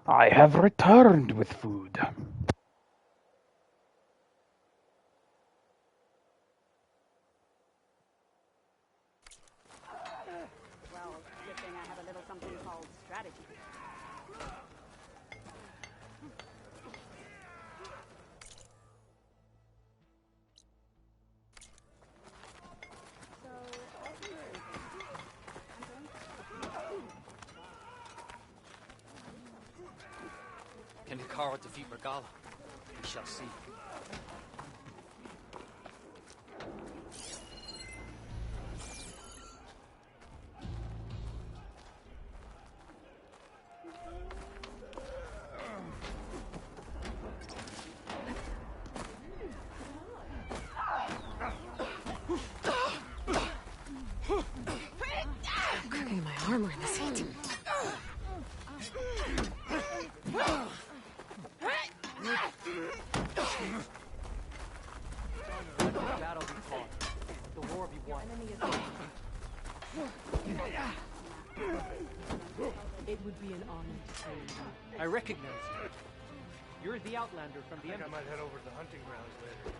I have returned with food. Well, good thing I have a little something called strategy. Can Hikaru defeat Regala? We shall see. I'm cracking my armor in this heat. Battle be fought. The war be won. It would be an honor to train you. I recognize you. You're the Outlander from the Embassy. I might head over to the hunting grounds later.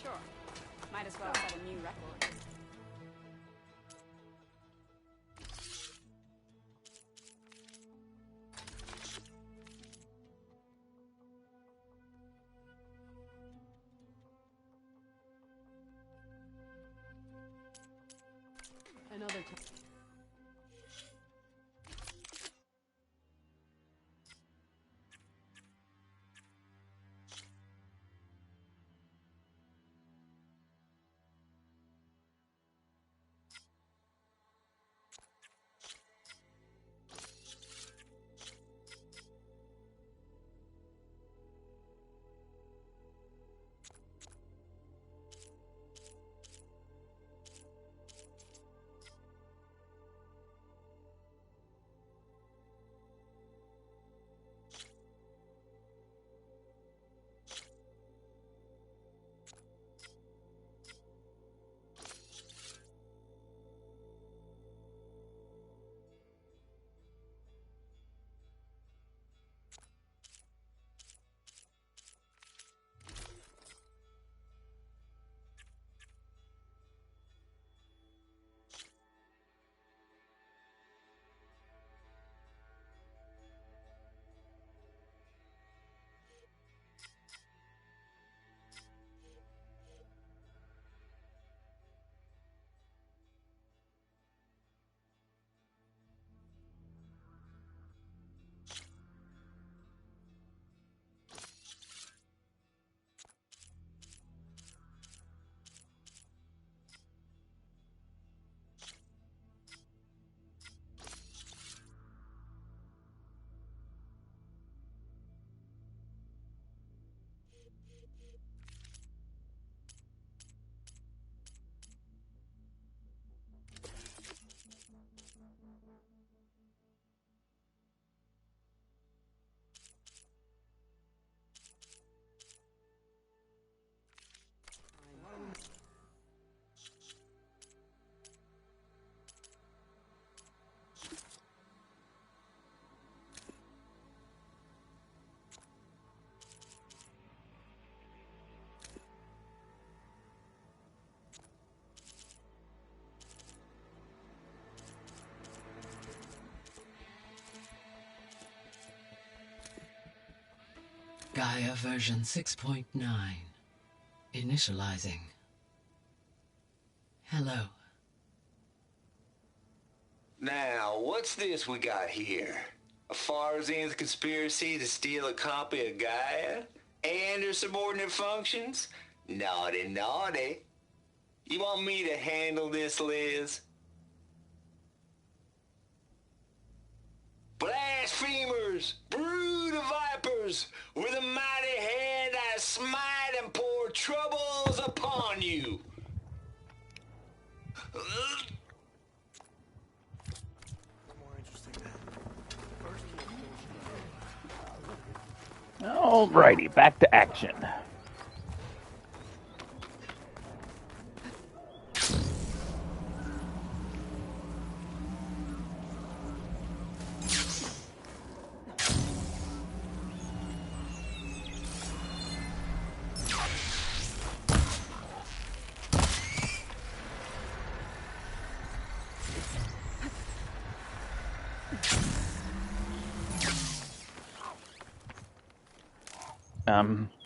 Sure. Might as well set a new record. Another time. Gaia version 6.9. Initializing. Hello. Now, what's this we got here? A Farzian's conspiracy to steal a copy of Gaia? And her subordinate functions? Naughty, naughty. You want me to handle this, Liz? Blasphemers! Brood of vipers! With a mighty hand I smite and pour troubles upon you! Alrighty, back to action.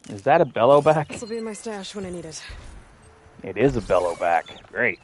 Is that a bellowback? This will be in my stash when I need it. It is a bellowback. Great.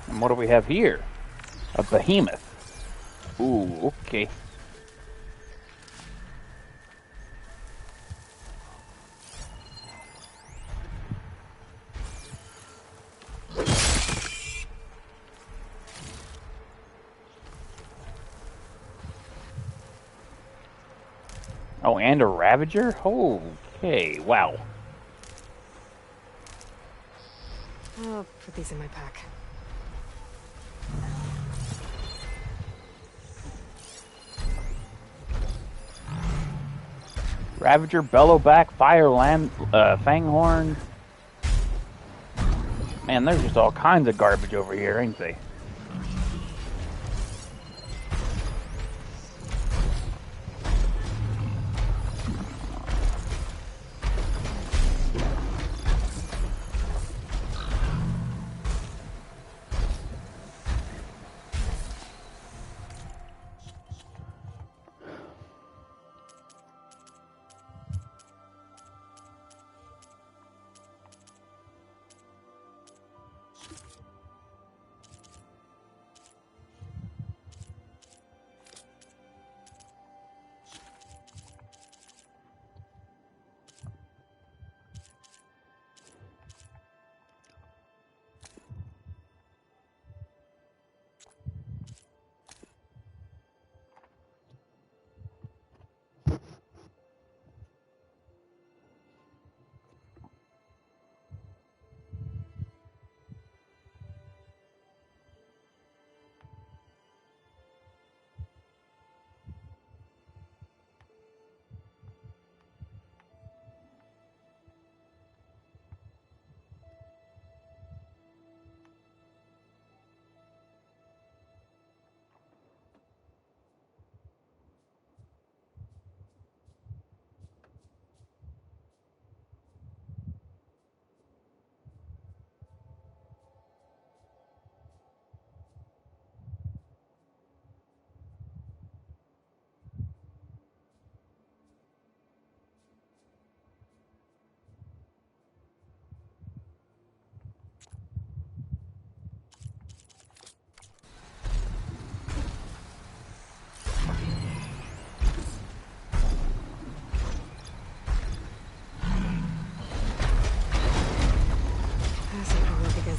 And what do we have here? A behemoth. Ooh, okay. Oh, and a Ravager? Okay, wow. I'll put these in my pack. Ravager, Bellowback, Fire Lamb, Fanghorn. Man, there's just all kinds of garbage over here, ain't they?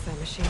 That machine.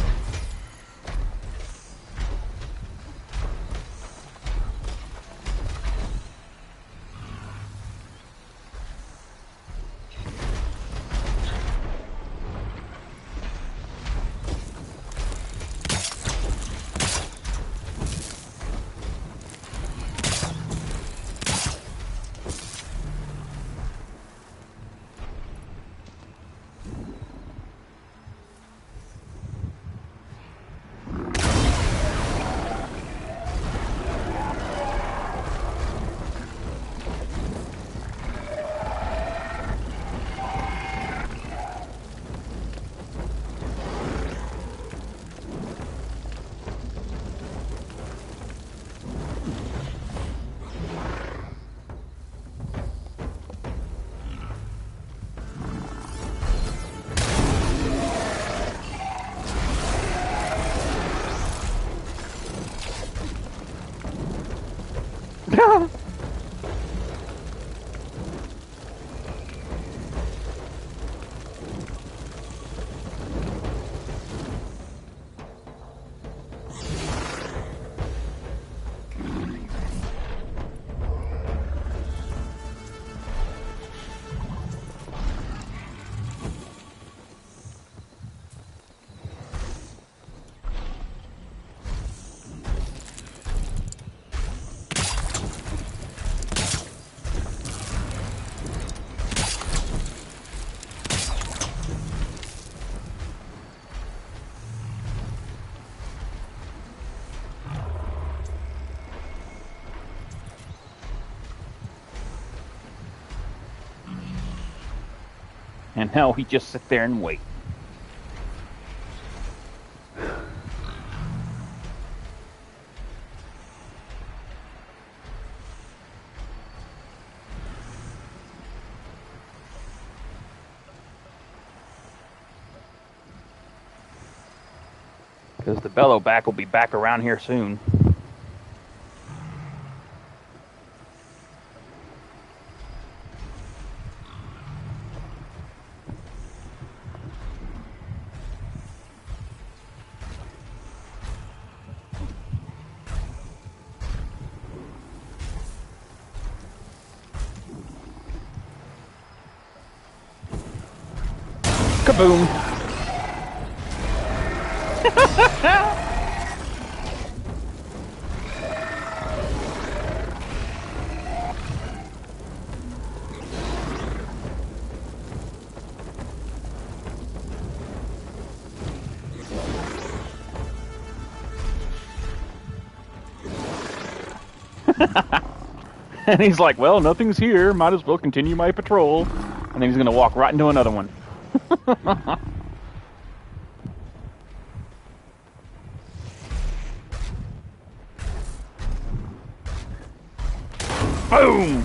And now we just sit there and wait. Because the bellow back will be back around here soon. Kaboom! And he's like, well, nothing's here. Might as well continue my patrol. And then he's going to walk right into another one. Boom!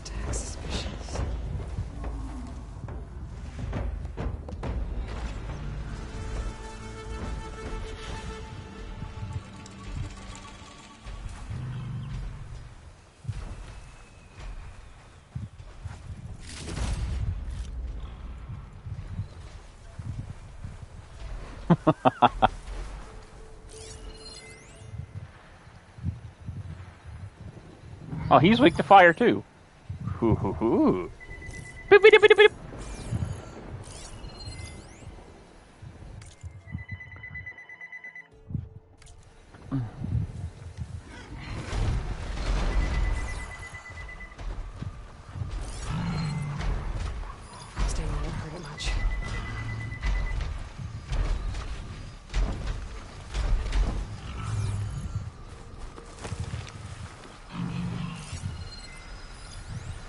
Attack suspicious. Oh, he's weak to fire too. Hoo hoo hoo. Boop, boop, boop, boop, boop. Staying won't hurt it much.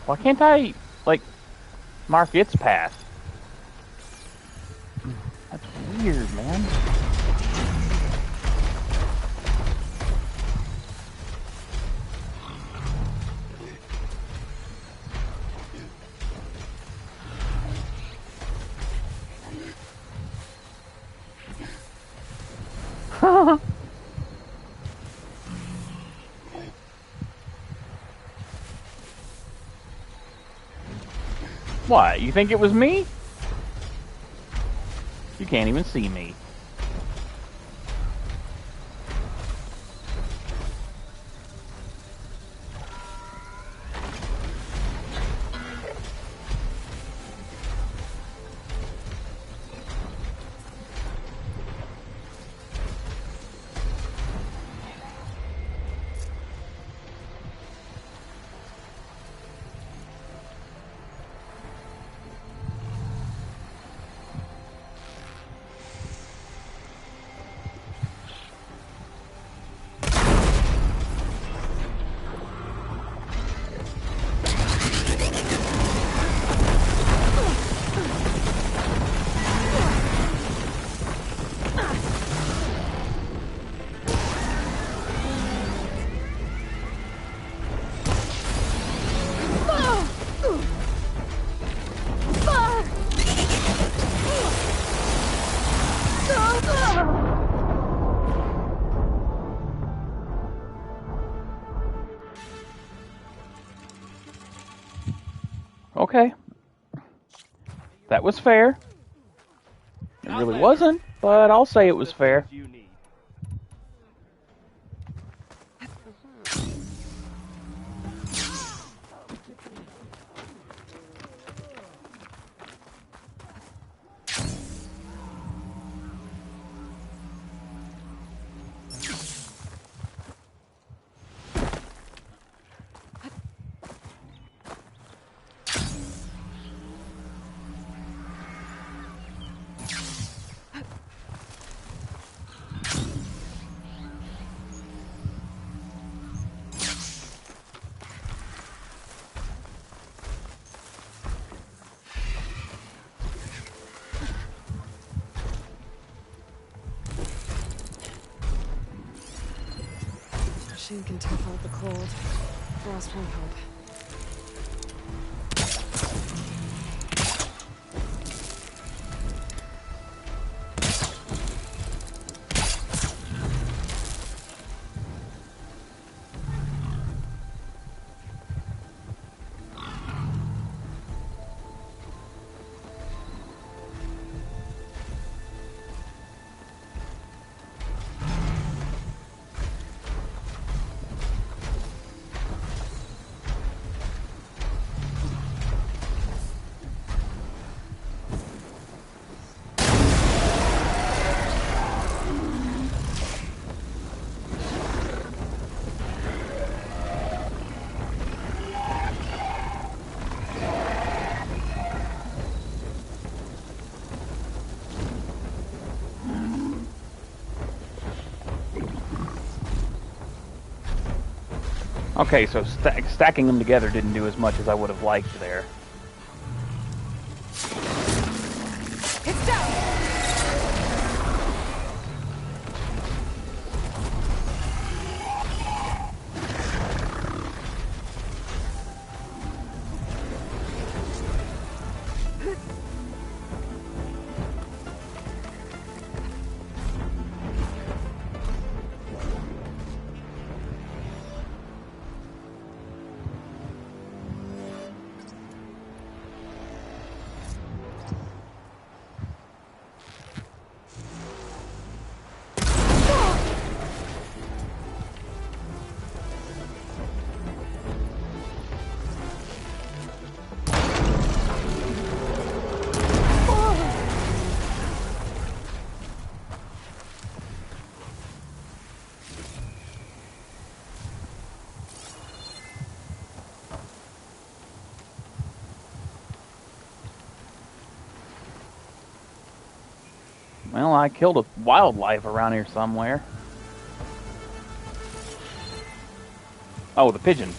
Why can't I, like, mark its path? That's weird, man. What? You think it was me? You can't even see me. Okay. That was fair. It really wasn't, but I'll say it was fair. machine can tough out the cold. Frost won't help. Okay, so stacking them together didn't do as much as I would have liked there. It's down! Well, I killed a wildlife around here somewhere. Oh, the pigeon.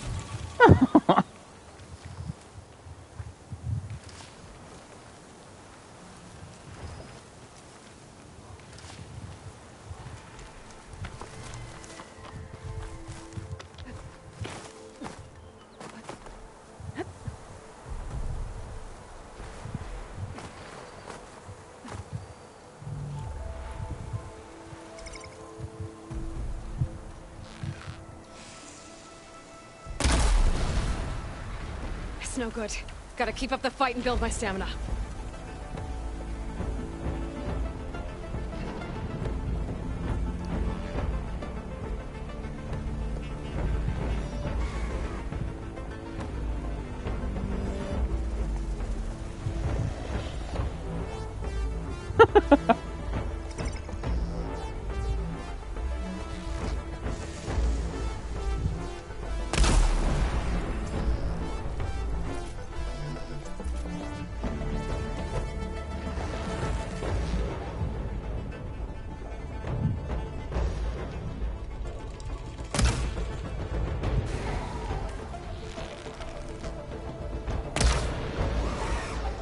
It's no good. Gotta keep up the fight and build my stamina.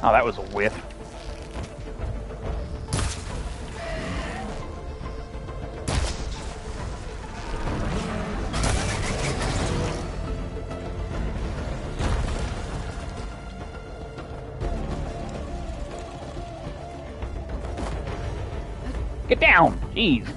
Oh, that was a whiff. Get down! Jeez.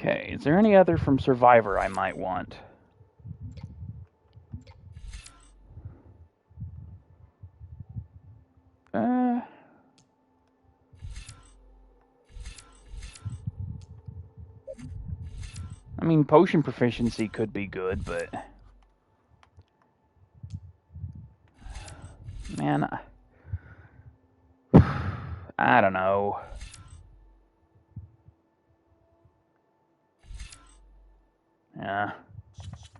Okay, is there any other from Survivor I might want? I mean, potion proficiency could be good, but... Man, I don't know. Yeah,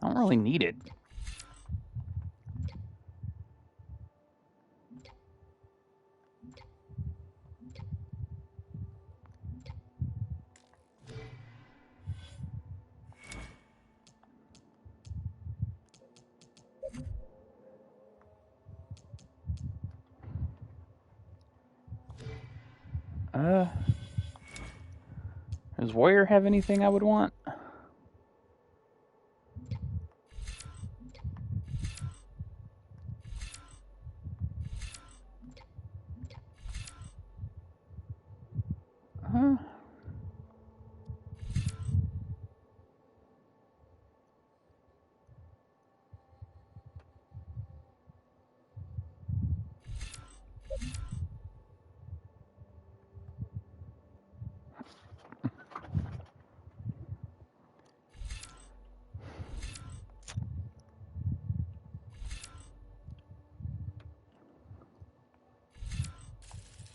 I don't really need it. Does Warrior have anything I would want? Huh?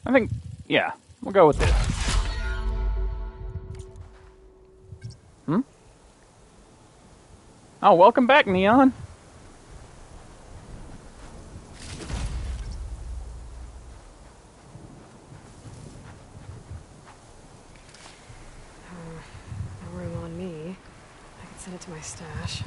I think, yeah, we'll go with this. Hmm? Oh, welcome back, Neon. No room on me. I can send it to my stash.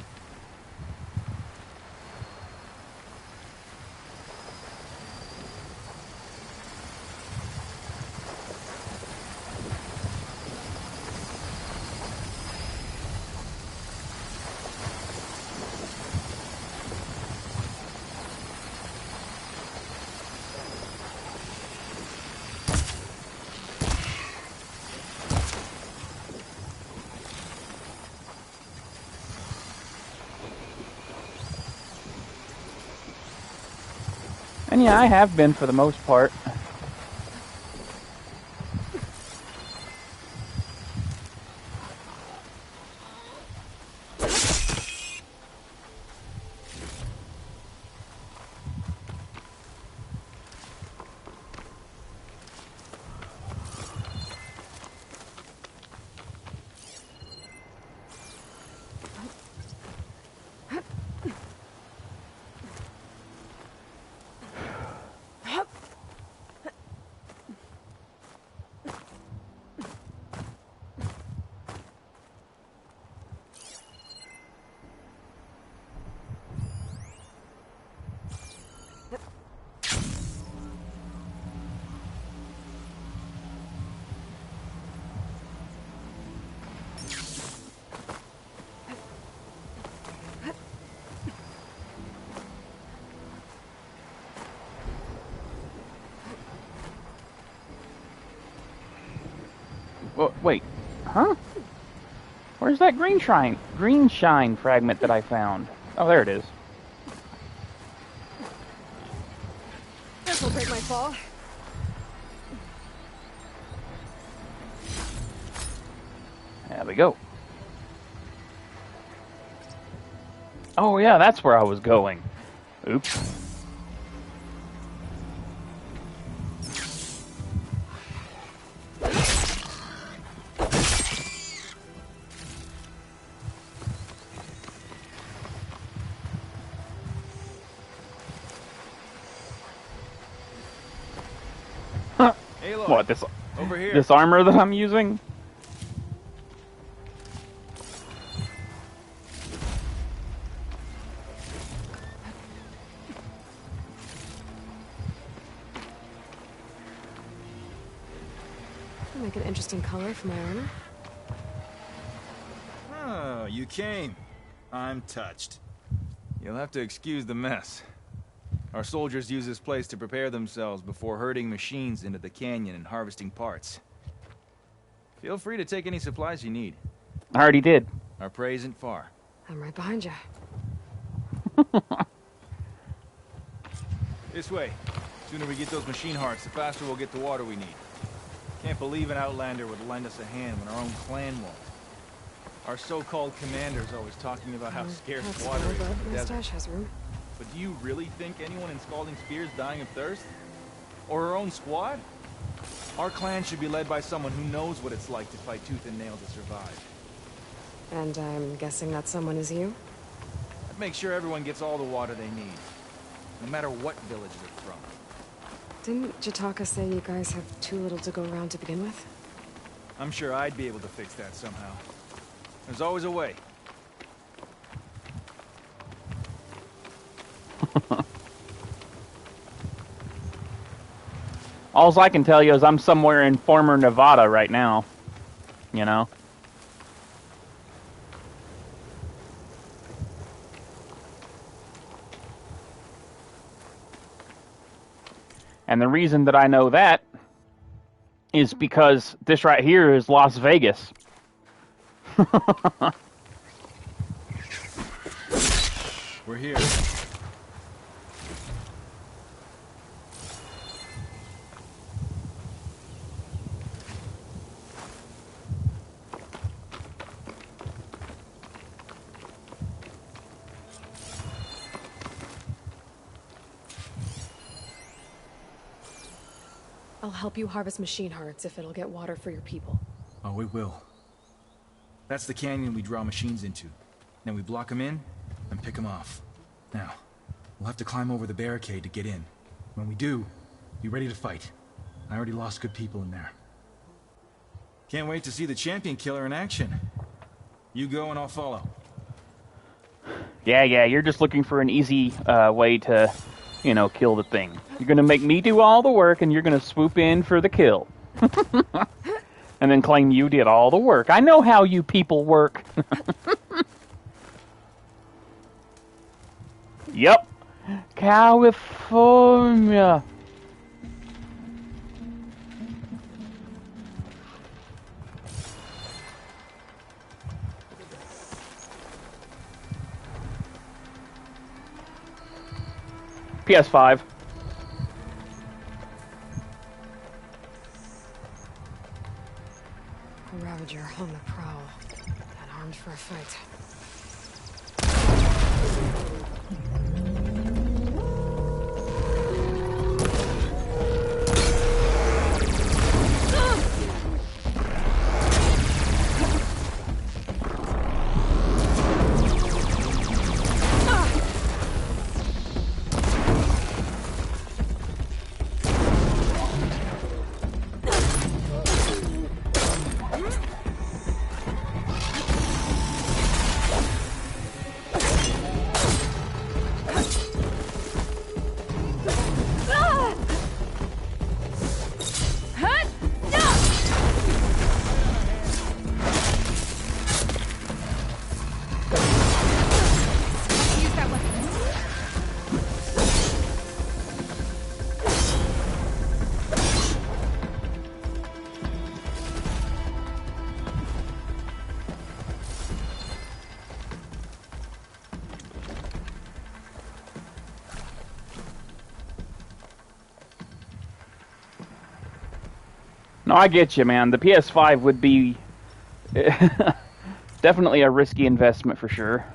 And yeah, I have been for the most part. Well, wait, huh? Where's that green shine fragment that I found? Oh, there it is. This will break my fall. There we go. Oh yeah, that's where I was going. Oops. Aloy, What, this over here. this armor that I'm using? Make an interesting color for my armor. Oh, you came. I'm touched. You'll have to excuse the mess. Our soldiers use this place to prepare themselves before herding machines into the canyon and harvesting parts. Feel free to take any supplies you need. I already did. Our prey isn't far. I'm right behind you. This way. Sooner we get those machine hearts, the faster we'll get the water we need. Can't believe an outlander would lend us a hand when our own clan won't. Our so-called commander's always talking about how scarce That's water all, is but in the my desert. stash has room. But do you really think anyone in Scalding Spear's dying of thirst? Or her own squad? Our clan should be led by someone who knows what it's like to fight tooth and nail to survive. And I'm guessing that someone is you? I'd make sure everyone gets all the water they need, no matter what village they're from. Didn't Jataka say you guys have too little to go around to begin with? I'm sure I'd be able to fix that somehow. There's always a way. Alls I can tell you is I'm somewhere in former Nevada right now. You know? And the reason that I know that is because this right here is Las Vegas. We're here. I'll help you harvest machine hearts if it'll get water for your people. Oh, it will. That's the canyon we draw machines into. Then we block them in and pick them off. Now, we'll have to climb over the barricade to get in. When we do, be ready to fight. I already lost good people in there. Can't wait to see the champion killer in action. You go and I'll follow. Yeah, you're just looking for an easy way to, you know, kill the thing. You're gonna make me do all the work and you're gonna swoop in for the kill. And then claim you did all the work. I know how you people work. Yep. California. PS5. A Ravager on the prowl. And armed for a fight. No, I get you, man. The PS5 would be definitely a risky investment for sure.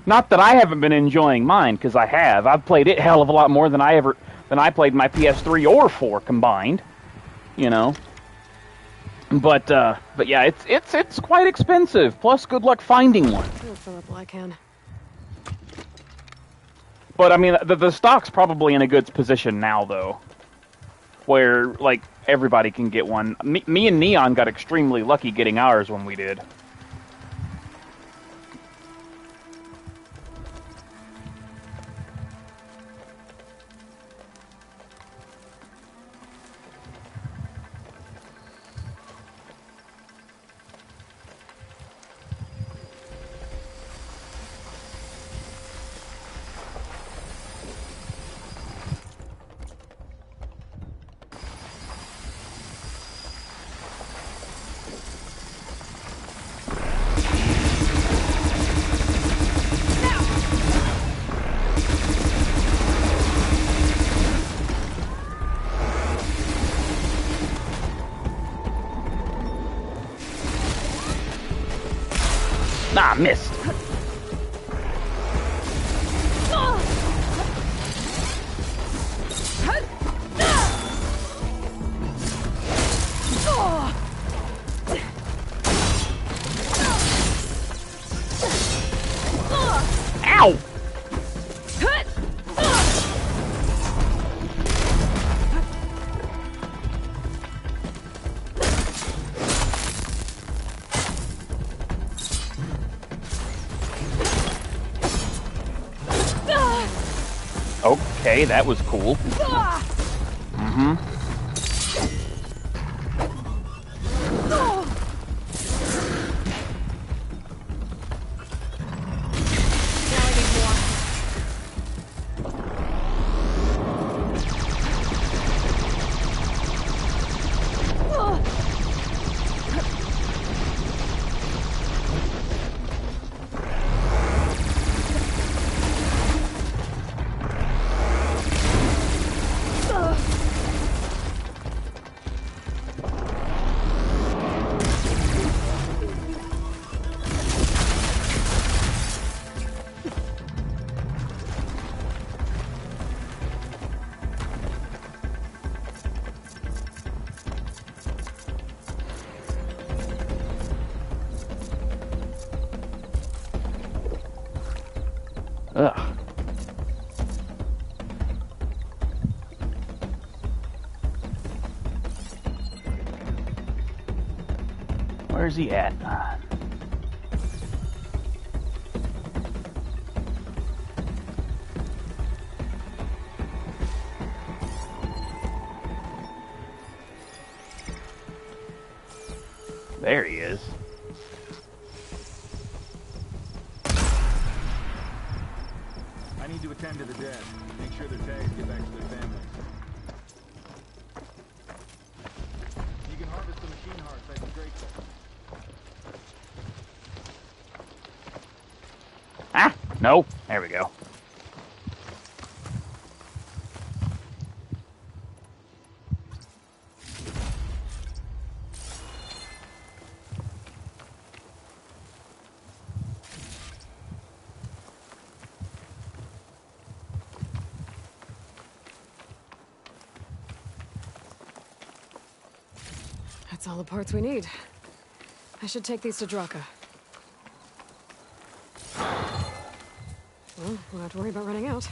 Not that I haven't been enjoying mine, because I have. I've played it hell of a lot more than I played my PS3 or 4 combined. You know. But yeah, it's quite expensive. Plus, good luck finding one. I'll fill up while I can. But I mean, the stock's probably in a good position now, though, where like everybody can get one. Me and Neon got extremely lucky getting ours when we did. Nah, missed. Ow! Okay, that was cool. Mm-hmm. Ugh. Where's he at? There he is. I need to attend to the dead. Make sure their tags get back to their families. You can harvest the machine hearts. I'd be grateful. Ah! No. There we go. That's all the parts we need. I should take these to Draka. Well, we'll have to worry about running out.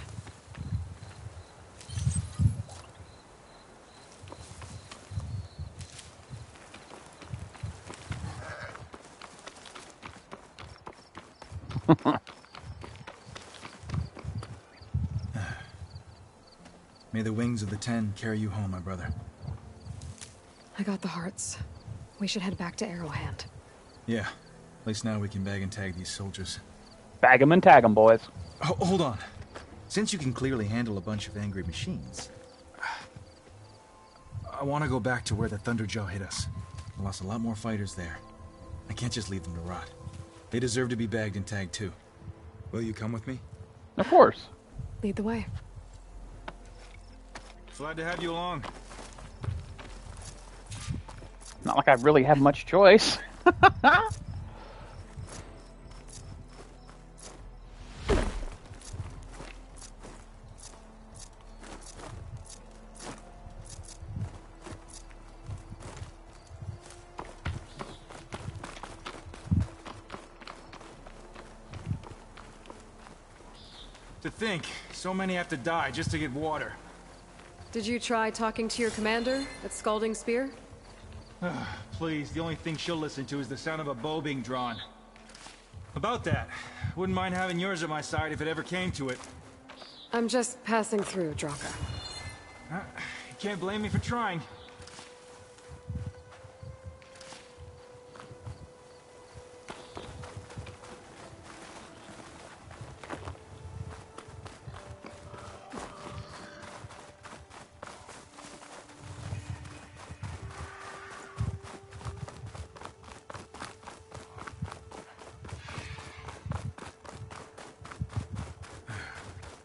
May the wings of the 10 carry you home, my brother. I got the hearts. We should head back to Arrowhand. Yeah. At least now we can bag and tag these soldiers. Bag 'em and tag 'em, boys. Hold on. Since you can clearly handle a bunch of angry machines, I want to go back to where the Thunderjaw hit us. I lost a lot more fighters there. I can't just leave them to rot. They deserve to be bagged and tagged too. Will you come with me? Of course. Lead the way. Glad to have you along. Not like I really have much choice. To think, so many have to die just to get water. Did you try talking to your commander at Scalding Spear? Please, the only thing she'll listen to is the sound of a bow being drawn. About that, wouldn't mind having yours at my side if it ever came to it. I'm just passing through, Draka. You can't blame me for trying.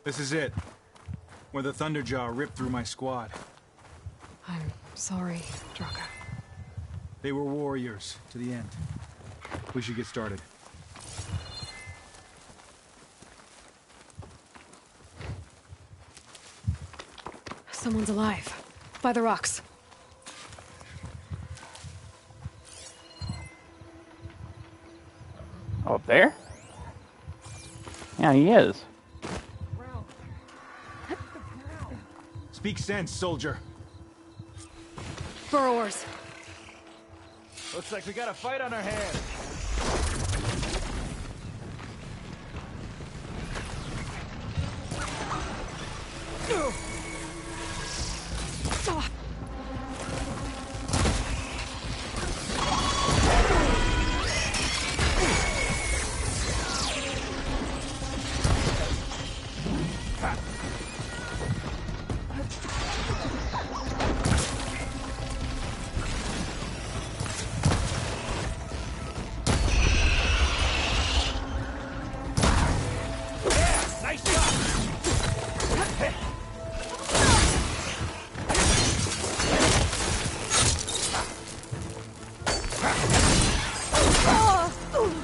This is it. Where the Thunderjaw ripped through my squad. I'm sorry, Draka. They were warriors to the end. We should get started. Someone's alive. By the rocks. Oh, up there? Yeah, he is. Speak sense, soldier. Burrowers. Looks like we got a fight on our hands.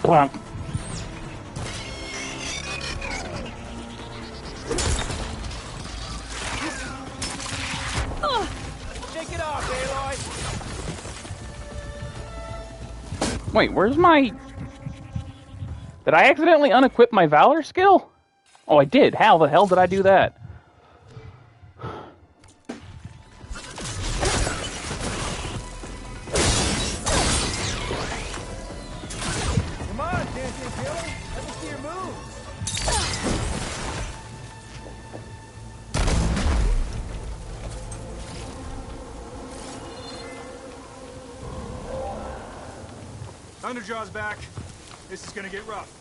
Plunk. Take it off, Aloy! Wait, where's my... Did I accidentally unequip my Valor skill? Oh, I did. How the hell did I do that? Come on, dancing killer! Let me see your moves! Thunderjaw's back. This is gonna get rough.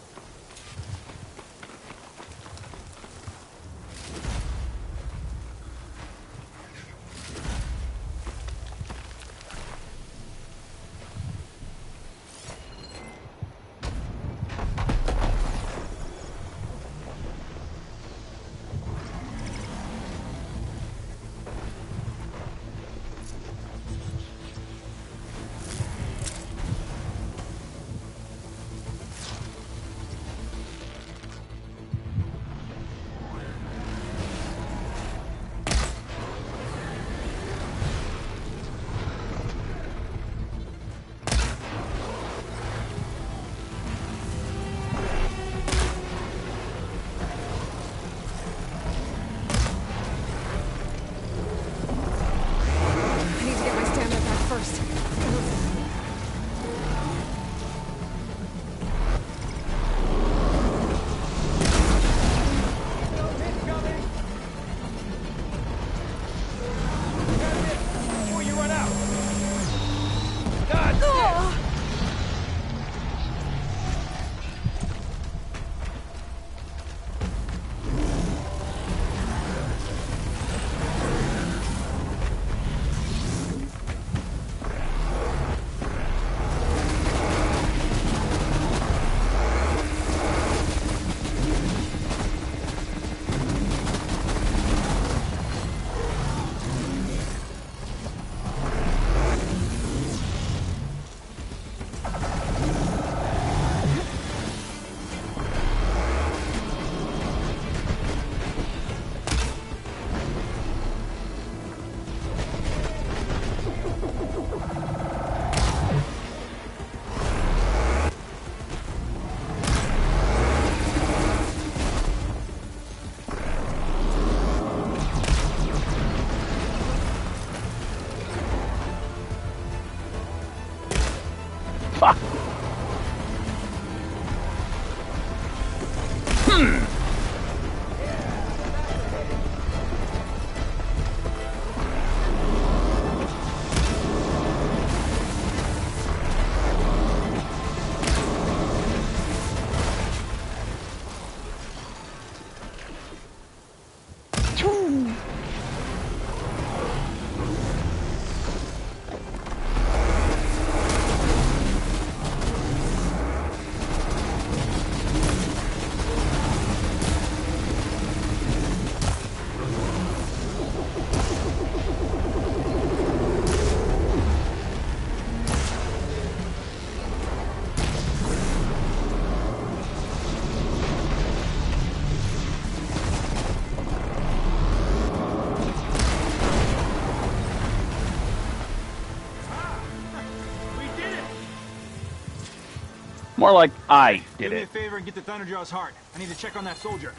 More like I Do did me a it. favor and get the Thunderjaw's heart. I need to check on that soldier.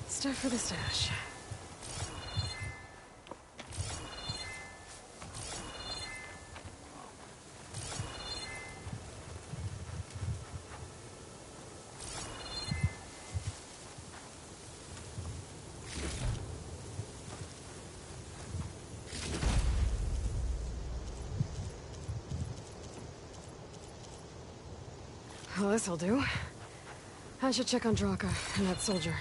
Stuff for the stash. Well, this'll do. I should check on Draka and that soldier.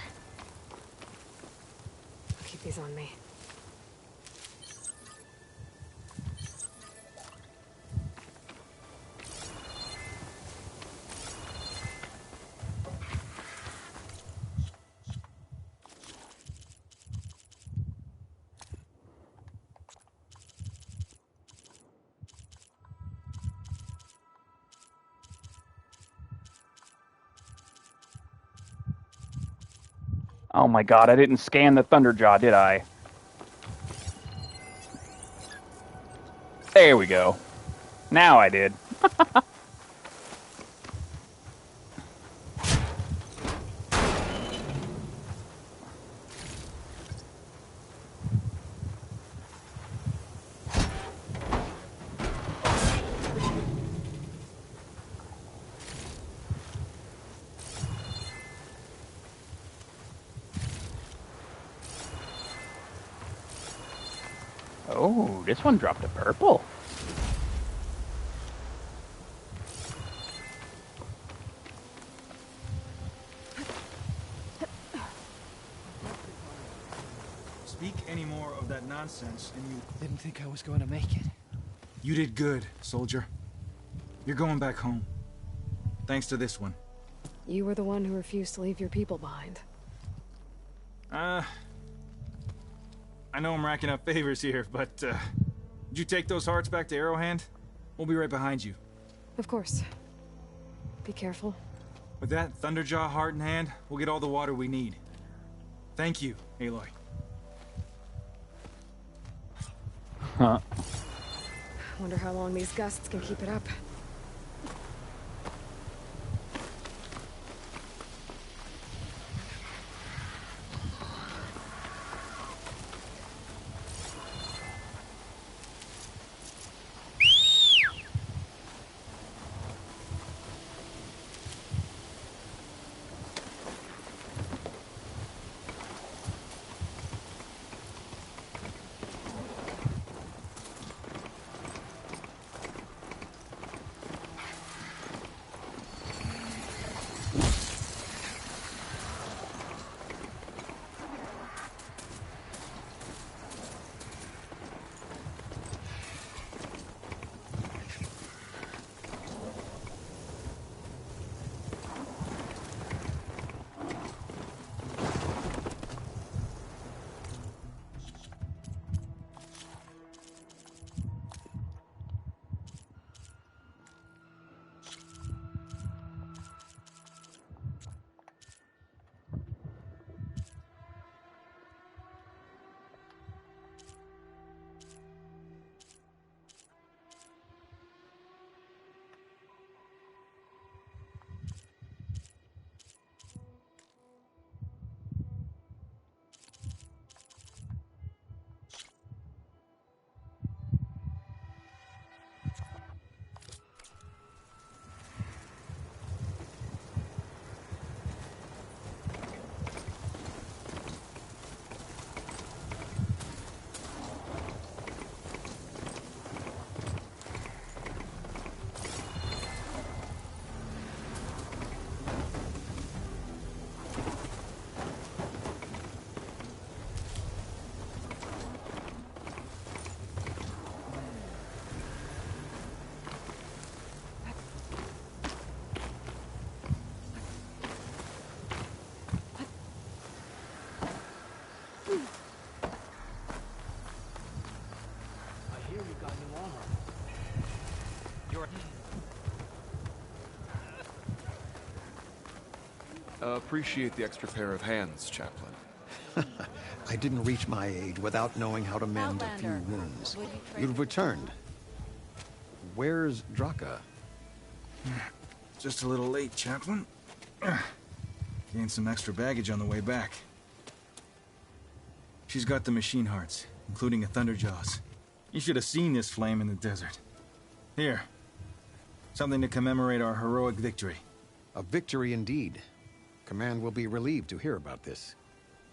I'll keep these on me. Oh my god, I didn't scan the Thunderjaw, did I? There we go. Now I did. Oh, this one dropped a purple. Speak any more of that nonsense, and you... Didn't think I was going to make it. You did good, soldier. You're going back home. Thanks to this one. You were the one who refused to leave your people behind. I know I'm racking up favors here, but, did you take those hearts back to Arrowhand? We'll be right behind you. Of course. Be careful. With that Thunderjaw heart in hand, we'll get all the water we need. Thank you, Aloy. Huh. Wonder how long these gusts can keep it up. Appreciate the extra pair of hands, Chaplain. I didn't reach my age without knowing how to mend a few wounds. You've returned. Where's Draka? Just a little late, Chaplain. Gained some extra baggage on the way back. She's got the machine hearts, including a Thunderjaws. You should have seen this flame in the desert. Here. Something to commemorate our heroic victory. A victory indeed. Command will be relieved to hear about this.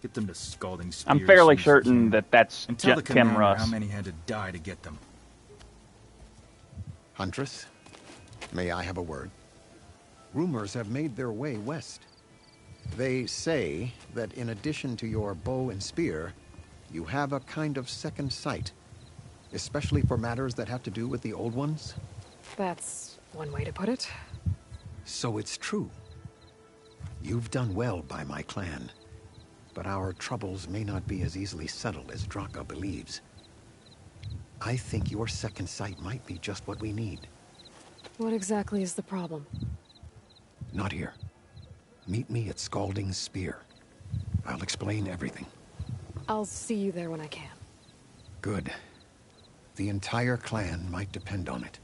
Get them to scalding spears. I'm fairly certain that that's and tell the Tim commander Russ. how many had to die to get them. Huntress, may I have a word? Rumors have made their way west. They say that in addition to your bow and spear, you have a kind of second sight, especially for matters that have to do with the old ones. That's one way to put it. So it's true. You've done well by my clan, but our troubles may not be as easily settled as Draka believes. I think your second sight might be just what we need. What exactly is the problem? Not here. Meet me at Scalding's Spear. I'll explain everything. I'll see you there when I can. Good. The entire clan might depend on it.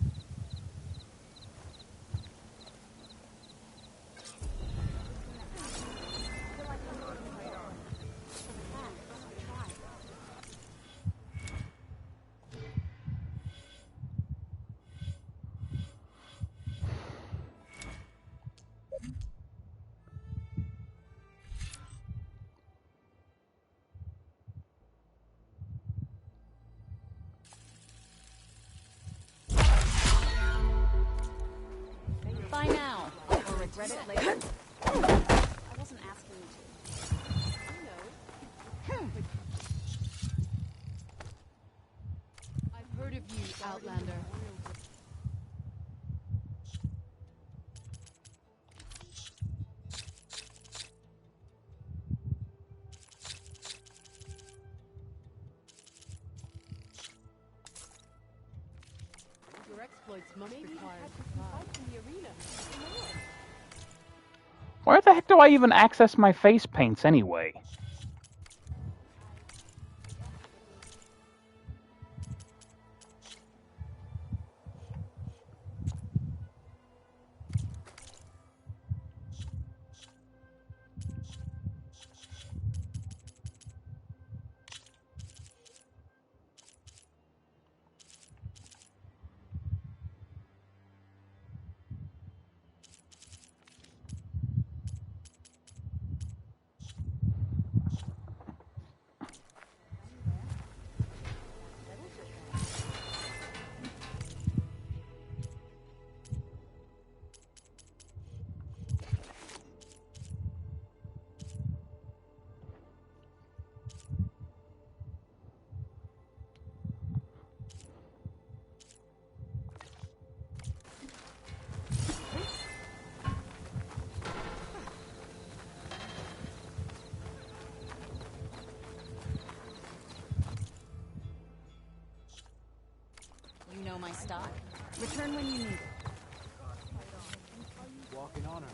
Bye now, or regret it later. I wasn't asking you to. I've heard of you, Outlander. Your exploits must require surprise in the arena. Where the heck do I even access my face paints anyway? You know my stock. Return when you need it. Walking on her.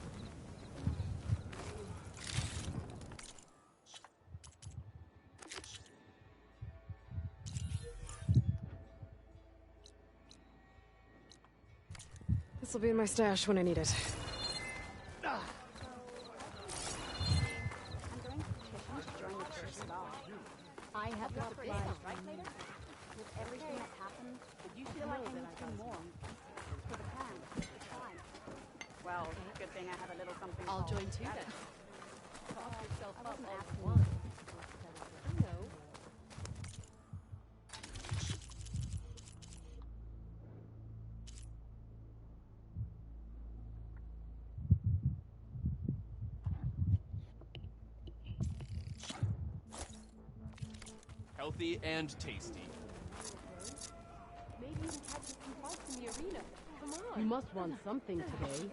This'll be in my stash when I need it. I'm going to petition to join the Church of God. I have got a plan, right, later? With everything that's happened, you feel like I need to do more. For the clan, it's fine. Well, good thing I have a little something. I'll called join too then. Talk yourself up all at once. I know. Healthy and tasty. Maybe you can catch some fights in the arena. Come on. You must want something today.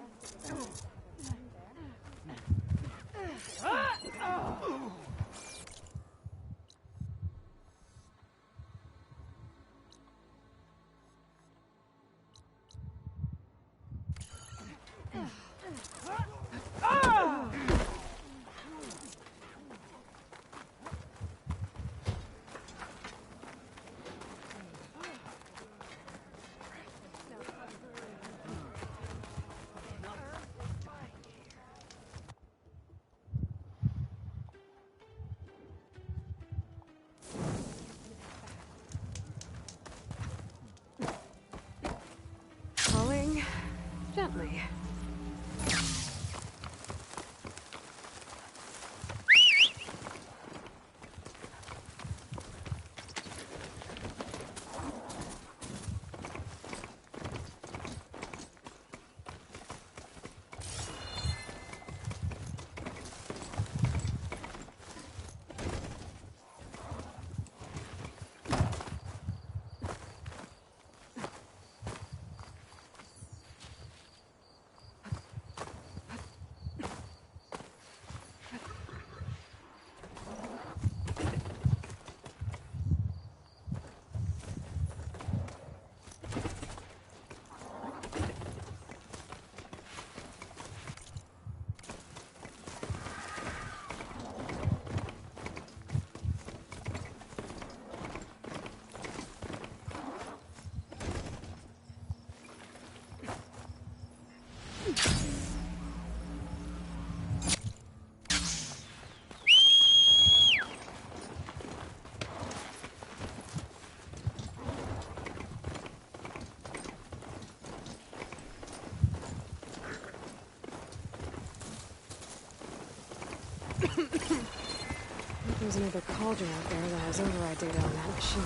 there's another cauldron out there that has override data on that machine.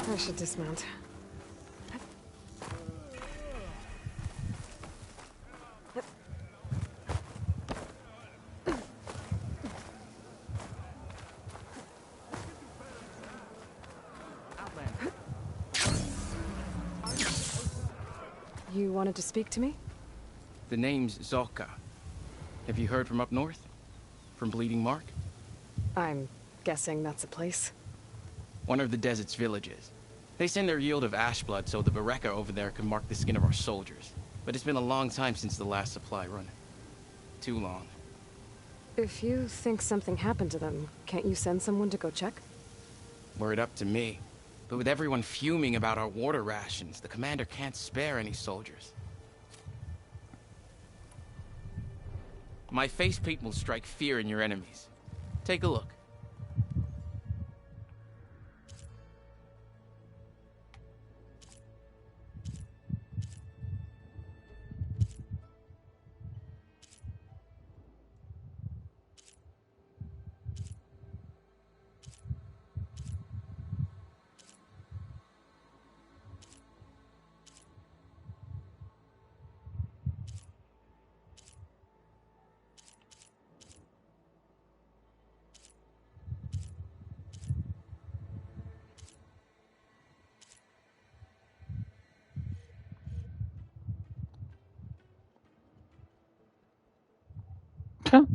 I should dismount. You wanted to speak to me? The name's Zolka. Have you heard from up north? From Bleeding Mark? I'm guessing that's a place. One of the desert's villages. They send their yield of ashblood so the Bereka over there can mark the skin of our soldiers. But it's been a long time since the last supply run. Too long. If you think something happened to them, can't you send someone to go check? Were it up to me. But with everyone fuming about our water rations, the commander can't spare any soldiers. My face paint will strike fear in your enemies. Take a look. Huh.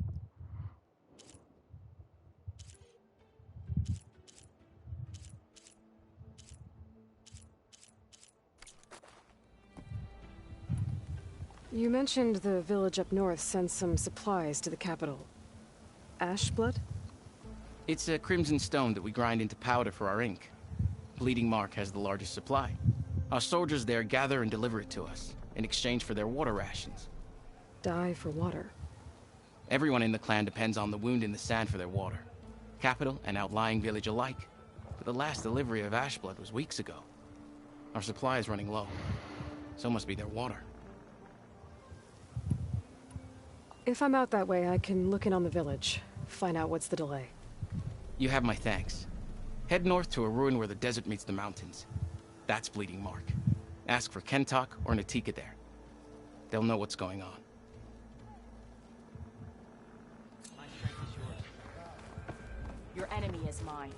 You mentioned the village up north sends some supplies to the capital. Ashblood? It's a crimson stone that we grind into powder for our ink. Bleeding Mark has the largest supply. Our soldiers there gather and deliver it to us, in exchange for their water rations. Die for water. Everyone in the clan depends on the wound in the sand for their water. Capital and outlying village alike. But the last delivery of ashblood was weeks ago. Our supply is running low. So must be their water. If I'm out that way, I can look in on the village. Find out what's the delay. You have my thanks. Head north to a ruin where the desert meets the mountains. That's Bleeding Mark. Ask for Kentok or Natika there. They'll know what's going on. My strength is yours. Your enemy is mine.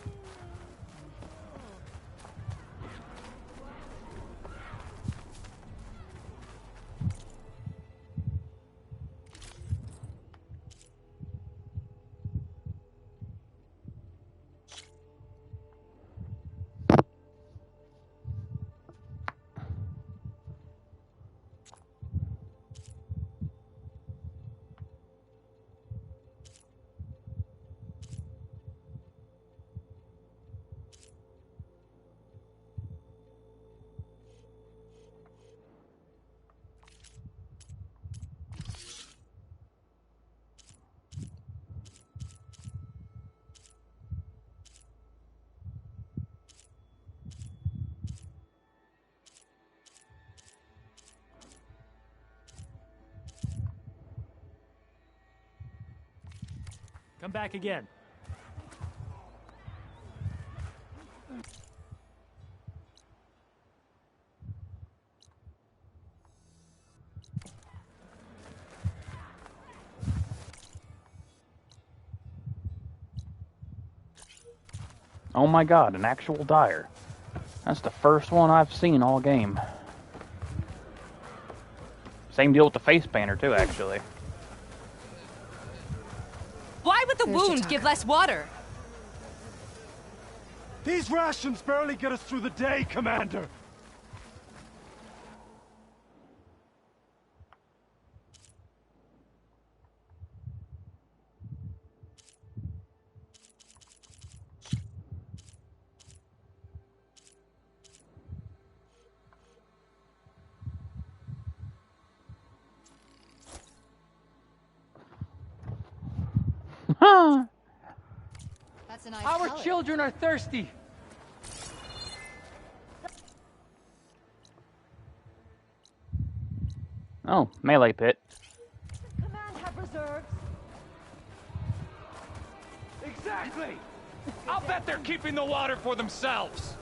Come back again. Oh my god, an actual dyer. That's the first one I've seen all game. Same deal with the face banner too, actually. Why would the wound give less water? These rations barely get us through the day, Commander. nice Our color. children are thirsty. Oh, melee pit. Command have reserves. Exactly! I'll bet they're keeping the water for themselves!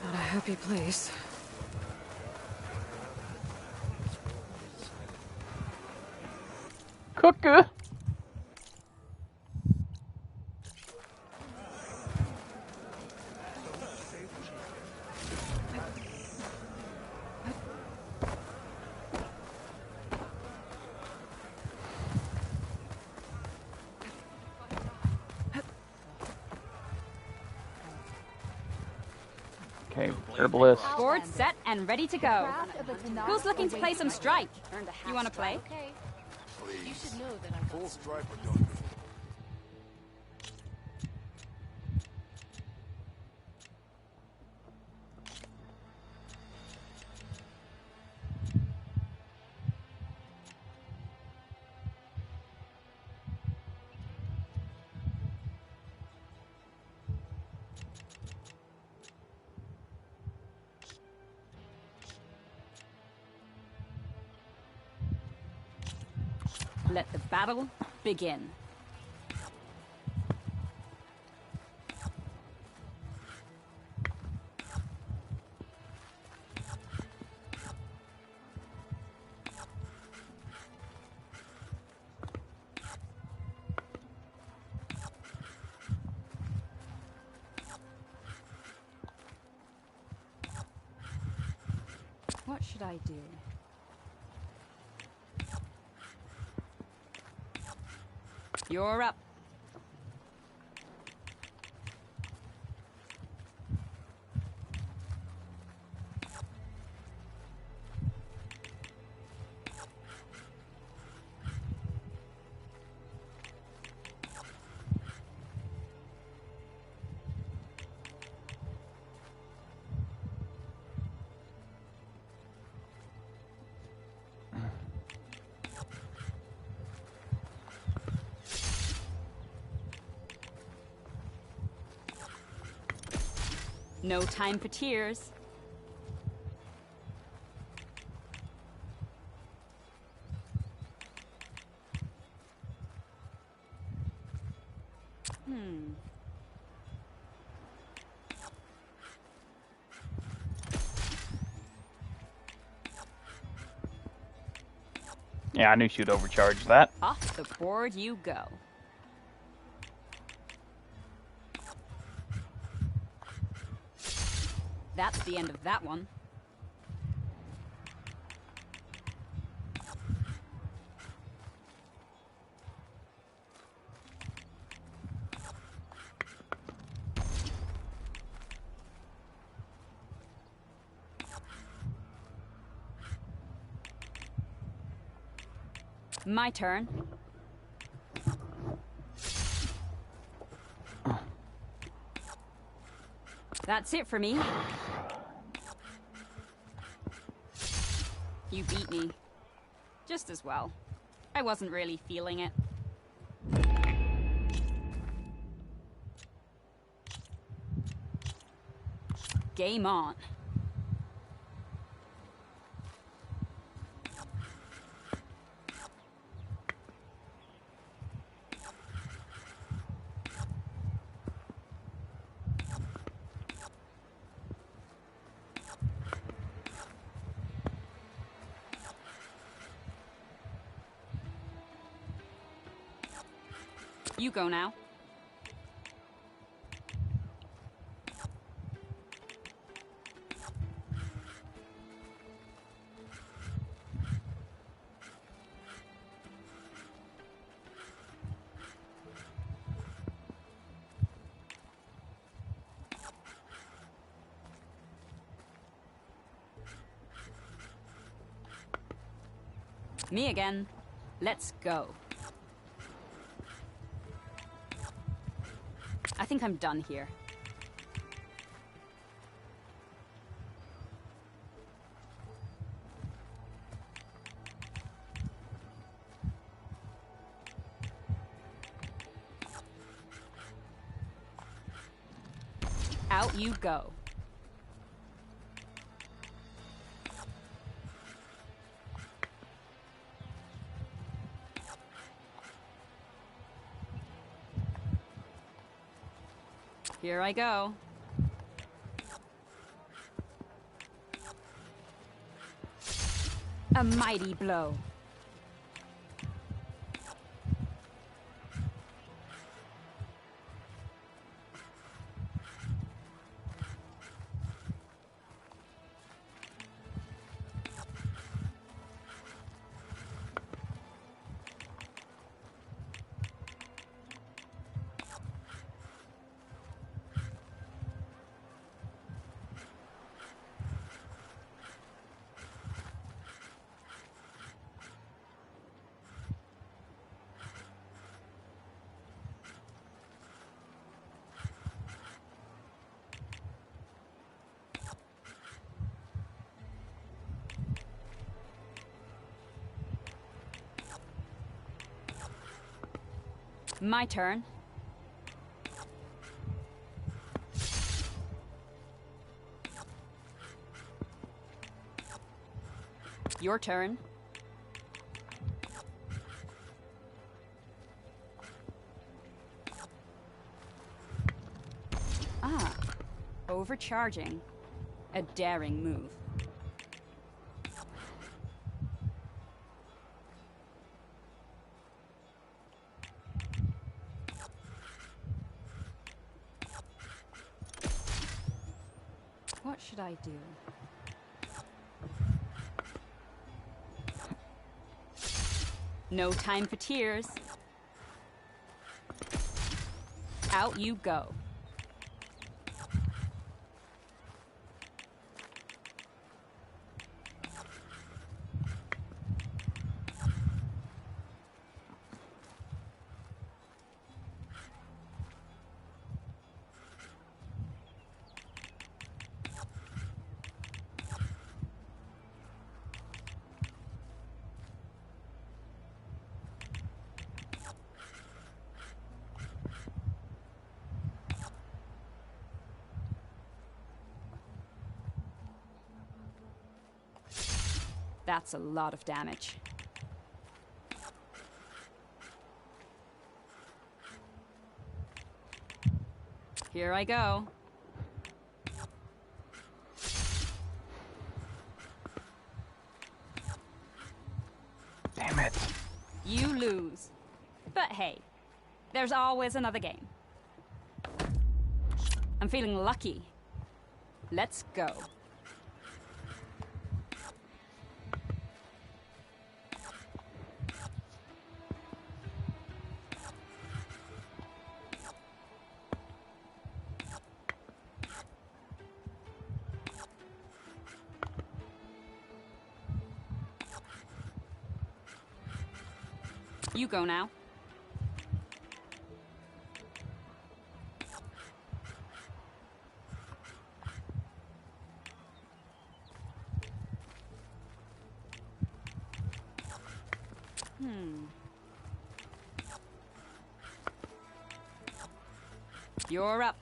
Not a happy place. Cooker. Okay, herbalist. Board set and ready to go. Who's looking to play some strike? You want to play? You should know that I'm Full stripe or don't. Let the battle begin. What should I do? You're up. No time for tears. Yeah, I knew she'd overcharge that. Off the board you go. That's the end of that one. My turn. That's it for me. You beat me. Just as well. I wasn't really feeling it. Game on. You go now. Me again. Let's go. I think I'm done here. Out you go. Here I go. A mighty blow. My turn. Your turn. Ah, overcharging. A daring move. What should I do? No time for tears. Out you go. That's a lot of damage. Here I go. Damn it. You lose. But hey, there's always another game. I'm feeling lucky. Let's go. You go now. You're up.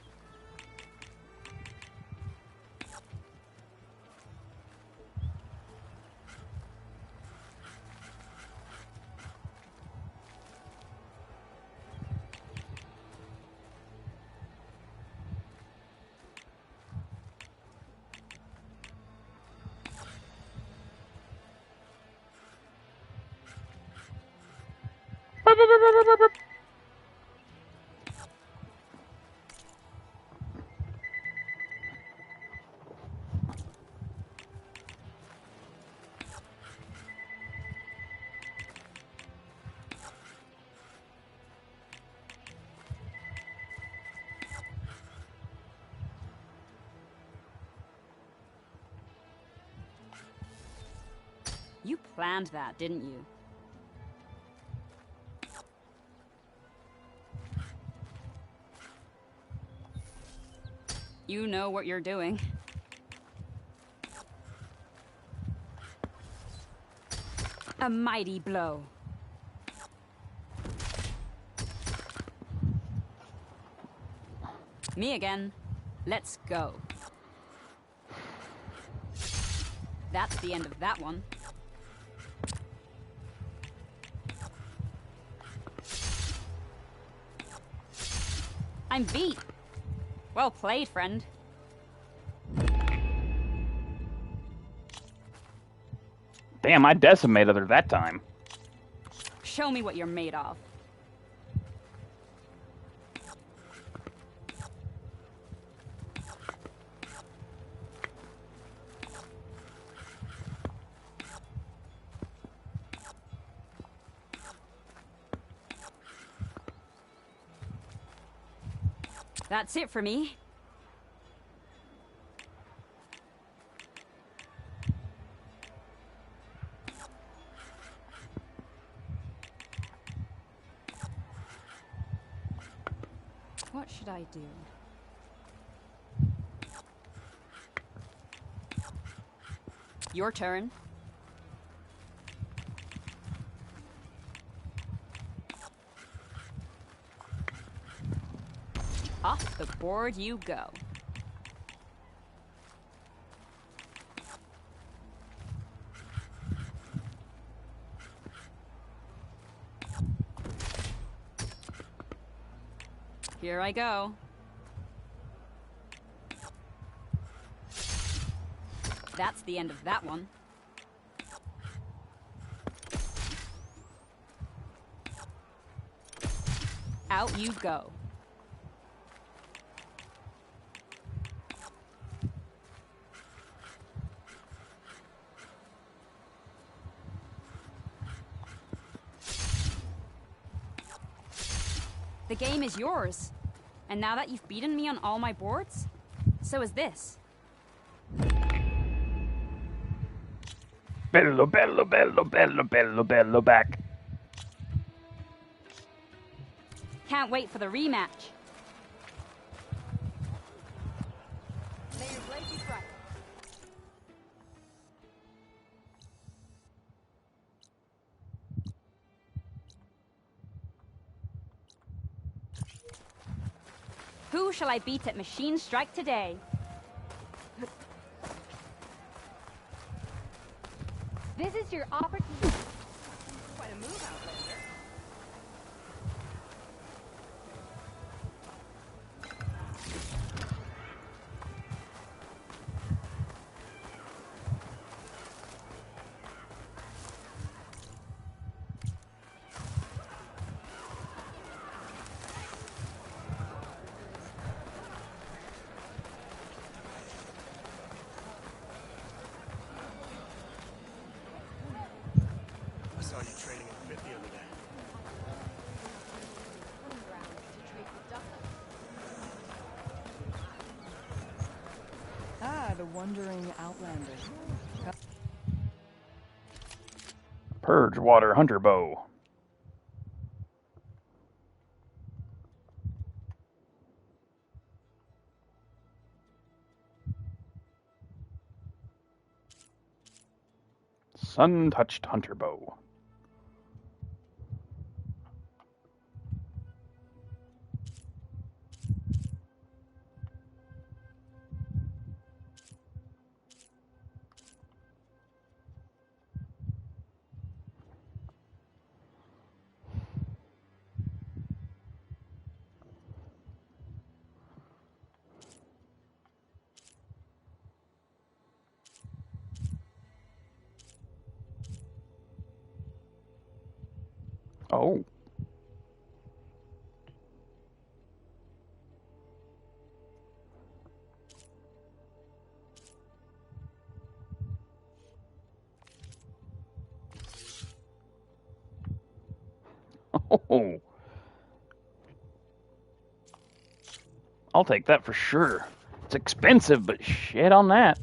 You planned that, didn't you? You know what you're doing. A mighty blow. Me again. Let's go. That's the end of that one. I'm beat. Well played, friend. Damn, I decimated her that time. Show me what you're made of. That's it for me. What should I do? Your turn. Off the board you go. Here I go. That's the end of that one. Out you go. The game is yours. And now that you've beaten me on all my boards, so is this. Bello, bello, bello, bello, bello, bello, back. Can't wait for the rematch. May your blade be bright. Who shall I beat at Machine Strike today? This is your opportunity. Quite a move, Outlander. I saw you training in the pit the other day. Ah, the wandering Outlander. Purge water hunter bow. Sun-touched hunter bow. Oh. Oh. I'll take that for sure. It's expensive, but shit on that.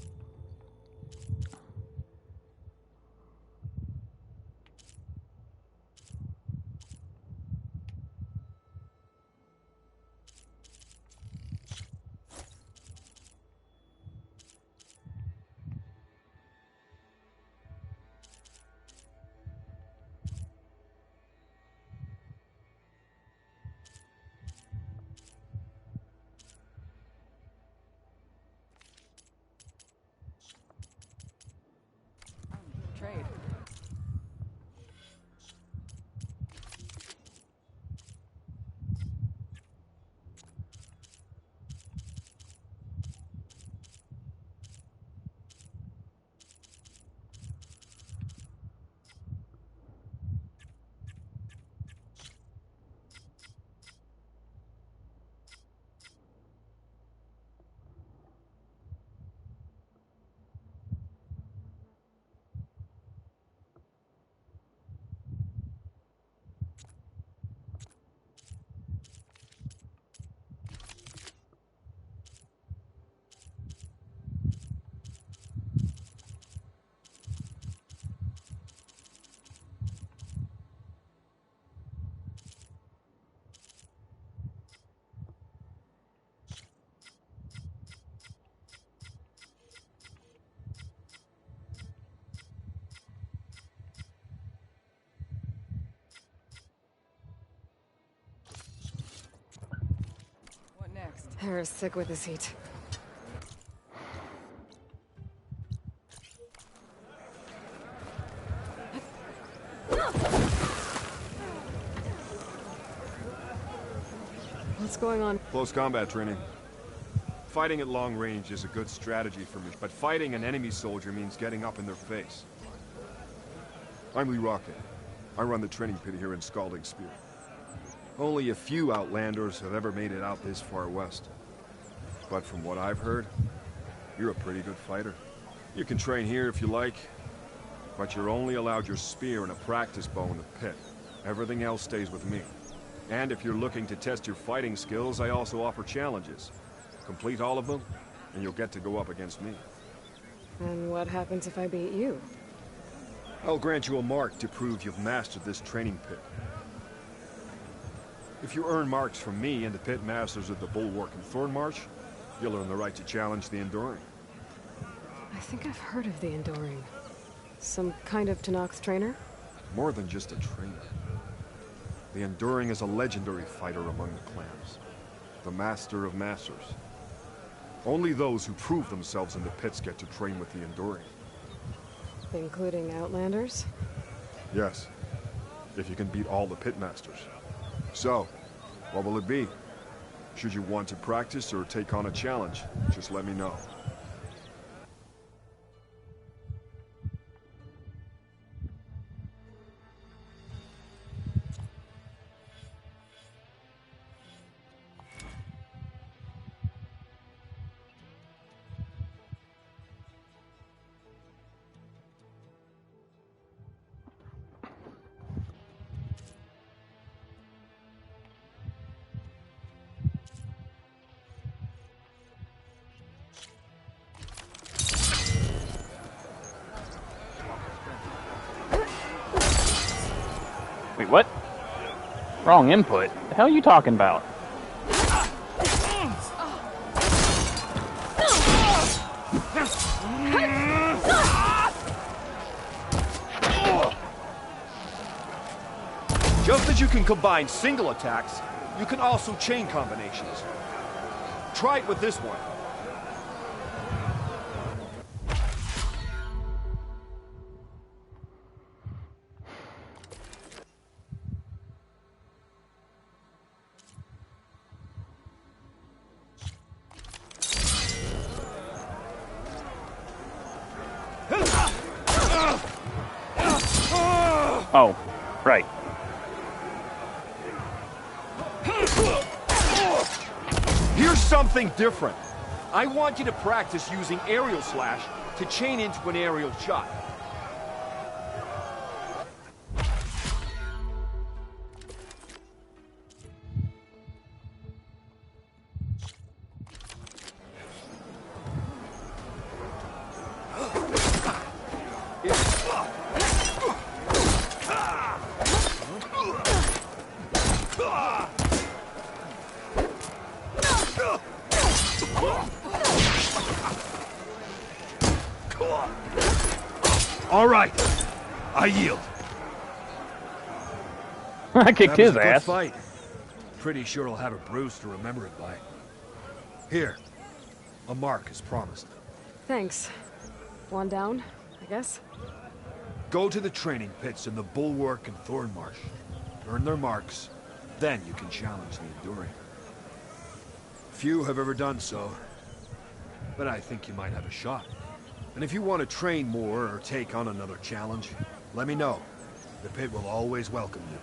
They're sick with this heat. What's going on? Close combat training. Fighting at long range is a good strategy for me, but fighting an enemy soldier means getting up in their face. I'm Lee Rocket. I run the training pit here in Scalding Spear. Only a few Outlanders have ever made it out this far west. But from what I've heard, you're a pretty good fighter. You can train here if you like, but you're only allowed your spear and a practice bow in the pit. Everything else stays with me. And if you're looking to test your fighting skills, I also offer challenges. Complete all of them, and you'll get to go up against me. And what happens if I beat you? I'll grant you a mark to prove you've mastered this training pit. If you earn marks from me and the pit masters of the Bulwark and Thornmarsh, you'll earn the right to challenge the Enduring. I think I've heard of the Enduring. Some kind of Tenakth trainer? More than just a trainer. The Enduring is a legendary fighter among the clans. The Master of Masters. Only those who prove themselves in the pits get to train with the Enduring. Including Outlanders? Yes. If you can beat all the pit masters. So, what will it be? Should you want to practice or take on a challenge, just let me know. Wait, what? Wrong input. The hell are you talking about? Just as you can combine single attacks, you can also chain combinations. Try it with this one. Oh, right. Here's something different. I want you to practice using aerial slash to chain into an aerial shot. All right, I yield. I kicked his That was a ass. good fight. Pretty sure I'll have a bruise to remember it by. Here, a mark as promised. Thanks. One down, I guess? Go to the training pits in the Bulwark and Thornmarsh. Earn their marks, then you can challenge the Enduring. Few have ever done so, but I think you might have a shot. And if you want to train more or take on another challenge, let me know. The pit will always welcome you.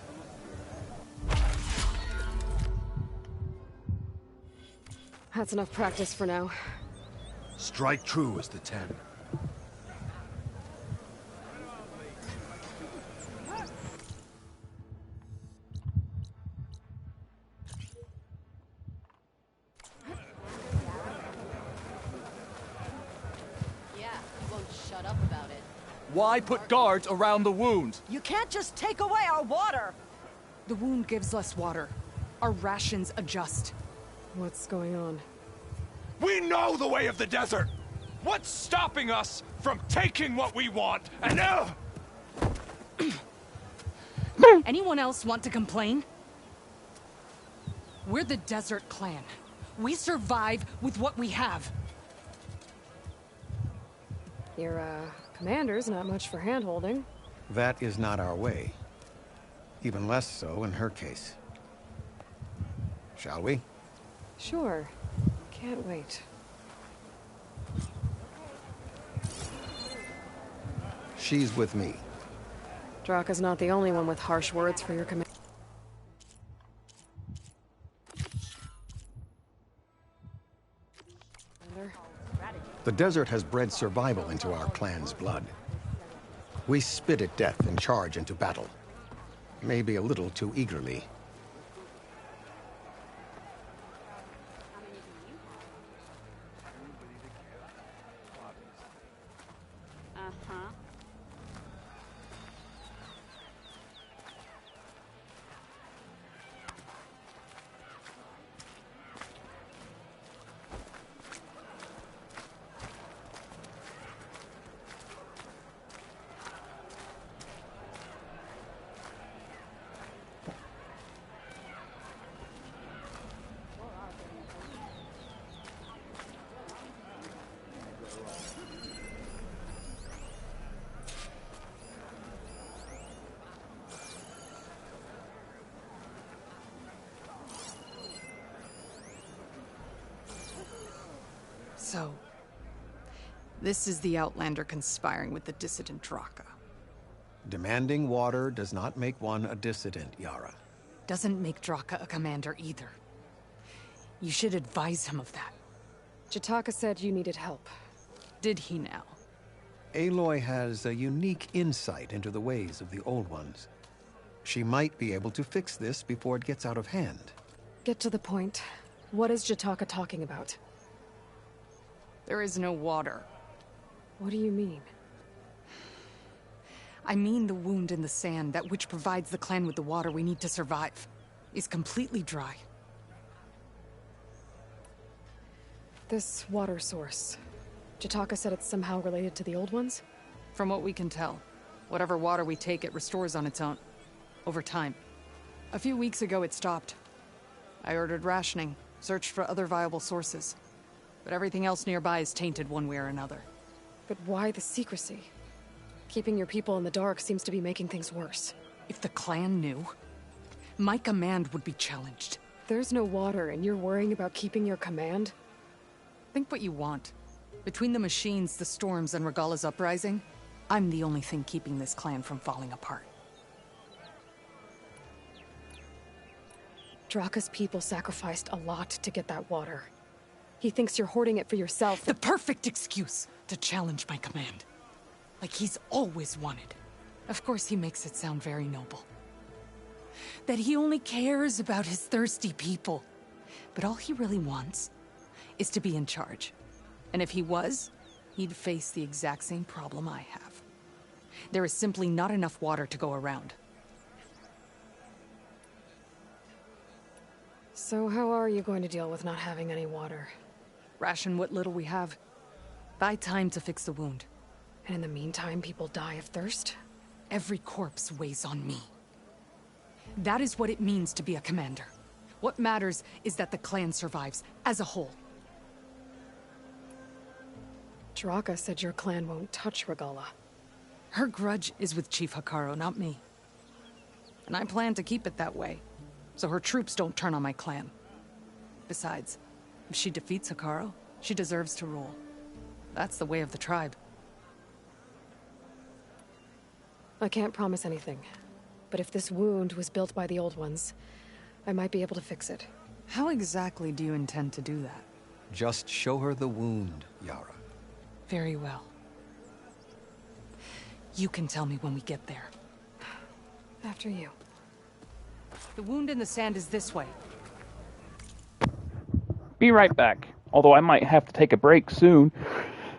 That's enough practice for now. Strike true as the 10. Why put guards around the wound? You can't just take away our water! The wound gives less water. Our rations adjust. What's going on? We know the way of the desert! What's stopping us from taking what we want and Anyone else want to complain? We're the Desert Clan. We survive with what we have. Your, commander's not much for hand-holding. That is not our way. Even less so in her case. Shall we? Sure. Can't wait. She's with me. Draka's not the only one with harsh words for your command. The desert has bred survival into our clan's blood. We spit at death and charge into battle. Maybe a little too eagerly. Uh-huh. So, this is the Outlander conspiring with the dissident Draka. Demanding water does not make one a dissident, Yara. Doesn't make Draka a commander either. You should advise him of that. Jataka said you needed help. Did he now? Aloy has a unique insight into the ways of the Old Ones. She might be able to fix this before it gets out of hand. Get to the point. What is Jataka talking about? There is no water. What do you mean? I mean the wound in the sand, that which provides the clan with the water we need to survive, is completely dry. This water source. Jataka said it's somehow related to the Old Ones? From what we can tell, whatever water we take, it restores on its own. Over time. A few weeks ago, it stopped. I ordered rationing, searched for other viable sources. But everything else nearby is tainted one way or another. But why the secrecy? Keeping your people in the dark seems to be making things worse. If the clan knew, my command would be challenged. There's no water, and you're worrying about keeping your command? Think what you want. Between the machines, the storms, and Regala's uprising, I'm the only thing keeping this clan from falling apart. Draka's people sacrificed a lot to get that water. He thinks you're hoarding it for yourself. The perfect excuse to challenge my command. Like he's always wanted. Of course he makes it sound very noble. That he only cares about his thirsty people. But all he really wants is to be in charge. And if he was, he'd face the exact same problem I have. There is simply not enough water to go around. So how are you going to deal with not having any water? Ration what little we have. Buy time to fix the wound. And in the meantime, people die of thirst? Every corpse weighs on me. That is what it means to be a commander. What matters is that the clan survives, as a whole. Draka said your clan won't touch Regala. Her grudge is with Chief Hikaru, not me. And I plan to keep it that way, so her troops don't turn on my clan. Besides, if she defeats Hikaru, she deserves to rule. That's the way of the tribe. I can't promise anything, but if this wound was built by the Old Ones, I might be able to fix it. How exactly do you intend to do that? Just show her the wound, Yara. Very well. You can tell me when we get there. After you. The wound in the sand is this way. Be right back. Although I might have to take a break soon.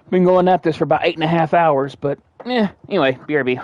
Been going at this for about 8.5 hours, but anyway, BRB.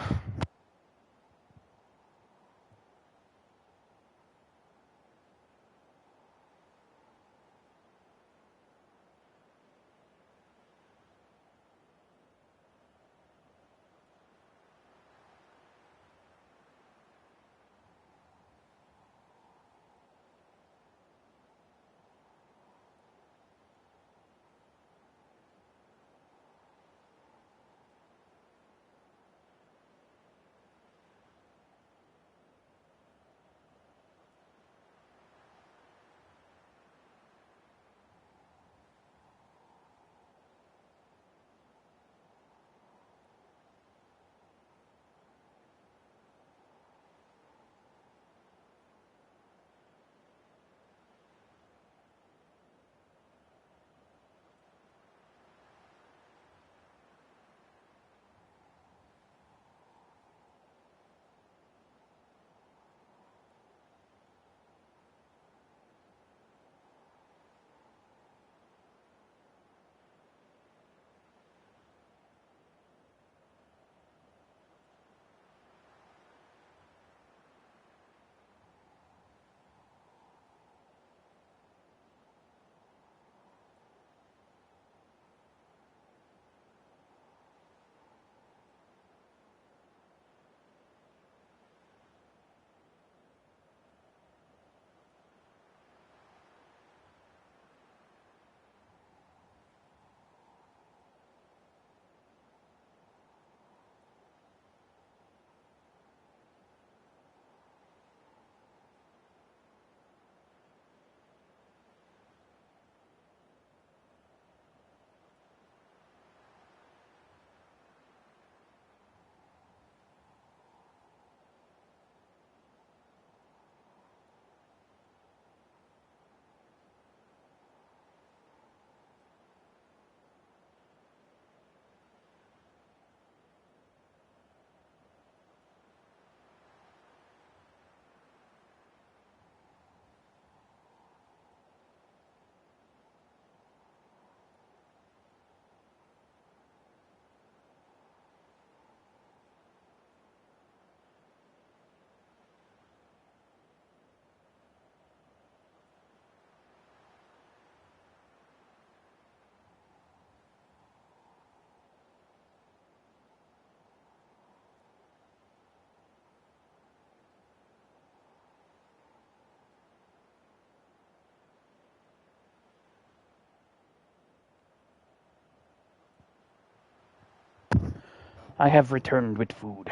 I have returned with food.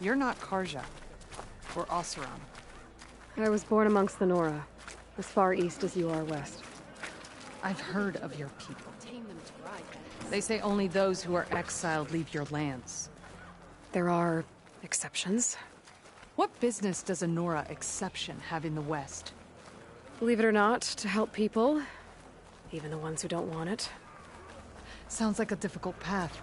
You're not Karja. Or Oseram. I was born amongst the Nora, as far east as you are west. I've heard of your people. They say only those who are exiled leave your lands. There are exceptions. What business does a Nora exception have in the West? Believe it or not, to help people, even the ones who don't want it. Sounds like a difficult path.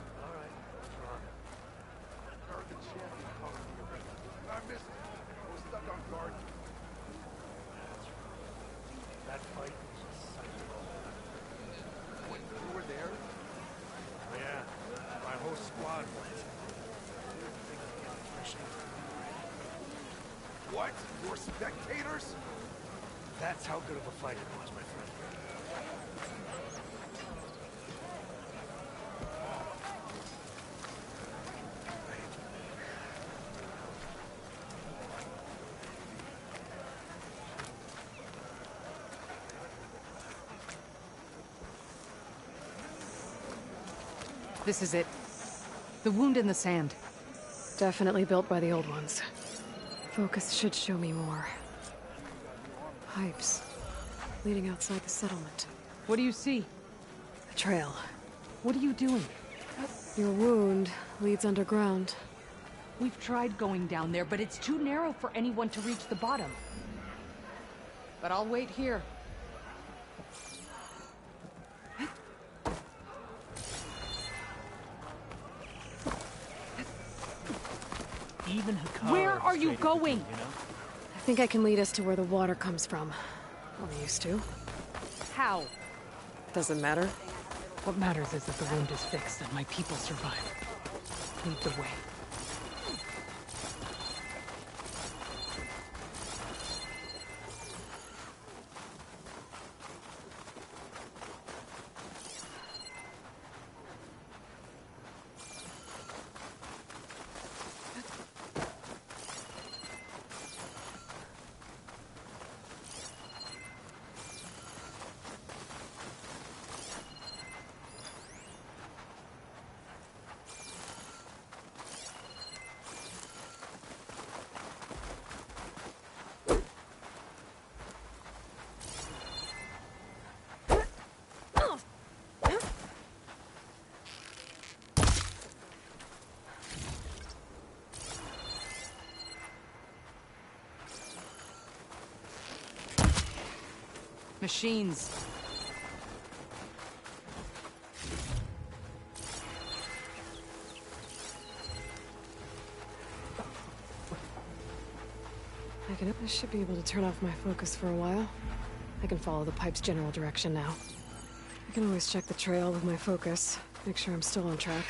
What? You're spectators? That's how good of a fight it was, my friend. This is it. The wound in the sand. Definitely built by the old ones. Focus should show me more. Pipes. Leading outside the settlement. What do you see? A trail. What are you doing? Your wound leads underground. We've tried going down there, but it's too narrow for anyone to reach the bottom. But I'll wait here. Even Hikaru Where are you going? You know? I think I can lead us to where the water comes from. Or used to. How? Doesn't matter. What matters is that the wound is fixed and my people survive. Lead the way. Machines. I should be able to turn off my focus for a while. I can follow the pipe's general direction now. I can always check the trail with my focus, make sure I'm still on track.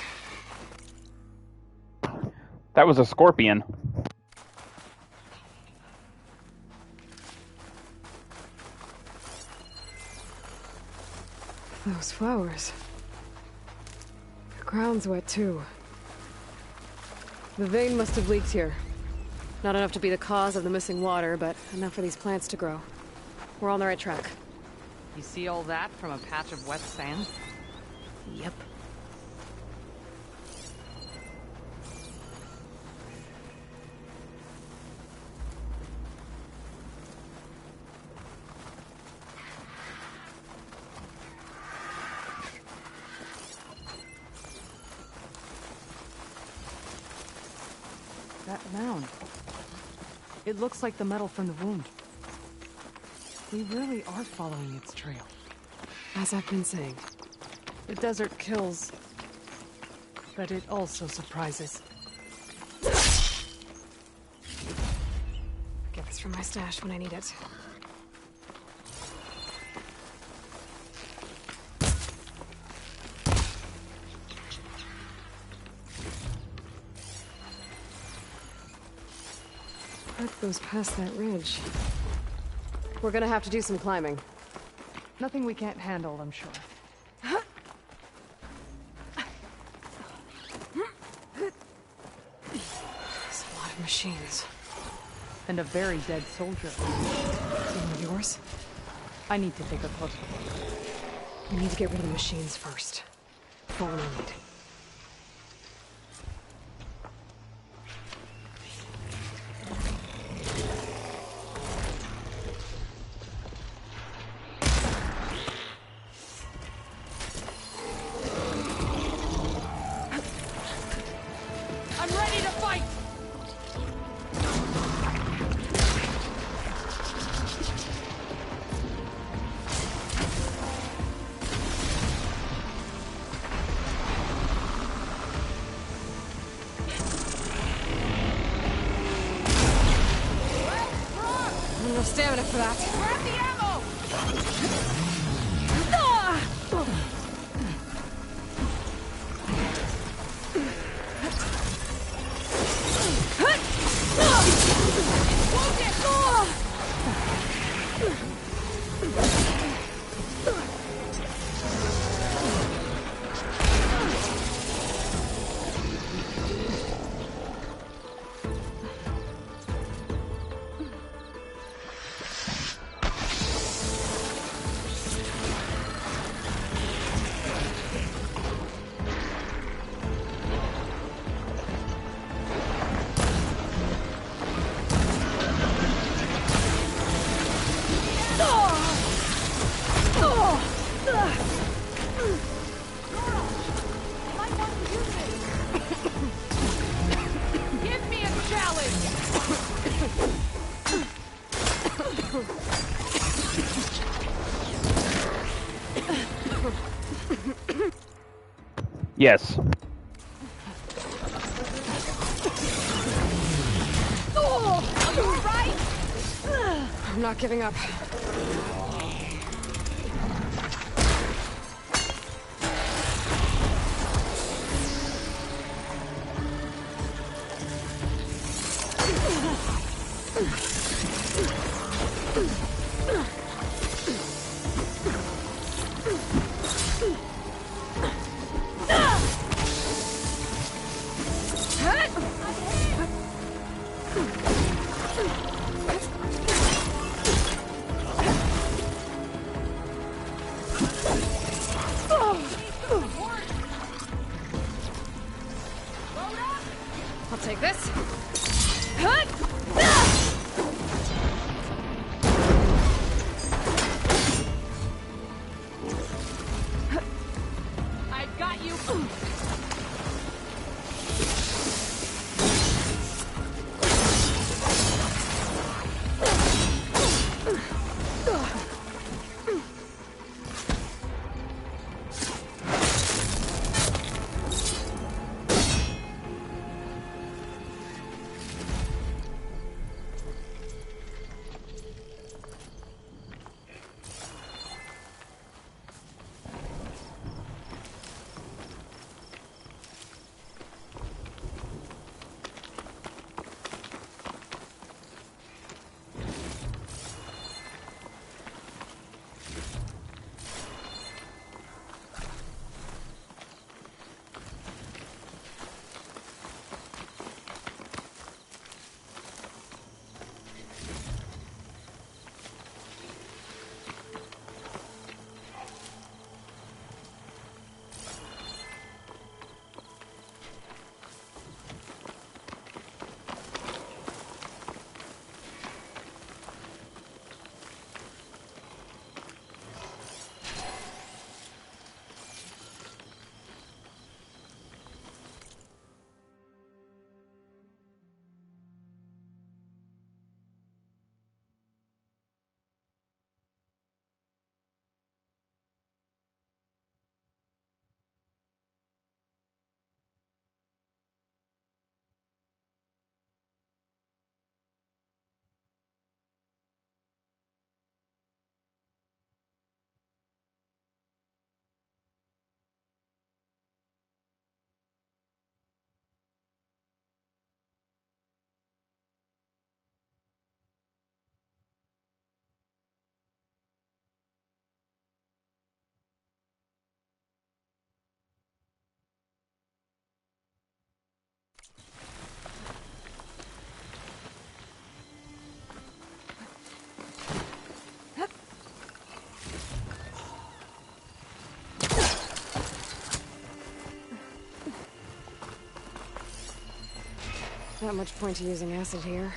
That was a scorpion. Those flowers. The ground's wet too. The vein must have leaked here. Not enough to be the cause of the missing water, but enough for these plants to grow. We're on the right track. You see all that from a patch of wet sand? Yep. That mound. It looks like the metal from the wound. We really are following its trail. As I've been saying. The desert kills, but it also surprises. Get this from my stash when I need it. That goes past that ridge. We're gonna have to do some climbing. Nothing we can't handle, I'm sure. There's a lot of machines. And a very dead soldier. One of yours? I need to take a closer look. We need to get rid of the machines first. Follow me. I'm ready to fight! No stamina for that. Grab the ammo! Give me a challenge! Yes. Are you alright? I'm not giving up. I'll take this. I got you! Not much point to using acid here.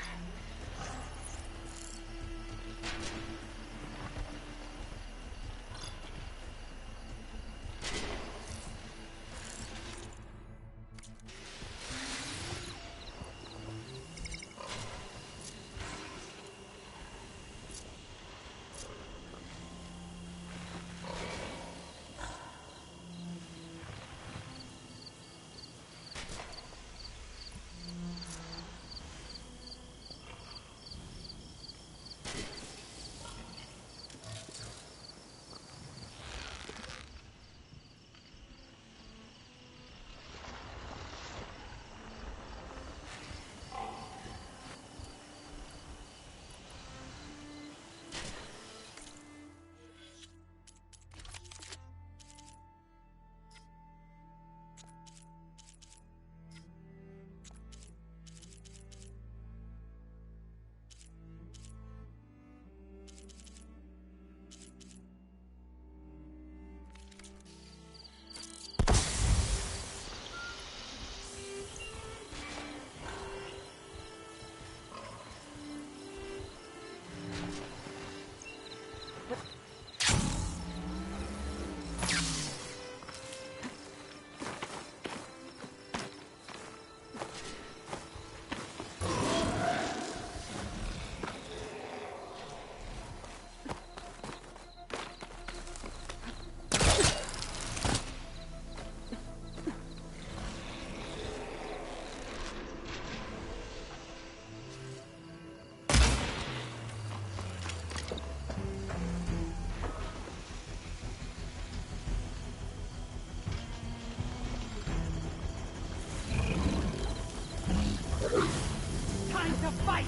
Time to fight!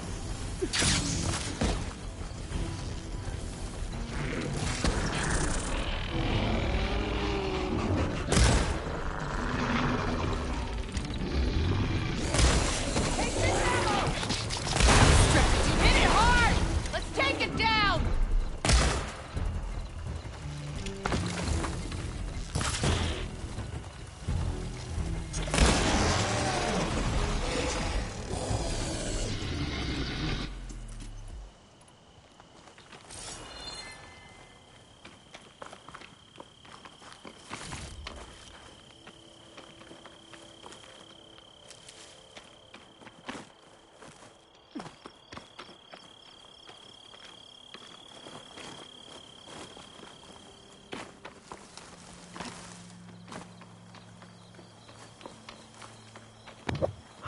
Hit it hard! Let's take it down!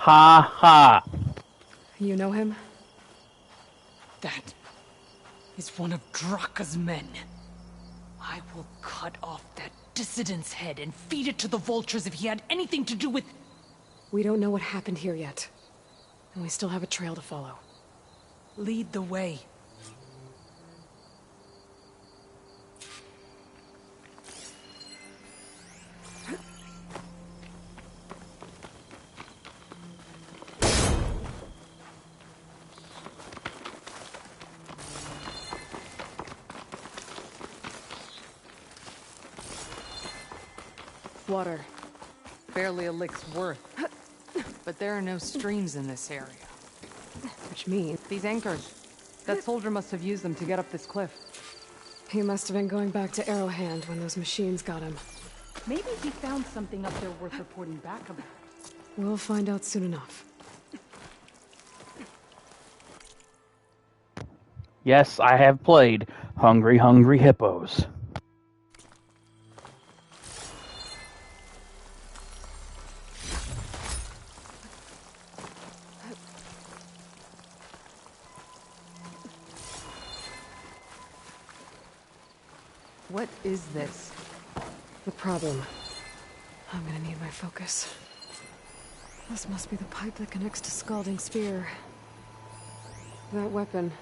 Ha ha. You know him? That is one of Draka's men. I will cut off that dissident's head and feed it to the vultures if he had anything to do with... We don't know what happened here yet. And we still have a trail to follow. Lead the way. Water. Barely a lick's worth. But there are no streams in this area. Which means... These anchors. That soldier must have used them to get up this cliff. He must have been going back to Arrowhand when those machines got him. Maybe he found something up there worth reporting back about. We'll find out soon enough. Yes, I have played Hungry Hungry Hippos. What is this? The problem. I'm gonna need my focus. This must be the pipe that connects to Scalding Sphere. That weapon.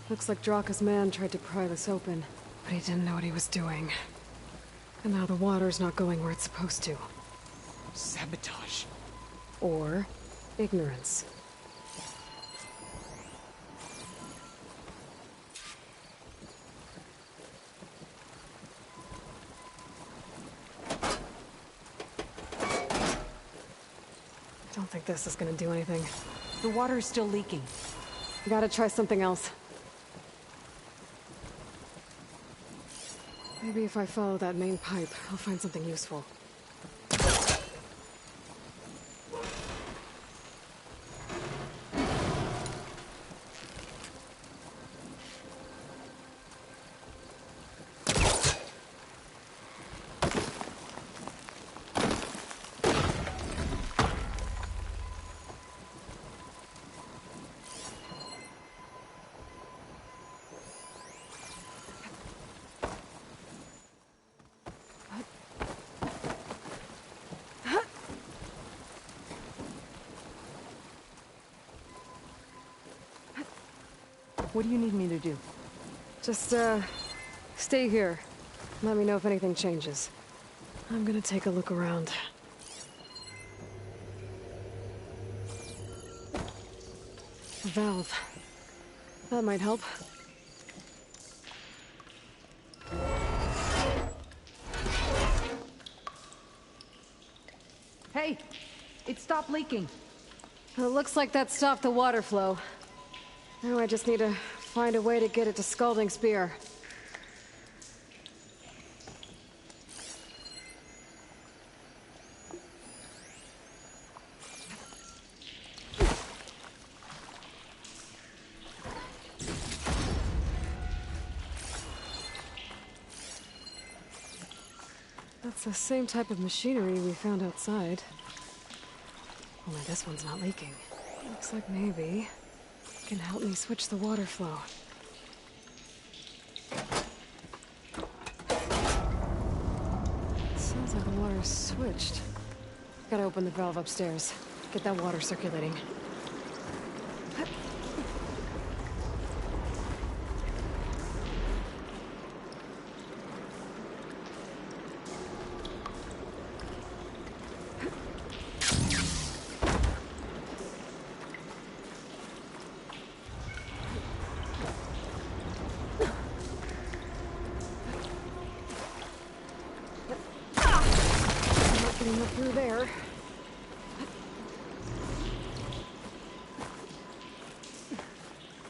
Looks like Draka's man tried to pry this open, but he didn't know what he was doing. And now the water's not going where it's supposed to. Sabotage. Or ignorance. don't think this is gonna do anything. The water's still leaking. Gotta try something else. Maybe if I follow that main pipe, I'll find something useful. What do you need me to do? Just, stay here. Let me know if anything changes. I'm gonna take a look around. A valve. That might help. Hey! It stopped leaking. It looks like that stopped the water flow. Now I just need to find a way to get it to Scalding Spear. That's the same type of machinery we found outside. Only this one's not leaking. Looks like maybe it can help me switch the water flow. Sounds like the water's switched. Gotta open the valve upstairs. Get that water circulating. Getting up through there.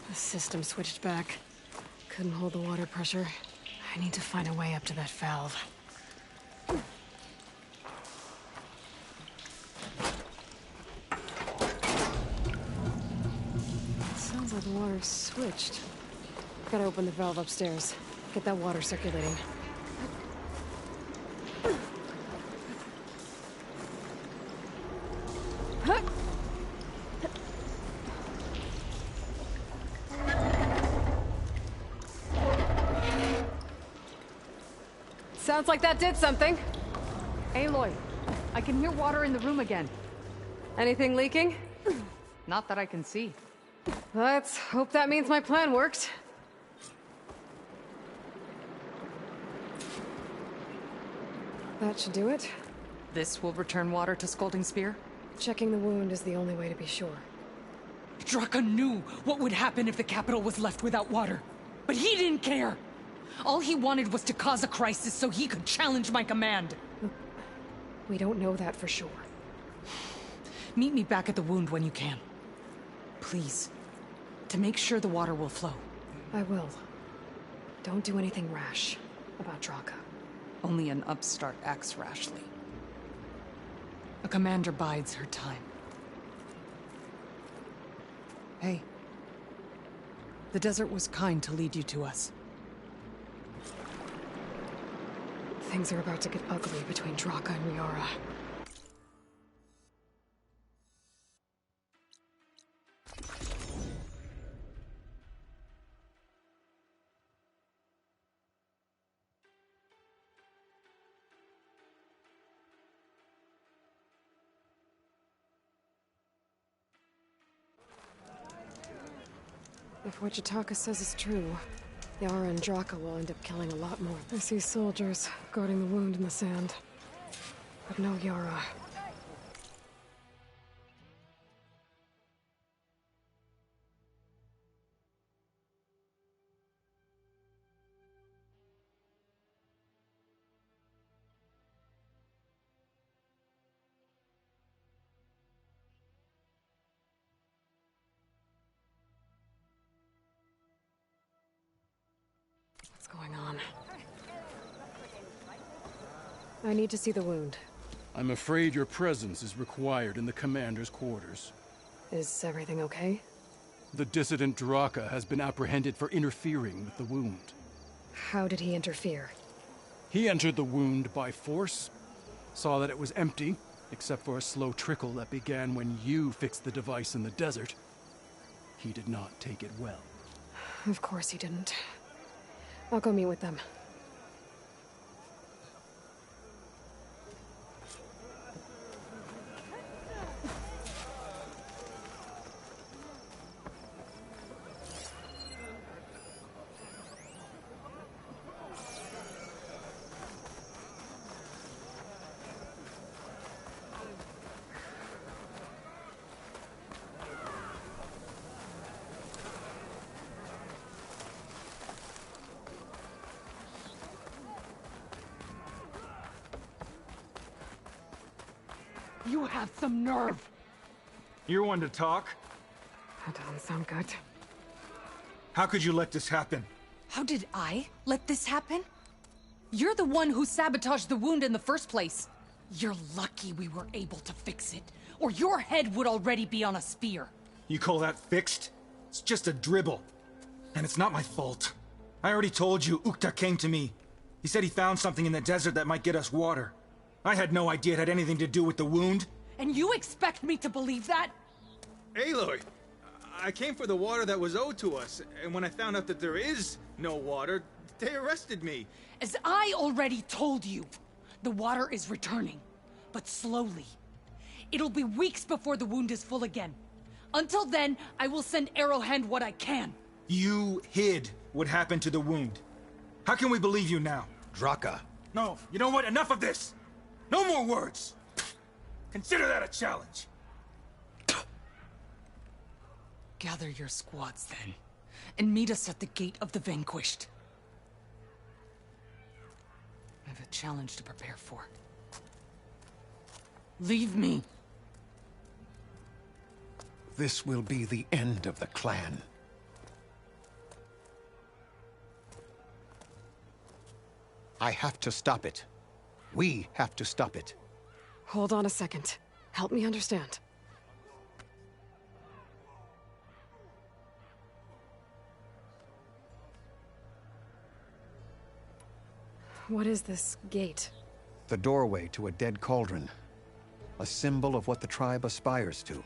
The system switched back. Couldn't hold the water pressure. I need to find a way up to that valve. Sounds like the water's switched. Gotta open the valve upstairs. Get that water circulating. Sounds like that did something. Aloy, I can hear water in the room again. Anything leaking? Not that I can see. Let's hope that means my plan worked. That should do it. This will return water to Scalding Spear? Checking the wound is the only way to be sure. Draka knew what would happen if the capital was left without water. But he didn't care! All he wanted was to cause a crisis so he could challenge my command. We don't know that for sure. Meet me back at the wound when you can. Please. To make sure the water will flow. I will. Don't do anything rash about Draka. Only an upstart acts rashly. A commander bides her time. Hey. The desert was kind to lead you to us. Things are about to get ugly between Draka and Yara. If what Jataka says is true, Yara and Draka will end up killing a lot more. I see soldiers guarding the wound in the sand. But no Yara. I need to see the wound. I'm afraid your presence is required in the commander's quarters. Is everything okay? The dissident Draka has been apprehended for interfering with the wound. How did he interfere? He entered the wound by force, saw that it was empty, except for a slow trickle that began when you fixed the device in the desert. He did not take it well. Of course he didn't. I'll go meet with them. You have some nerve! You're one to talk? That doesn't sound good. How could you let this happen? How did I let this happen? You're the one who sabotaged the wound in the first place. You're lucky we were able to fix it, or your head would already be on a spear. You call that fixed? It's just a dribble. And it's not my fault. I already told you, Ukta came to me. He said he found something in the desert that might get us water. I had no idea it had anything to do with the wound. And you expect me to believe that? Aloy, I came for the water that was owed to us, and when I found out that there is no water, they arrested me. As I already told you, the water is returning, but slowly. It'll be weeks before the wound is full again. Until then, I will send Arrowhand what I can. You hid what happened to the wound. How can we believe you now? Draka. No, you know what? Enough of this! No more words! Consider that a challenge. Gather your squads then, and meet us at the Gate of the Vanquished. I have a challenge to prepare for. Leave me. This will be the end of the clan. I have to stop it. We have to stop it. Hold on a second. Help me understand. What is this gate? The doorway to a dead cauldron. A symbol of what the tribe aspires to.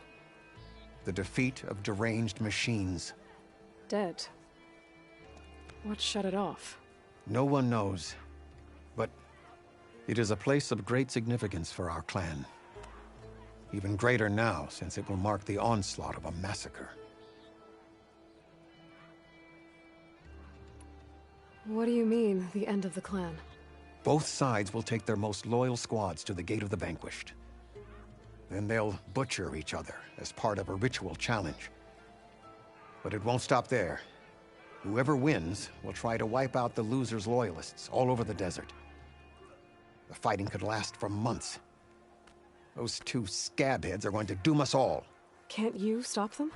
The defeat of deranged machines. Dead. What shut it off? No one knows. But it is a place of great significance for our clan. Even greater now, since it will mark the onslaught of a massacre. What do you mean, the end of the clan? Both sides will take their most loyal squads to the Gate of the Vanquished. Then they'll butcher each other as part of a ritual challenge. But it won't stop there. Whoever wins will try to wipe out the loser's loyalists all over the desert. The fighting could last for months. Those two scabheads are going to doom us all. Can't you stop them?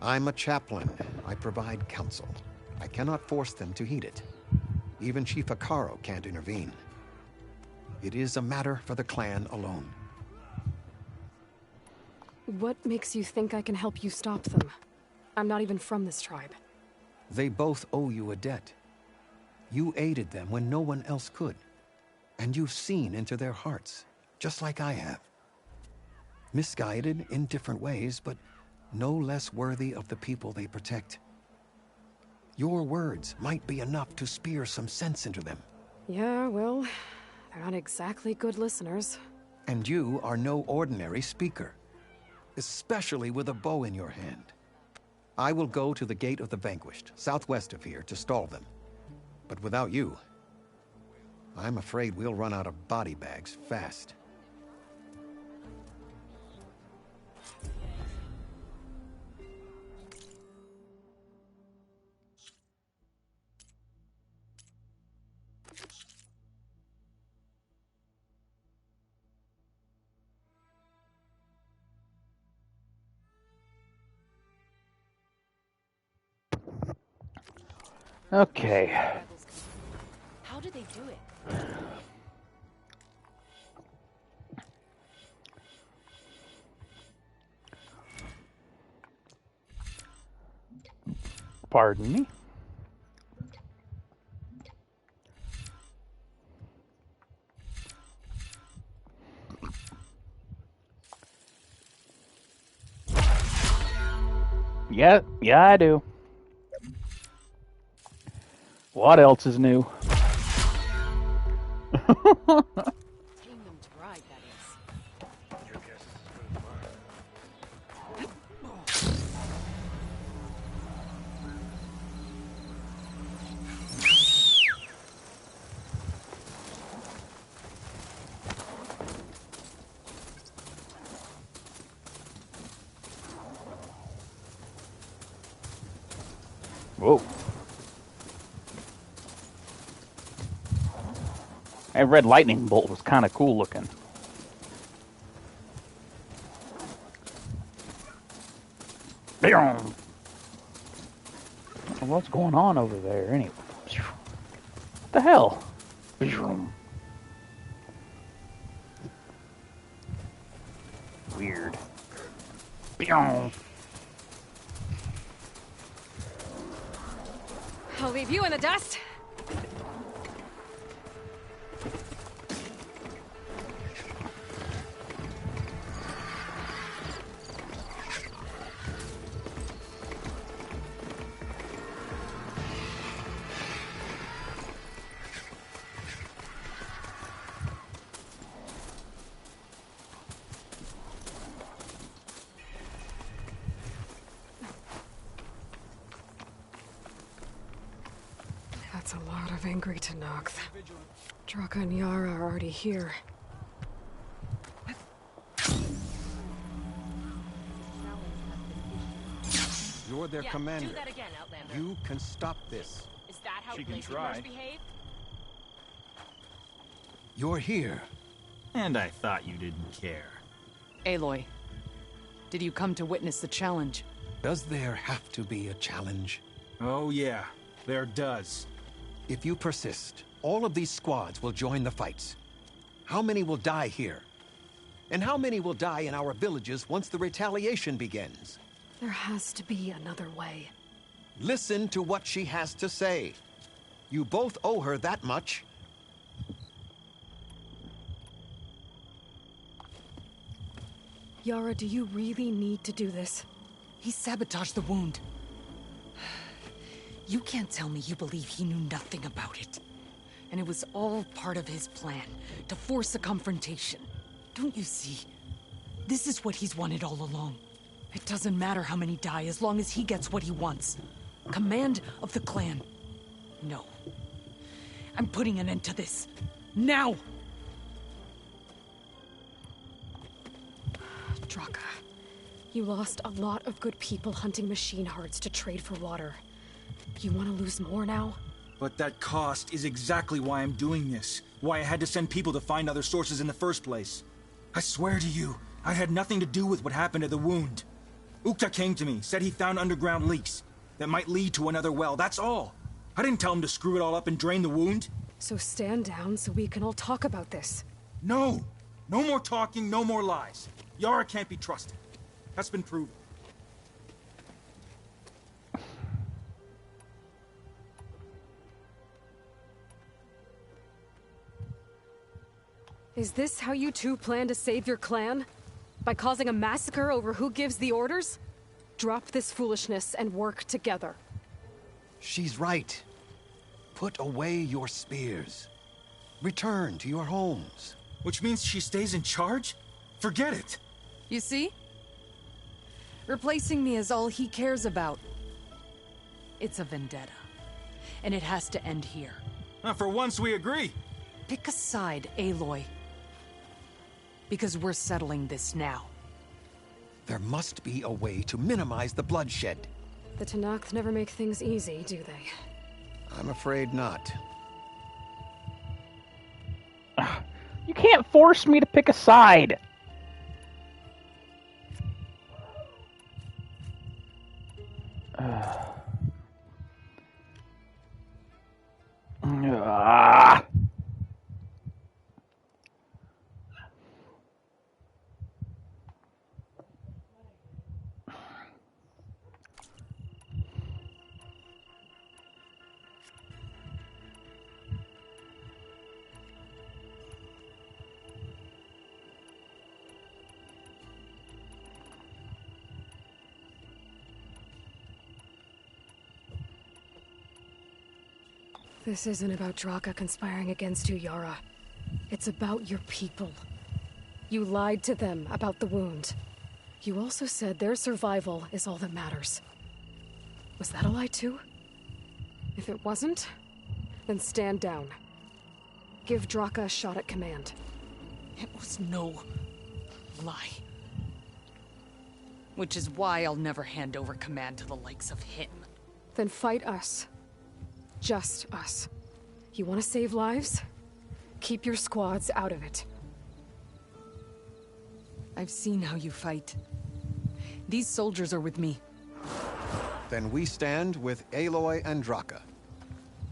I'm a chaplain. I provide counsel. I cannot force them to heed it. Even Chief Akaro can't intervene. It is a matter for the clan alone. What makes you think I can help you stop them? I'm not even from this tribe. They both owe you a debt. You aided them when no one else could. And you've seen into their hearts, just like I have. Misguided in different ways, but no less worthy of the people they protect. Your words might be enough to spear some sense into them. Yeah, well, they're not exactly good listeners. And you are no ordinary speaker, especially with a bow in your hand. I will go to the Gate of the Vanquished, southwest of here, to stall them. But without you, I'm afraid we'll run out of body bags fast. Okay. How did they do it? Pardon me. Yeah, I do. What else is new? Kingdom's bride, that is. Your guess is as good as mine. Whoa. That red lightning bolt was kind of cool looking. Bam! What's going on over there anyway? What the hell? Weird. I'll leave you in the dust. That's a lot of angry Tenakth. Draka and Yara are already here. You're their commander. Do that again, Outlander. You can stop this. Is that how She can Blazing try. Mers behave? You're here. And I thought you didn't care. Aloy, did you come to witness the challenge? Does there have to be a challenge? Oh yeah, there does. If you persist, all of these squads will join the fights. How many will die here? And how many will die in our villages once the retaliation begins? There has to be another way. Listen to what she has to say. You both owe her that much. Yara, do you really need to do this? He sabotaged the wound. You can't tell me you believe he knew nothing about it. And it was all part of his plan, to force a confrontation. Don't you see? This is what he's wanted all along. It doesn't matter how many die as long as he gets what he wants. Command of the clan. No. I'm putting an end to this. Now! Draka, you lost a lot of good people hunting machine hearts to trade for water. You want to lose more now? But that cost is exactly why I'm doing this. Why I had to send people to find other sources in the first place. I swear to you, I had nothing to do with what happened at the wound. Ukta came to me, said he found underground leaks that might lead to another well, that's all. I didn't tell him to screw it all up and drain the wound. So stand down so we can all talk about this. No! No more talking, no more lies. Yara can't be trusted. That's been proven. Is this how you two plan to save your clan? By causing a massacre over who gives the orders? Drop this foolishness and work together. She's right. Put away your spears. Return to your homes. Which means she stays in charge? Forget it. You see? Replacing me is all he cares about. It's a vendetta. And it has to end here. For once we agree. Pick a side, Aloy. Because we're settling this now. There must be a way to minimize the bloodshed. The Tenakth never make things easy, do they? I'm afraid not. You can't force me to pick a side. This isn't about Draka conspiring against you, Yara. It's about your people. You lied to them about the wound. You also said their survival is all that matters. Was that a lie too? If it wasn't, then stand down. Give Draka a shot at command. It was no lie. Which is why I'll never hand over command to the likes of him. Then fight us. Just us. You want to save lives? Keep your squads out of it. I've seen how you fight. These soldiers are with me. Then we stand with Aloy and Draka.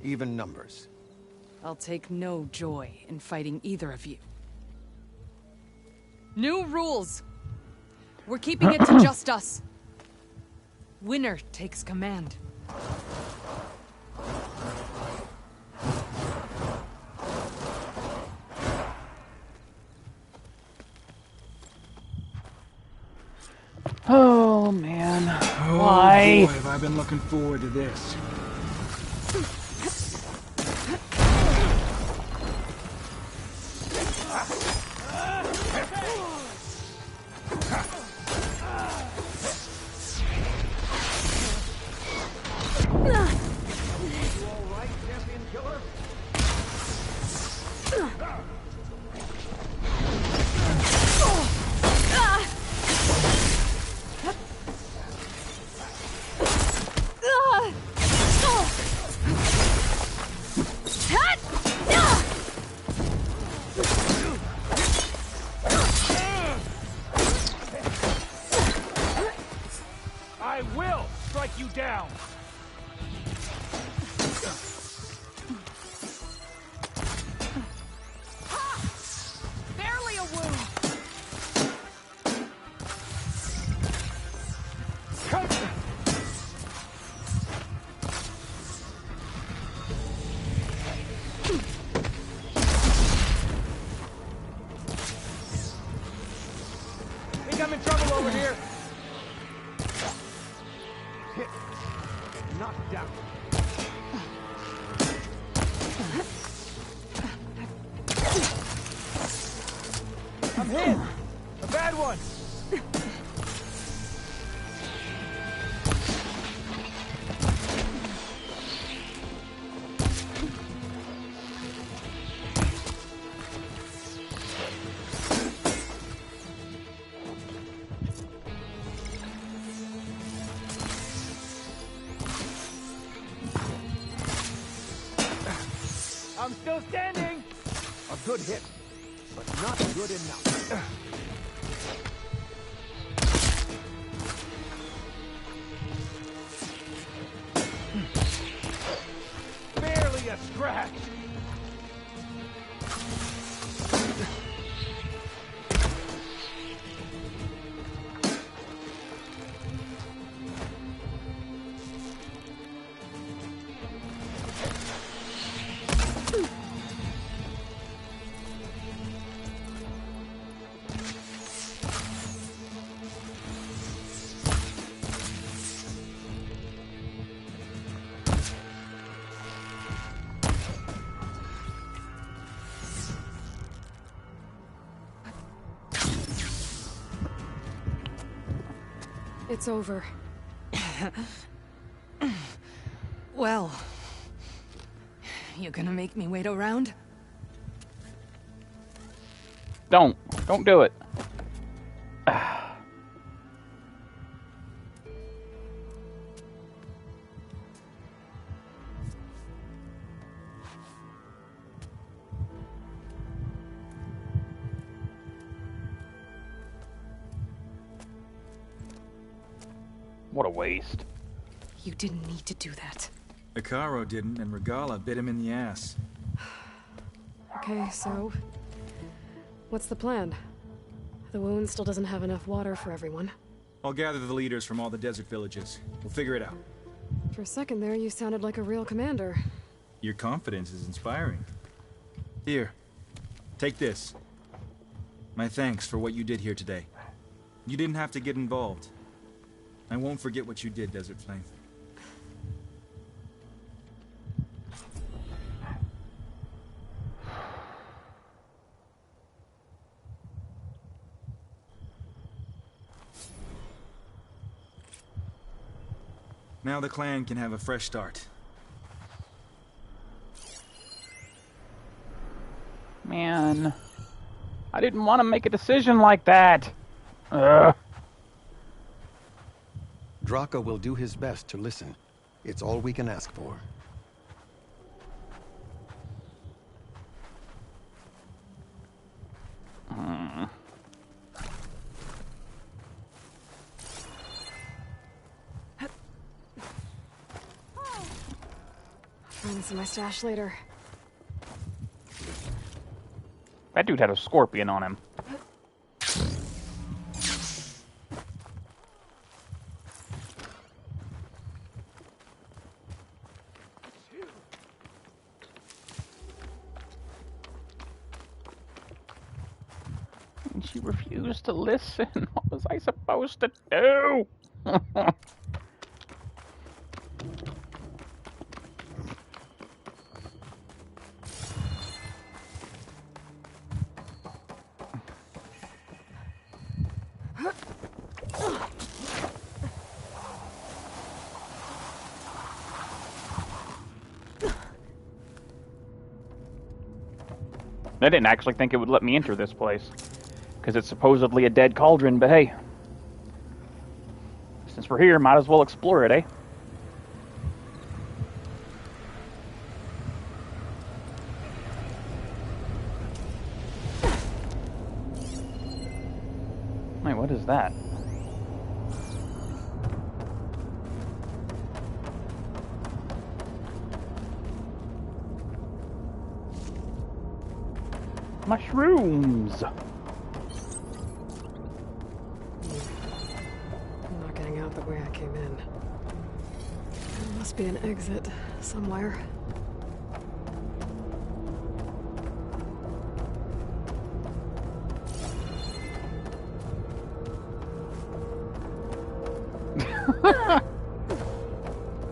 Even numbers. I'll take no joy in fighting either of you. New rules! We're keeping it to just us. Winner takes command. Oh, man. Oh, Why? boy, have I been looking forward to this. I will strike you down! Barely a wound! Think I'm in trouble over here! Hit. Knocked down. I'm hit! A bad one! I'm still standing! A good hit, but not good enough. Barely a scratch! It's over. Well, you gonna make me wait around? Don't do it. What a waste. You didn't need to do that. Ikaro didn't, and Regala bit him in the ass. Okay, so... what's the plan? The wound still doesn't have enough water for everyone. I'll gather the leaders from all the desert villages. We'll figure it out. For a second there, you sounded like a real commander. Your confidence is inspiring. Here, take this. My thanks for what you did here today. You didn't have to get involved. I won't forget what you did, Desert Flame. Now the clan can have a fresh start. Man, I didn't want to make a decision like that. Ugh. Draka will do his best to listen. It's all we can ask for. Find some of my stash later. That dude had a scorpion on him. And she refused to listen. What was I supposed to do? I didn't actually think it would let me enter this place, because it's supposedly a dead cauldron, but hey. Since we're here, might as well explore it, eh? Wait, what is that? Mushrooms! I'm not getting out the way I came in. There must be an exit somewhere.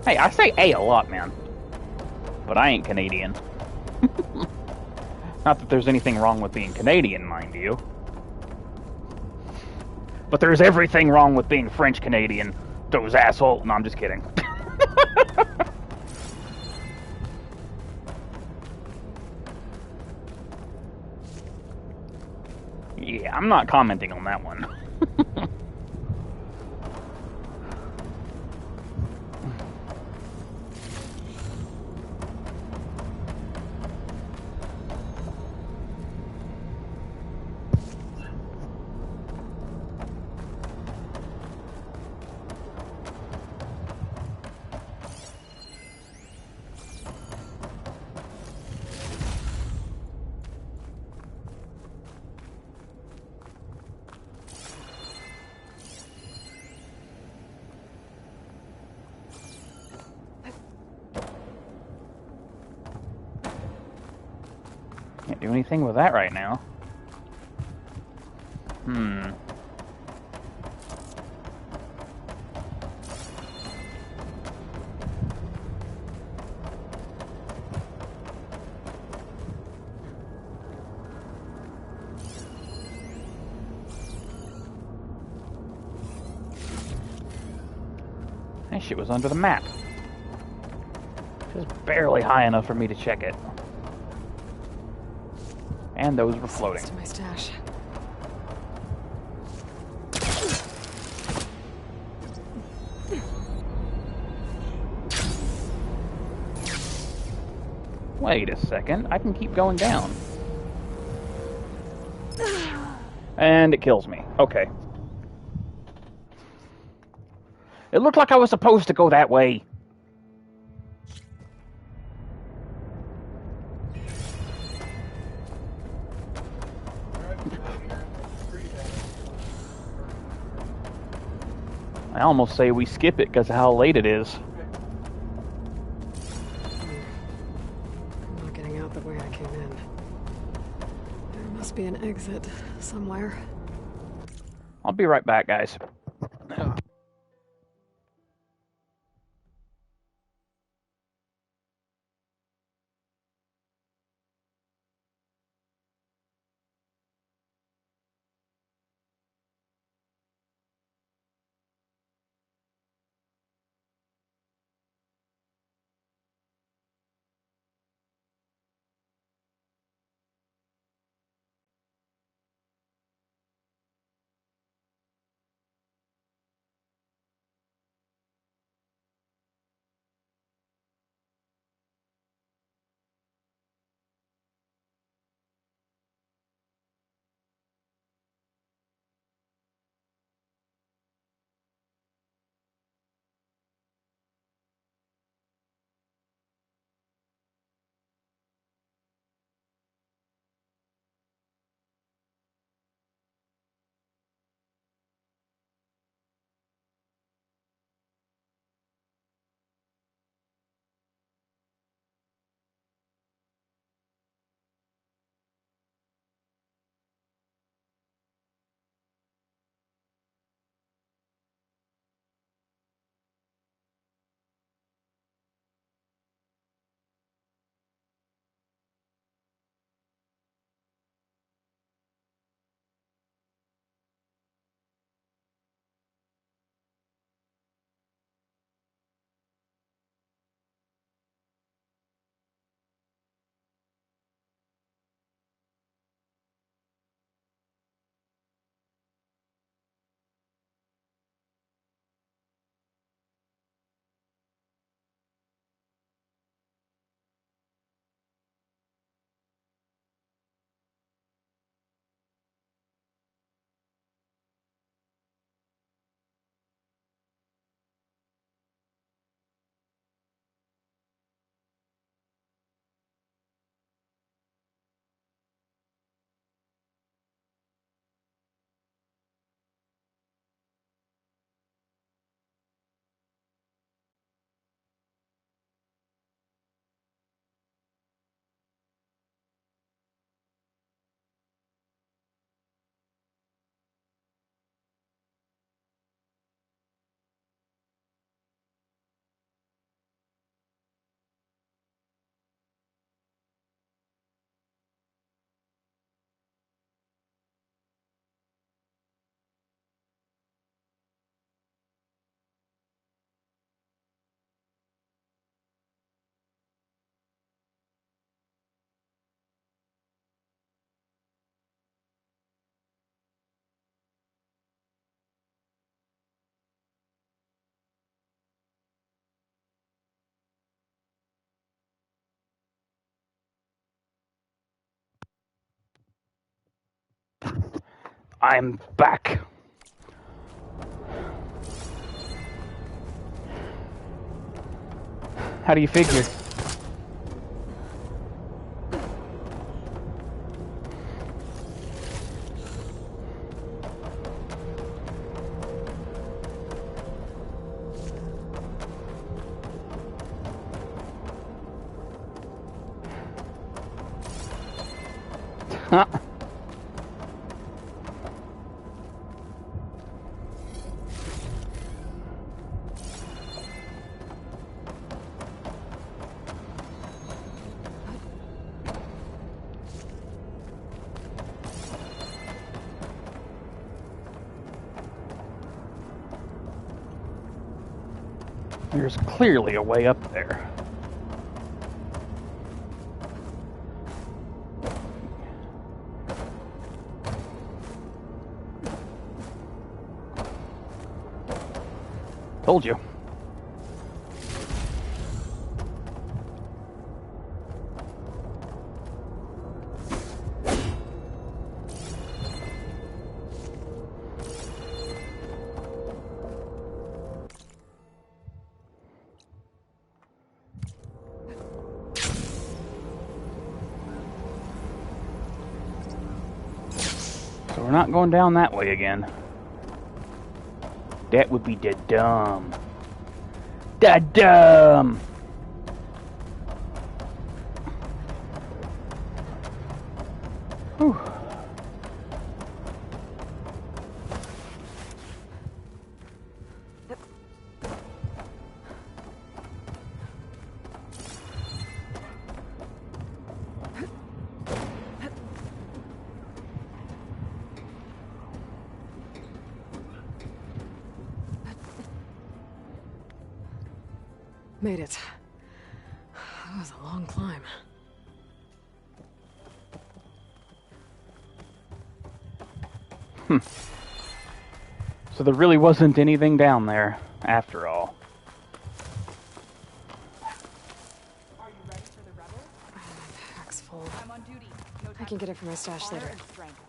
Hey, I say A lot, man. But I ain't Canadian. Not that there's anything wrong with being Canadian, mind you. But there's everything wrong with being French Canadian. Those assholes. No, I'm just kidding. Yeah, I'm not commenting on that one. Can't do anything with that right now. That shit was under the map. Just barely high enough for me to check it. And those were floating. To my stash. Wait a second, I can keep going down. And it kills me. Okay. It looked like I was supposed to go that way. I almost say we skip it because of how late it is. I'm not getting out the way I came in. There must be an exit somewhere. I'll be right back, guys. I'm back. How do you figure? Huh. There's clearly a way up there. Told you. So we're not going down that way again. That would be dead dumb. Dead dumb! Whew. Made it. That was a long climb. So there really wasn't anything down there, after all. Are you ready for the rebels? My pack's full. I'm on duty. No I can get it from my stash honor later. and strength.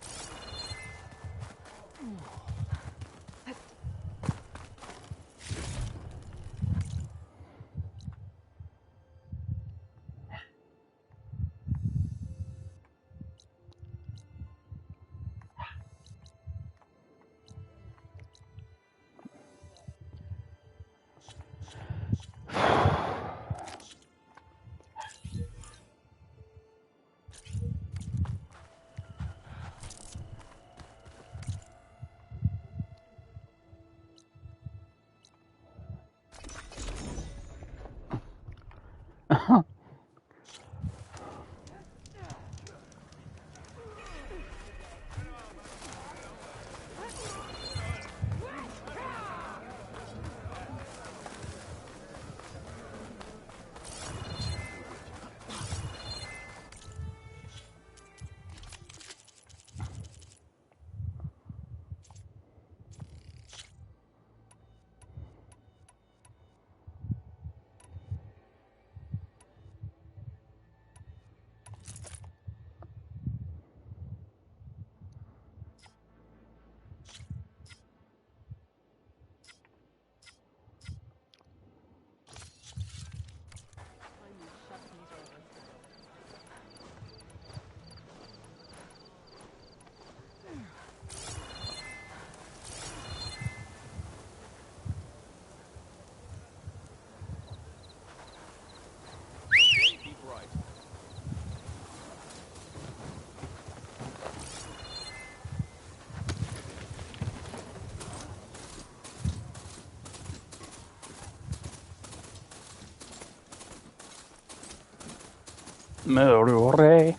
Murray.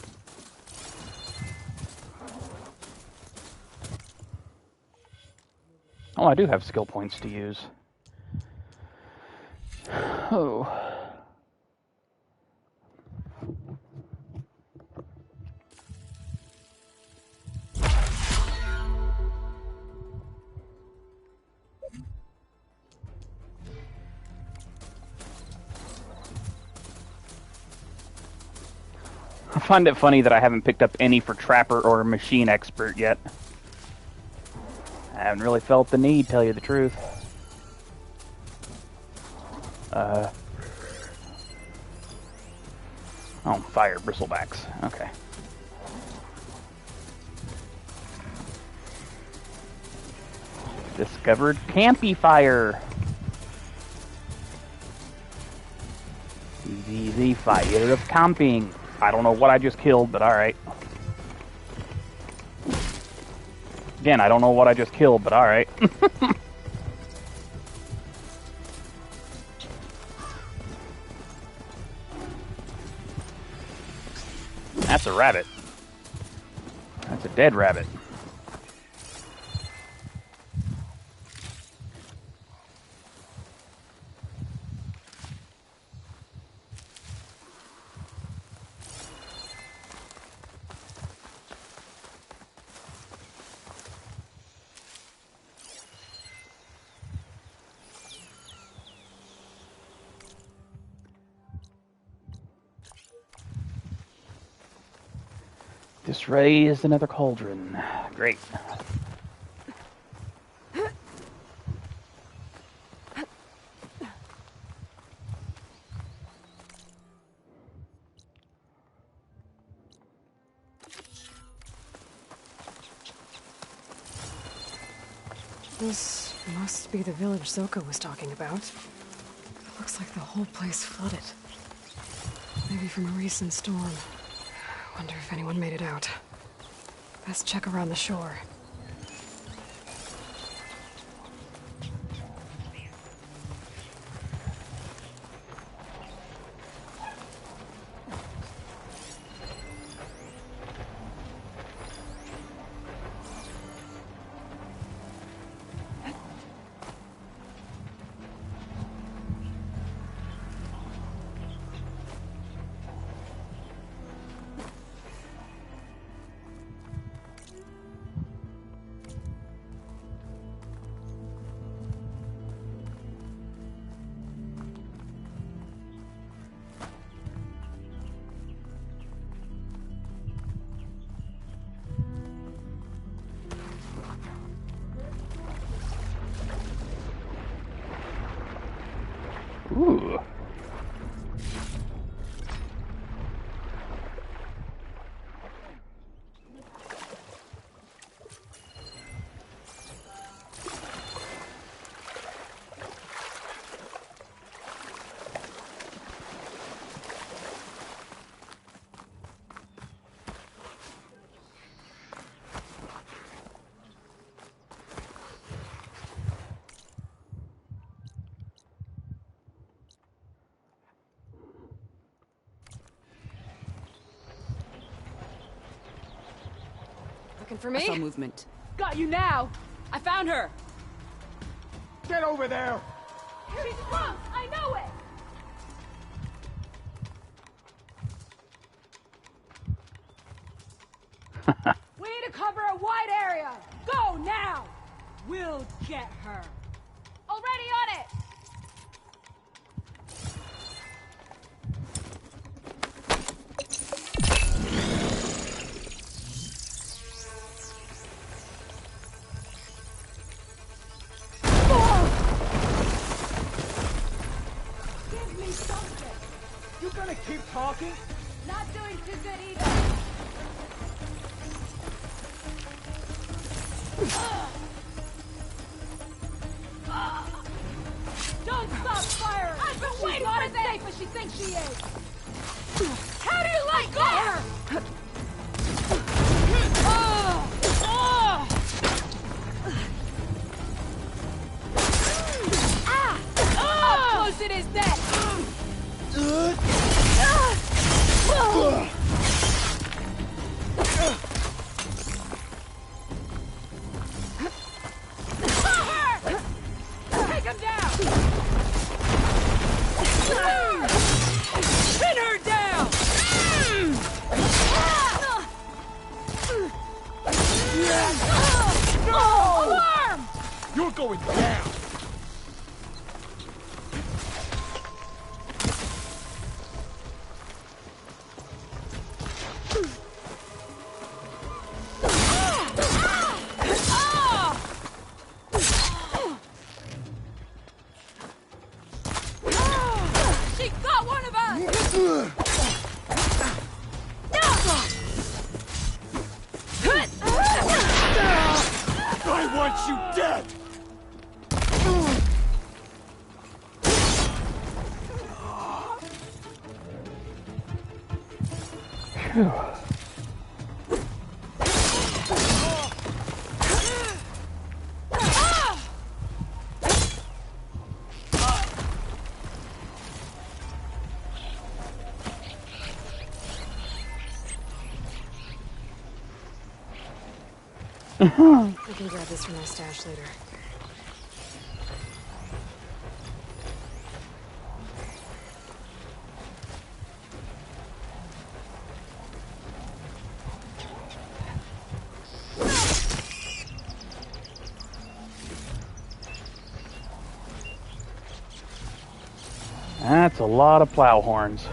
Oh, I do have skill points to use. Oh. I find it funny that I haven't picked up any for Trapper or Machine Expert yet. I haven't really felt the need, tell you the truth. Oh, fire bristlebacks. Okay. Discovered campy fire. The fire of camping. I don't know what I just killed, but alright. Again, I don't know what I just killed, but alright. That's a rabbit. That's a dead rabbit. This raised another cauldron. Great. This must be the village Zoka was talking about. It looks like the whole place flooded. Maybe from a recent storm. Wonder if anyone made it out. Best check around the shore. Ooh. Looking for me? I saw movement. Got you now! I found her! Get over there! She's close! I know it! We need to cover a wide area! Go now! We'll get her! Already on it! Give me something! You gonna keep talking? Not doing too good either! Don't stop firing! I've been waiting for this! Safe as she thinks she is! How do you like that? How close it is then! Take him down! Pin her down! No! Alarm! You're going down! want you dead! Phew. I can grab this from my stash later. That's a lot of plow horns.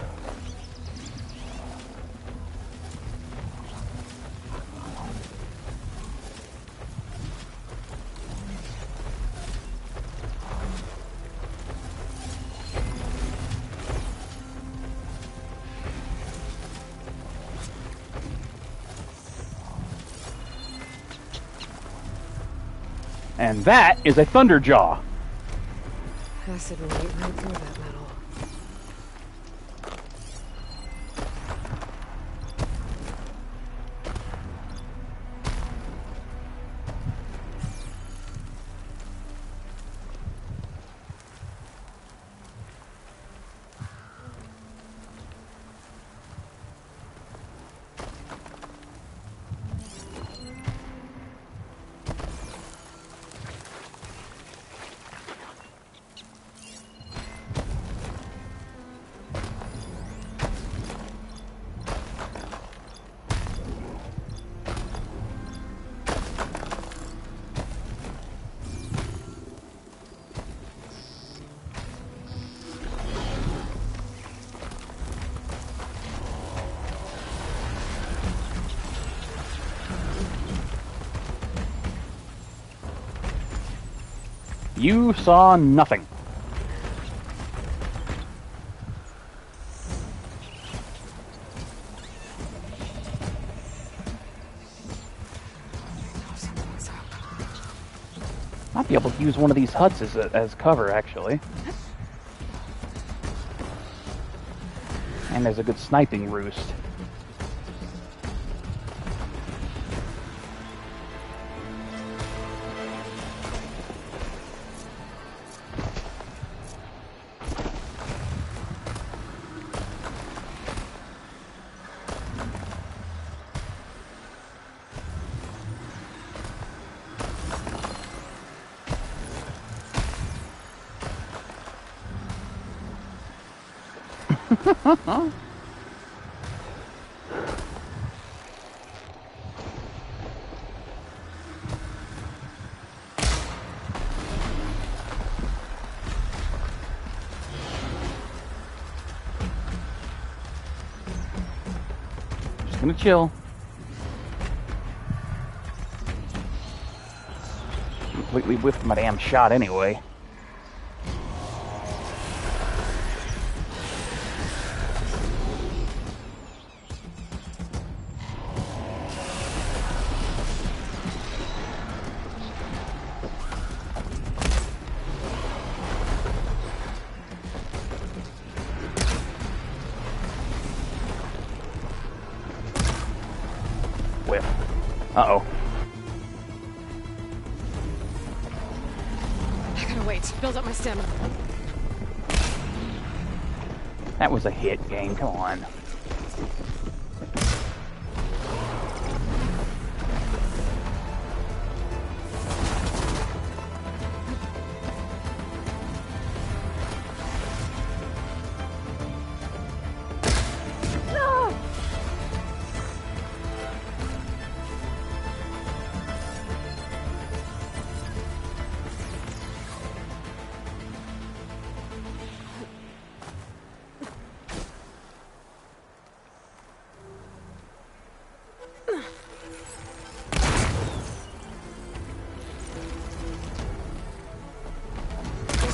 And that is a Thunderjaw. Acid will eat right through that metal. You saw nothing. Might be able to use one of these huts as cover, actually. And there's a good sniping roost. Just gonna chill. Completely whiffed my damn shot anyway. Whiff. Uh-oh. I gotta wait. Build up my stamina. That was a hit, game. Come on.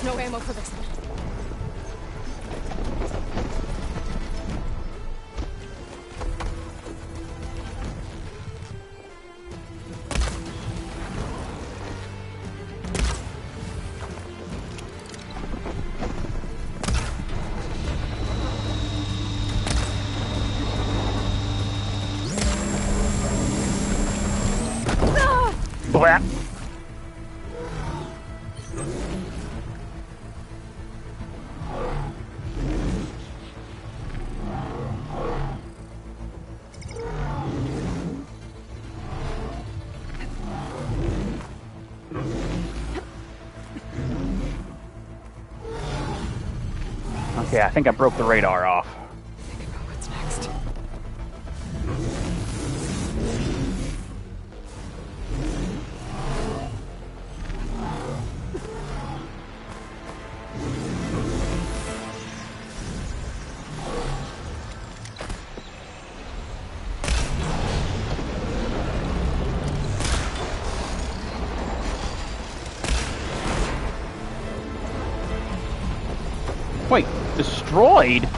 There's no ammo for this. Blah. Okay, I think I broke the radar off. Think about what's next. Wait, destroyed?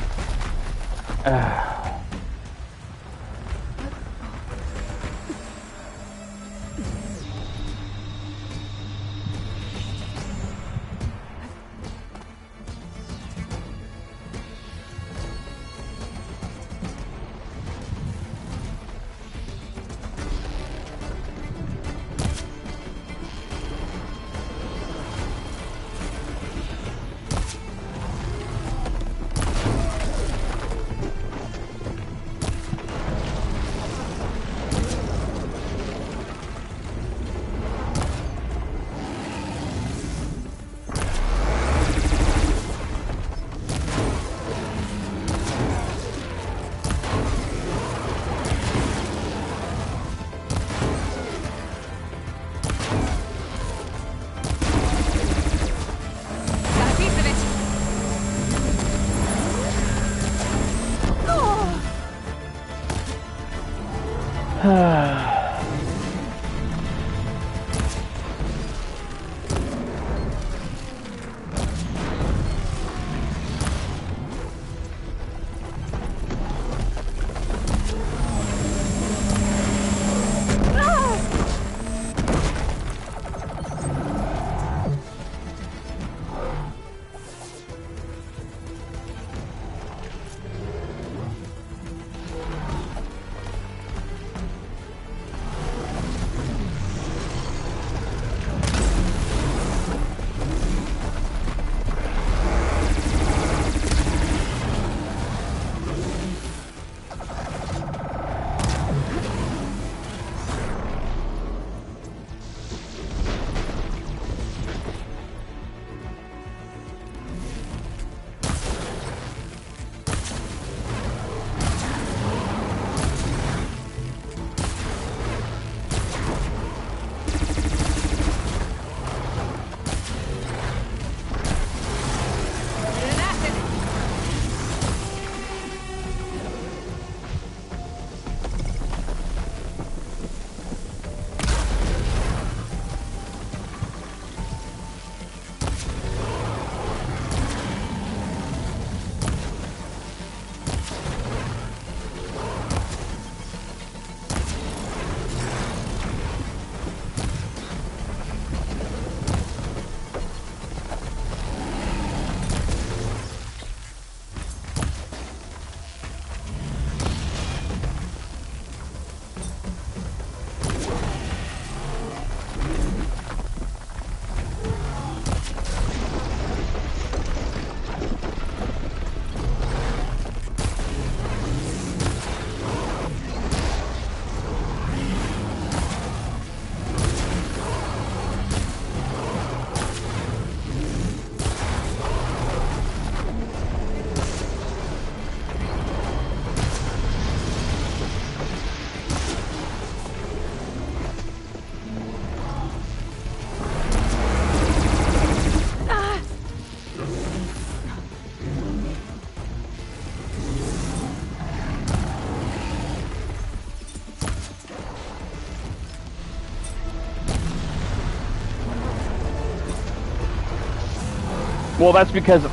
Well, that's because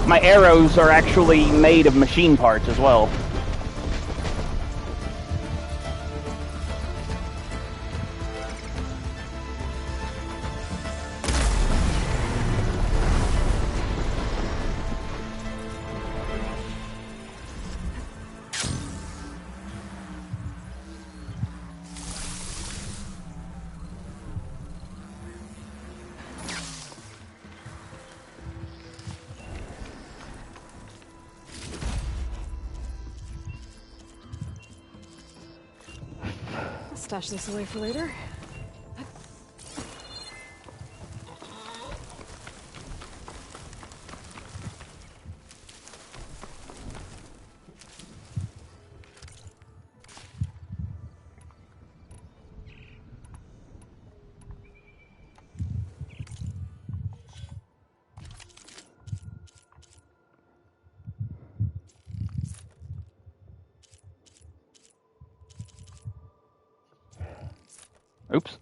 my arrows are actually made of machine parts as well. Stash this away for later. Oops.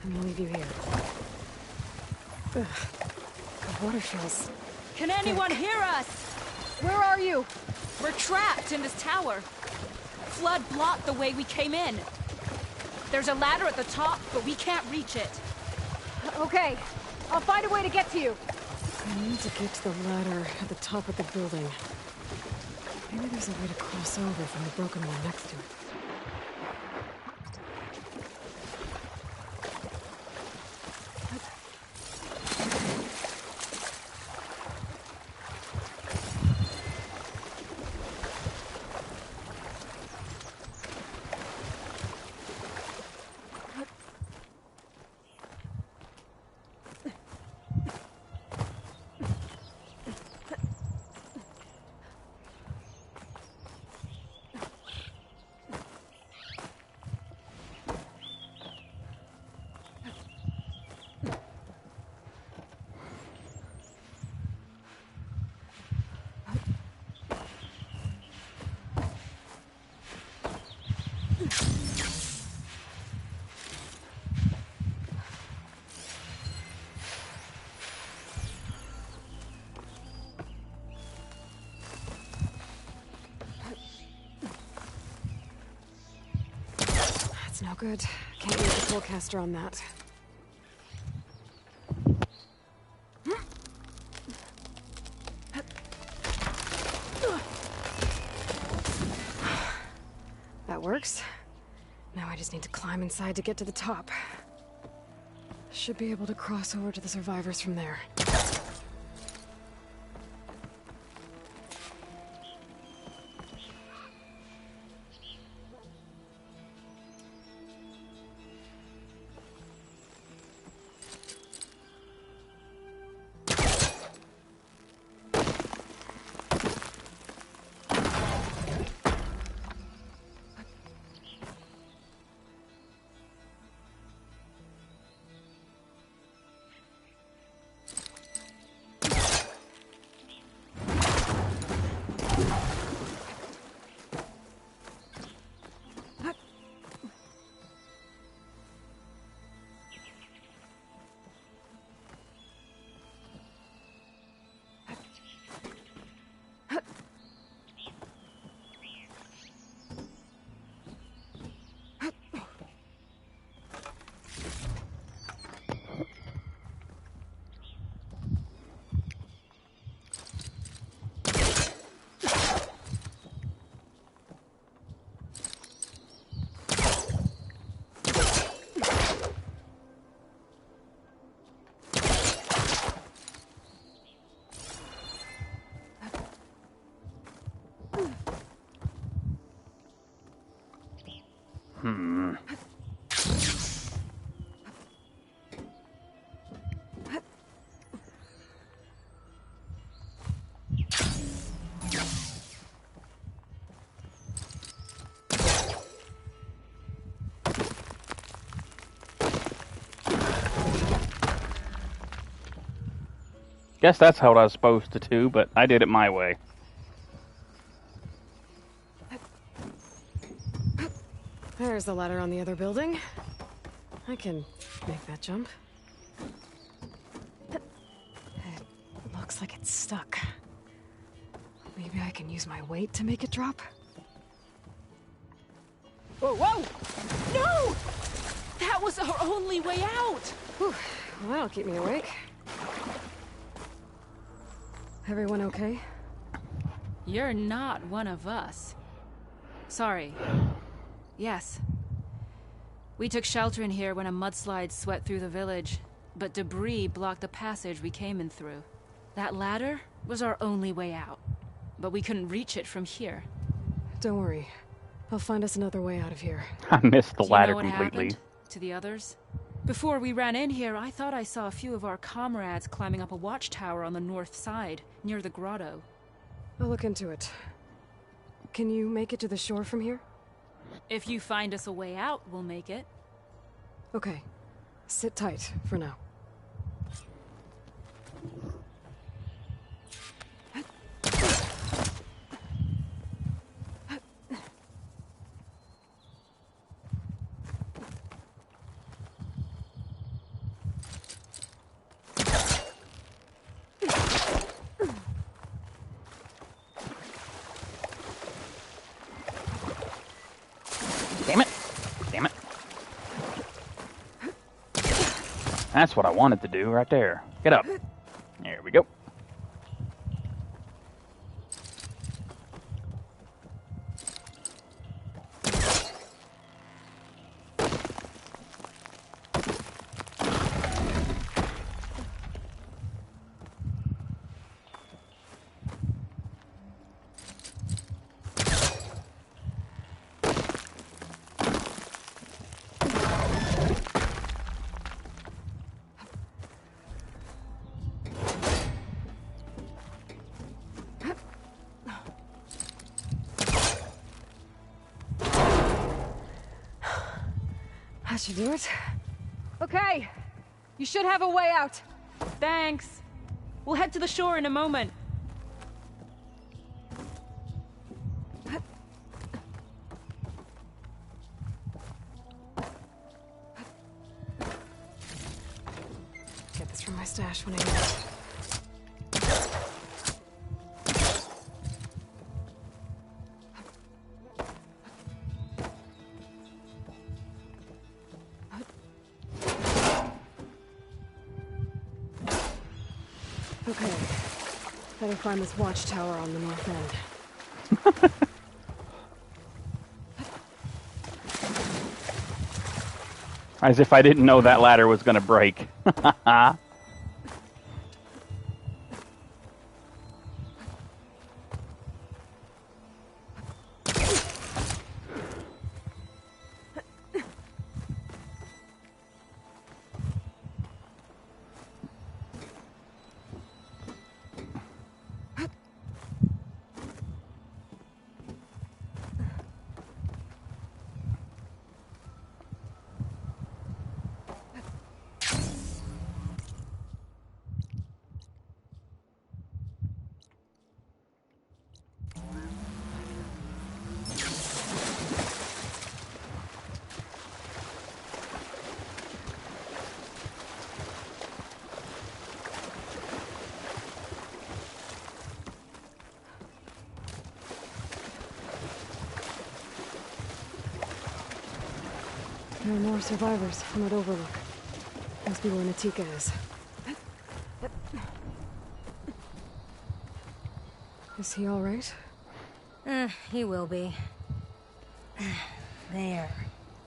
I'm gonna leave you here. Ugh. The water feels... Can anyone hear us? Where are you? We're trapped in this tower. Flood blocked the way we came in. There's a ladder at the top, but we can't reach it. Okay. I'll find a way to get to you. I need to get to the ladder at the top of the building. Maybe there's a way to cross over from the broken one next to it. No good. Can't use the pullcaster on that. That works. Now I just need to climb inside to get to the top. Should be able to cross over to the survivors from there. Guess that's how I was supposed to do, but I did it my way. There's the ladder on the other building. I can make that jump. It looks like it's stuck. Maybe I can use my weight to make it drop? Whoa, whoa! No! That was our only way out! Whew. Well, that'll keep me awake. Everyone okay? You're not one of us. Sorry. Yes. We took shelter in here when a mudslide swept through the village, but debris blocked the passage we came in through. That ladder was our only way out, but we couldn't reach it from here. Don't worry. I'll find us another way out of here. I missed the ladder Do you know what completely. happened to the others? Before we ran in here, I thought I saw a few of our comrades climbing up a watchtower on the north side, near the grotto. I'll look into it. Can you make it to the shore from here? If you find us a way out, we'll make it. Okay. Sit tight for now. That's what I wanted to do right there. Get up. There we go. That should do it. Okay. You should have a way out. Thanks. We'll head to the shore in a moment. Get this from my stash when I need it. Okay. Better find this watchtower on the north end. As if I didn't know that ladder was gonna break. There are more survivors from that overlook. Must be where Natika is. Is he all right? He will be. There.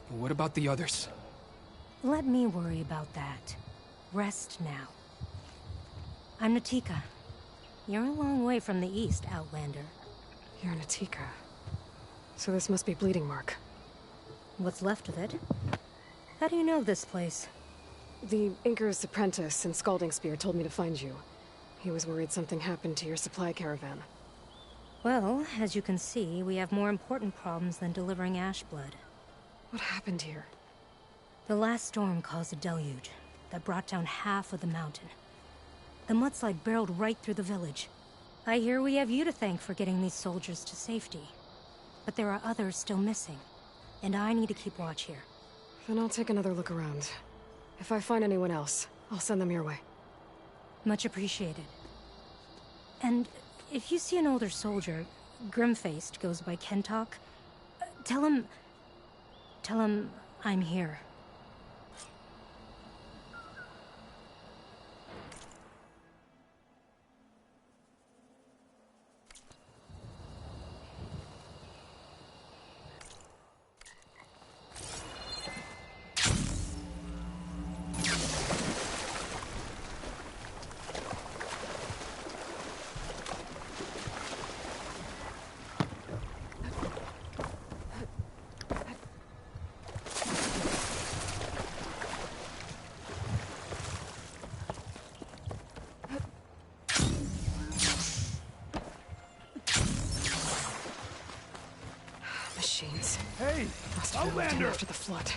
What about the others? Let me worry about that. Rest now. I'm Natika. You're a long way from the east, Outlander. You're Natika. So this must be Bleeding Mark. What's left of it? How do you know this place? The Inker's apprentice in Scalding Spear told me to find you. He was worried something happened to your supply caravan. Well, as you can see, we have more important problems than delivering Ashblood. What happened here? The last storm caused a deluge that brought down half of the mountain. The mudslide barreled right through the village. I hear we have you to thank for getting these soldiers to safety. But there are others still missing, and I need to keep watch here. Then I'll take another look around. If I find anyone else, I'll send them your way. Much appreciated. And if you see an older soldier, grim-faced, goes by Kentok, tell him I'm here. Machines. Hey, Must have been Outlander! after the flood.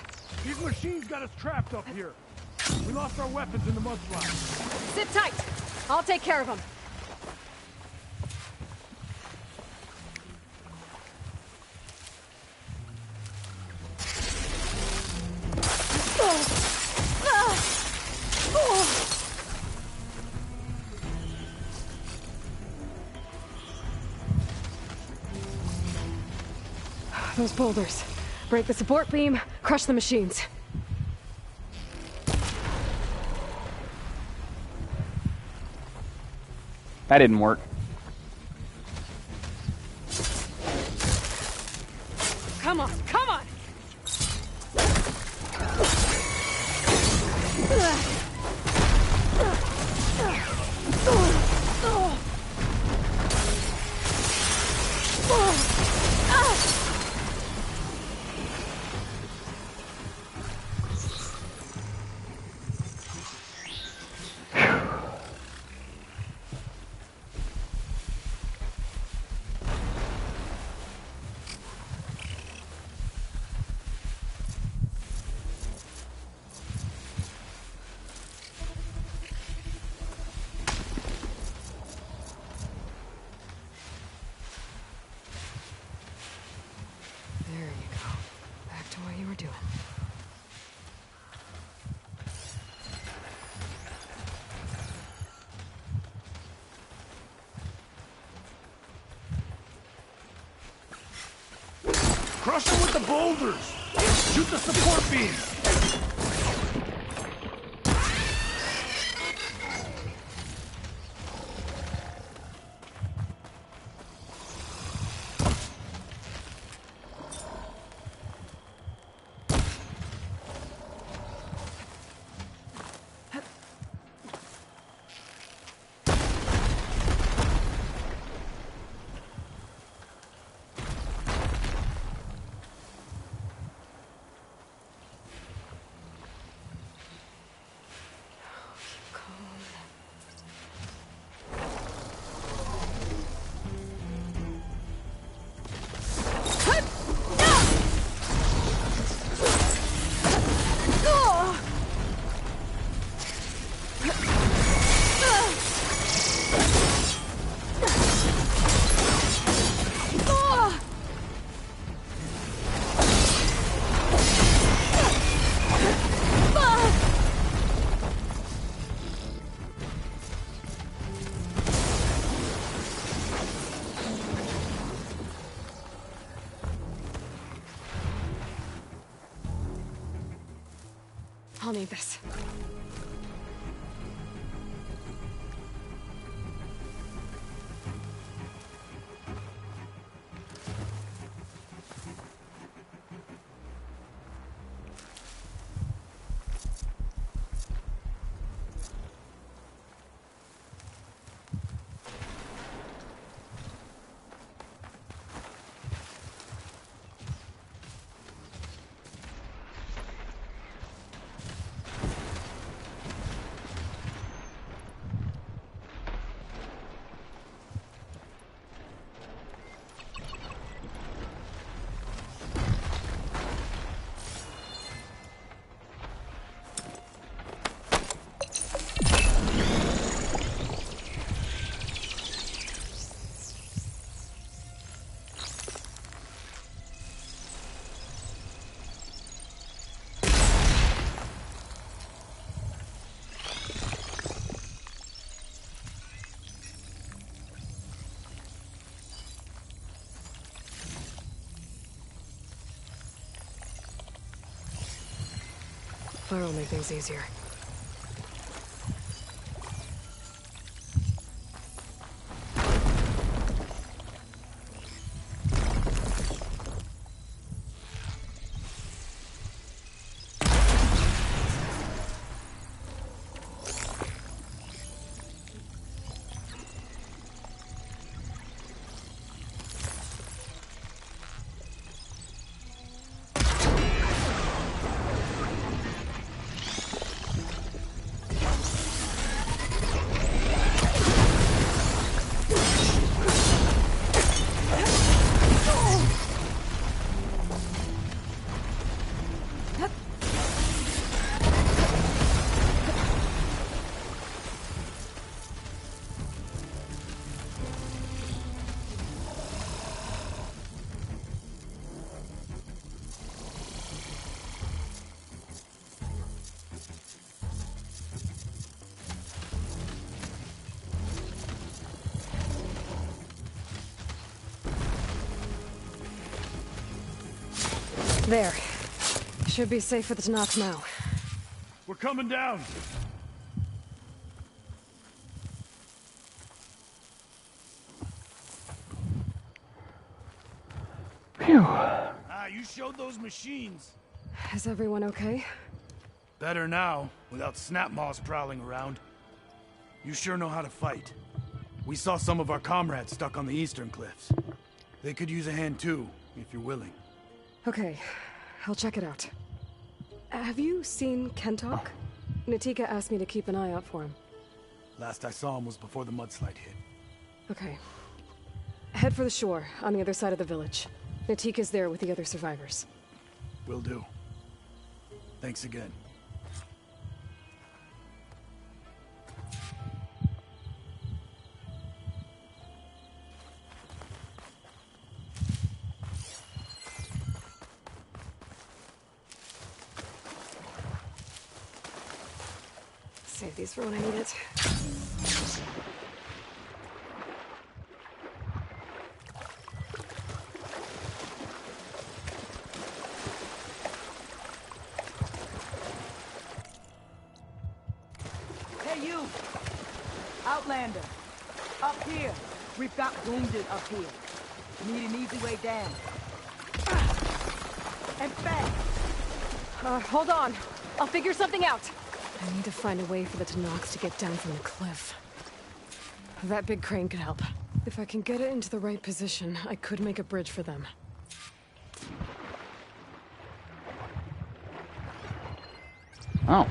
These machines got us trapped up here. We lost our weapons in the mudslide. Sit tight! I'll take care of them. Those boulders. Break the support beam, crush the machines. That didn't work. Come on, come on! There you go. Back to what you were doing. Crush them with the boulders! Shoot the support beam! I'll need this. Fire will make things easier. There. Should be safe for the Tanakh now. We're coming down. Phew. You showed those machines. Is everyone okay? Better now, without snap maws prowling around. You sure know how to fight. We saw some of our comrades stuck on the eastern cliffs. They could use a hand too, if you're willing. Okay, I'll check it out. Have you seen Kentok? Natika asked me to keep an eye out for him. Last I saw him was before the mudslide hit. Okay. Head for the shore, on the other side of the village. Natika's there with the other survivors. Will do. Thanks again. Save these for when I need it. Hey, you! Outlander! Up here! We've got wounded up here. Need an easy way down. And fast! Hold on. I'll figure something out. I need to find a way for the Tanoks to get down from the cliff. That big crane could help. If I can get it into the right position, I could make a bridge for them. Oh.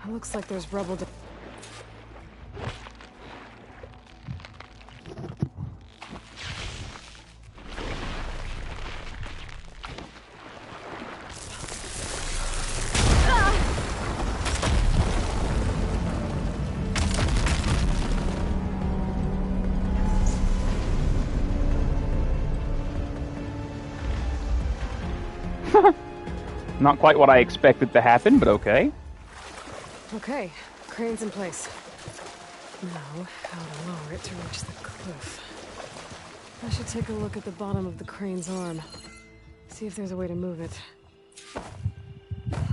It looks like there's rubble. Not quite what I expected to happen, but okay. Okay, crane's in place. Now, how to lower it to reach the cliff. I should take a look at the bottom of the crane's arm. See if there's a way to move it.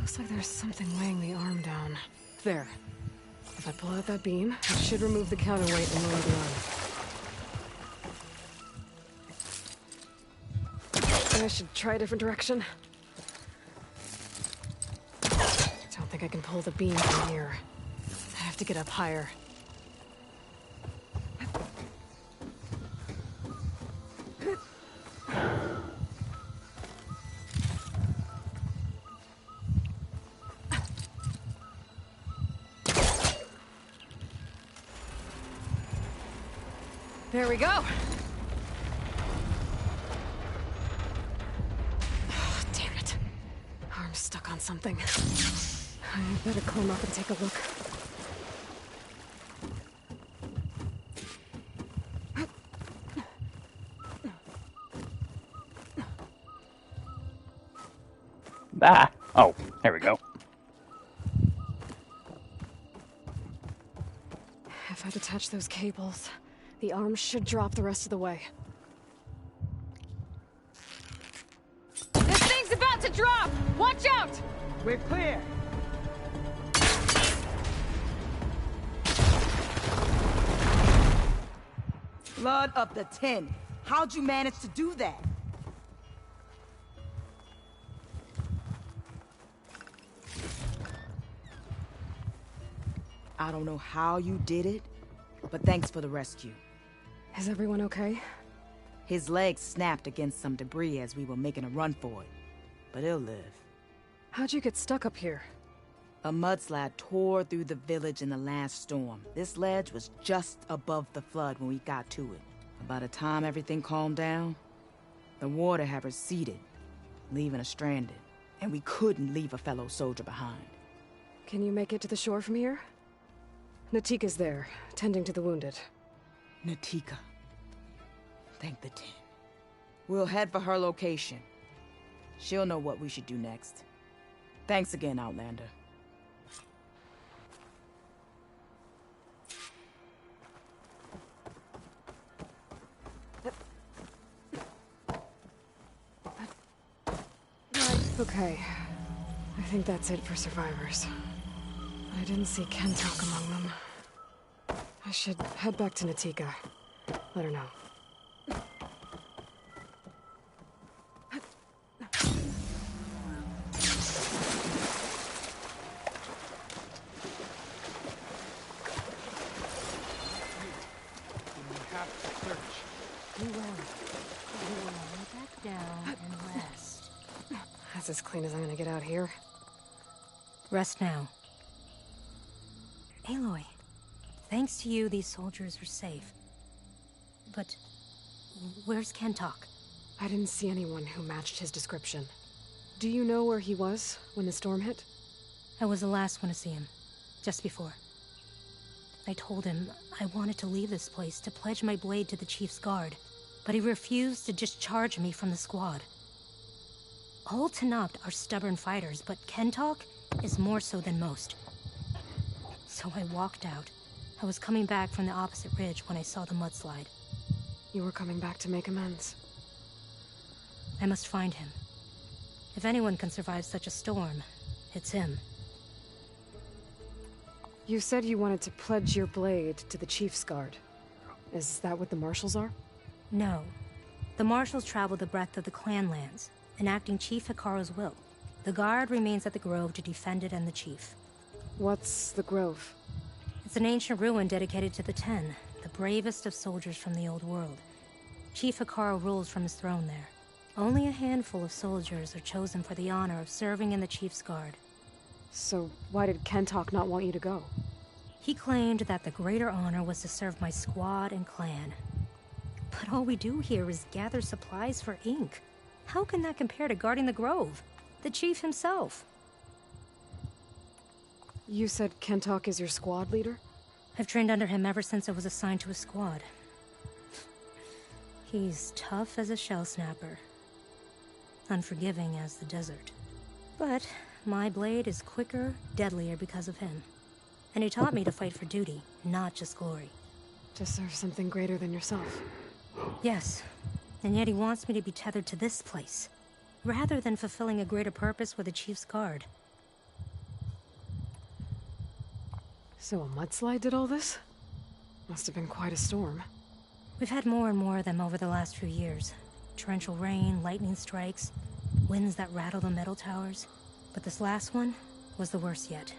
Looks like there's something weighing the arm down. There. If I pull out that beam, it should remove the counterweight and lower the arm. I should try a different direction. Don't think I can pull the beam from here. I have to get up higher. There we go. Oh, damn it. Arm's stuck on something. I better climb up and take a look. Ah! Oh, there we go. If I detach those cables, the arm should drop the rest of the way. This thing's about to drop! Watch out! We're clear. Blood of the 10. How'd you manage to do that? I don't know how you did it, but thanks for the rescue. Is everyone okay? His legs snapped against some debris as we were making a run for it, but he'll live. How'd you get stuck up here? A mudslide tore through the village in the last storm. This ledge was just above the flood when we got to it. By the time everything calmed down, the water had receded, leaving us stranded, and we couldn't leave a fellow soldier behind. Can you make it to the shore from here? Natika's there, tending to the wounded. Natika. Thank the 10. We'll head for her location. She'll know what we should do next. Thanks again, Outlander. Okay. I think that's it for survivors. I didn't see Kentok among them. I should head back to Natika. Let her know. That's as clean as I'm gonna get out here. Rest now. Aloy, thanks to you, these soldiers are safe. But where's Kentok? I didn't see anyone who matched his description. Do you know where he was when the storm hit? I was the last one to see him, just before. I told him I wanted to leave this place to pledge my blade to the Chief's guard, but he refused to discharge me from the squad. All Tanapt are stubborn fighters, but Kentok is more so than most. So I walked out. I was coming back from the opposite ridge when I saw the mudslide. You were coming back to make amends. I must find him. If anyone can survive such a storm, it's him. You said you wanted to pledge your blade to the Chief's guard. Is that what the Marshals are? No. The Marshals travel the breadth of the clan lands, enacting Chief Hikaru's will. The guard remains at the Grove to defend it and the Chief. What's the Grove? It's an ancient ruin dedicated to the 10, the bravest of soldiers from the old world. Chief Hikaru rules from his throne there. Only a handful of soldiers are chosen for the honor of serving in the Chief's guard. So why did Kentok not want you to go? He claimed that the greater honor was to serve my squad and clan. But all we do here is gather supplies for ink. How can that compare to guarding the Grove? The Chief himself. You said Kentok is your squad leader? I've trained under him ever since I was assigned to a squad. He's tough as a shell snapper. Unforgiving as the desert. But my blade is quicker, deadlier because of him. And he taught me to fight for duty, not just glory. To serve something greater than yourself. Yes, and yet he wants me to be tethered to this place, rather than fulfilling a greater purpose with the Chief's guard. So a mudslide did all this? Must have been quite a storm. We've had more and more of them over the last few years. Torrential rain, lightning strikes, winds that rattle the metal towers. But this last one was the worst yet.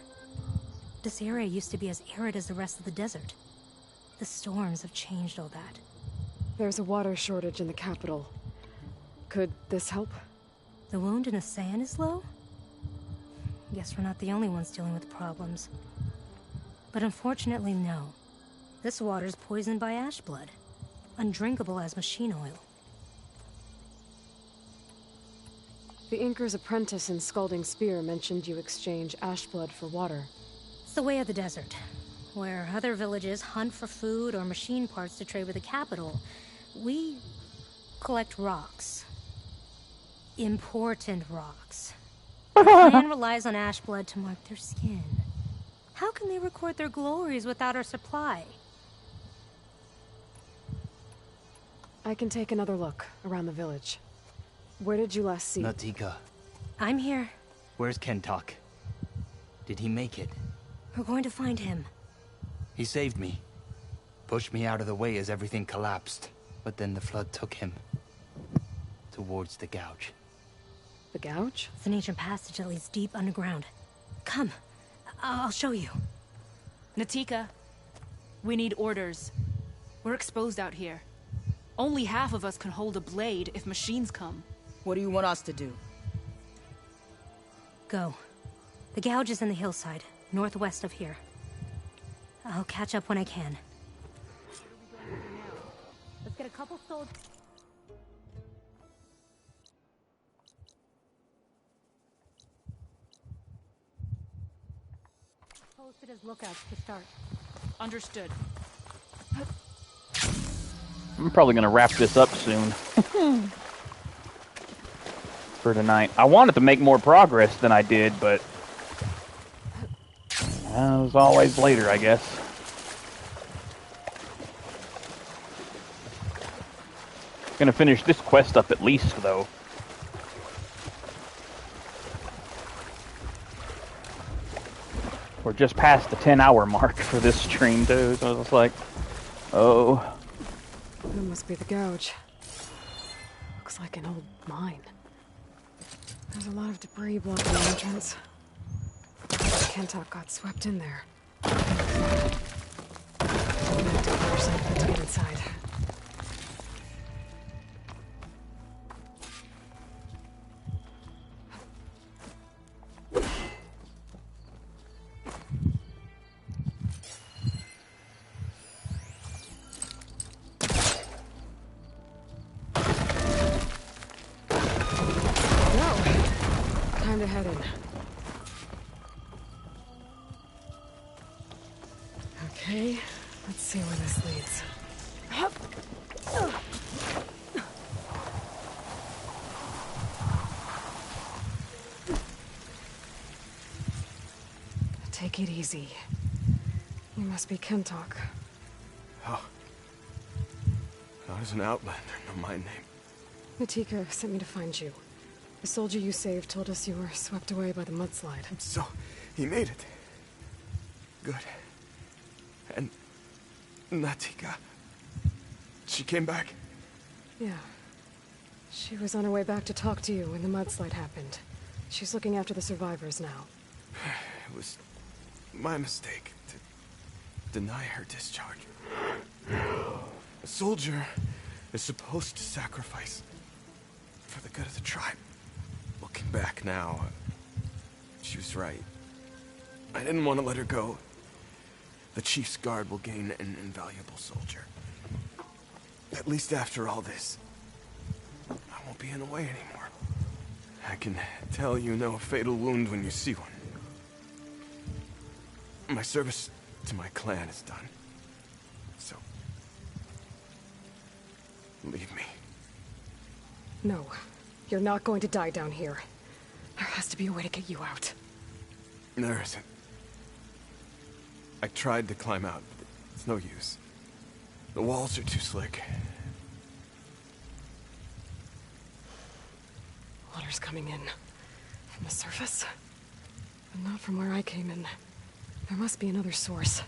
This area used to be as arid as the rest of the desert. The storms have changed all that. There's a water shortage in the capital. Could this help? The wound in the sand is low? Guess we're not the only ones dealing with problems. But unfortunately, no. This water's poisoned by ash blood. Undrinkable as machine oil. The Inker's apprentice in Scalding Spear mentioned you exchange ash blood for water. It's the way of the desert. Where other villages hunt for food or machine parts to trade with the capital, we collect rocks. Important rocks. The clan relies on ash blood to mark their skin. How can they record their glories without our supply? I can take another look around the village. Where did you last see? Natika. I'm here. Where's Kentuck? Did he make it? We're going to find him. He saved me. Pushed me out of the way as everything collapsed. But then the flood took him. Towards the gouge. The gouge? It's an ancient passage that leads deep underground. Come. I'll show you. Natika, we need orders. We're exposed out here. Only half of us can hold a blade if machines come. What do you want us to do? Go. The gouge is in the hillside, northwest of here. I'll catch up when I can. Let's get a couple soldiers. Posted as lookouts to start. Understood. I'm probably gonna wrap this up soon. For tonight. I wanted to make more progress than I did, but it was always later, I guess. Gonna finish this quest up at least, though. We're just past the 10-hour mark for this stream, too, so it's like, oh. That must be the gouge. Looks like an old mine. There's a lot of debris blocking the entrance. Kentuck got swept in there. I'm gonna have to push something to get inside. Time to head in. Okay, let's see where this leads. Take it easy. You must be Kentuck. Oh. Not as an outlander, no my name. Natika sent me to find you. The soldier you saved told us you were swept away by the mudslide. So, he made it. Good. And Natika, she came back? Yeah. She was on her way back to talk to you when the mudslide happened. She's looking after the survivors now. It was my mistake to deny her discharge. A soldier is supposed to sacrifice for the good of the tribe. Looking back now, she was right. I didn't want to let her go. The chief's guard will gain an invaluable soldier. At least after all this, I won't be in the way anymore. I can tell you know a fatal wound when you see one. My service to my clan is done. So, leave me. No, you're not going to die down here. There has to be a way to get you out. There isn't. I tried to climb out, but it's no use. The walls are too slick. Water's coming in. From the surface. But not from where I came in. There must be another source.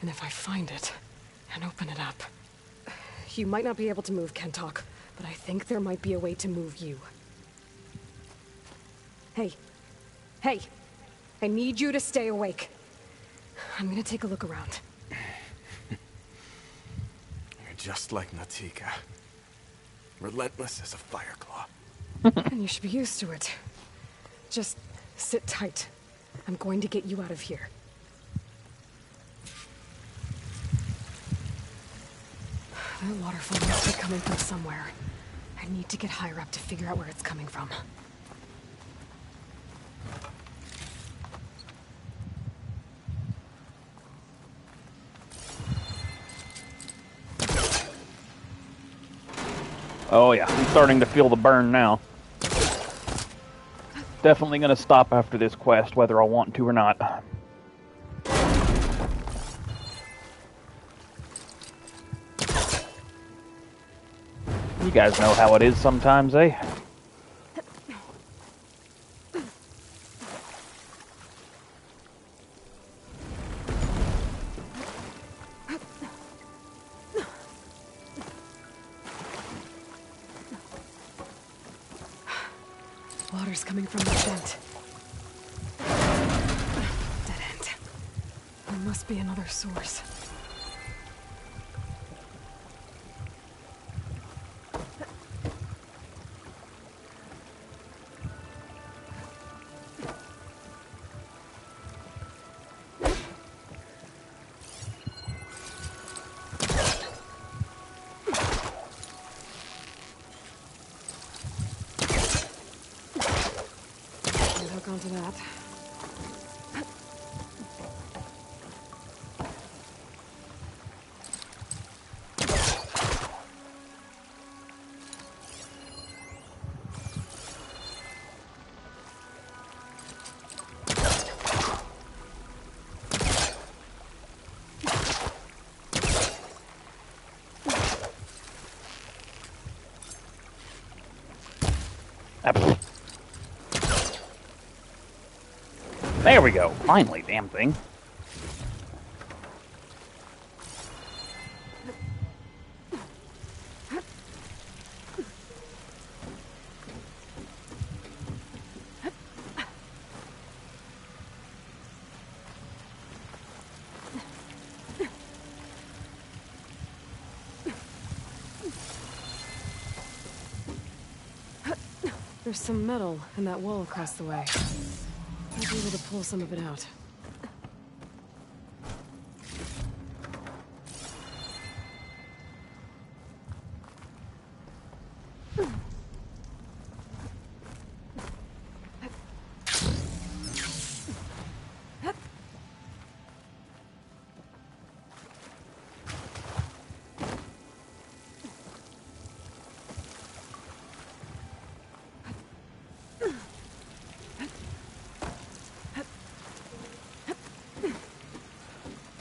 And if I find it, and open it up... You might not be able to move Kentok, but I think there might be a way to move you. Hey. Hey! I need you to stay awake. I'm gonna take a look around. You're just like Natika. Relentless as a fireclaw. And you should be used to it. Just sit tight. I'm going to get you out of here. That waterfall must be coming from somewhere. I need to get higher up to figure out where it's coming from. Oh yeah, I'm starting to feel the burn now. Definitely gonna stop after this quest, whether I want to or not. You guys know how it is sometimes, eh? Water's coming from the vent. Dead end. There must be another source. Hook onto that. There we go. Finally, damn thing. There's some metal in that wall across the way. I'll be able to pull some of it out.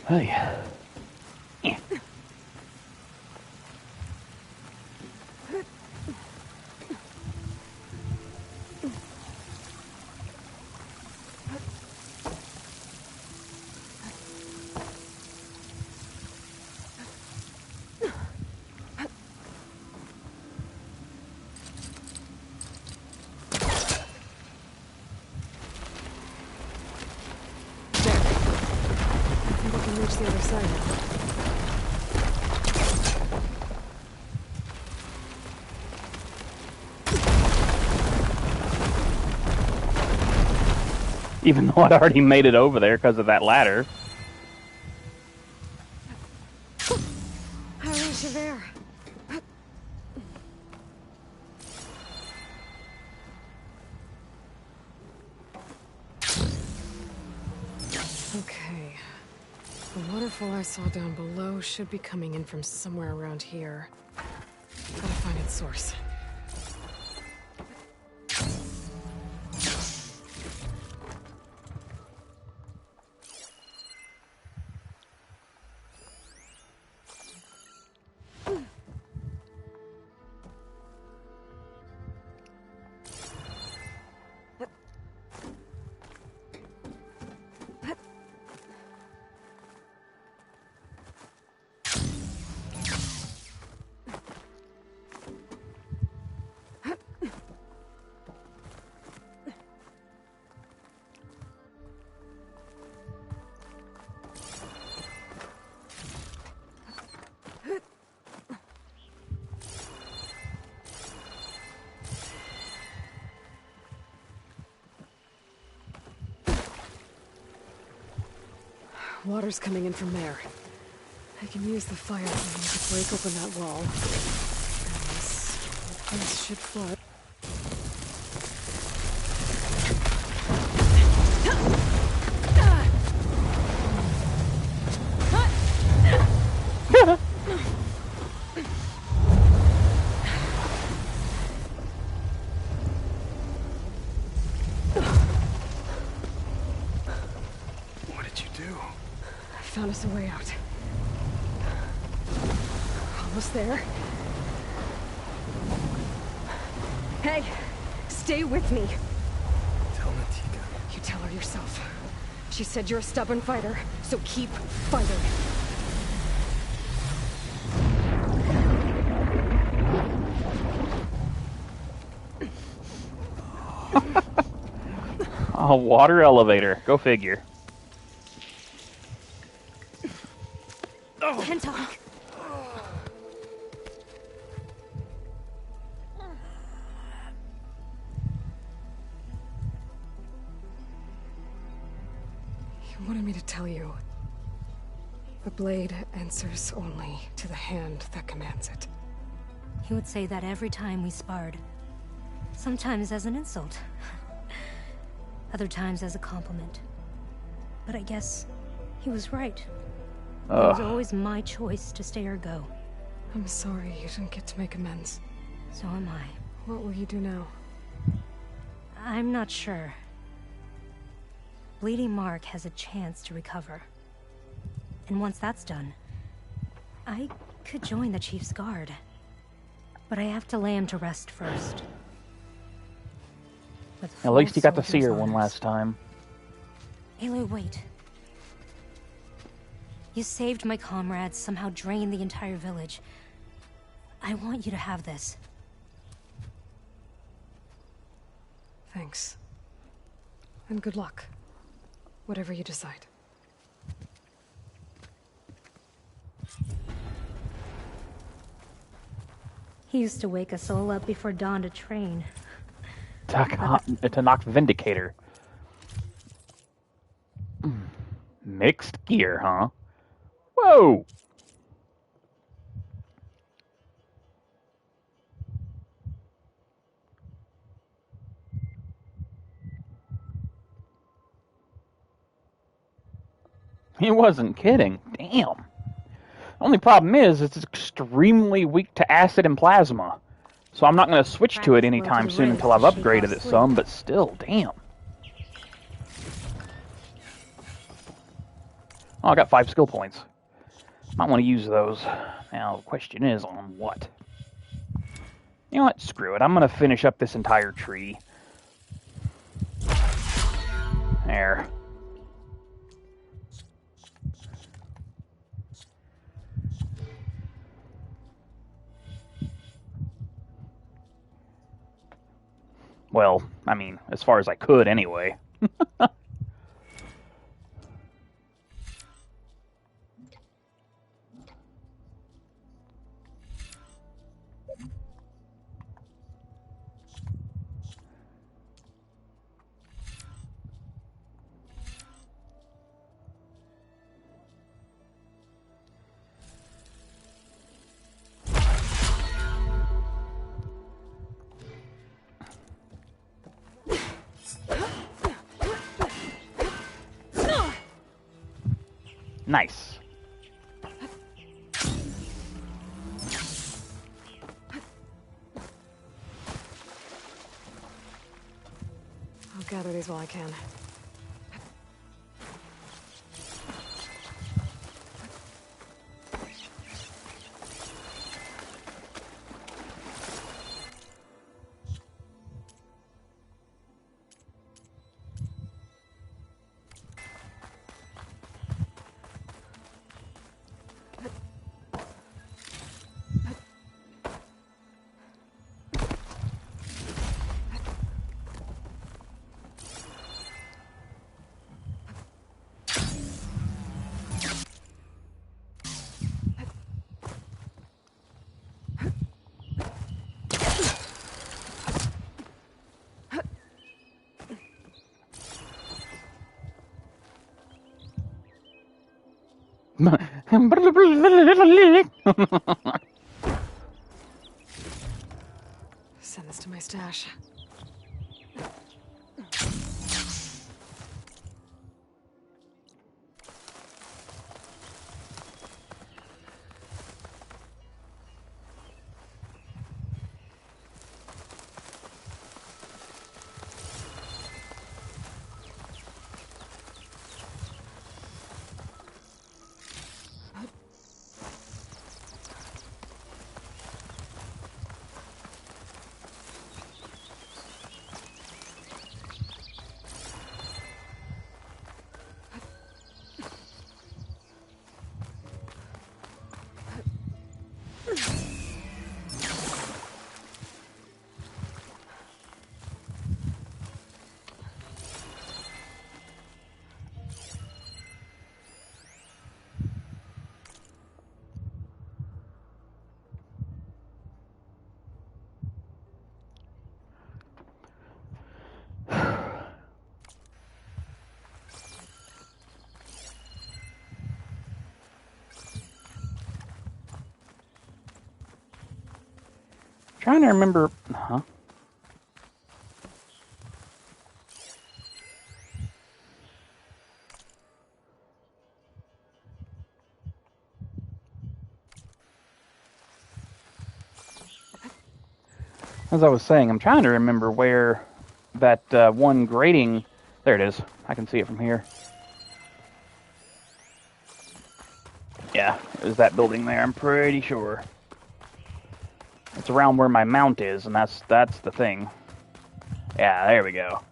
Hey. Reach the other side now. Even though I'd already made it over there because of that ladder. Javert. Okay. The waterfall I saw down below should be coming in from somewhere around here. Gotta find its source. Water's coming in from there. I can use the fire to break open that wall. This should flood. Found us a way out. Almost there. Hey, stay with me. Tell Natika. You tell her yourself. She said you're a stubborn fighter, so keep fighting. Oh, water elevator. Go figure. Kentok. You wanted me to tell you. The blade answers only to the hand that commands it. He would say that every time we sparred. Sometimes as an insult. Other times as a compliment. But I guess he was right. It was always my choice to stay or go. I'm sorry you didn't get to make amends. So am I. What will you do now? I'm not sure. Bleeding Mark has a chance to recover. And once that's done, I could join the Chief's Guard. But I have to lay him to rest first. At least you got to see her one last time. Aloy, wait. You saved my comrades, somehow drained the entire village. I want you to have this. Thanks. And good luck. Whatever you decide. He used to wake us all up before dawn to train. To knock Vindicator. Mixed gear, huh? Whoa! He wasn't kidding. Damn. Only problem is, it's extremely weak to acid and plasma. So I'm not going to switch to it anytime soon until I've upgraded it some, but still, damn. Oh, I got 5 skill points. Might want to use those. Now, the question is on what? You know what? Screw it. I'm going to finish up this entire tree. There. Well, I mean, as far as I could anyway. Nice. I'll gather these while I can. Send this to my stash. Trying to remember, huh? As I was saying, I'm trying to remember where that one grating... There it is. I can see it from here. Yeah, it was that building there, I'm pretty sure. It's around where my mount is, and that's the thing. Yeah, there we go.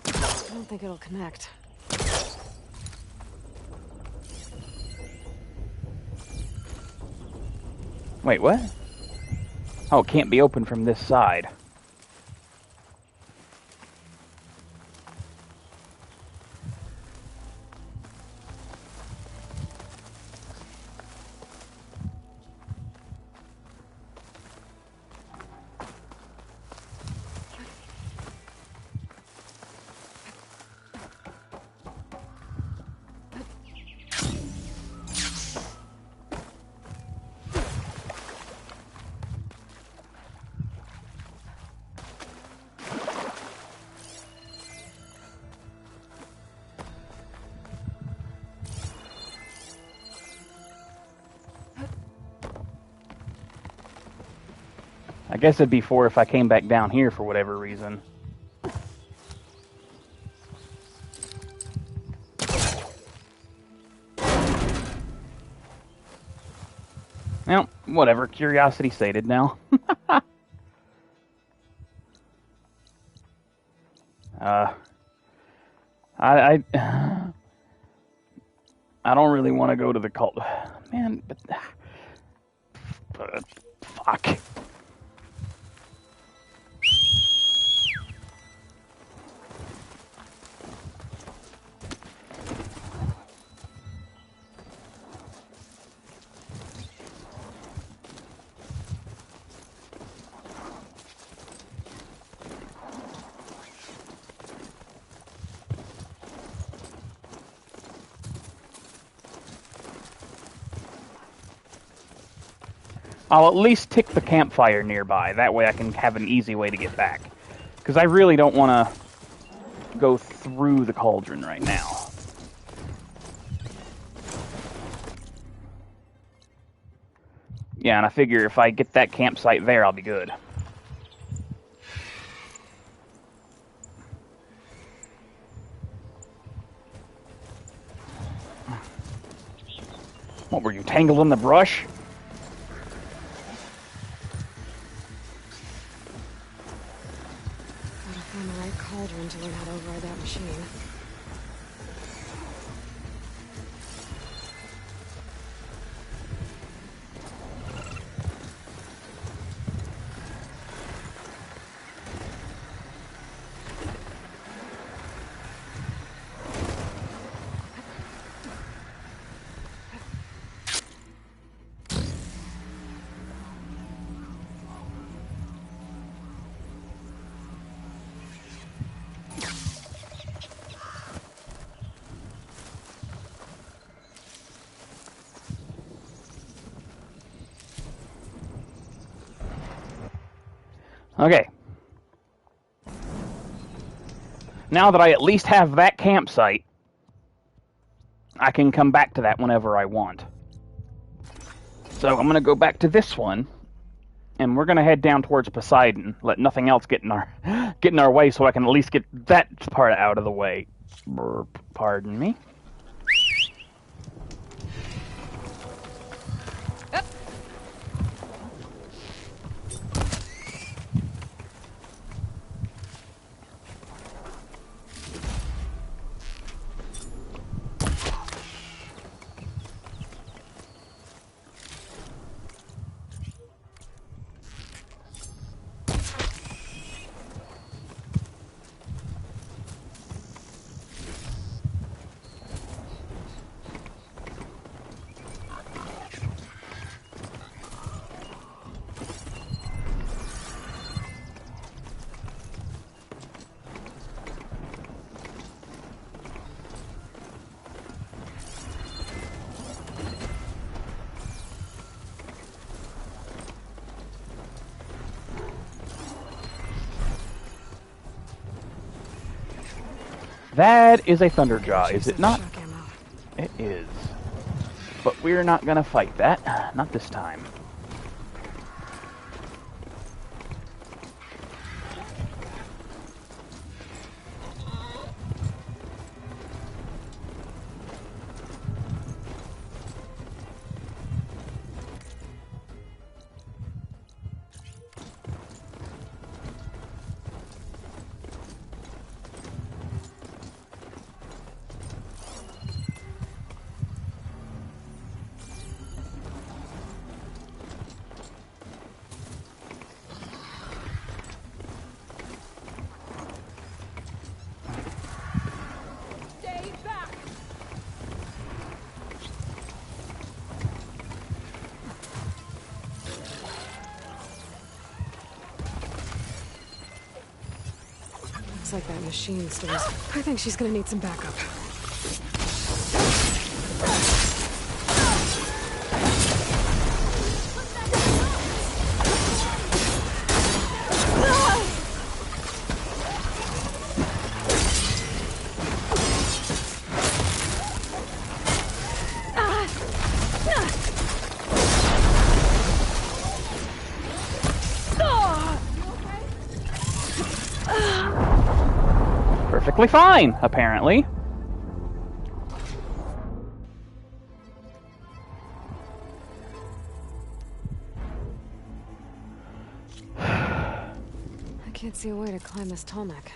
I don't think it'll connect. Wait, what? Oh, it can't be opened from this side. I guess it'd be 4 if I came back down here for whatever reason. Well, whatever. Curiosity sated now. I don't really want to go to the cult. Man, but fuck. I'll at least tick the campfire nearby. That way I can have an easy way to get back. Because I really don't want to go through the cauldron right now. Yeah, and I figure if I get that campsite there, I'll be good. What, were you tangled in the brush? Cauldron to learn how to override that machine. Okay. Now that I at least have that campsite, I can come back to that whenever I want. So I'm going to go back to this one, and we're going to head down towards Poseidon. Let nothing else get in our way, so I can at least get that part out of the way. Pardon me. That is a Thunderjaw, is it not? It is. But we're not gonna fight that. Not this time. Looks like that machine stores. I think she's gonna need some backup. Perfectly fine, apparently. I can't see a way to climb this tall neck.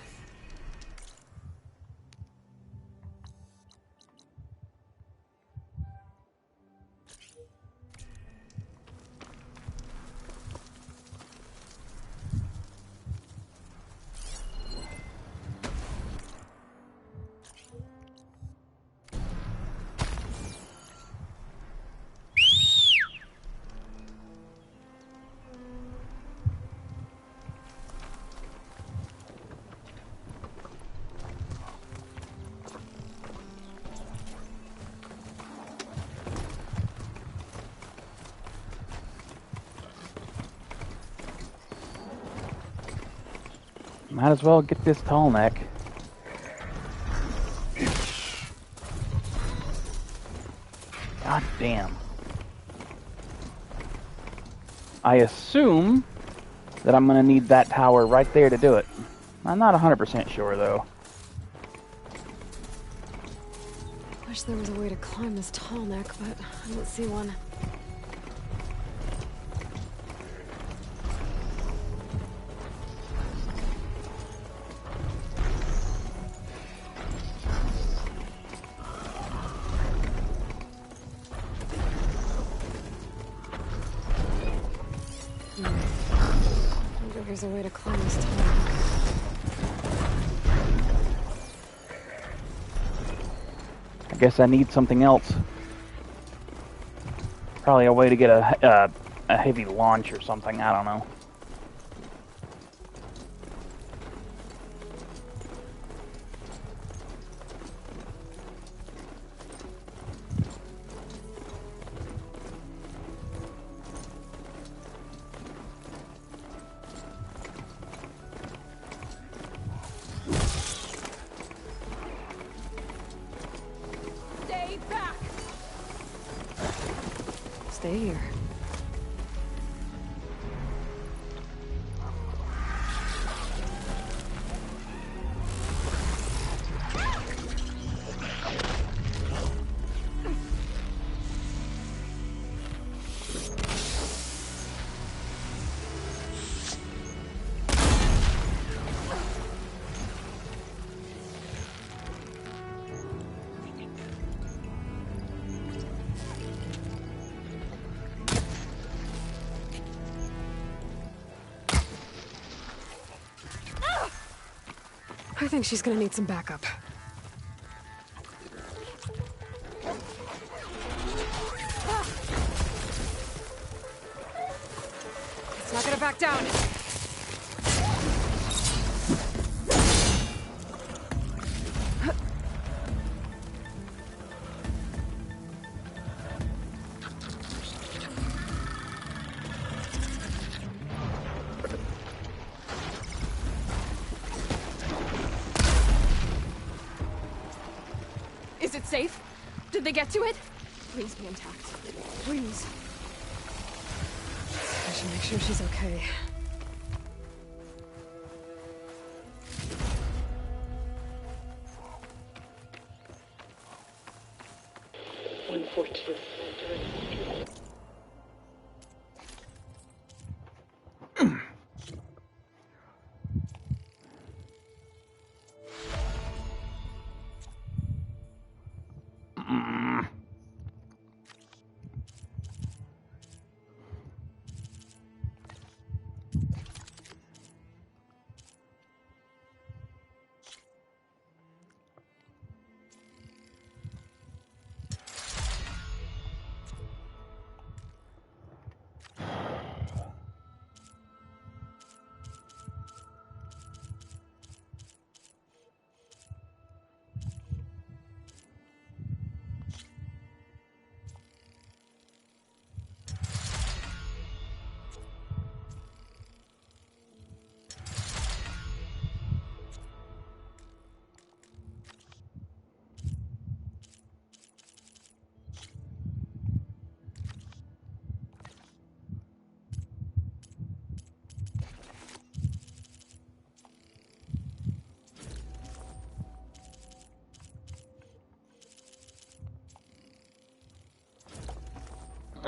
Might as well get this tall neck. God damn. I assume that I'm going to need that tower right there to do it. I'm not 100% sure, though. Wish there was a way to climb this tall neck, but I don't see one. There's a way to climb this tall neck. I guess I need something else. Probably a way to get a heavy launch or something, I don't know. stay here. I think she's gonna need some backup. It's not gonna back down. Is it safe? Did they get to it? Please be intact. Please. I should make sure she's okay.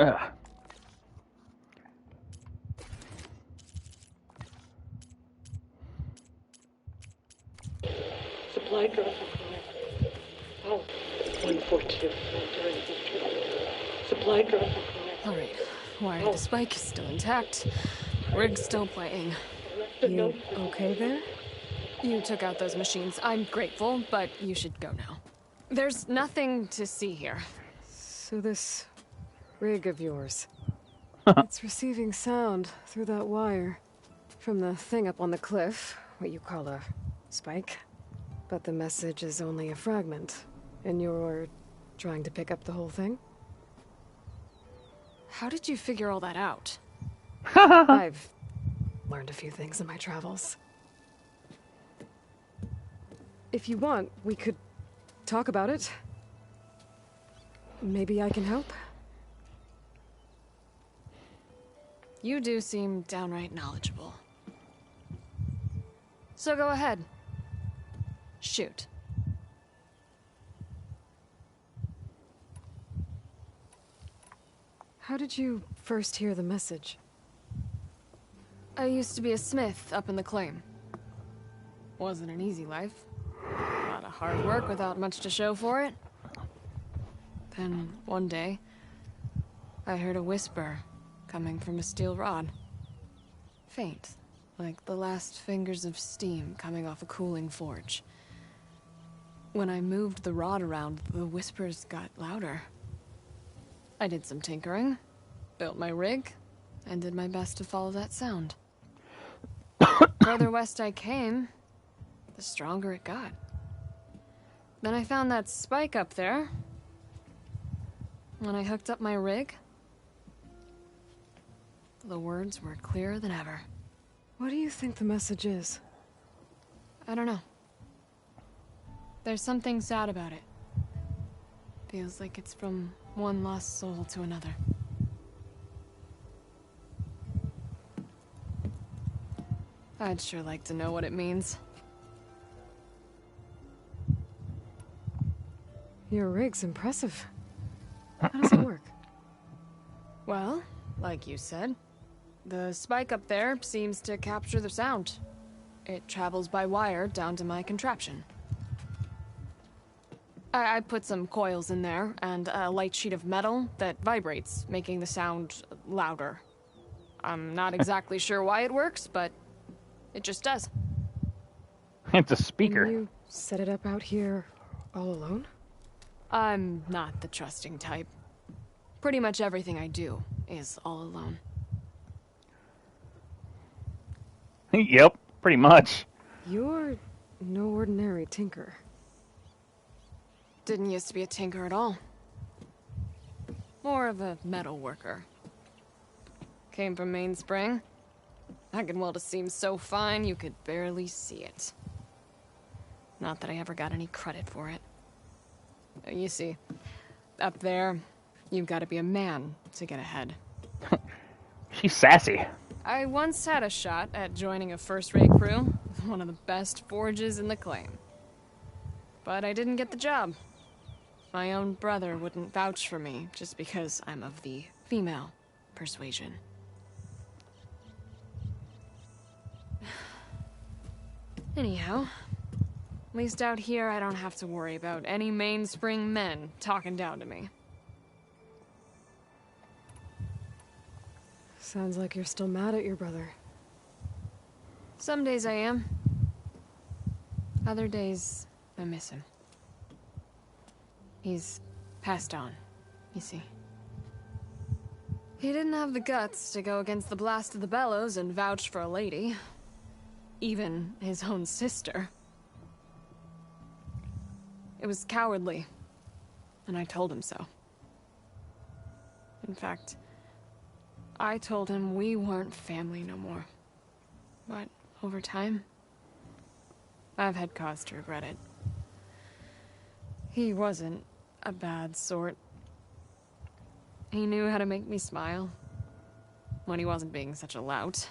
Ugh. Supply drop required. Oh, 142. Supply drop required. Alright, wire to spike is still intact. Rig's still playing. You okay there? You took out those machines. I'm grateful, but you should go now. There's nothing to see here. So this rig of yours, it's receiving sound through that wire from the thing up on the cliff, what you call a spike. But the message is only a fragment, and you're trying to pick up the whole thing? How did you figure all that out? I've learned a few things in my travels. If you want, we could talk about it. Maybe I can help? You do seem downright knowledgeable. So go ahead. Shoot. How did you first hear the message? I used to be a smith up in the claim. Wasn't an easy life. A lot of hard work without much to show for it. Then, one day, I heard a whisper coming from a steel rod. Faint, like the last fingers of steam coming off a cooling forge. When I moved the rod around, the whispers got louder. I did some tinkering, built my rig, and did my best to follow that sound. Further west I came, the stronger it got. Then I found that spike up there. When I hooked up my rig, the words were clearer than ever. What do you think the message is? I don't know. There's something sad about it. Feels like it's from one lost soul to another. I'd sure like to know what it means. Your rig's impressive. How does it work? Well, like you said, the spike up there seems to capture the sound. It travels by wire down to my contraption. I put some coils in there and a light sheet of metal that vibrates, making the sound louder. I'm not exactly sure why it works, but it just does. It's a speaker. And you set it up out here all alone? I'm not the trusting type. Pretty much everything I do is all alone. Yep, pretty much. You're no ordinary tinker. Didn't used to be a tinker at all. More of a metal worker. Came from Mainspring. I can weld a seam so fine you could barely see it. Not that I ever got any credit for it. You see, up there, you've got to be a man to get ahead. She's sassy. I once had a shot at joining a first-rate crew, one of the best forges in the claim. But I didn't get the job. My own brother wouldn't vouch for me just because I'm of the female persuasion. Anyhow, at least out here I don't have to worry about any Mainspring men talking down to me. Sounds like you're still mad at your brother. Some days I am. Other days, I miss him. He's passed on, you see. He didn't have the guts to go against the blast of the bellows and vouch for a lady. Even his own sister. It was cowardly, and I told him so. In fact, I told him we weren't family no more. But over time, I've had cause to regret it. He wasn't a bad sort. He knew how to make me smile when he wasn't being such a lout.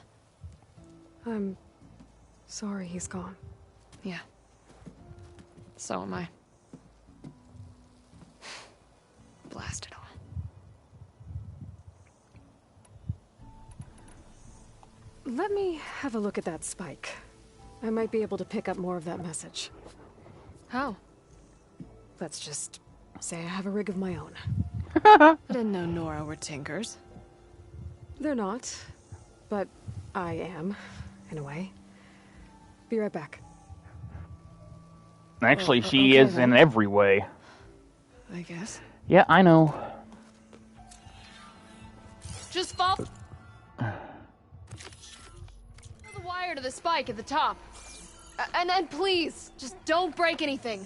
I'm sorry he's gone. Yeah. So am I. Blast it all. Let me have a look at that spike. I might be able to pick up more of that message. How? Let's just say I have a rig of my own. I didn't know Nora were tinkers. They're not, but I am, in a way. Be right back. Actually, Oh, she okay, is then. in every way. I guess. Yeah, I know. Just follow the wire to the spike at the top. And then please, just don't break anything.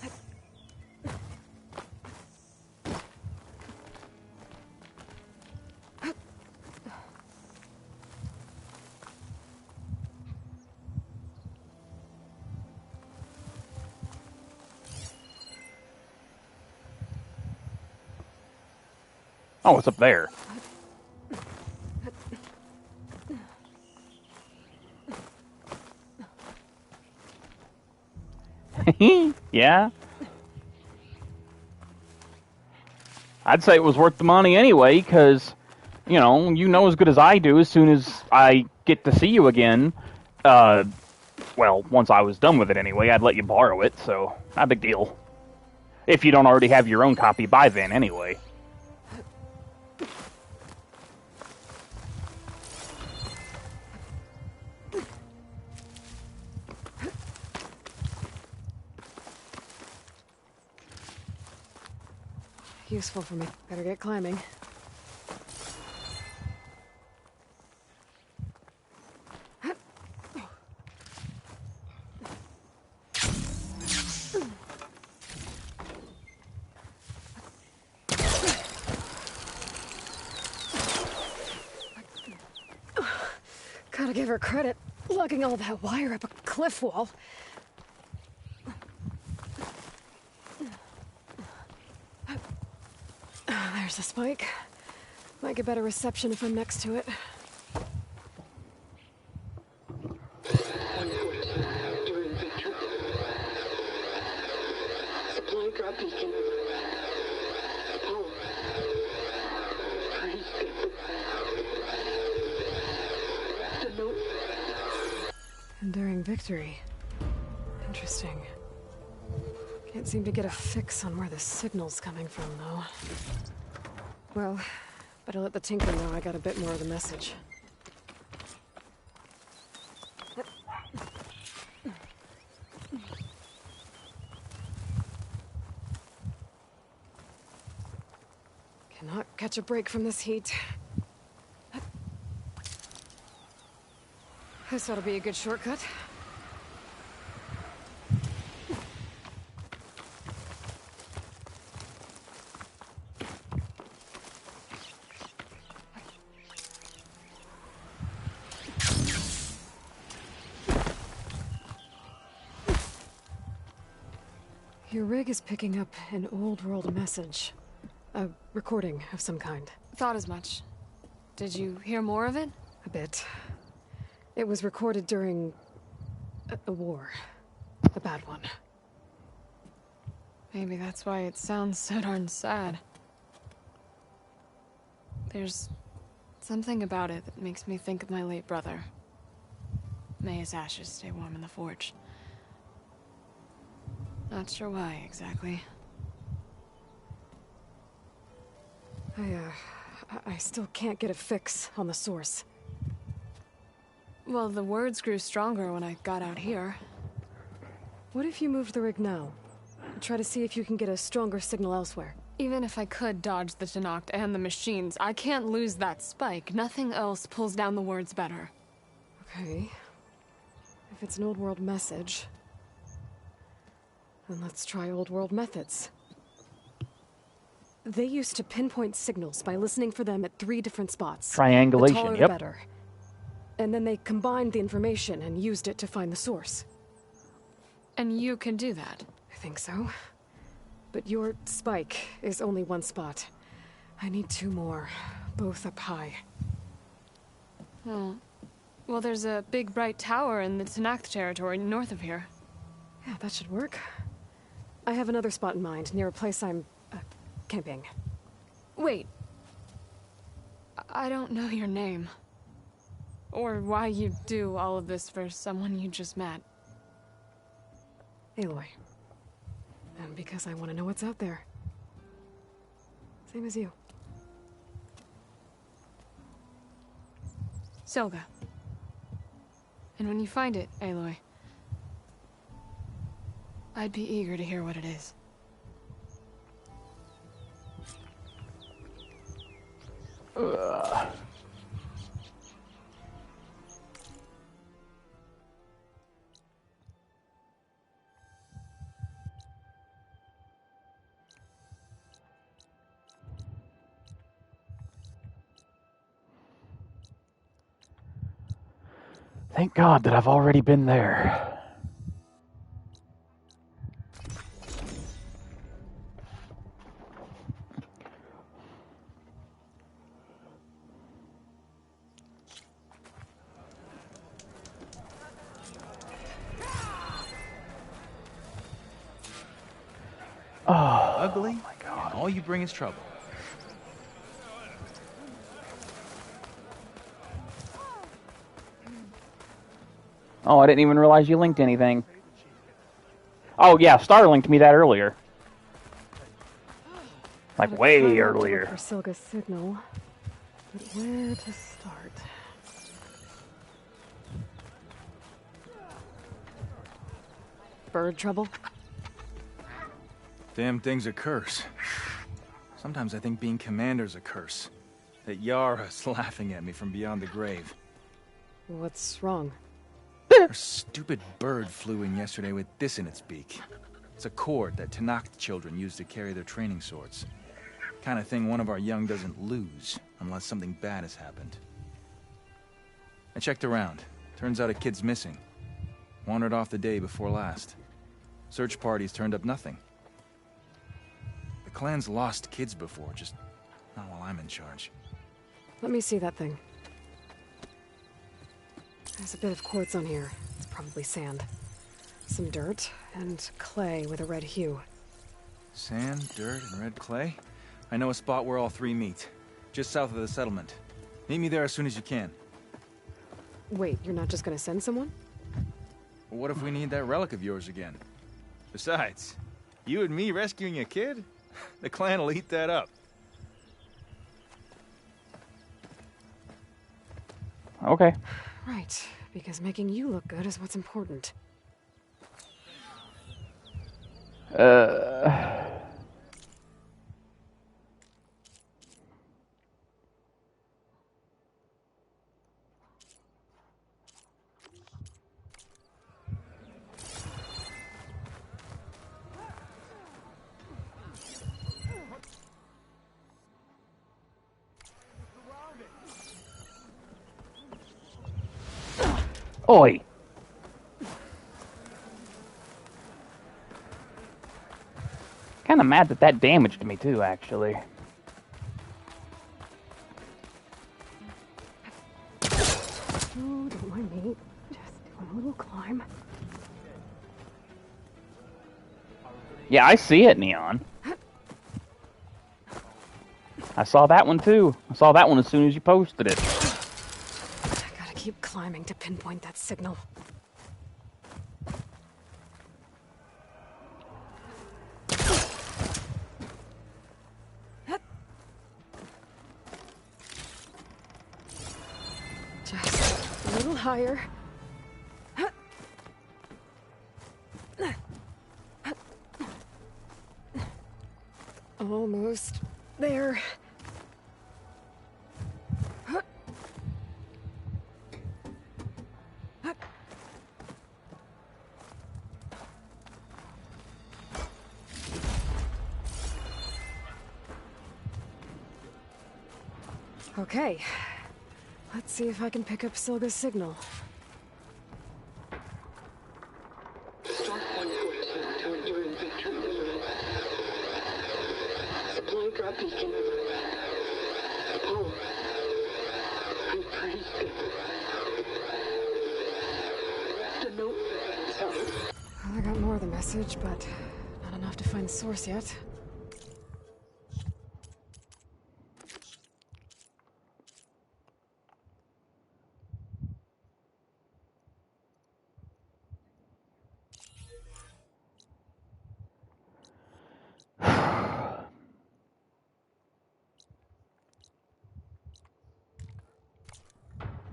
Oh, it's up there. Yeah. I'd say it was worth the money anyway, because, you know as good as I do, as soon as I get to see you again, well, once I was done with it anyway, I'd let you borrow it, so not a big deal. If you don't already have your own copy by then, anyway. Useful for me. Better get climbing. Gotta give her credit, lugging all that wire up a cliff wall. There's a spike. Might get better reception if I'm next to it. A beacon. Power. Please get the note. Enduring victory. Interesting. Can't seem to get a fix on where the signal's coming from, though. Well, better let the Tinker know I got a bit more of the message. Cannot catch a break from this heat. This ought to be a good shortcut. Your rig is picking up an old world message. A recording of some kind. Thought as much. Did you hear more of it? A bit. It was recorded during a war. A bad one. Maybe that's why it sounds so darn sad. There's something about it that makes me think of my late brother. May his ashes stay warm in the forge. Not sure why, exactly. I still can't get a fix on the source. Well, the words grew stronger when I got out here. What if you moved the rig now? Try to see if you can get a stronger signal elsewhere. Even if I could dodge the Tenakth and the machines, I can't lose that spike. Nothing else pulls down the words better. Okay. If it's an old world message, then let's try old world methods. They used to pinpoint signals by listening for them at 3 different spots. Triangulation, the taller, yep. the better. And then they combined the information and used it to find the source. And you can do that? I think so. But your spike is only 1 spot. I need 2 more, both up high. Oh. Well, there's a big bright tower in the Tenakth territory north of here. Yeah, that should work. I have another spot in mind, near a place I'm camping. Wait. I don't know your name. Or why you do all of this for someone you just met. Aloy. And because I want to know what's out there. Same as you. Selga. And when you find it, Aloy, I'd be eager to hear what it is. Thank God that I've already been there. Oh, ugly, and all you bring is trouble. Oh, I didn't even realize you linked anything. Oh yeah, Star linked me that earlier. Like way earlier. For Selga's signal, but where to start? Bird trouble? Damn thing's a curse. Sometimes I think being commander's a curse. That Yara's laughing at me from beyond the grave. What's wrong? Her stupid bird flew in yesterday with this in its beak. It's a cord that Tenakth children use to carry their training swords. Kind of thing one of our young doesn't lose, unless something bad has happened. I checked around. Turns out a kid's missing. Wandered off the day before last. Search parties turned up nothing. The clan's lost kids before, just not while I'm in charge. Let me see that thing. There's a bit of quartz on here. It's probably sand. Some dirt, and clay with a red hue. Sand, dirt, and red clay. I know a spot where all three meet. Just south of the settlement. Meet me there as soon as you can. Wait, you're not just gonna send someone? Well, what if we need that relic of yours again? Besides, you and me rescuing a kid? The clan will eat that up. Okay. Right, because making you look good is what's important. Oi! Kinda mad that that damaged me too, actually. Oh, don't mind me. Just doing a little climb. Yeah, I see it, Neon. I saw that one too. I saw that one as soon as you posted it. I gotta keep climbing to pinpoint that signal. Just a little higher. Almost there. Okay. Let's see if I can pick up Silga's signal. Start 114 to endure in victory. Supply drop beacon. Paul, I praise you. The note. Sorry. Well, I got more of the message, but not enough to find the source yet.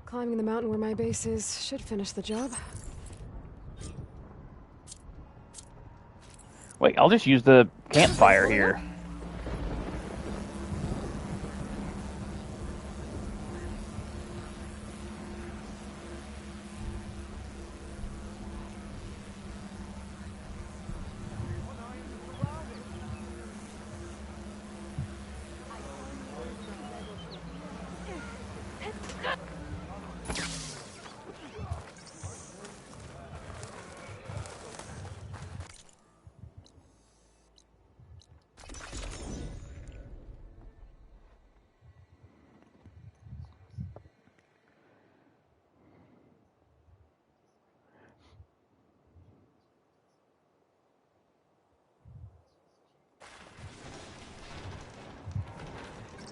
Climbing the mountain where my base is should finish the job. Wait, I'll just use the campfire here.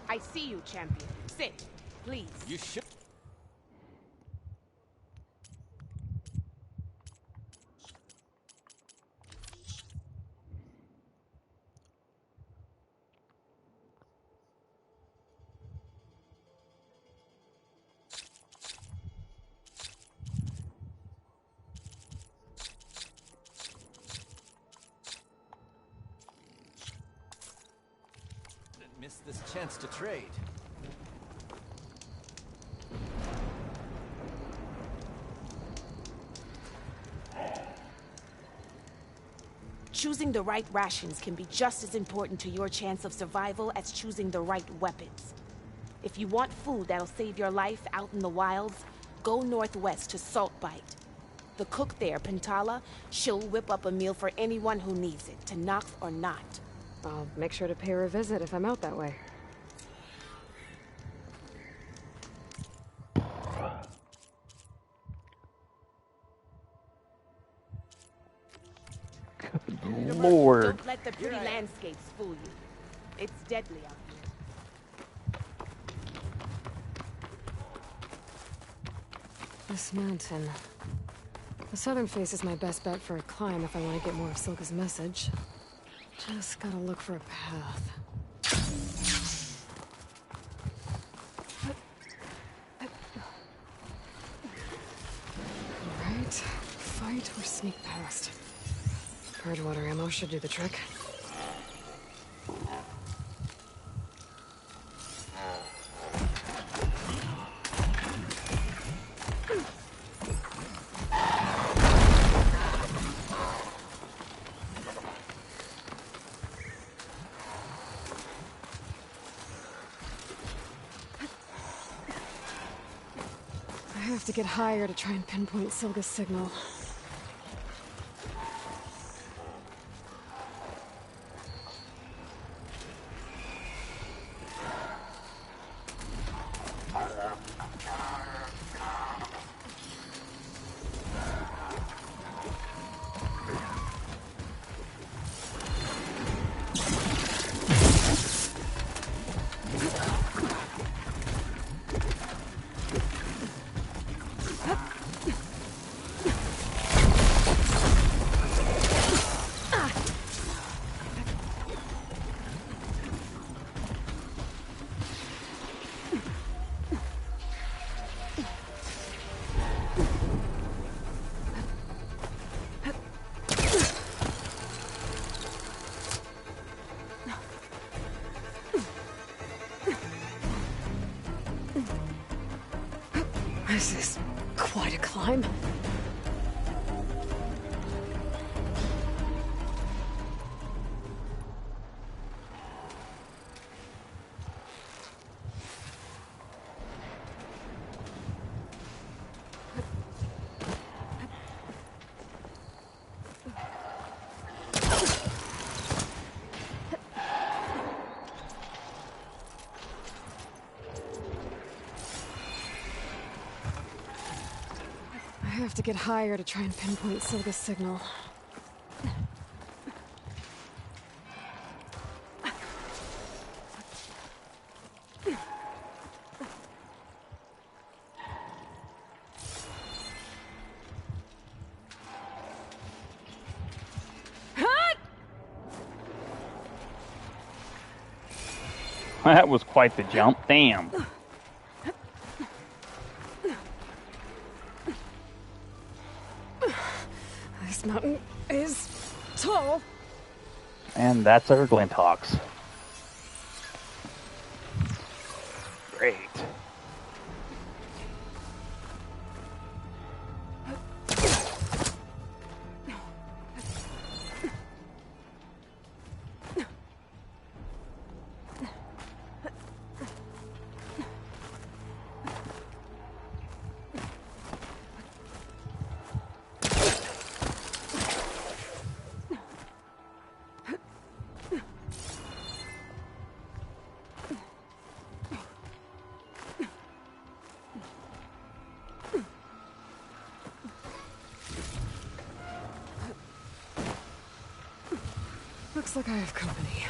I see you, champion. Sit, please. You should. Miss this chance to trade. Choosing the right rations can be just as important to your chance of survival as choosing the right weapons. If you want food that'll save your life out in the wilds, go northwest to Saltbite. The cook there, Pintala, she'll whip up a meal for anyone who needs it, to knock or not. I'll make sure to pay her a visit if I'm out that way. Lord. Don't let the pretty landscapes fool you. It's deadly out here. This mountain. The southern face is my best bet for a climb if I want to get more of Silka's message. Just gotta look for a path. Alright, fight or sneak past. Purge water ammo should do the trick. I have to get higher to try and pinpoint Silga's signal. This is quite a climb. I have to get higher to try and pinpoint Silga's signal. That was quite the jump. Damn. This mountain is tall. And that's our Glinthawks. Great. Looks like I have company.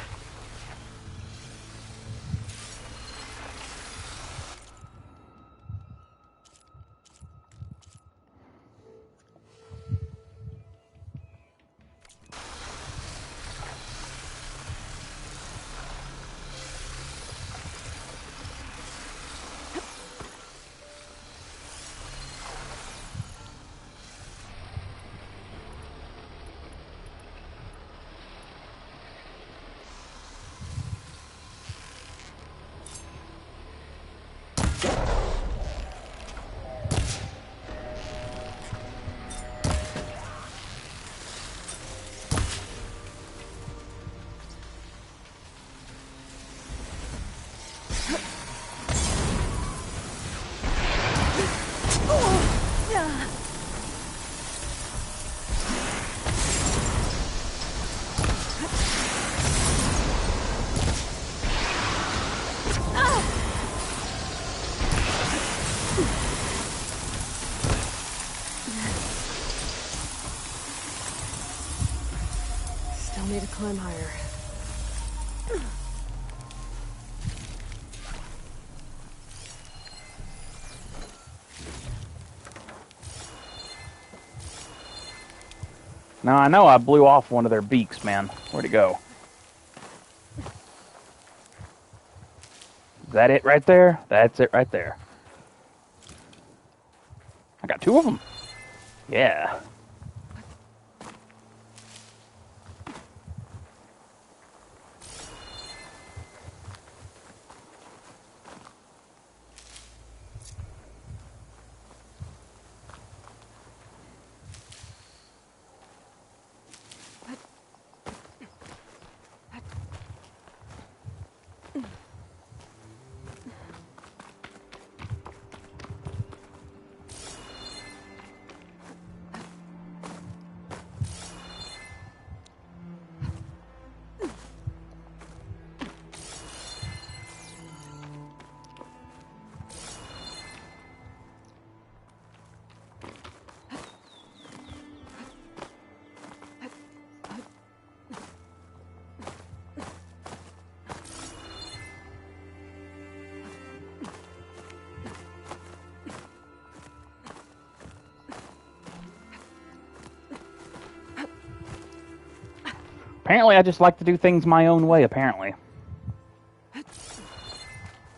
I'll need to climb higher. Now, I know I blew off one of their beaks, man. Where'd it go? Is that it right there? That's it right there. I got 2 of them. Yeah. Apparently, I just like to do things my own way, apparently.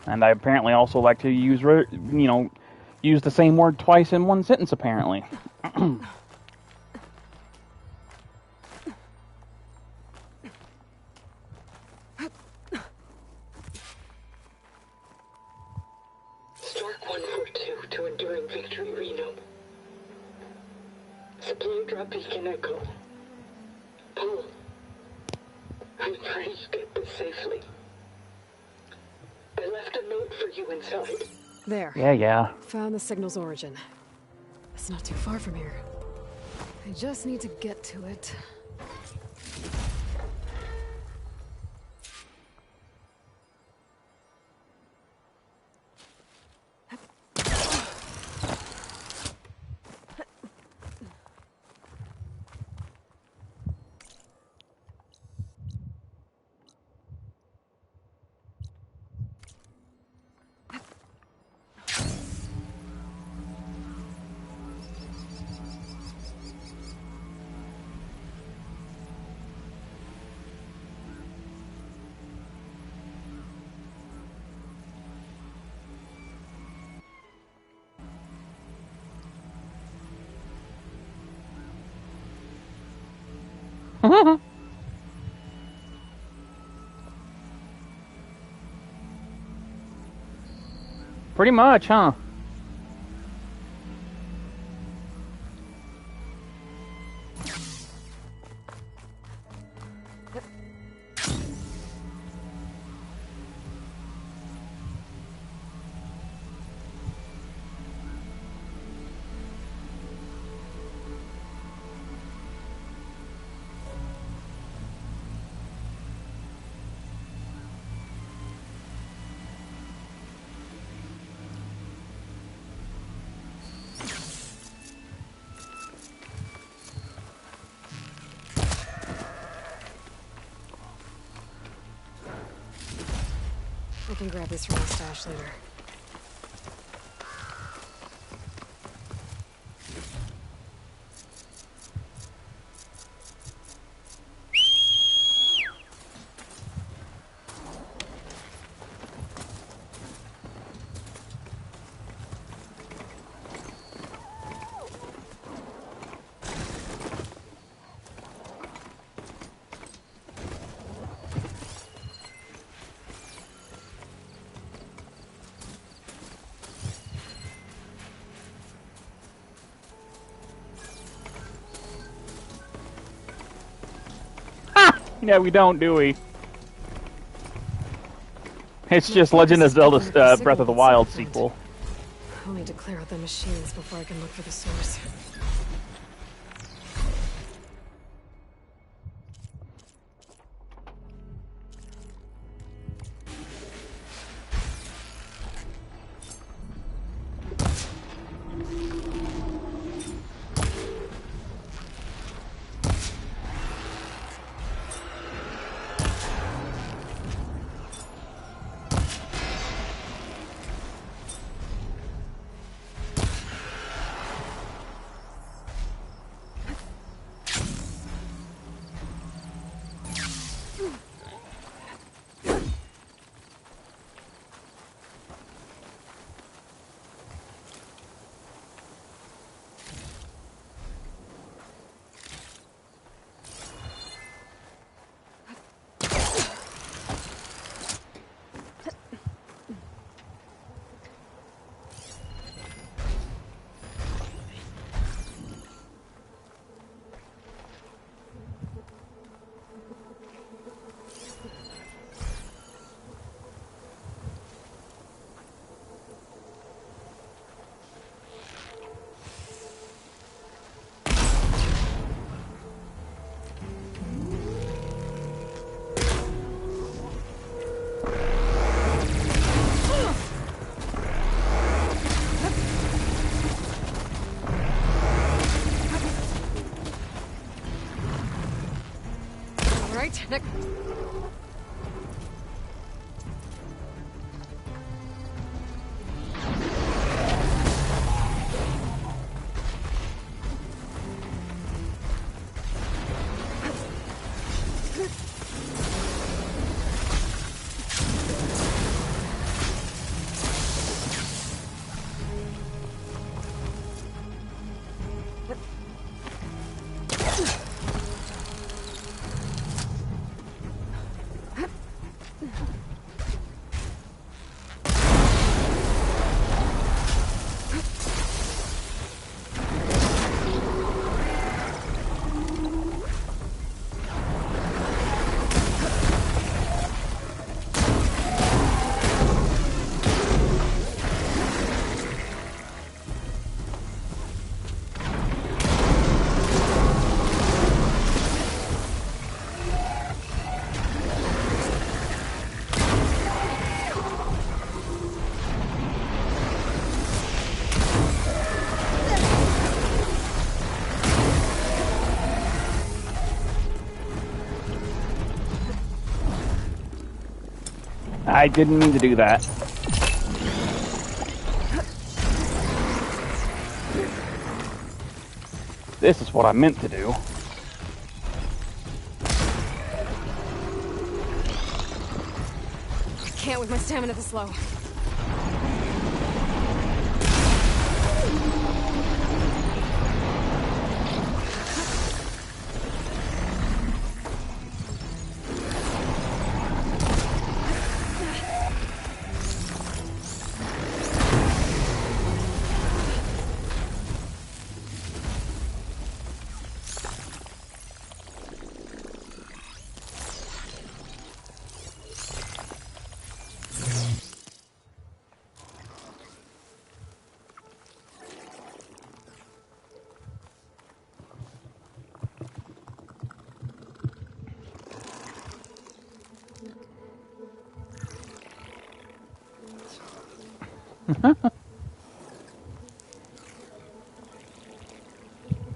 And I apparently also like to use, use the same word twice in one sentence, apparently. Stark 142 to Enduring Victory, Reno. Supply drop beacon echo. Paul, I'm trying to get this safely. I left a note for you inside. There. Yeah. Found the signal's origin. It's not too far from here. I just need to get to it. Pretty much, huh? I can grab this from the stash later. Yeah, we don't, do we? It's just Legend of Zelda Breath of the Wild sequel. I'll need to clear out the machines before I can look for the source. All right, next. I didn't mean to do that. This is what I meant to do. I can't with my stamina this low.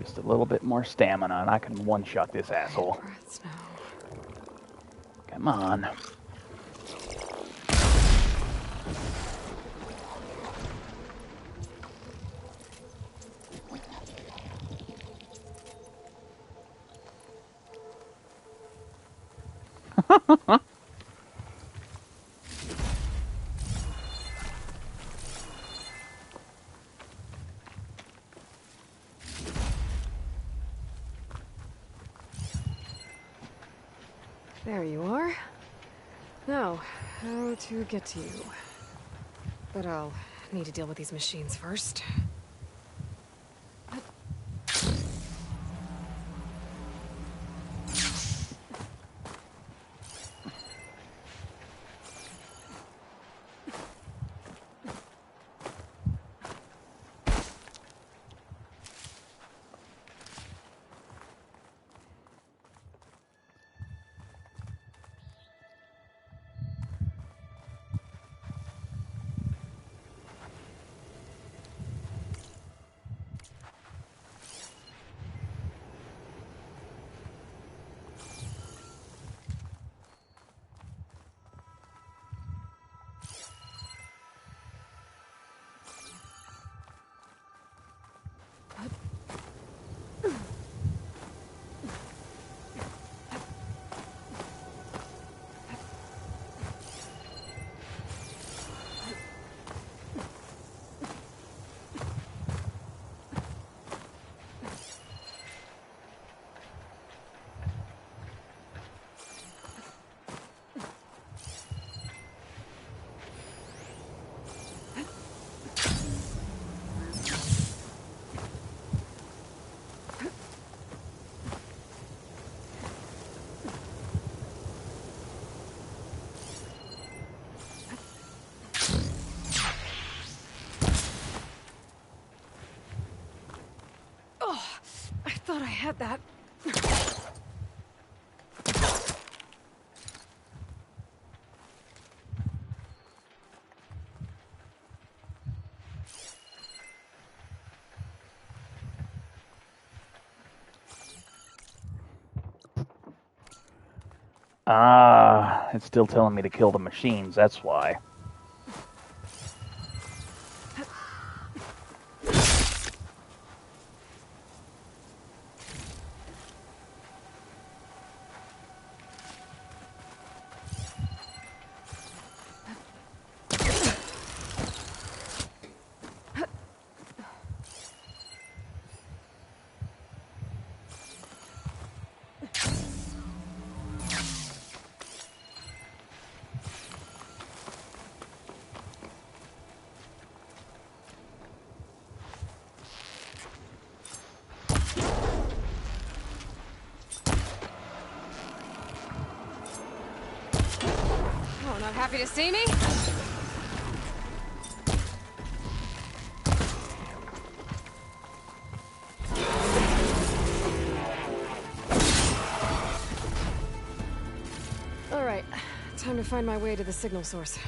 Just a little bit more stamina and I can one-shot this asshole. Come on. There you are. Now, how to get to you. But I'll need to deal with these machines first. I thought I had that. Ah, it's still telling me to kill the machines, that's why. Oh, not happy to see me? All right, time to find my way to the signal source.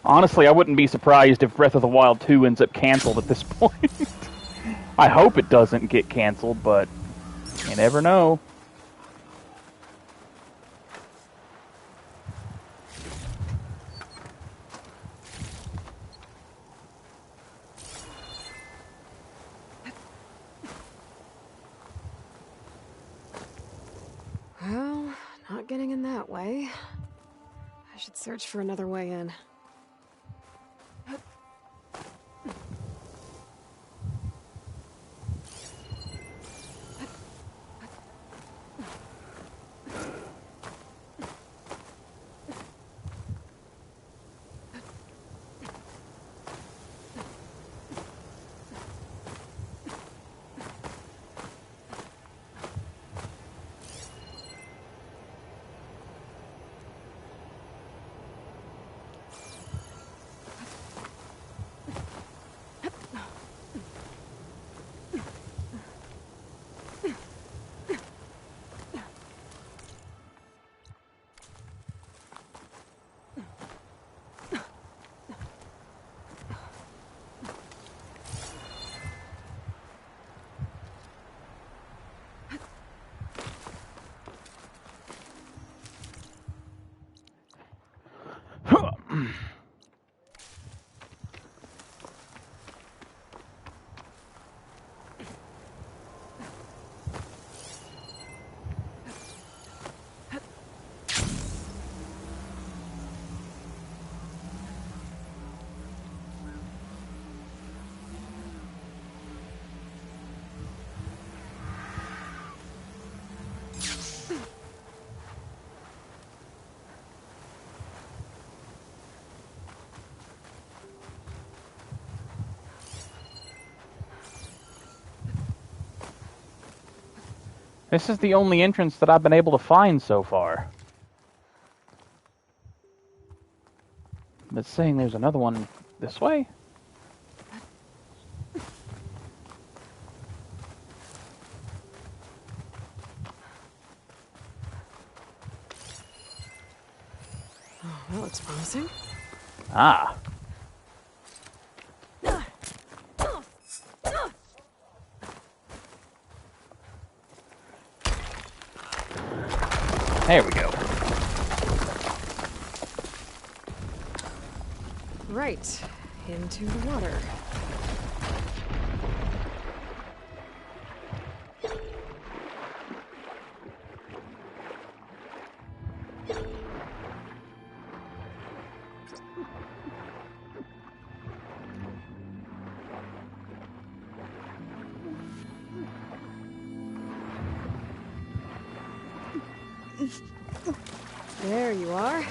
Honestly, I wouldn't be surprised if Breath of the Wild 2 ends up canceled at this point. I hope it doesn't get canceled, but you never know. Well, not getting in that way. I should search for another way in. This is the only entrance that I've been able to find so far. But saying there's another one this way? Oh, that looks promising. Ah. There we go. Right, into the water. There you are.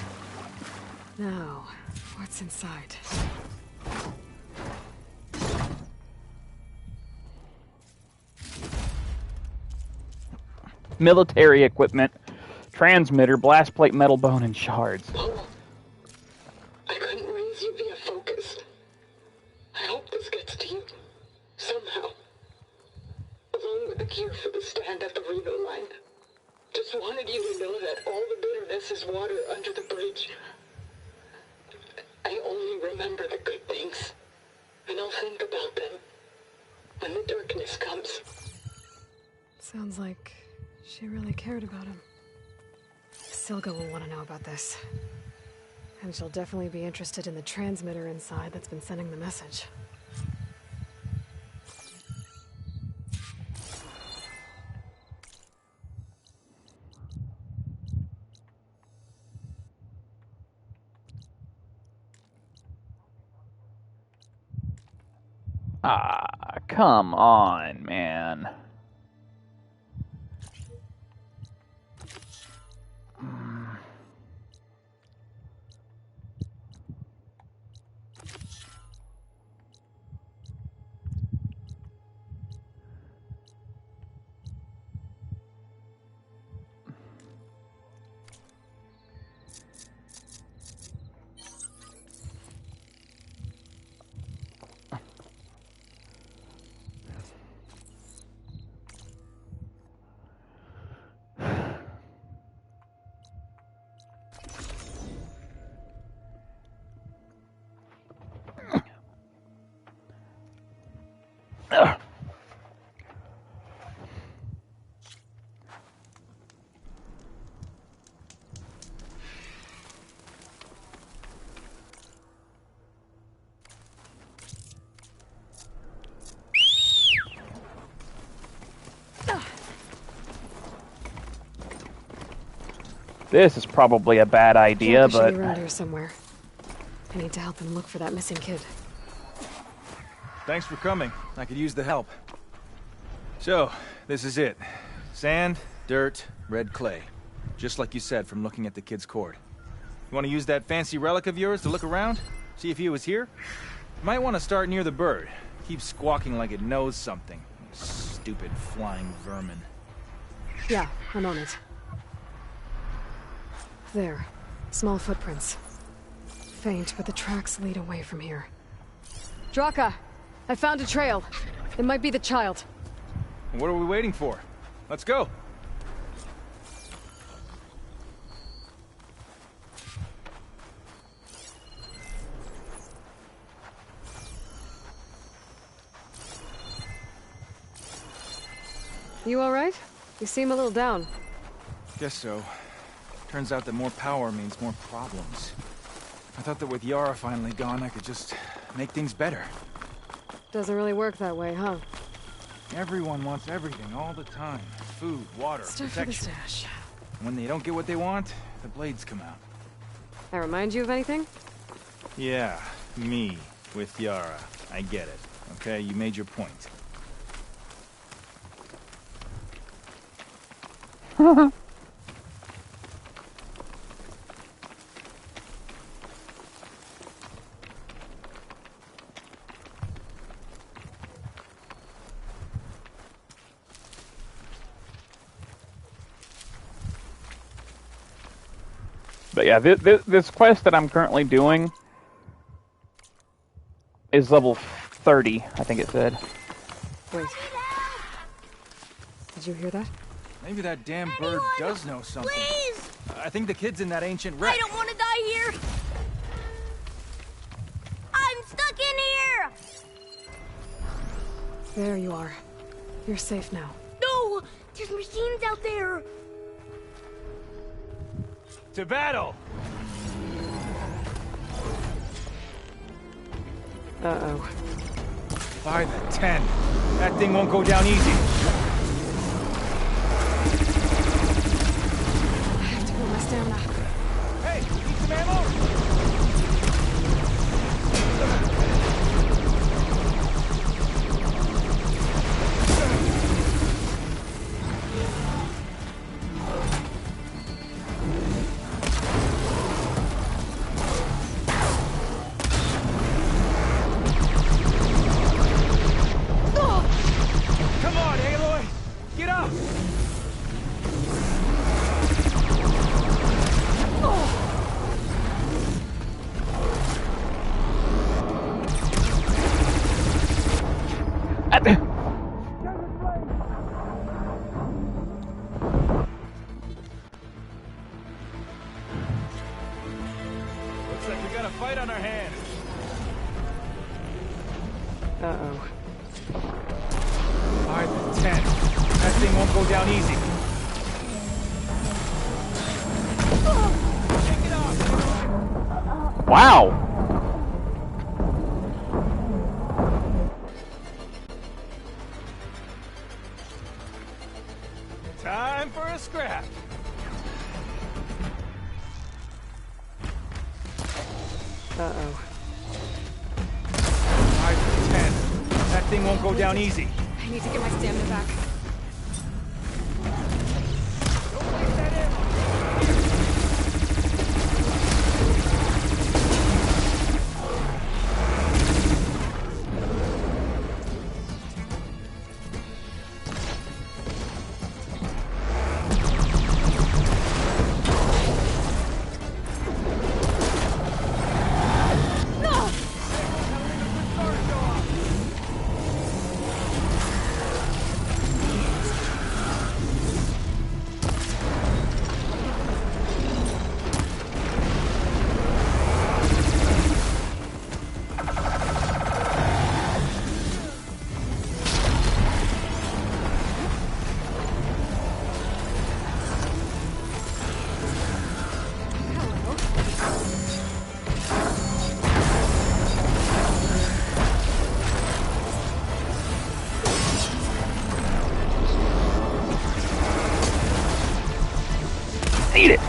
Now, what's inside? Military equipment, transmitter, blast plate, metal bone, and shards. I couldn't raise you via focus. I hope this gets to you. Somehow. Along with the gear for the stand at the Reno line. Just just wanted you to know that all the bitterness is water under the bridge. I only remember the good things, and I'll think about them when the darkness comes. Sounds like she really cared about him. Silga will want to know about this. And she'll definitely be interested in the transmitter inside that's been sending the message. Ah, come on, man. This is probably a bad idea, Jack should but be around here somewhere. I need to help them look for that missing kid. Thanks for coming. I could use the help. So, this is it. Sand, dirt, red clay. Just like you said from looking at the kid's cord. You want to use that fancy relic of yours to look around? See if he was here? You might want to start near the bird. Keeps squawking like it knows something. Stupid flying vermin. Yeah, I'm on it. There. Small footprints. Faint, but the tracks lead away from here. Draka! I found a trail. It might be the child. What are we waiting for? Let's go. You alright? You seem a little down. Guess so. Turns out that more power means more problems. I thought that with Yara finally gone, I could just make things better. Doesn't really work that way, huh? Everyone wants everything all the time. Food, water, Stuff for the protection. stash. When they don't get what they want, the blades come out. I remind you of anything? Yeah, me with Yara. I get it. Okay, you made your point. But yeah, this quest that I'm currently doing is level 30, I think it said. Wait. Did you hear that? Maybe that damn bird does know something. Please! I think the kid's in that ancient wreck. I don't want to die here! I'm stuck in here! There you are. You're safe now. No! There's machines out there! To battle! Uh-oh. By the 10. That thing won't go down easy. I have to build my stamina. Hey, need some ammo? Come on, Ayla! fight on our hands. Uh-oh. 5 to 10. That thing won't go down easy. Wow. Time for a scrap. Uh-oh. 5 to 10. That thing won't go down easy. I need to get my stamina back. Eat it.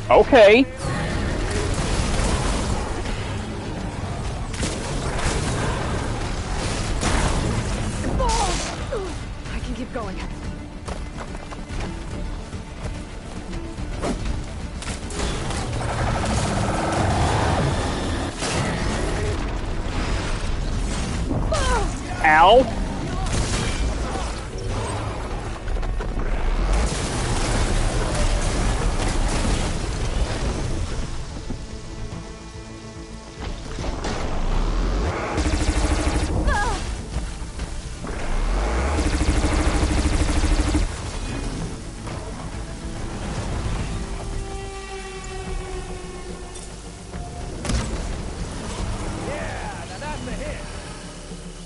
Okay. I can keep going. Ow.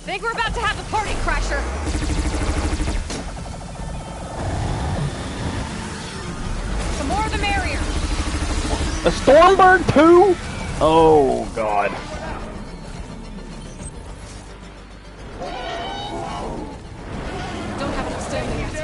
Think we're about to have a party crasher. The more the merrier. A Stormbird too? Oh god. Don't have enough stamina yet.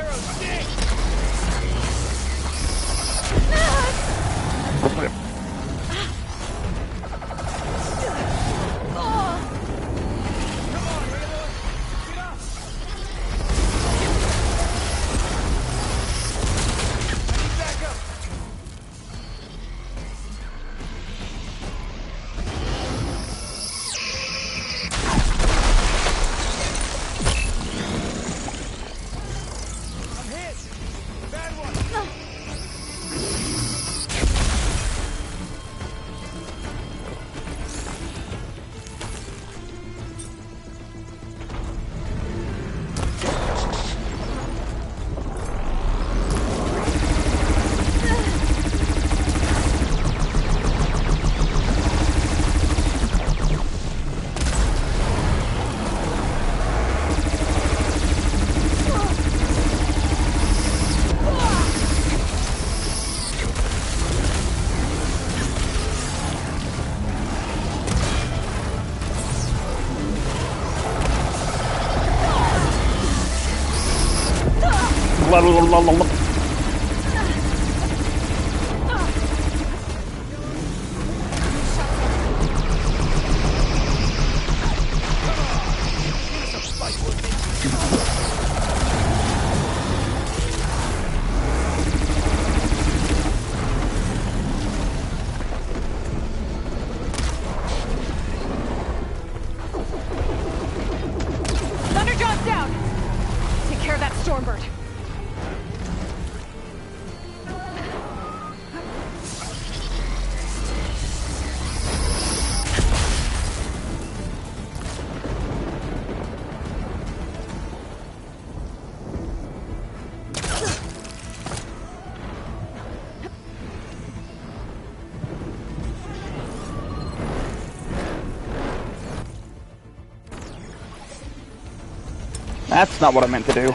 That's not what I meant to do.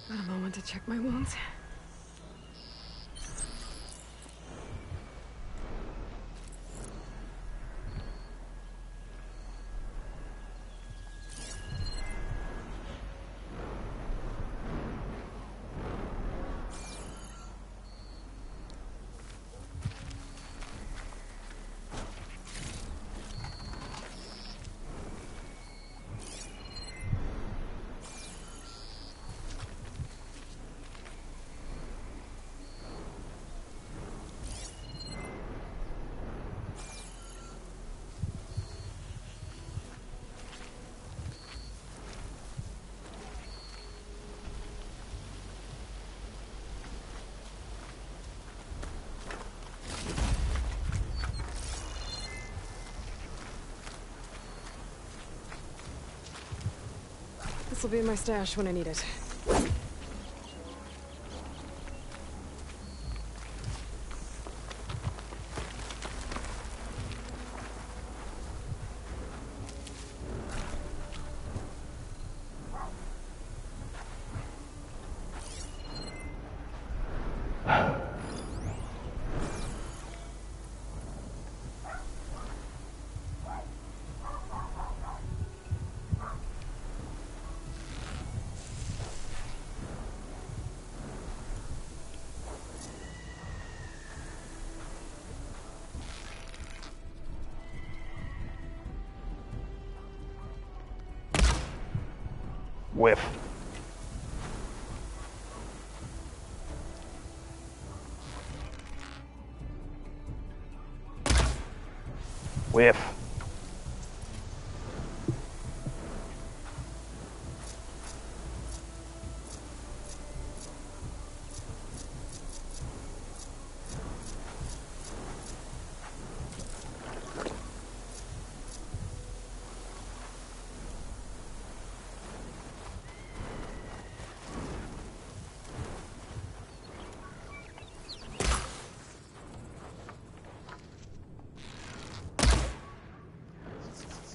Got a moment to check my wounds. This will be in my stash when I need it. Whiff. Whiff.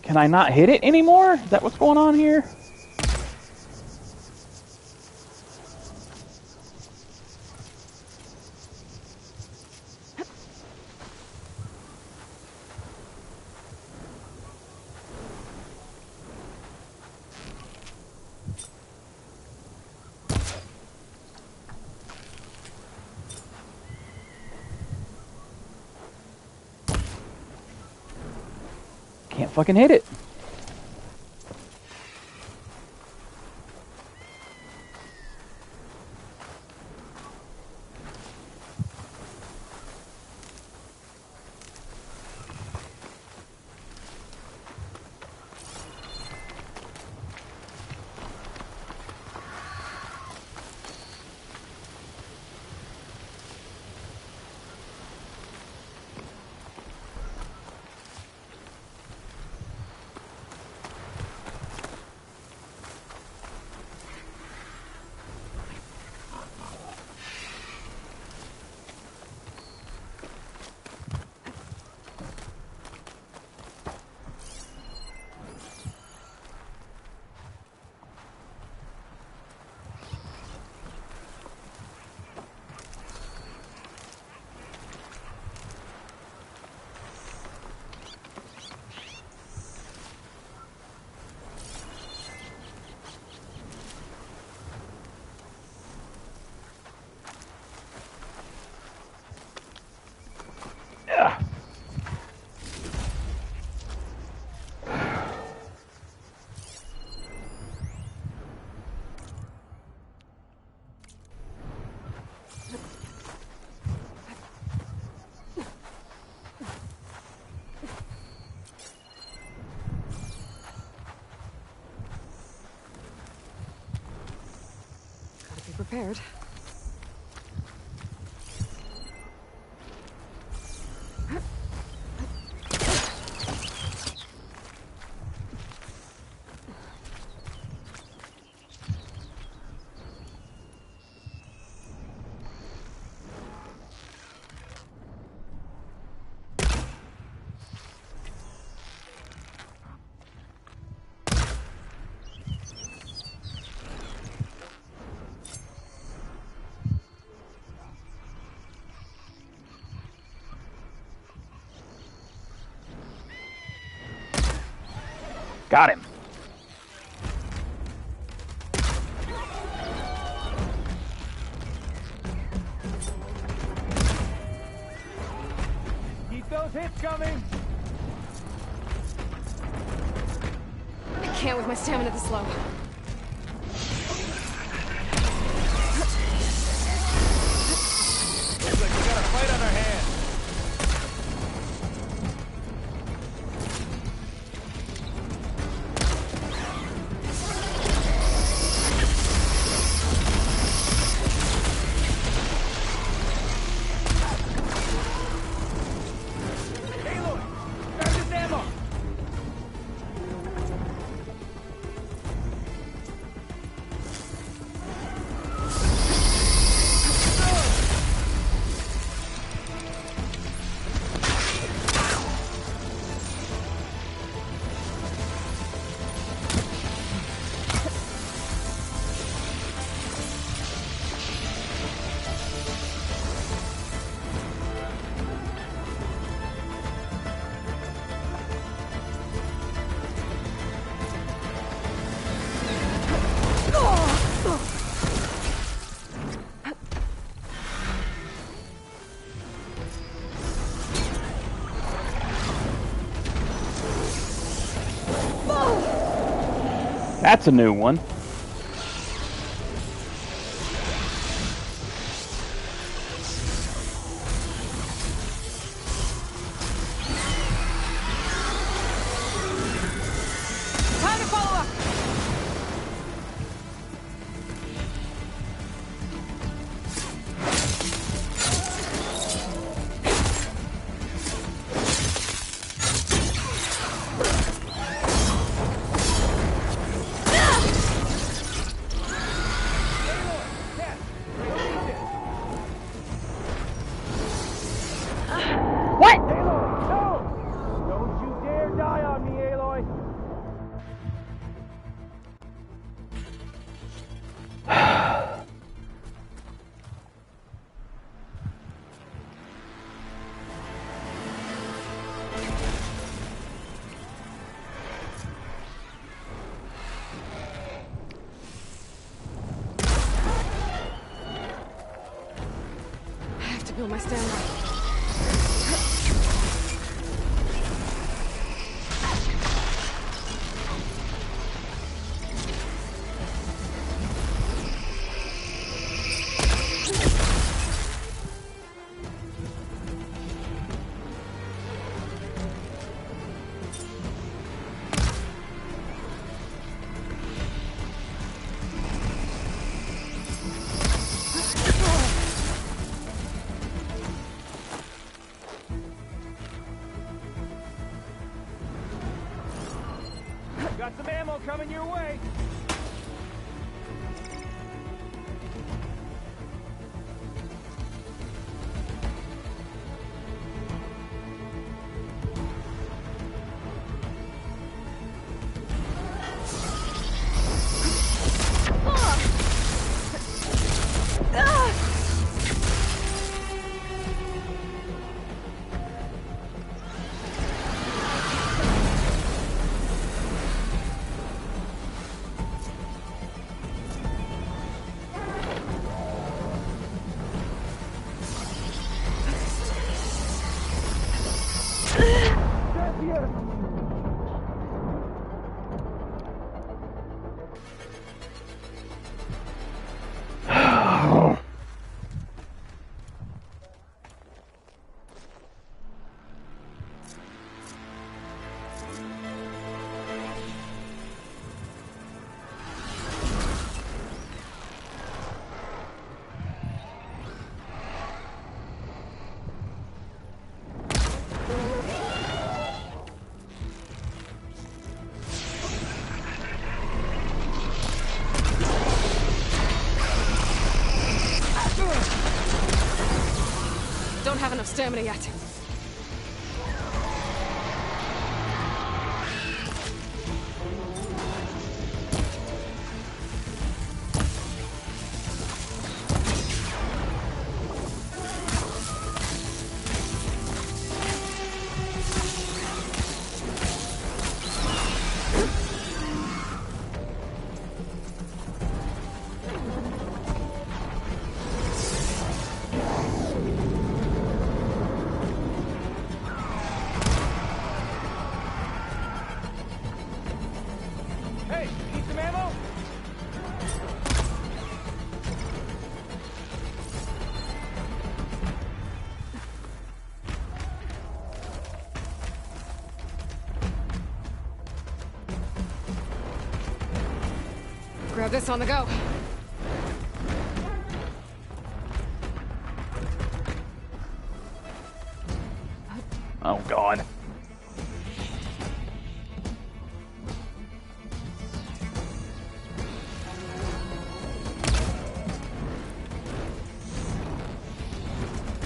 Can I not hit it anymore? Is that what's going on here? Can't fucking hit it. prepared. Got him. Keep those hits coming. I can't with my stamina this low. Looks like we got a fight on our hands. That's a new one. Time to follow up. What? Aloy, no! Don't you dare die on me, Aloy! I have to build my stamina. enough stamina yet. Hey, need some ammo? Grab this on the go. Oh, God.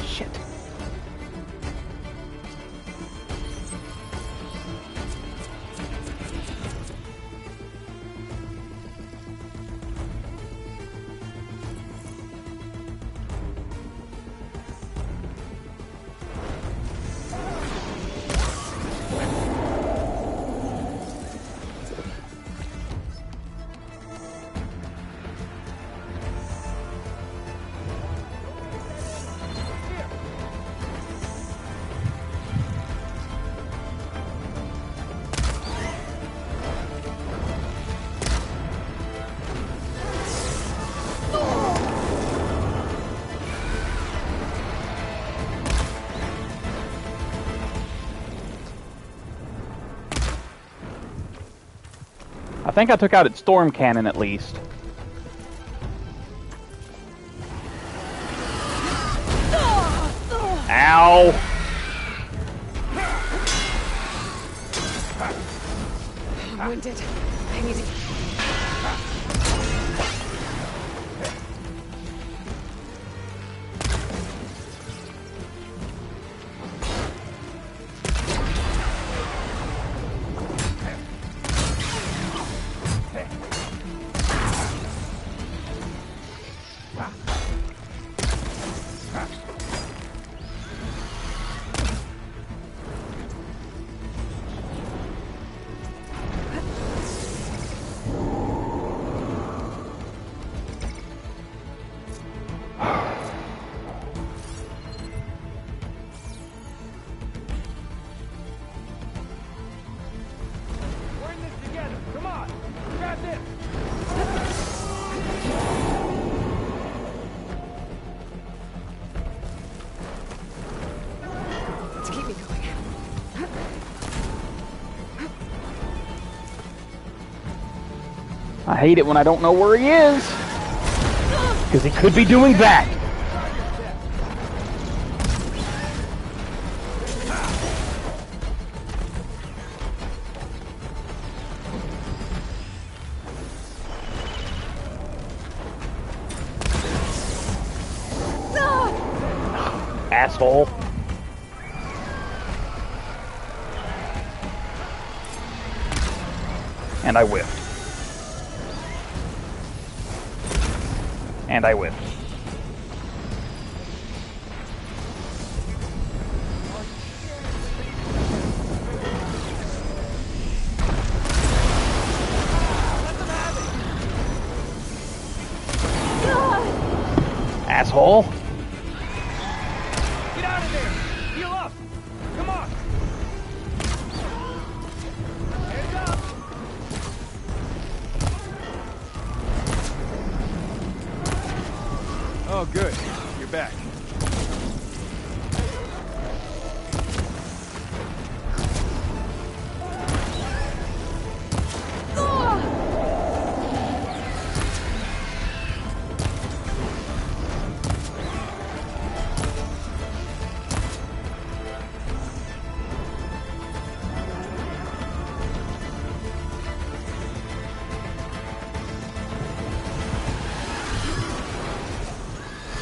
Shit. I think I took out its storm cannon at least. Ow! I'm winded. I need to... We're in this together. Come on. Grab this. to keep me going. I hate it when I don't know where he is. Because he could be doing that. Asshole. And I whiffed. And I whiffed. Asshole. Get out of there. Heal up. Come on. Hands up. Oh, good. You're back.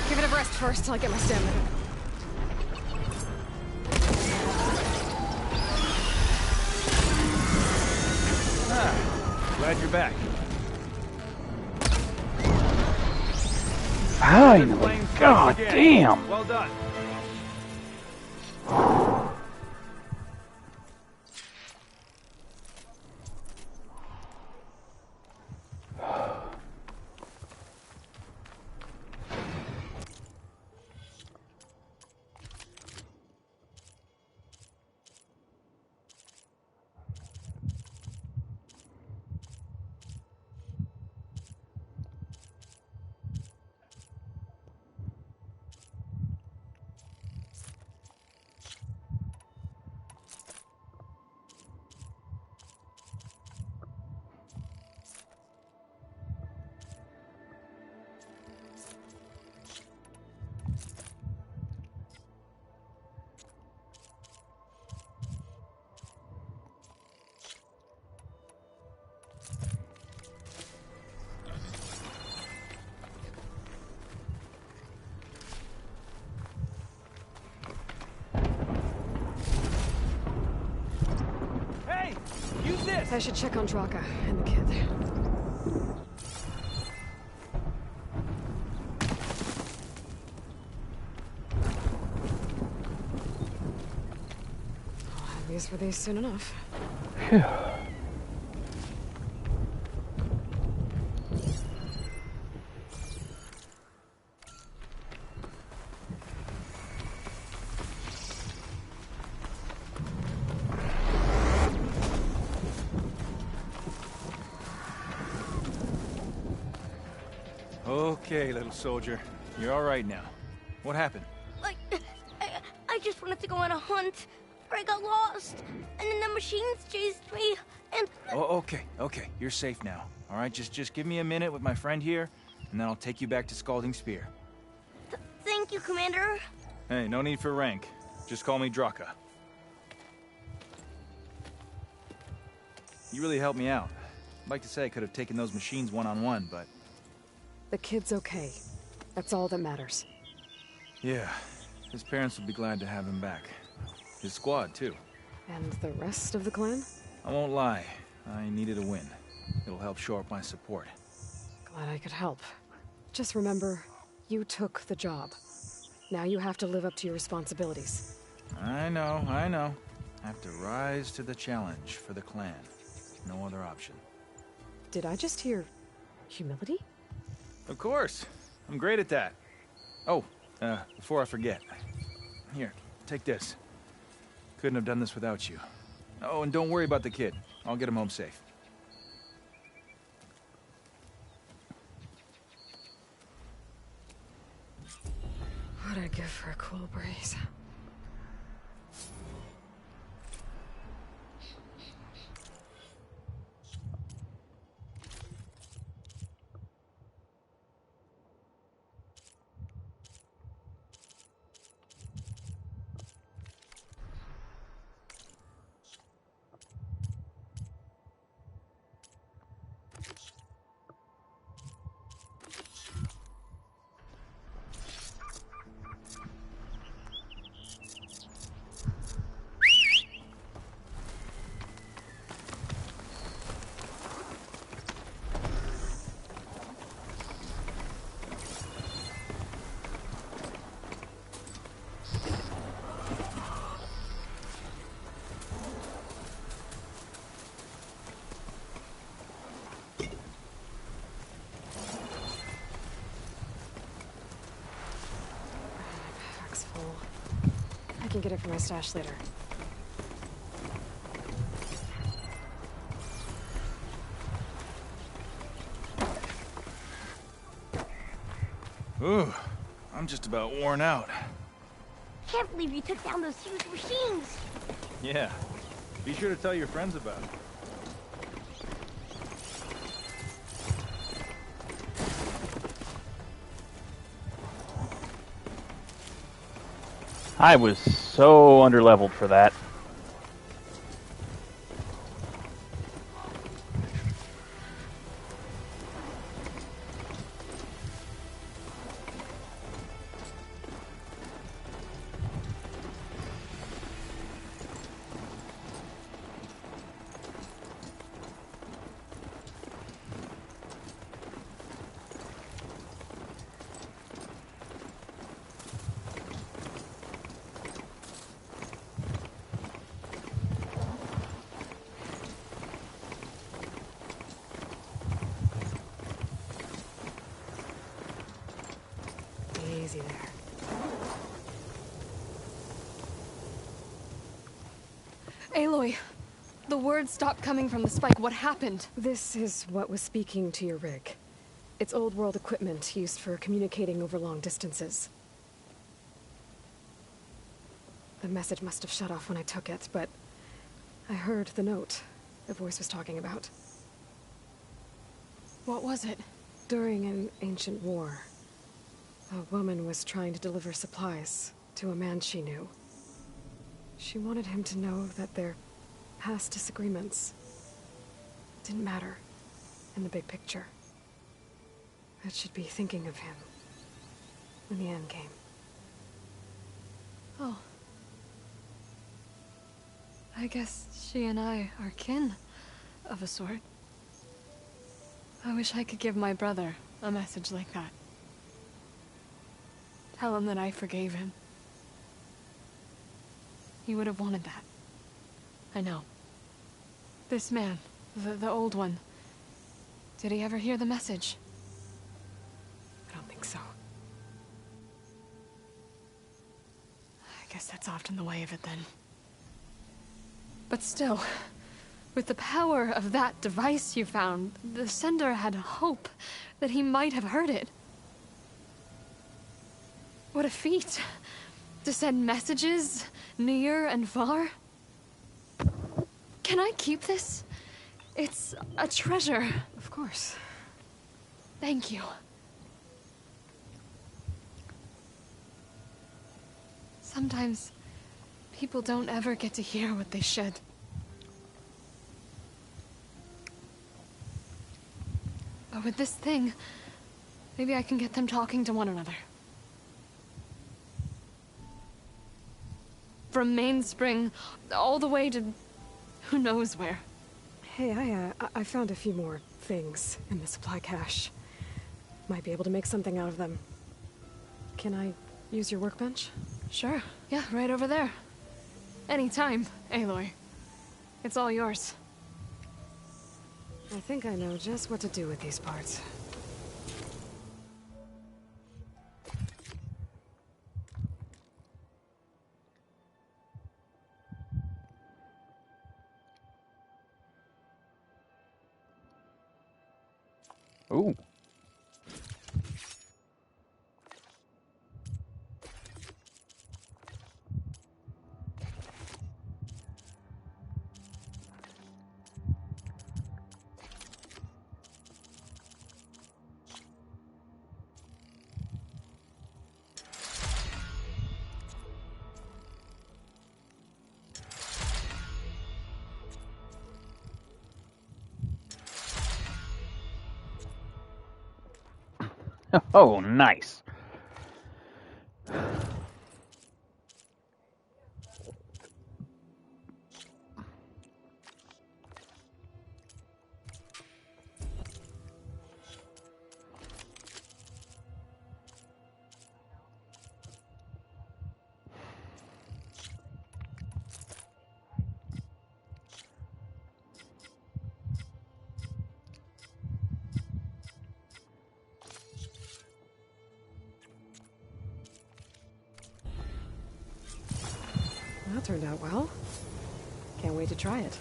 Give it a rest first till I get my stamina. Glad you're back. Finally. God damn. Well done. Use this! I should check on Draka and the kid. I'll have use for these soon enough. Phew. Okay, little soldier. You're all right now. What happened? I just wanted to go on a hunt, but I got lost, and then the machines chased me, and... Oh, okay. You're safe now. All right, just give me a minute with my friend here, and then I'll take you back to Scalding Spear. Thank you, Commander. Hey, no need for rank. Just call me Draka. You really helped me out. I'd like to say I could have taken those machines one-on-one, but... The kid's okay. That's all that matters. Yeah, his parents will be glad to have him back. His squad, too. And the rest of the clan? I won't lie. I needed a win. It'll help shore up my support. Glad I could help. Just remember, you took the job. Now you have to live up to your responsibilities. I know. I have to rise to the challenge for the clan. No other option. Did I just hear... humility? Of course. I'm great at that. Oh, before I forget. Here, take this. Couldn't have done this without you. Oh, and don't worry about the kid. I'll get him home safe. What'd I give for a cool breeze? I can get it from my stash later. Ooh, I'm just about worn out. Can't believe you took down those huge machines. Yeah, be sure to tell your friends about it. I was so underleveled for that. easy there. Aloy, the words stopped coming from the spike. What happened? This is what was speaking to your rig. It's old world equipment used for communicating over long distances. The message must have shut off when I took it, but I heard the note the voice was talking about. What was it? During an ancient war, a woman was trying to deliver supplies to a man she knew. She wanted him to know that their past disagreements didn't matter in the big picture. That she'd be thinking of him when the end came. Oh. I guess she and I are kin, of a sort. I wish I could give my brother a message like that. Tell him that I forgave him. He would have wanted that. I know. This man, the old one, did he ever hear the message? I don't think so. I guess that's often the way of it then. But still, with the power of that device you found, the sender had hope that he might have heard it. What a feat! To send messages near and far. Can I keep this? It's a treasure. Of course. Thank you. Sometimes people don't ever get to hear what they should. But with this thing, maybe I can get them talking to one another. From Mainspring, all the way to who knows where. Hey, I found a few more things in the supply cache. Might be able to make something out of them. Can I use your workbench? Sure. Yeah, right over there. Anytime, Aloy. It's all yours. I think I know just what to do with these parts. Ooh. Oh, nice. That turned out well. Can't wait to try it.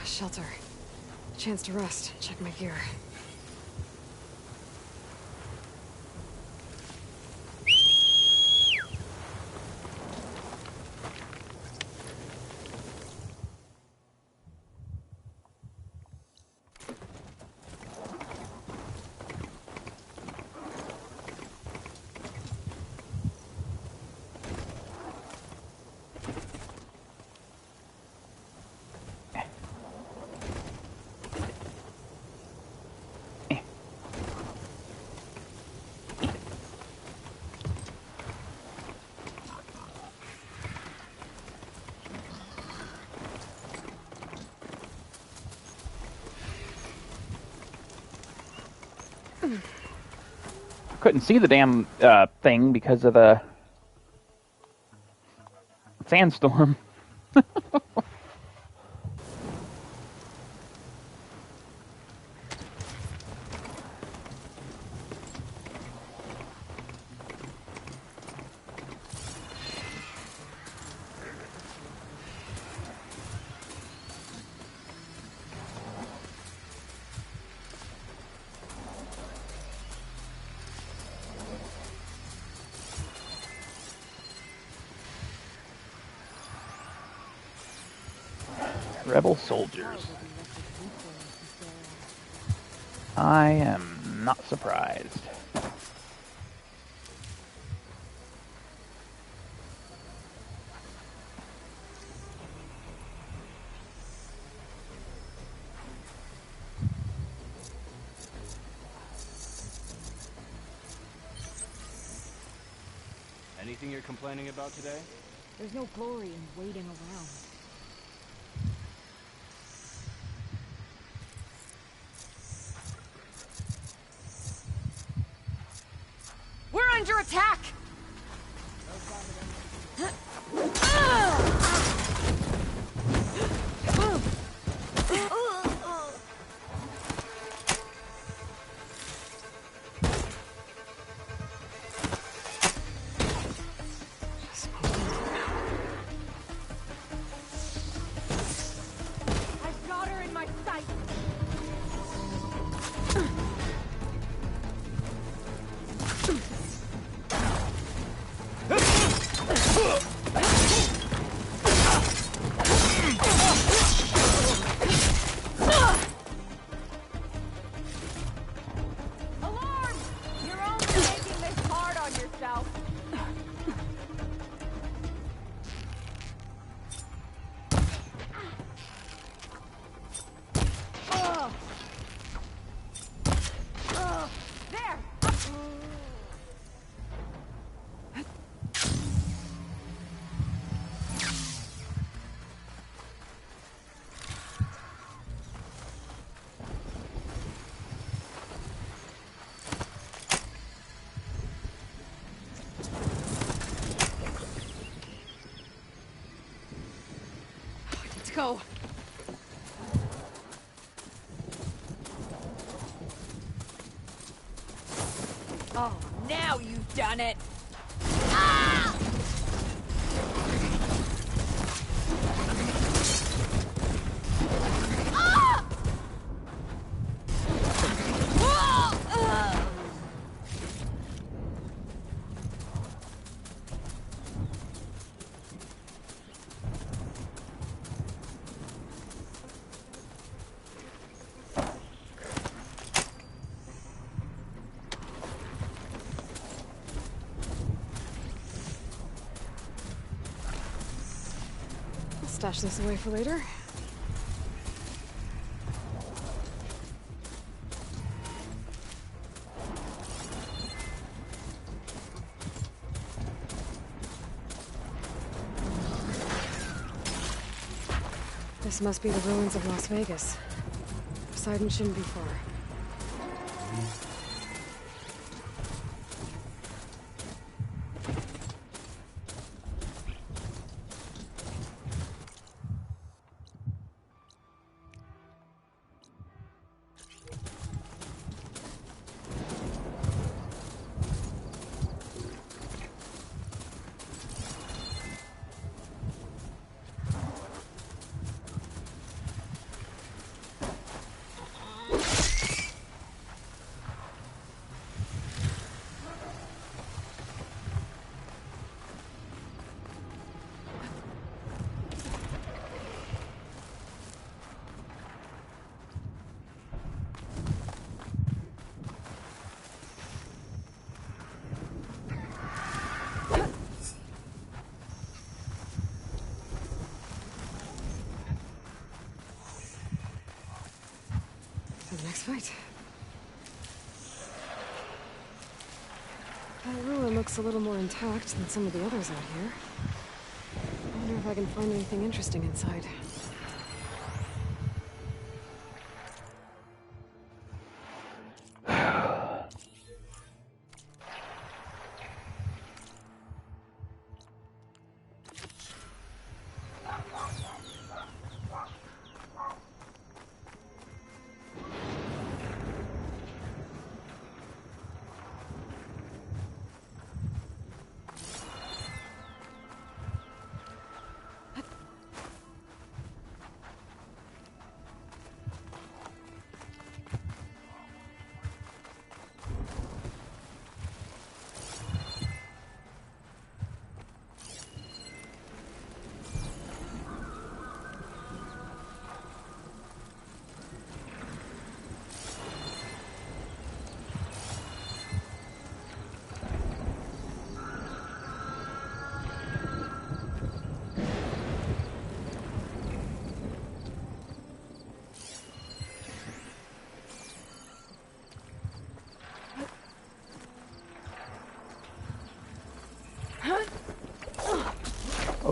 Shelter. Chance to rest. Check my gear. Couldn't see the damn thing because of the sandstorm. Rebel soldiers. I am not surprised. Anything you're complaining about today? There's no glory in waiting around. We're under attack! I've got her in my sight! Alarm! You're only making this hard on yourself. There! Let's go. Oh, now you've done it! I'll stash this away for later. This must be the ruins of Las Vegas. Poseidon shouldn't be far. For the next fight. That ruin looks a little more intact than some of the others out here. I wonder if I can find anything interesting inside.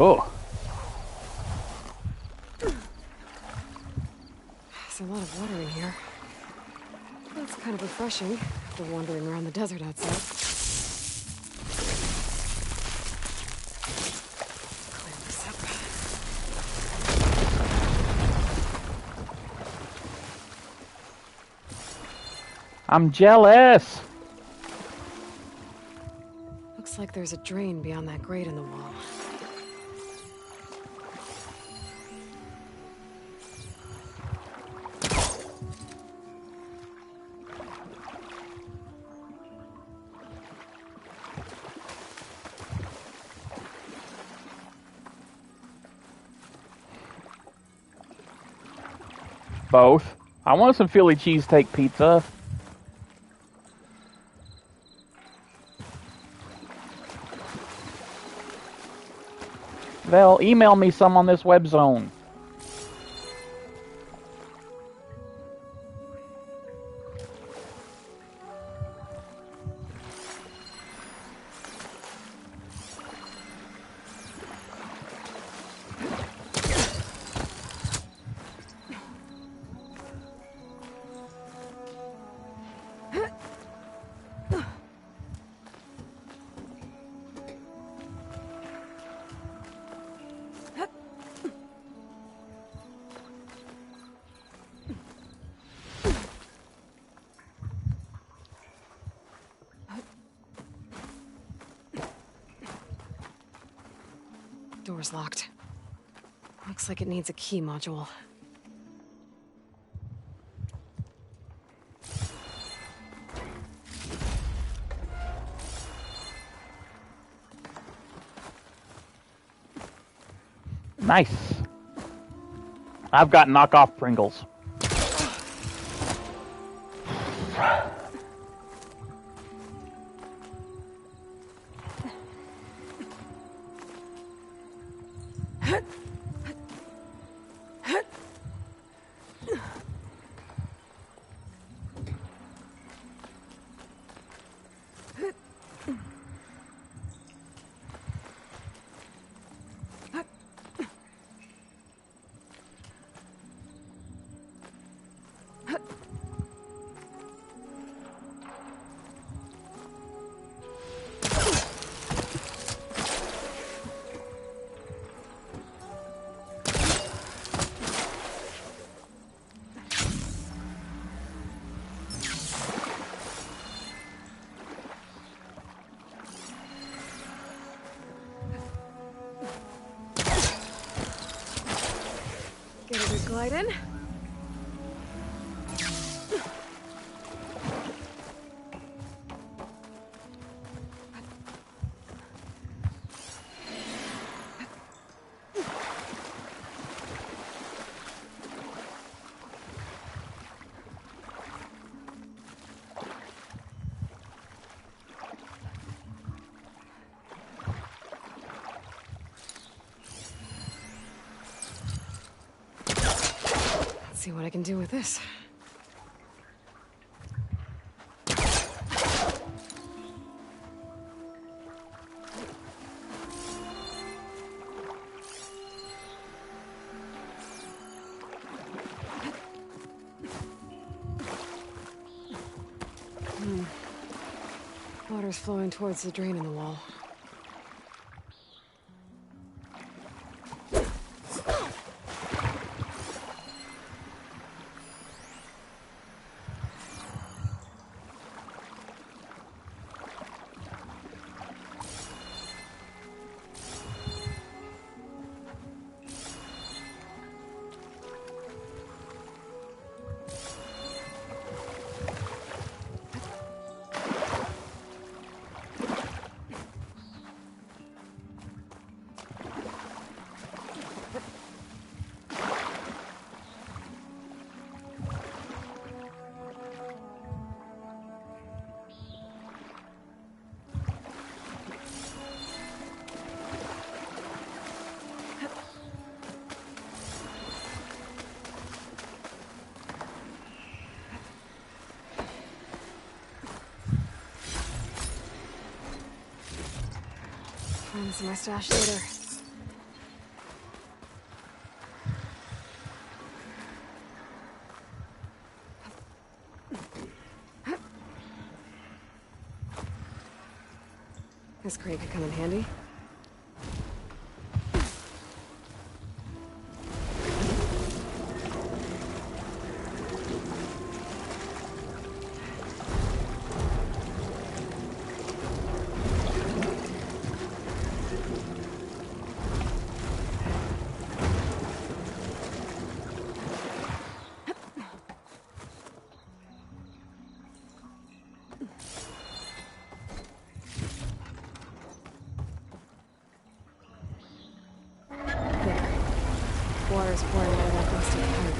Oh. There's a lot of water in here. That's kind of refreshing after wandering around the desert outside. Clear this up. I'm jealous. Looks like there's a drain beyond that grate in the wall. Both. I want some Philly cheesesteak pizza. They'll email me some on this web zone. Door's locked. Looks like it needs a key module. Nice. I've got knockoff Pringles. Get a good glide in. See what I can do with this. Water's flowing towards the drain in the wall. Find this in my stash later. This crate could come in handy. Water's pouring out of that rusted pipe.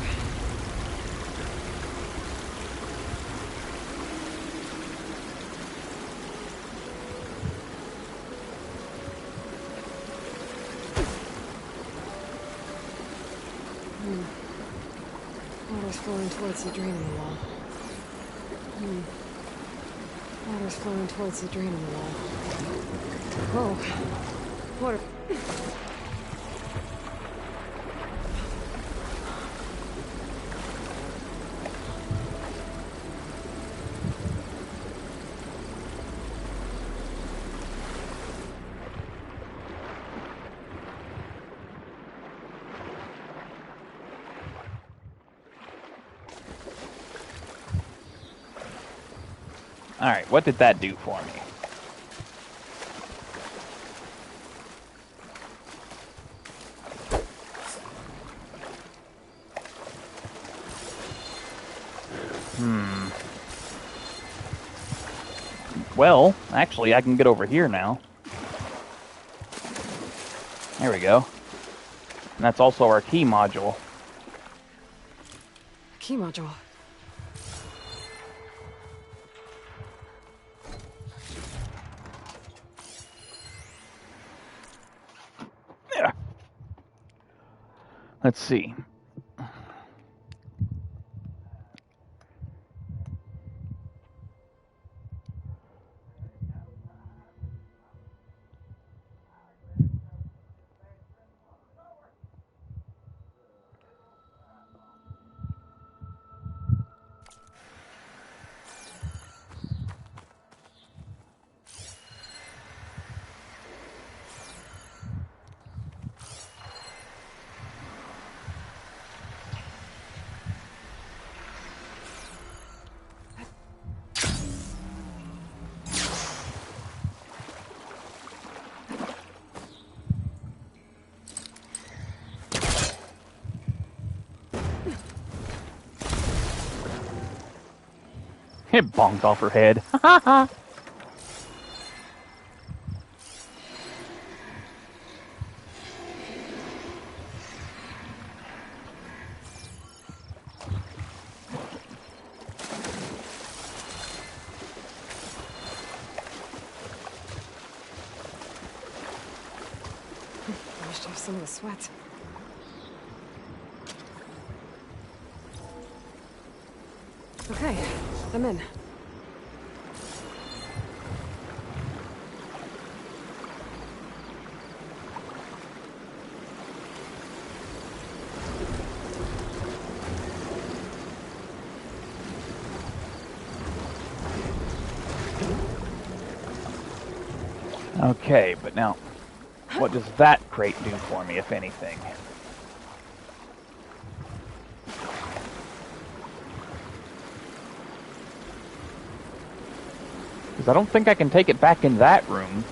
Water's flowing towards the drain in the wall. Water's flowing towards the drain in the wall. Whoa. Water. Alright, what did that do for me? Well, actually, I can get over here now. There we go. And that's also our key module. Key module. Yeah. Let's see. It bonked off her head. Washed off some of the sweat. Okay, I'm in. Okay, but now, what does that crate do for me, if anything? Because I don't think I can take it back in that room.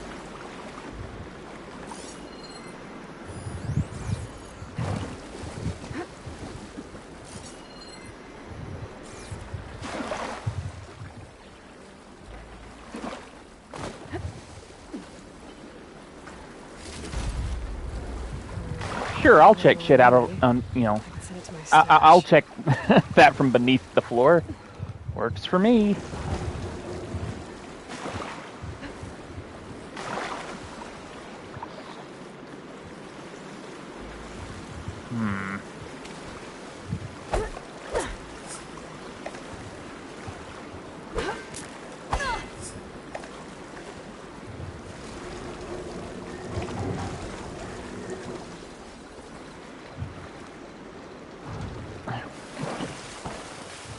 Sure, I'll check shit out on, you know, I'll check that from beneath the floor. Works for me.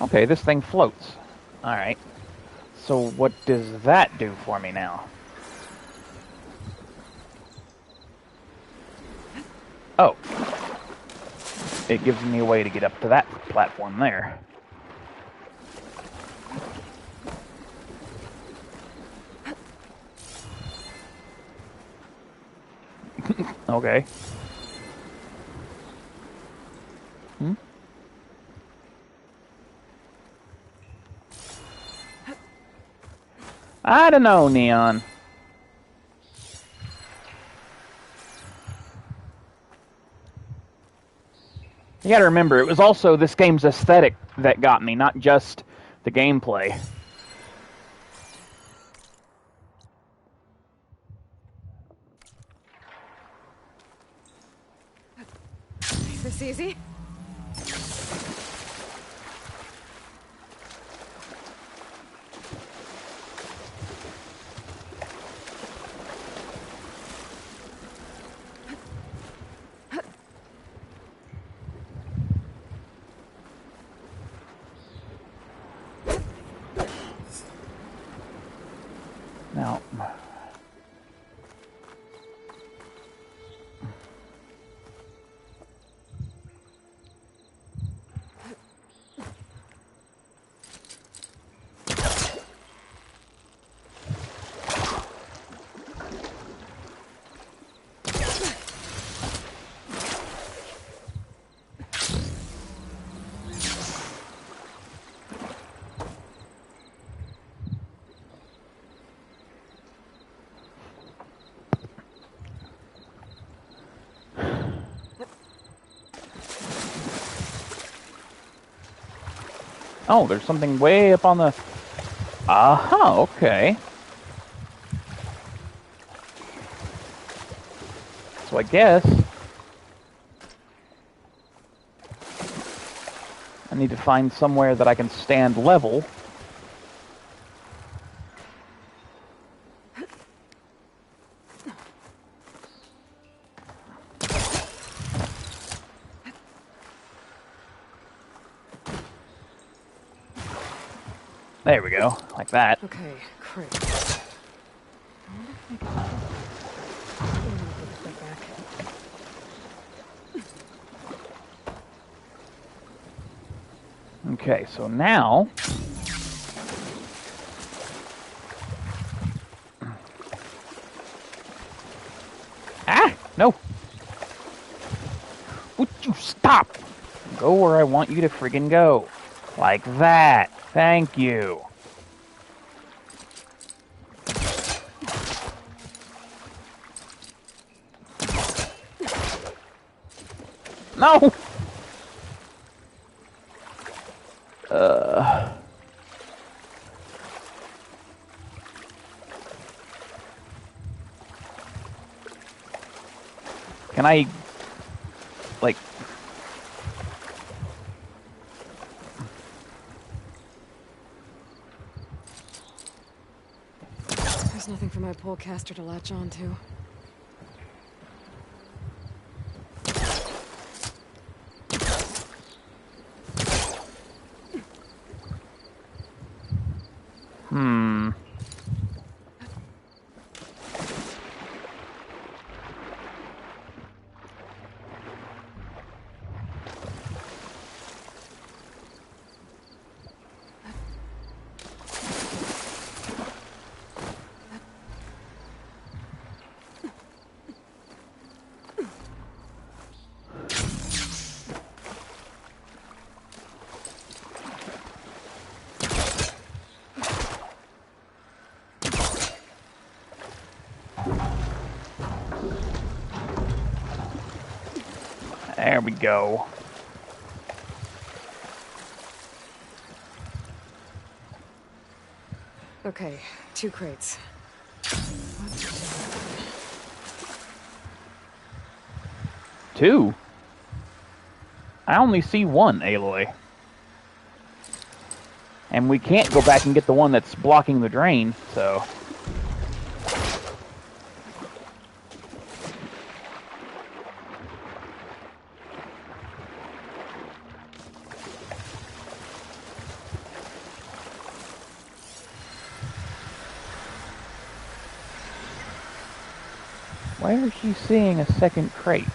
Okay, this thing floats. Alright. So what does that do for me now? Oh. It gives me a way to get up to that platform there. Okay. I don't know, Neon. You gotta remember, it was also this game's aesthetic that got me, not just the gameplay. Is this easy? Now, oh, there's something way up on the... Aha, okay. So I guess... I need to find somewhere that I can stand level. There we go, like that. Okay, great. Okay, so now... Ah! No! Would you stop? Go where I want you to friggin' go. Like that. Thank you. No! Can I, like... There's nothing for my polecaster to latch on to. There we go. Okay, 2 crates. Two? I only see one, Aloy. And we can't go back and get the one that's blocking the drain, so... Why is she seeing a second crate?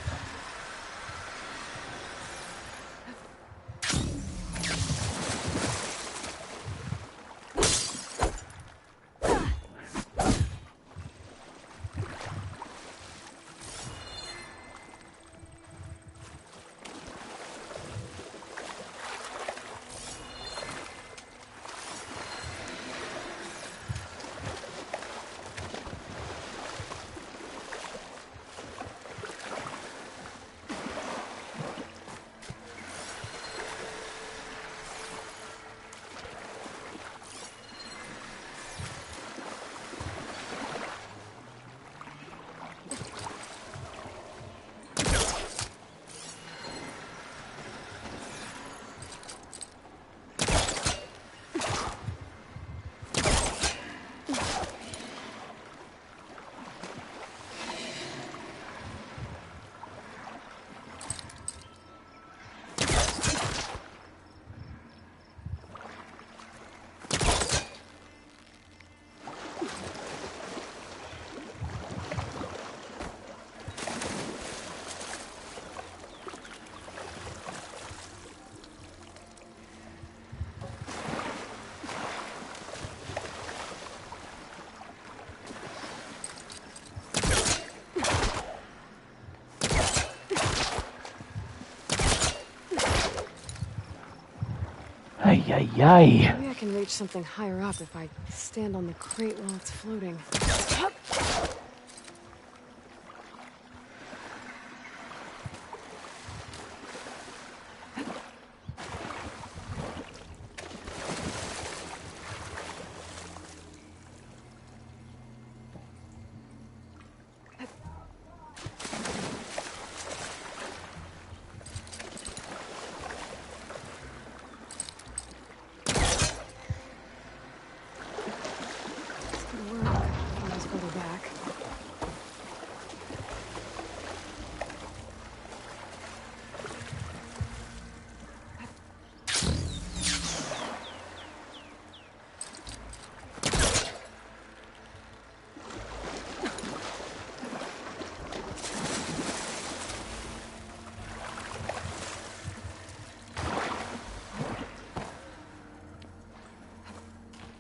ay. Maybe I can reach something higher up if I stand on the crate while it's floating.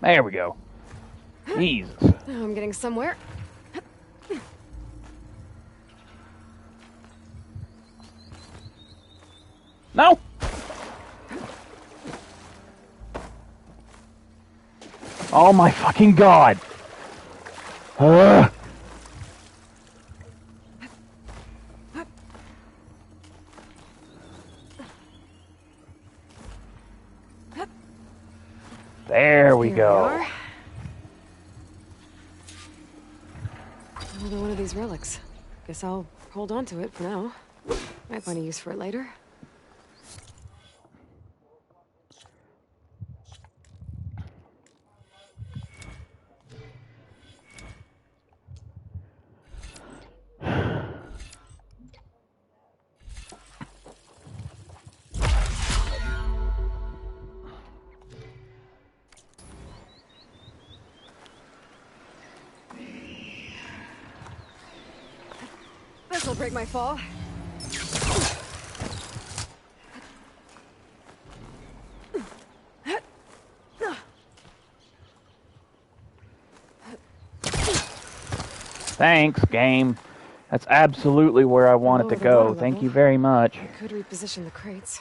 There we go. Jesus. I'm getting somewhere. No! Oh my fucking god! There we go. Another one of these relics. Guess I'll hold on to it for now. Might find a use for it later. This'll break my fall. Thanks, game. That's absolutely where I wanted to go. Thank you very much. I could reposition the crates.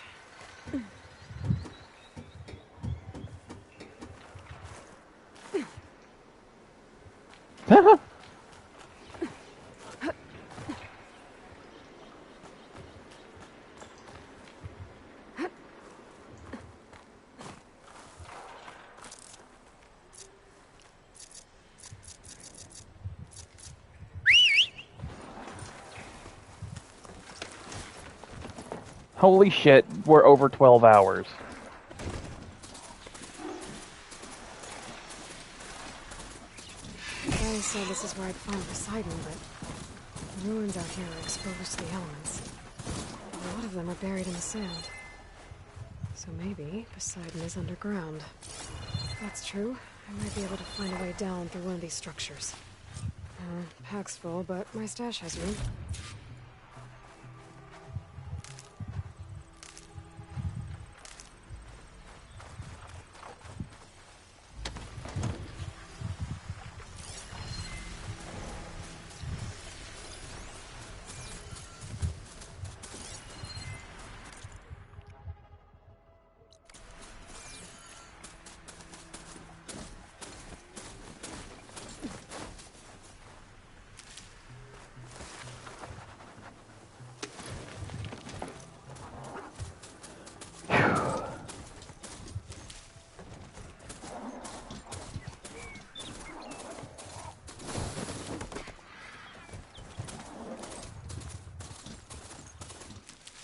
Holy shit, we're over 12 hours. I said this is where I'd find Poseidon, but the ruins out here are exposed to the elements. A lot of them are buried in the sand. So maybe Poseidon is underground. If that's true, I might be able to find a way down through one of these structures. Pack's full, but my stash has room.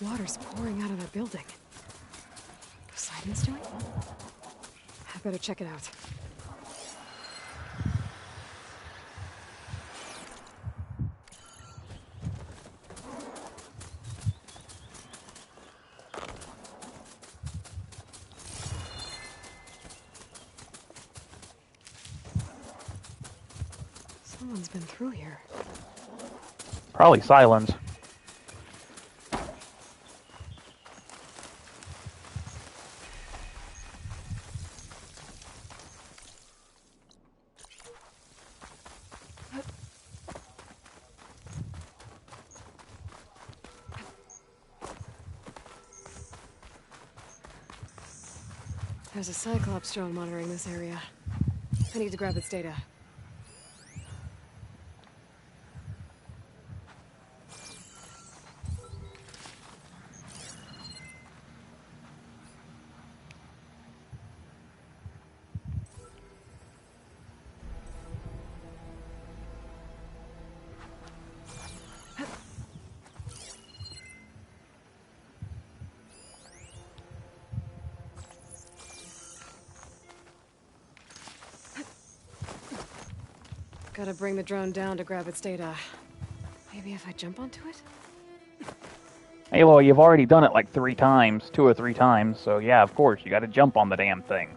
Water's pouring out of that building. Poseidon's doing? I better check it out. Someone's been through here. Probably Silence. There's a Cyclops drone monitoring this area. I need to grab its data. Gotta bring the drone down to grab its data. Maybe if I jump onto it? Hey, well, you've already done it like 3 times, 2 or 3 times, so yeah, of course, you gotta jump on the damn thing.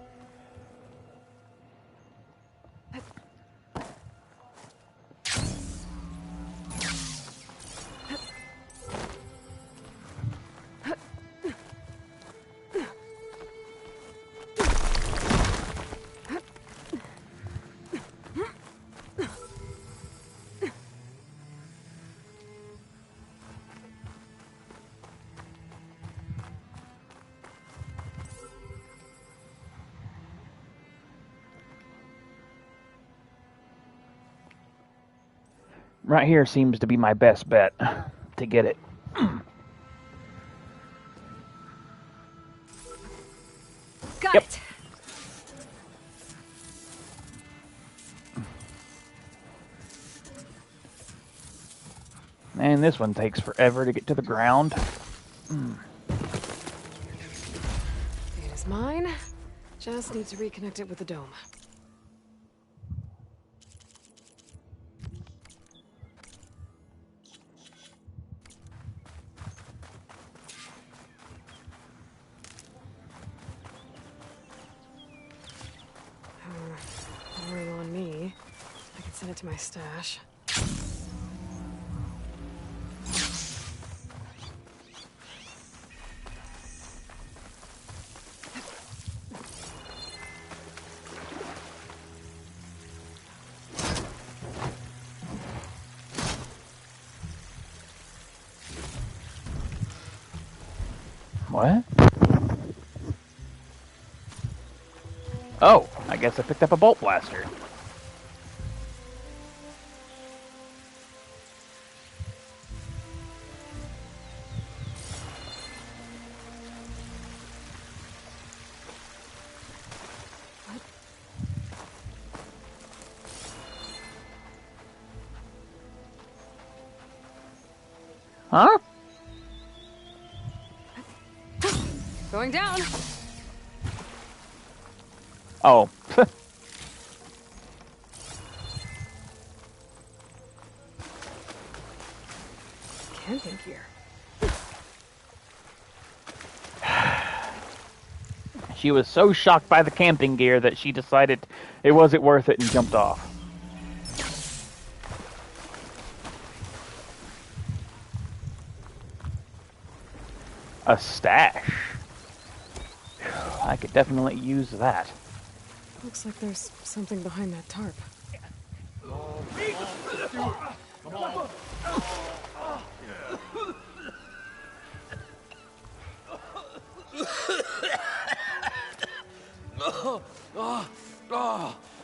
Right here seems to be my best bet to get it. Got it. And this one takes forever to get to the ground. It is mine. Just need to reconnect it with the dome. Worrying on me. I can send it to my stash. What? Oh, I guess I picked up a bolt blaster. Huh? Going down. Oh. Camping gear. She was so shocked by the camping gear that she decided it wasn't worth it and jumped off. A stash. I could definitely use that. Looks like there's something behind that tarp.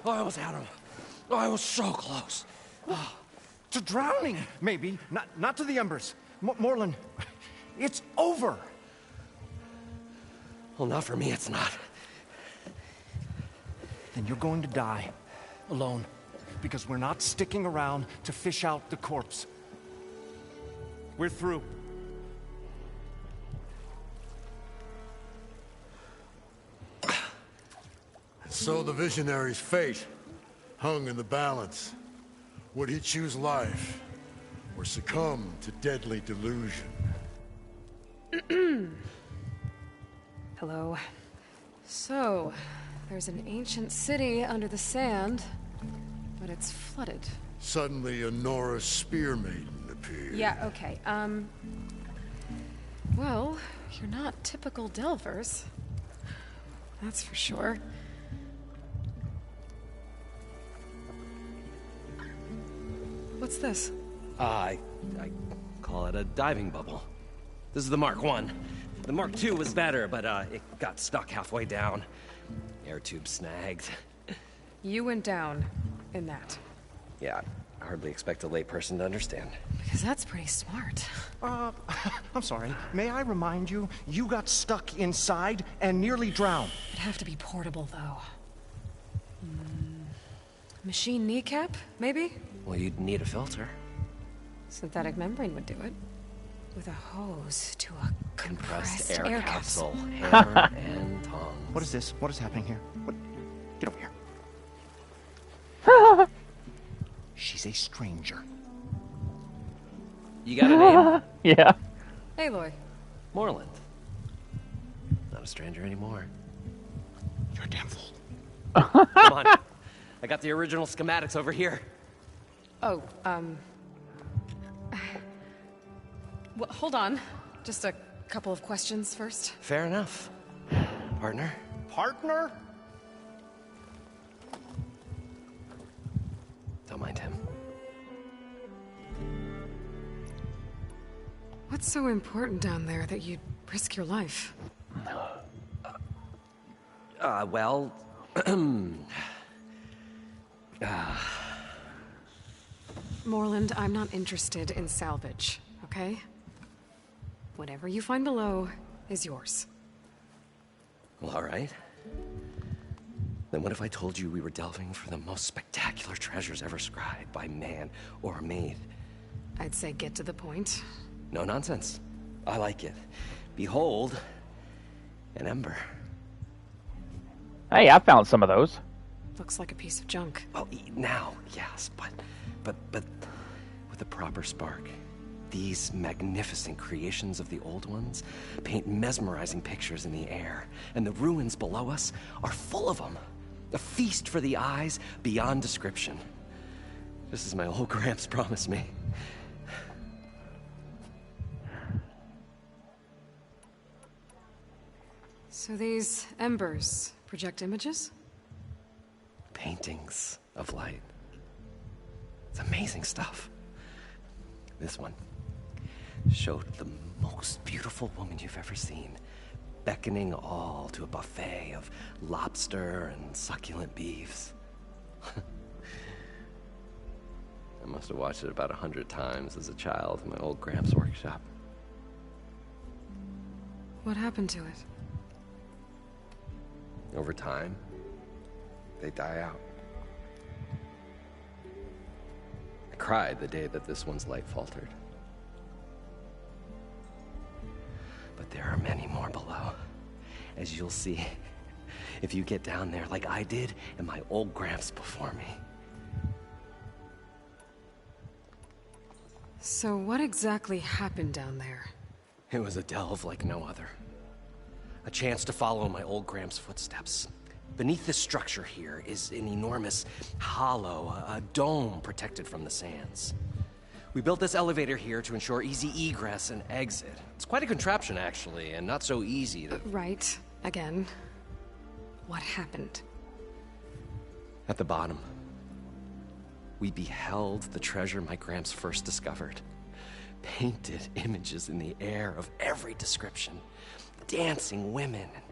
I almost had him. I was so close. To drowning, maybe. Not to the embers. Moreland, it's over. Well, not for me, it's not. Then you're going to die. Alone. Because we're not sticking around to fish out the corpse. We're through. So the visionary's fate hung in the balance. Would he choose life or succumb to deadly delusion? Hello. So, there's an ancient city under the sand, but it's flooded. Suddenly a Norris spear maiden appeared. Yeah, okay. Well, you're not typical Delvers. That's for sure. What's this? I call it a diving bubble. This is the Mark 1. The Mark 2 was better, but it got stuck halfway down. Air tube snagged. You went down in that. Yeah, I hardly expect a layperson to understand. Because that's pretty smart. I'm sorry. May I remind you, you got stuck inside and nearly drowned. It'd have to be portable, though. Machine kneecap, maybe? Well, you'd need a filter. Synthetic membrane would do it. With a hose to a compressed air capsule. Hammer and tongs. What is this? What is happening here? What? Get over here. She's a stranger. You got a name? Yeah. Aloy. Moreland. Not a stranger anymore. You're a damn fool. Come on. I got the original schematics over here. Oh, well, hold on. Just a couple of questions first. Fair enough. Partner? Partner? Don't mind him. What's so important down there that you'd risk your life? Well... Moreland, I'm not interested in salvage, okay? Whatever you find below is yours. Well, all right. Then what if I told you we were delving for the most spectacular treasures ever scribed by man or maid? I'd say get to the point. No nonsense. I like it. Behold, an ember. Hey, I found some of those. Looks like a piece of junk. Oh, now, yes, but with a proper spark. These magnificent creations of the old ones paint mesmerizing pictures in the air, and the ruins below us are full of them. A feast for the eyes beyond description. Just as my old Gramps promised me. So these embers project images? Paintings of light. It's amazing stuff. This one showed the most beautiful woman you've ever seen, beckoning all to a buffet of lobster and succulent beefs. I must have watched it about 100 times as a child in my old Gramps' workshop. What happened to it? Over time, they die out. I cried the day that this one's light faltered. But there are many more below, as you'll see if you get down there like I did and my old Gramps before me. So what exactly happened down there? It was a delve like no other. A chance to follow my old Gramps' footsteps. Beneath this structure here is an enormous hollow, a dome protected from the sands. We built this elevator here to ensure easy egress and exit. It's quite a contraption, actually, and not so easy to... Right. Again. What happened? At the bottom, we beheld the treasure my Gramps first discovered. Painted images in the air of every description. Dancing women, and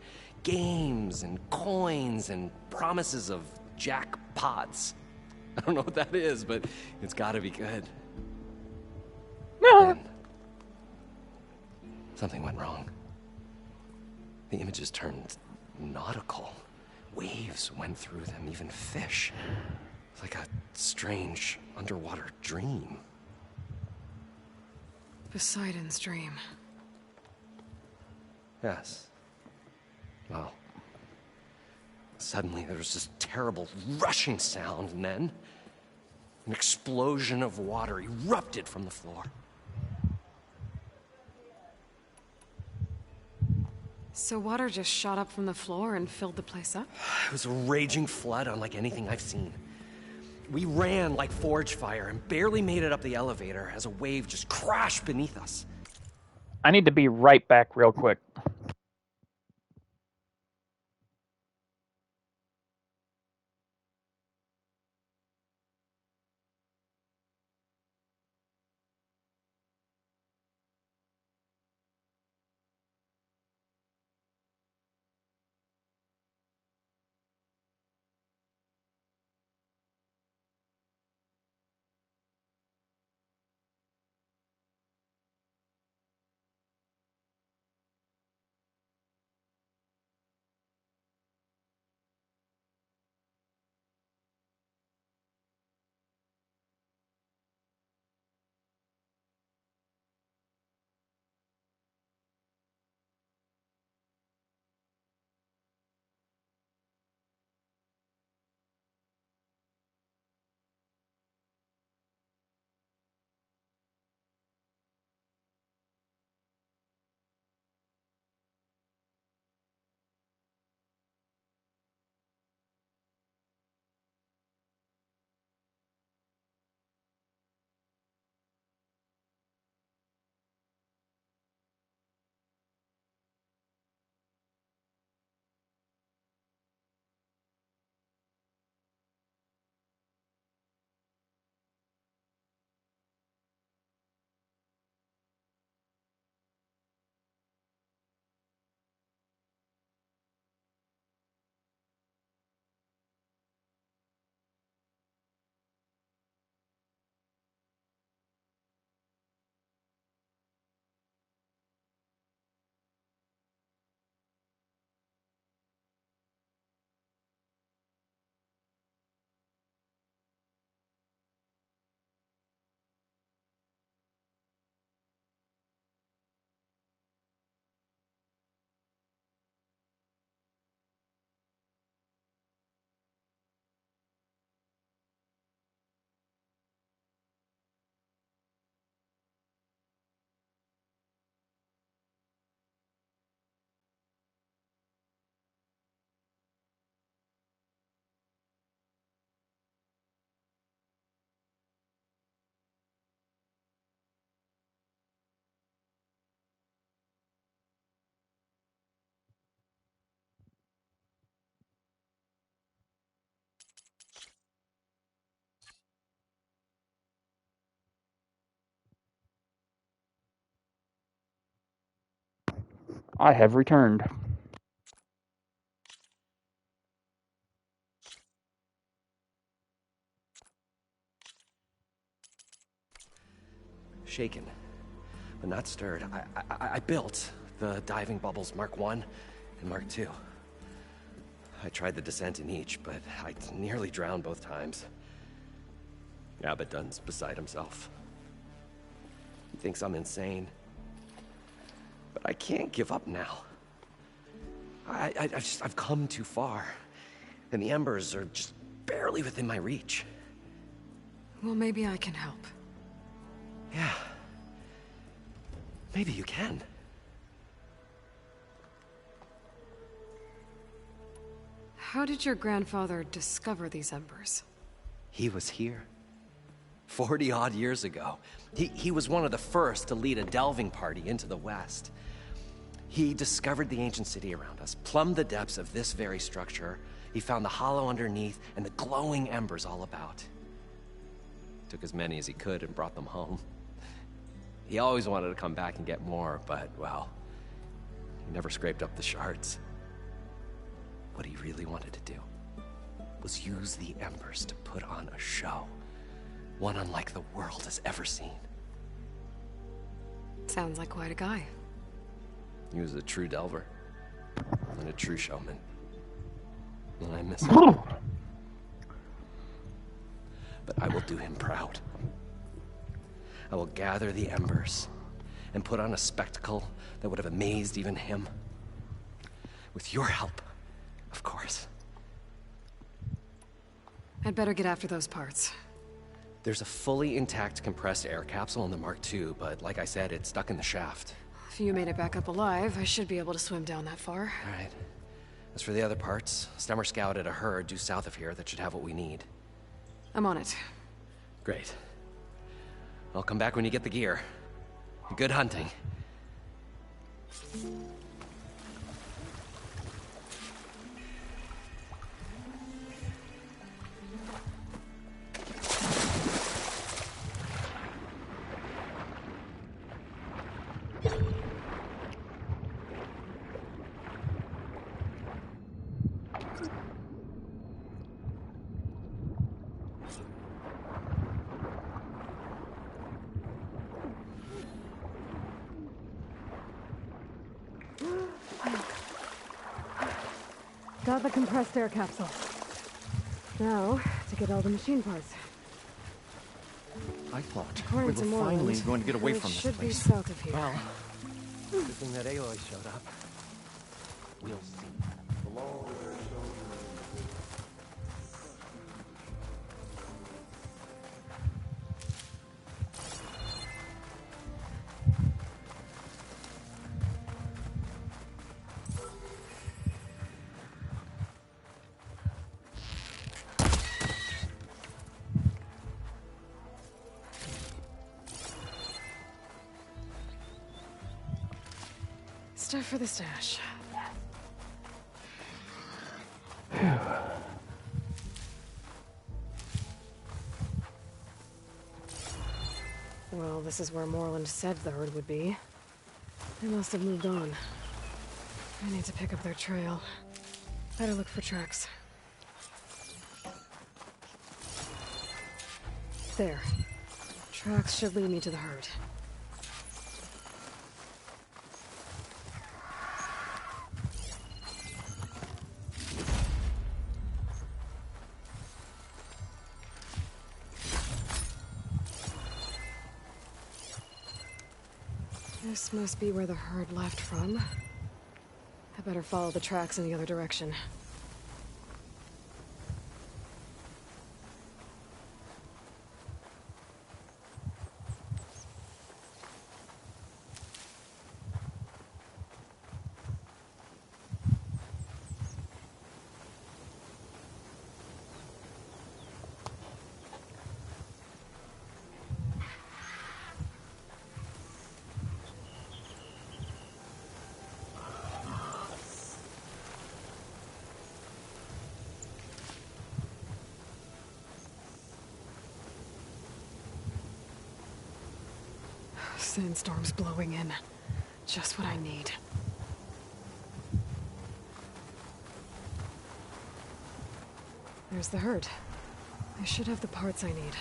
games, and coins, and promises of jackpots. I don't know what that is, but it's gotta be good. Then, something went wrong. The images turned nautical. Waves went through them, even fish. It's like a strange underwater dream. Poseidon's dream. Yes. Well, suddenly there was this terrible rushing sound, and then an explosion of water erupted from the floor. So water just shot up from the floor and filled the place up? It was a raging flood unlike anything I've seen. We ran like forge fire and barely made it up the elevator as a wave just crashed beneath us. I need to be right back real quick. I have returned. Shaken, but not stirred. I built the diving bubbles Mark 1 and Mark 2. I tried the descent in each, but I nearly drowned both times. Abaddon's beside himself. He thinks I'm insane. But I can't give up now. I've come too far. And the embers are just barely within my reach. Well, maybe I can help. Yeah. Maybe you can. How did your grandfather discover these embers? He was here. 40-odd years ago. He was one of the first to lead a delving party into the West. He discovered the ancient city around us, plumbed the depths of this very structure. He found the hollow underneath and the glowing embers all about. Took as many as he could and brought them home. He always wanted to come back and get more, but, well, he never scraped up the shards. What he really wanted to do was use the embers to put on a show. One unlike the world has ever seen. Sounds like quite a guy. He was a true delver and a true showman. And I miss him. But I will do him proud. I will gather the embers and put on a spectacle that would have amazed even him. With your help, of course. I'd better get after those parts. There's a fully intact compressed air capsule in the Mark II, but like I said, it's stuck in the shaft. If you made it back up alive, I should be able to swim down that far. All right. As for the other parts, Stemmer scouted a herd due south of here that should have what we need. I'm on it. Great. I'll come back when you get the gear. Good hunting. Got the compressed air capsule. Now, to get all the machine parts. I thought According we to were Moreland, finally going to get away it from this should place. be south of here. Well, good thing that Aloy showed up. We'll see. Stuff for the stash. Well, this is where Moreland said the herd would be. They must have moved on. I need to pick up their trail. Better look for tracks. There. Tracks should lead me to the herd. This must be where the herd left from. I better follow the tracks in the other direction. Sandstorm's blowing in. Just what I need. There's the herd. I should have the parts I need.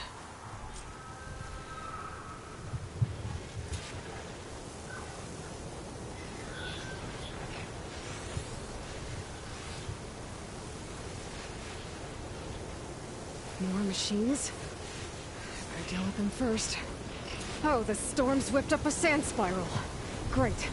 More machines? I better deal with them first. Oh, the storm's whipped up a sand spiral. Great.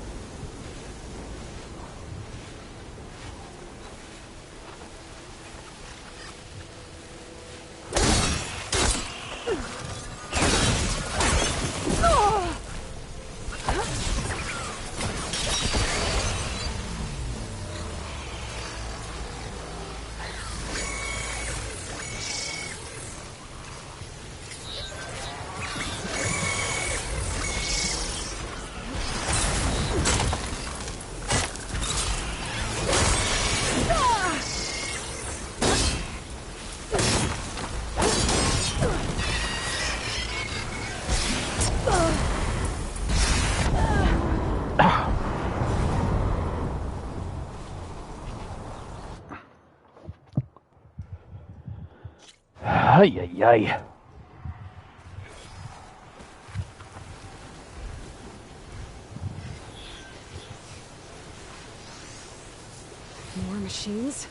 Ay, ay, ay. More machines?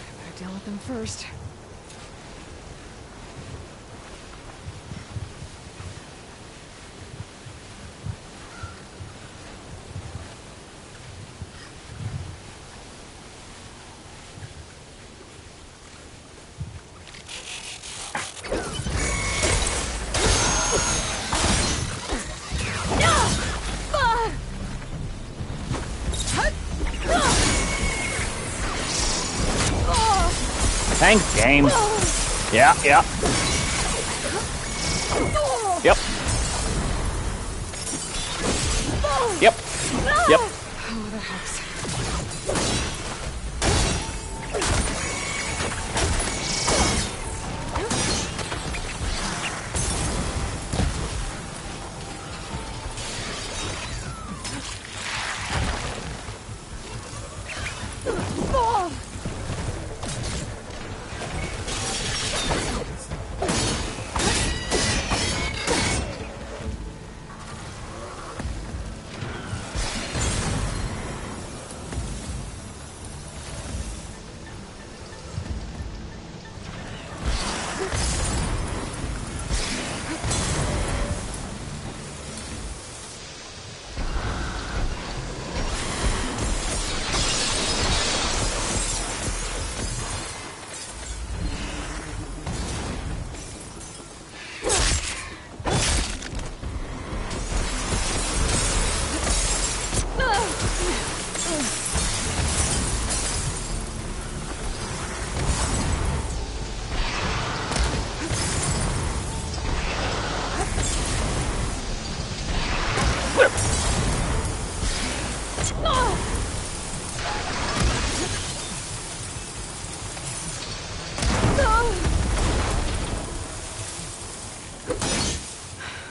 I better deal with them first. Thanks, game. Yeah, yeah. Yep. Yep. Yep. Oh, that helps.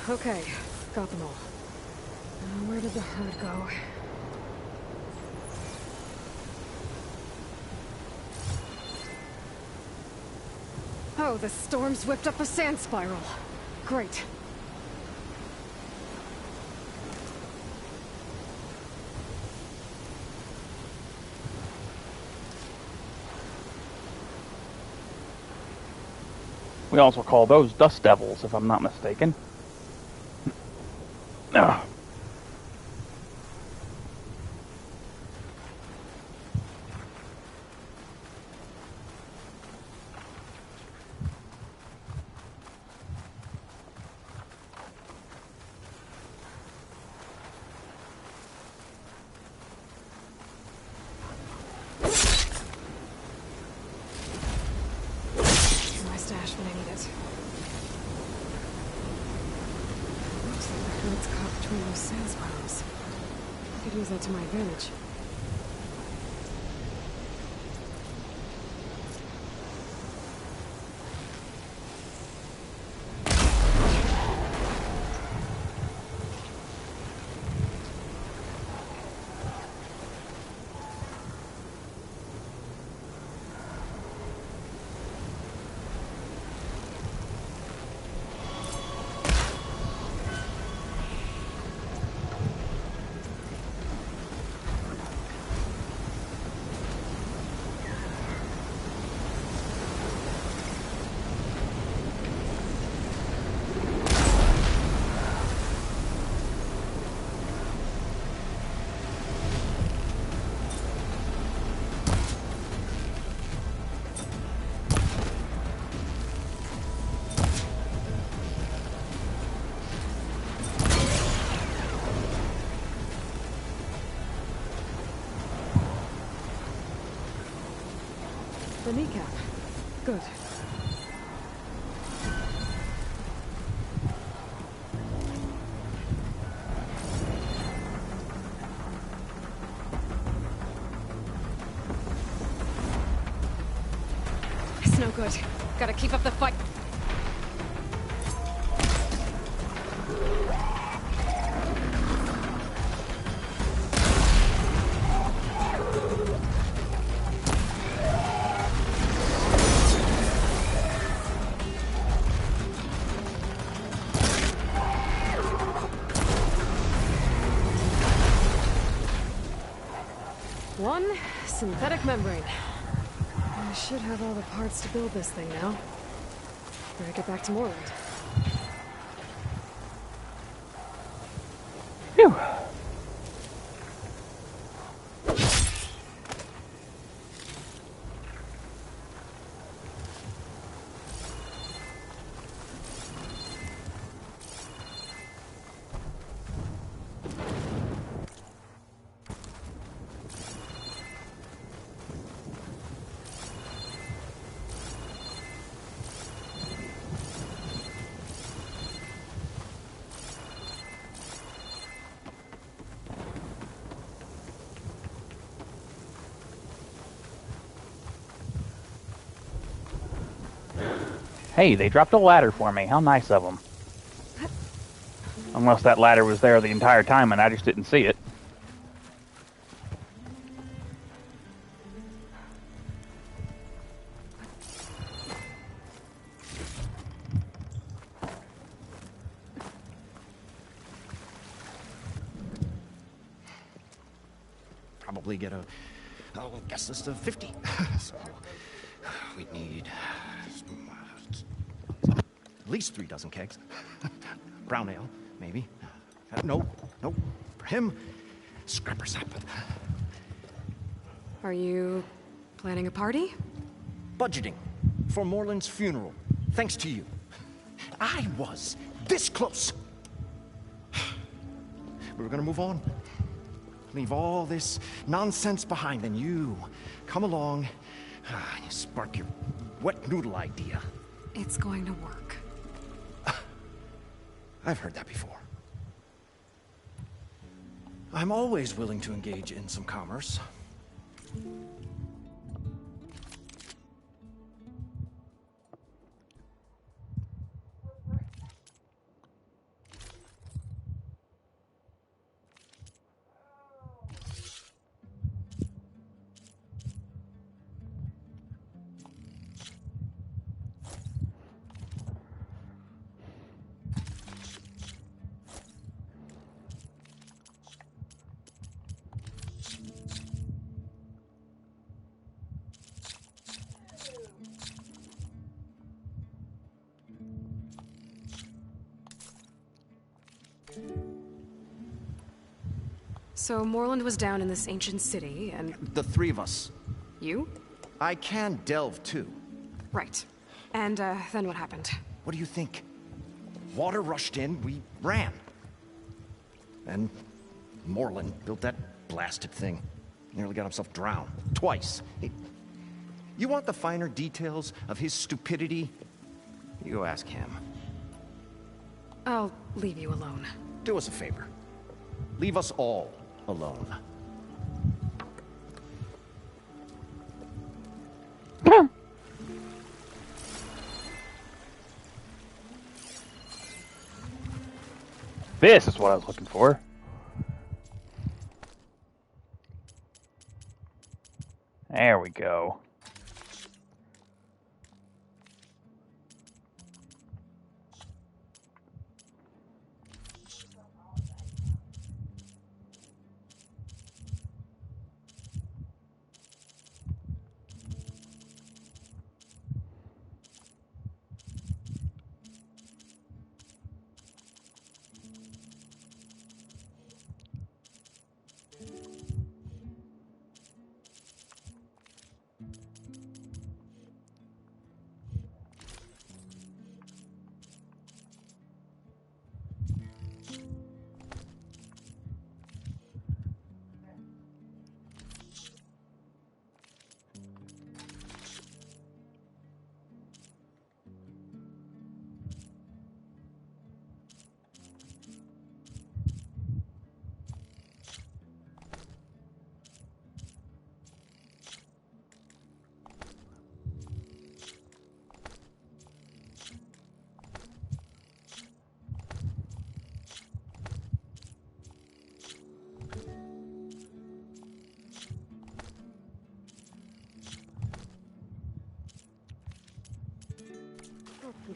Okay, got them all. Now, where did the herd go? Oh, the storm's whipped up a sand spiral. Great. We also call those dust devils, if I'm not mistaken. My stash when I need it. Looks like the herd's caught between those sand spirals. I could use that to my advantage. The kneecap. Good. It's no good. Gotta keep up the fight. One synthetic membrane. I should have all the parts to build this thing now. Better get back to Moreland. Phew. Hey, they dropped a ladder for me. How nice of them. Unless that ladder was there the entire time and I just didn't see it. Probably get a, I'll guess this to 50. So we need at least 3 dozen kegs. Brown ale, maybe. No. For him, scrapper sap. Are you planning a party? Budgeting for Moreland's funeral. Thanks to you. I was this close. We were gonna move on. Leave all this nonsense behind, and you come along, you spark your wet noodle idea. It's going to work. I've heard that before. I'm always willing to engage in some commerce. So Moreland was down in this ancient city, and... The 3 of us. You? I can delve, too. Right. And, then what happened? What do you think? Water rushed in, we ran. And Moreland built that blasted thing. Nearly got himself drowned. Twice. You want the finer details of his stupidity? You go ask him. I'll leave you alone. Do us a favor. Leave us all alone. This is what I was looking for. There we go.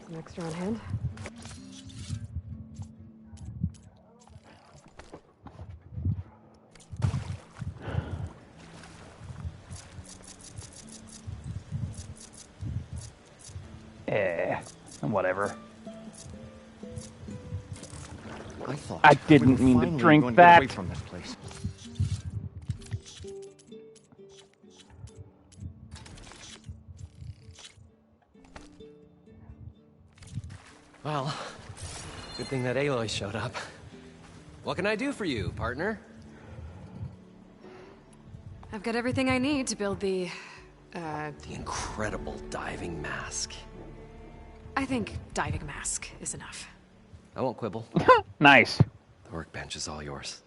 Some extra on hand? Whatever. I didn't mean to drink going that. To get away from this place. Well, good thing that Aloy showed up. What can I do for you, partner? I've got everything I need to build the incredible diving mask. I think diving mask is enough. I won't quibble. Nice. The workbench is all yours.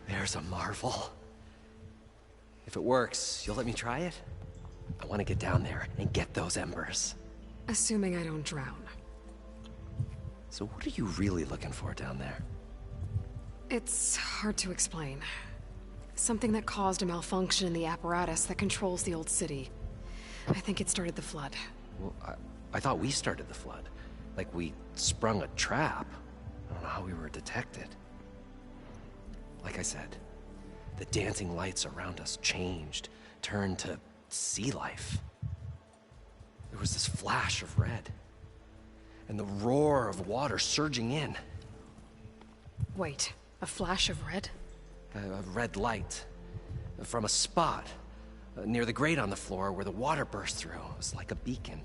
There's a marvel. If it works, you'll let me try it? I want to get down there and get those embers. Assuming I don't drown. So what are you really looking for down there? It's hard to explain. Something that caused a malfunction in the apparatus that controls the old city. I think it started the flood. Well, I thought we started the flood. Like we sprung a trap. I don't know how we were detected. Like I said, the dancing lights around us changed, turned to sea life. There was this flash of red, and the roar of water surging in. Wait, a flash of red? A red light from a spot near the grate on the floor where the water burst through. It was like a beacon.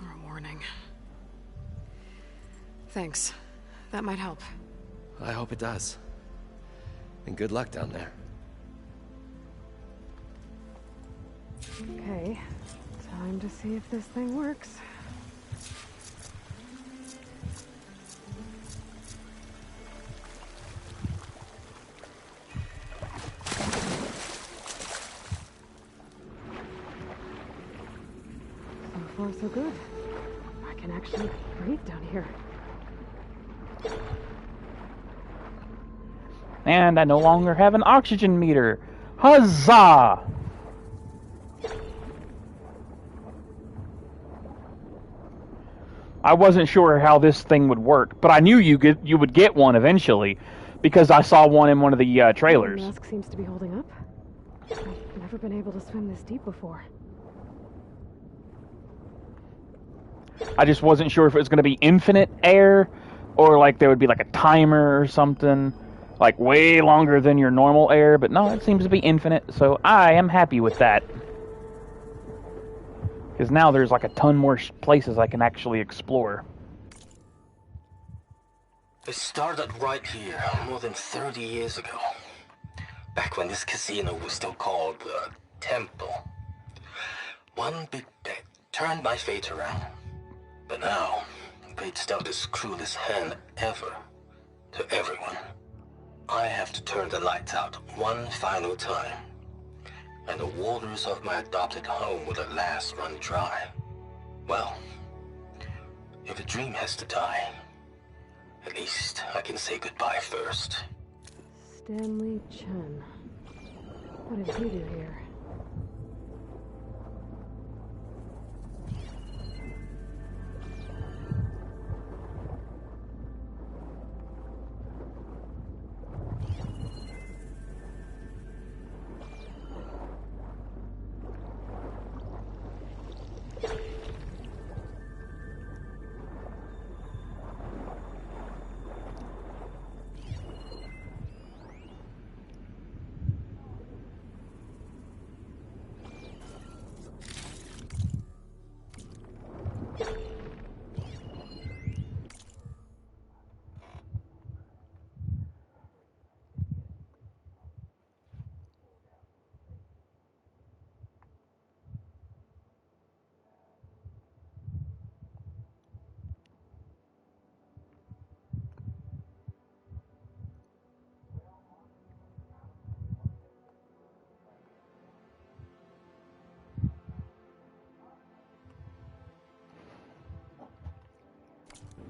Or a warning. Thanks. That might help. I hope it does. And good luck down there. Okay, time to see if this thing works. So far, so good. I can actually breathe down here. And I no longer have an oxygen meter. Huzzah! I wasn't sure how this thing would work, but I knew you would get one eventually, because I saw one in one of the trailers. The mask seems to be holding up. I've never been able to swim this deep before. I just wasn't sure if it was going to be infinite air, or like there would be like a timer or something, like way longer than your normal air, but no, it seems to be infinite, so I am happy with that. Because now there's like a ton more places I can actually explore. It started right here, more than 30 years ago. Back when this casino was still called the Temple. One big bet turned my fate around. But now, fate's dealt this cruelest hand ever to everyone. I have to turn the lights out one final time. And the waters of my adopted home will at last run dry. Well, if a dream has to die, at least I can say goodbye first. Stanley Chen. What did he do here?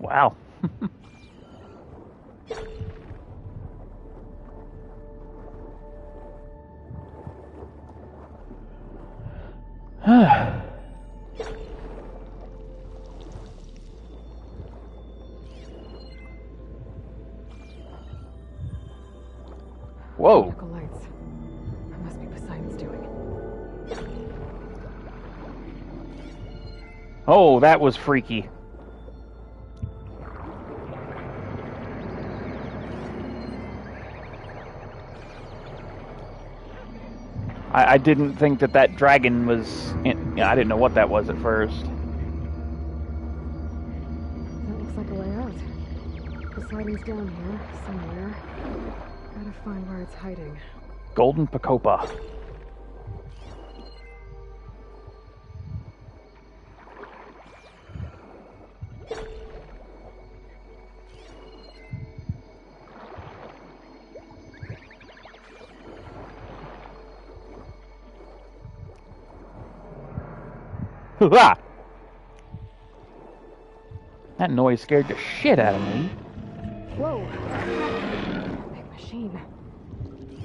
Wow. Whoa. Electrical lights. That must be Poseidon's doing. Oh, that was freaky. I didn't think that dragon was... I didn't know what that was at first. That looks like a way out. Poseidon's down here, somewhere. Gotta find where it's hiding. Golden Pacopa. That noise scared the shit out of me. Whoa! Big machine.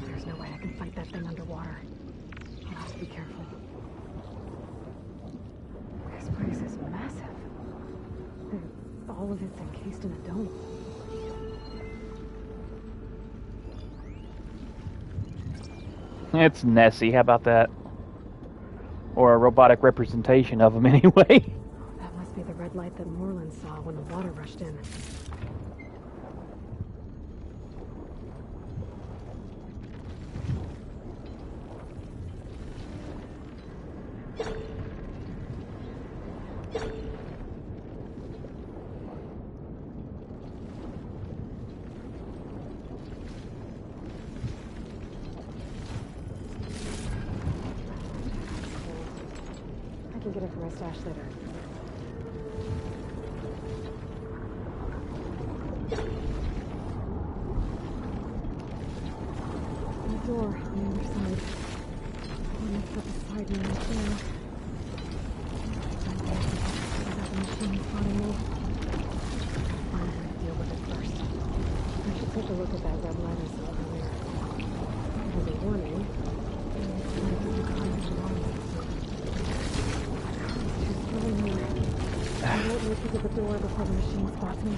There's no way I can fight that thing underwater. I'll have to be careful. This place is massive. All of it's encased in a dome. It's Nessie, how about that? Or a robotic representation of him, anyway. That must be the red light that Moreland saw when the water rushed in. I can get it from my stash later. The door on the other side. One that's up beside me right there. The machine's spotting me. I'm gonna deal with it first. I should take a look at that red light I saw earlier. It was a warning. I won't make it to the door before the machine spots me.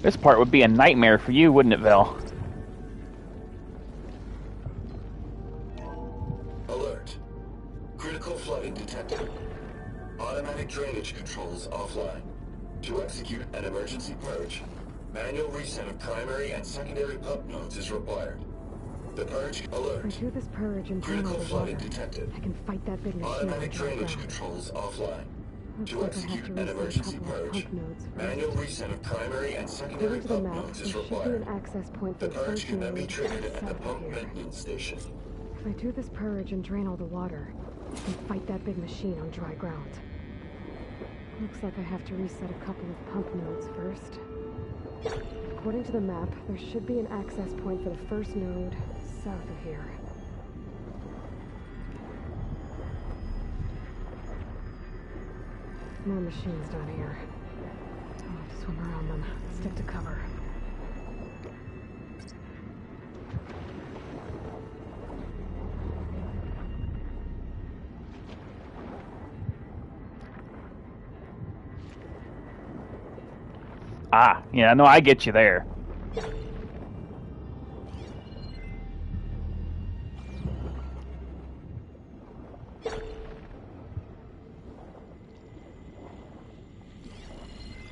This part would be a nightmare for you, wouldn't it, Vel? Alert. Critical flooding detected. Automatic drainage controls offline. To execute an emergency purge, manual reset of primary and secondary pump nodes is required. The purge alert. If I do this purge and drain all Critical the flooding water, detected. I can fight that big machine. Automatic drainage controls offline. Looks To like I execute have to an reset a emergency couple of purge, pump nodes first. manual reset of primary and secondary According to the pump map, nodes there is should be required. an access point for The the purge first can then be node triggered at the south of pump here. maintenance station. If I do this purge and drain all the water, I can fight that big machine on dry ground. Looks like I have to reset a couple of pump nodes first. According to the map, there should be an access point for the first node south of here. More machines down here. I'll have to swim around them. Stick to cover. Ah, yeah, no, I get you there.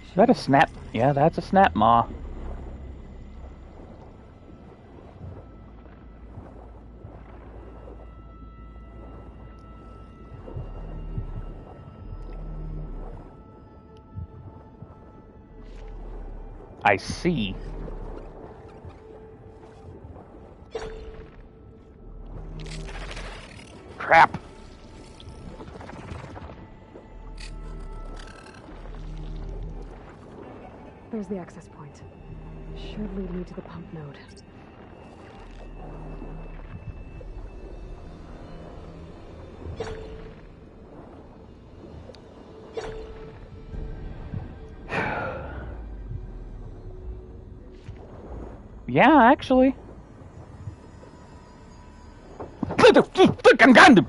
Is that a snap? Yeah, that's a snap maw. I see. Crap. There's the access point. Should lead me to the pump node. Yeah, actually. I'm gone.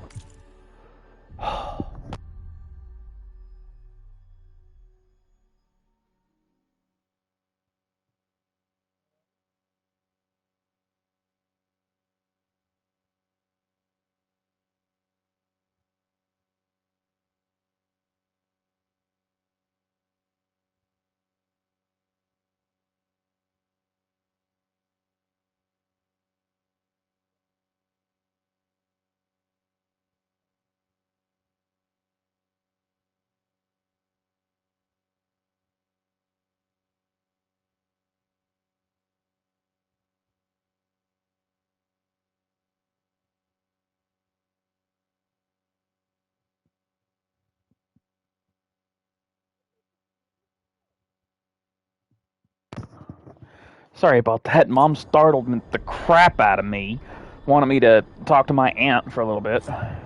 Sorry about that. Mom startled the crap out of me. Wanted me to talk to my aunt for a little bit. I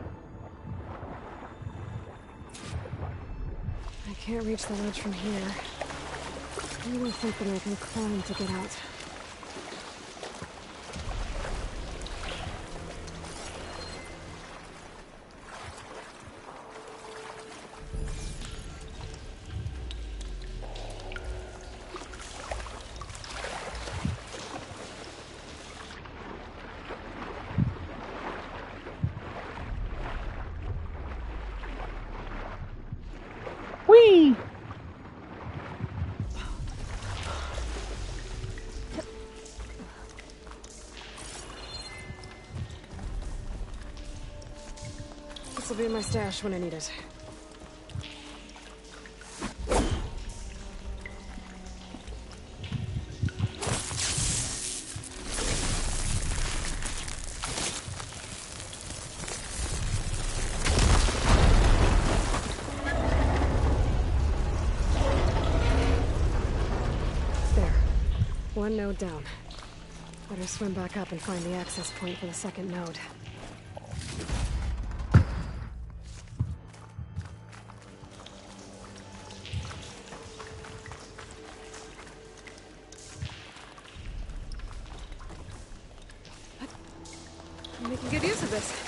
can't reach the ledge from here. Maybe something I can climb to get out. Whee! This will be in my stash when I need it. One node down. Better swim back up and find the access point for the second node. I'm making good use of this.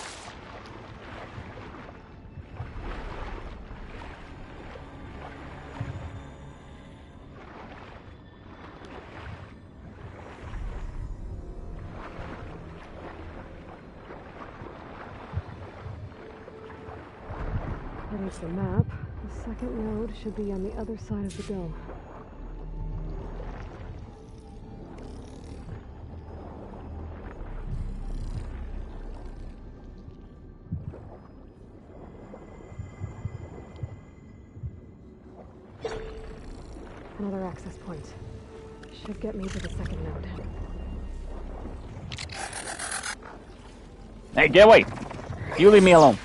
There's the map. The second node should be on the other side of the dome. Another access point. Should get me to the second node. Hey, get away! You leave me alone.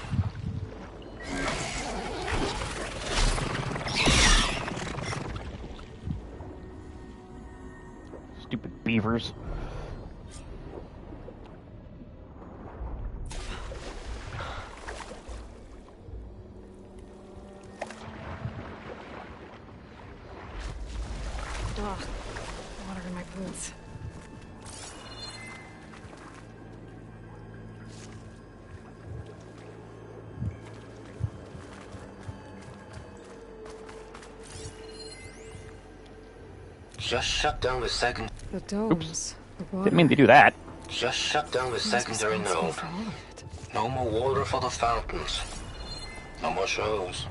Stupid beavers. Ugh, water in my boots. Just shut down the second. The domes. The water. Didn't mean to do that. Just shut down the secondary node. No more water for the fountains. No more shows.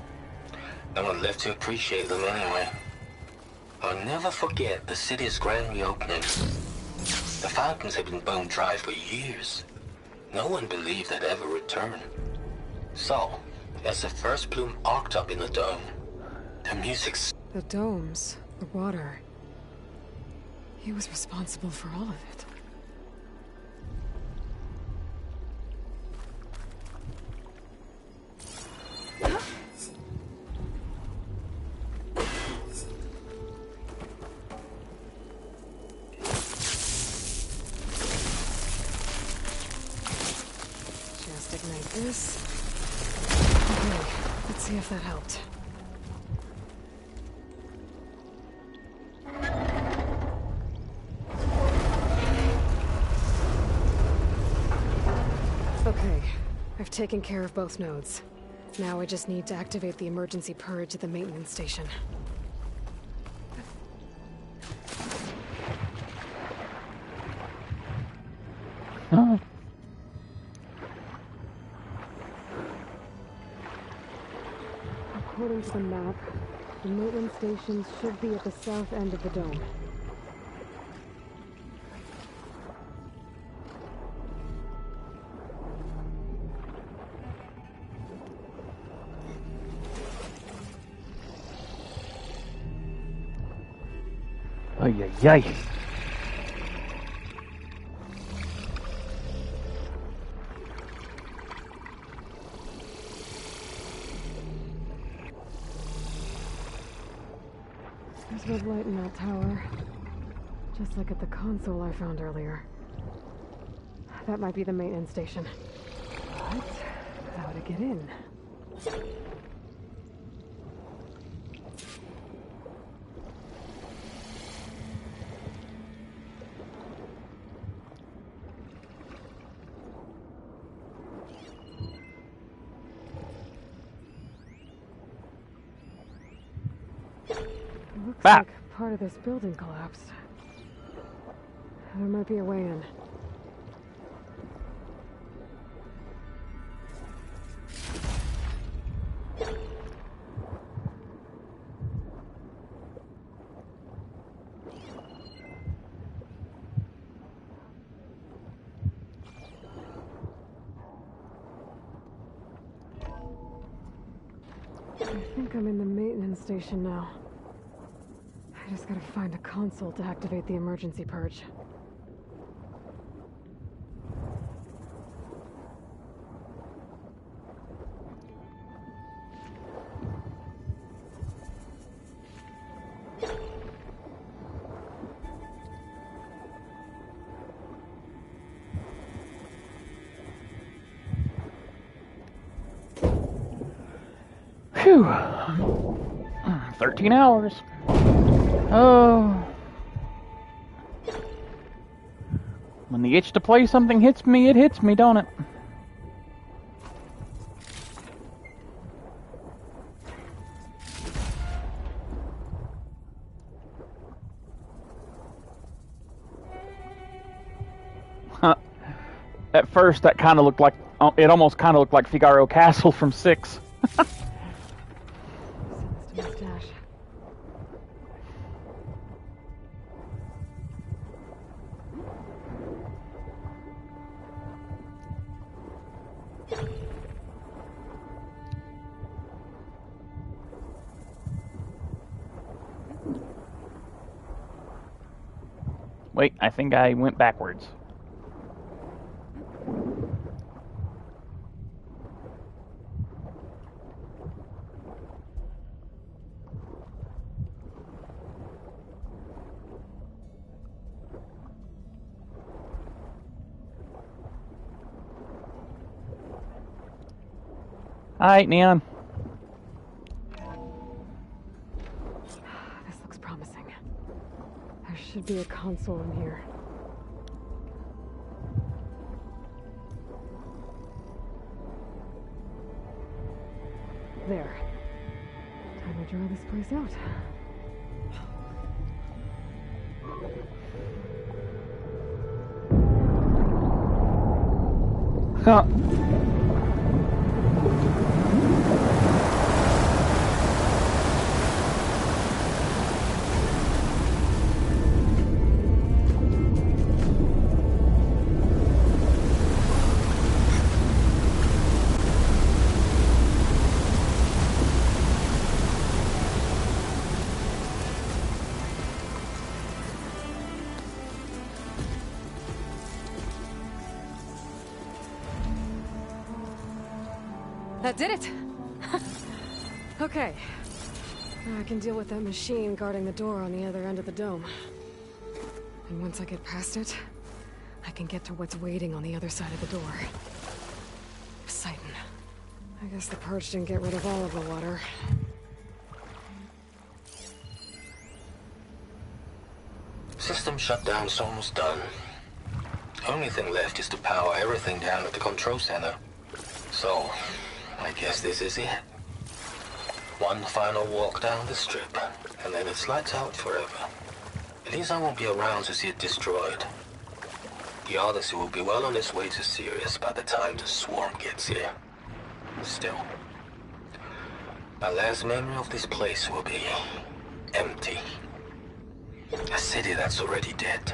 No one left to appreciate them anyway. I'll never forget the city's grand reopening. The fountains had been bone dry for years. No one believed they'd ever return. So, as the first plume arced up in the dome, the music's... The domes. The water. He was responsible for all of it. like this. Okay, let's see if that helped. Okay, I've taken care of both nodes. Now I just need to activate the emergency purge at the maintenance station. Oh. According to the map, the maintenance stations should be at the south end of the dome. Ay, ay, ay. There's red light in that tower. Just like at the console I found earlier. That might be the maintenance station. But how to get in? Looks like part of this building collapsed. There might be a way in. I think I'm in the maintenance station now. I just gotta find a console to activate the emergency purge. Phew. 13 hours. Oh. When the itch to play something hits me, it hits me, don't it? Huh. At first, that kind of looked like, it almost kind of looked like Figaro Castle from 6. Wait, I think I went backwards. Alright, Neon. This looks promising. There should be a console in here. There. Time to draw this place out. Huh. That did it! Okay. Now I can deal with that machine guarding the door on the other end of the dome. And once I get past it, I can get to what's waiting on the other side of the door. Poseidon. I guess the Purge didn't get rid of all of the water. System shutdown's almost done. Only thing left is to power everything down at the control center. So, I guess this is it. One final walk down the strip, and then it's lights out forever. At least I won't be around to see it destroyed. The Odyssey will be well on its way to Sirius by the time the swarm gets here. Still, my last memory of this place will be empty. A city that's already dead.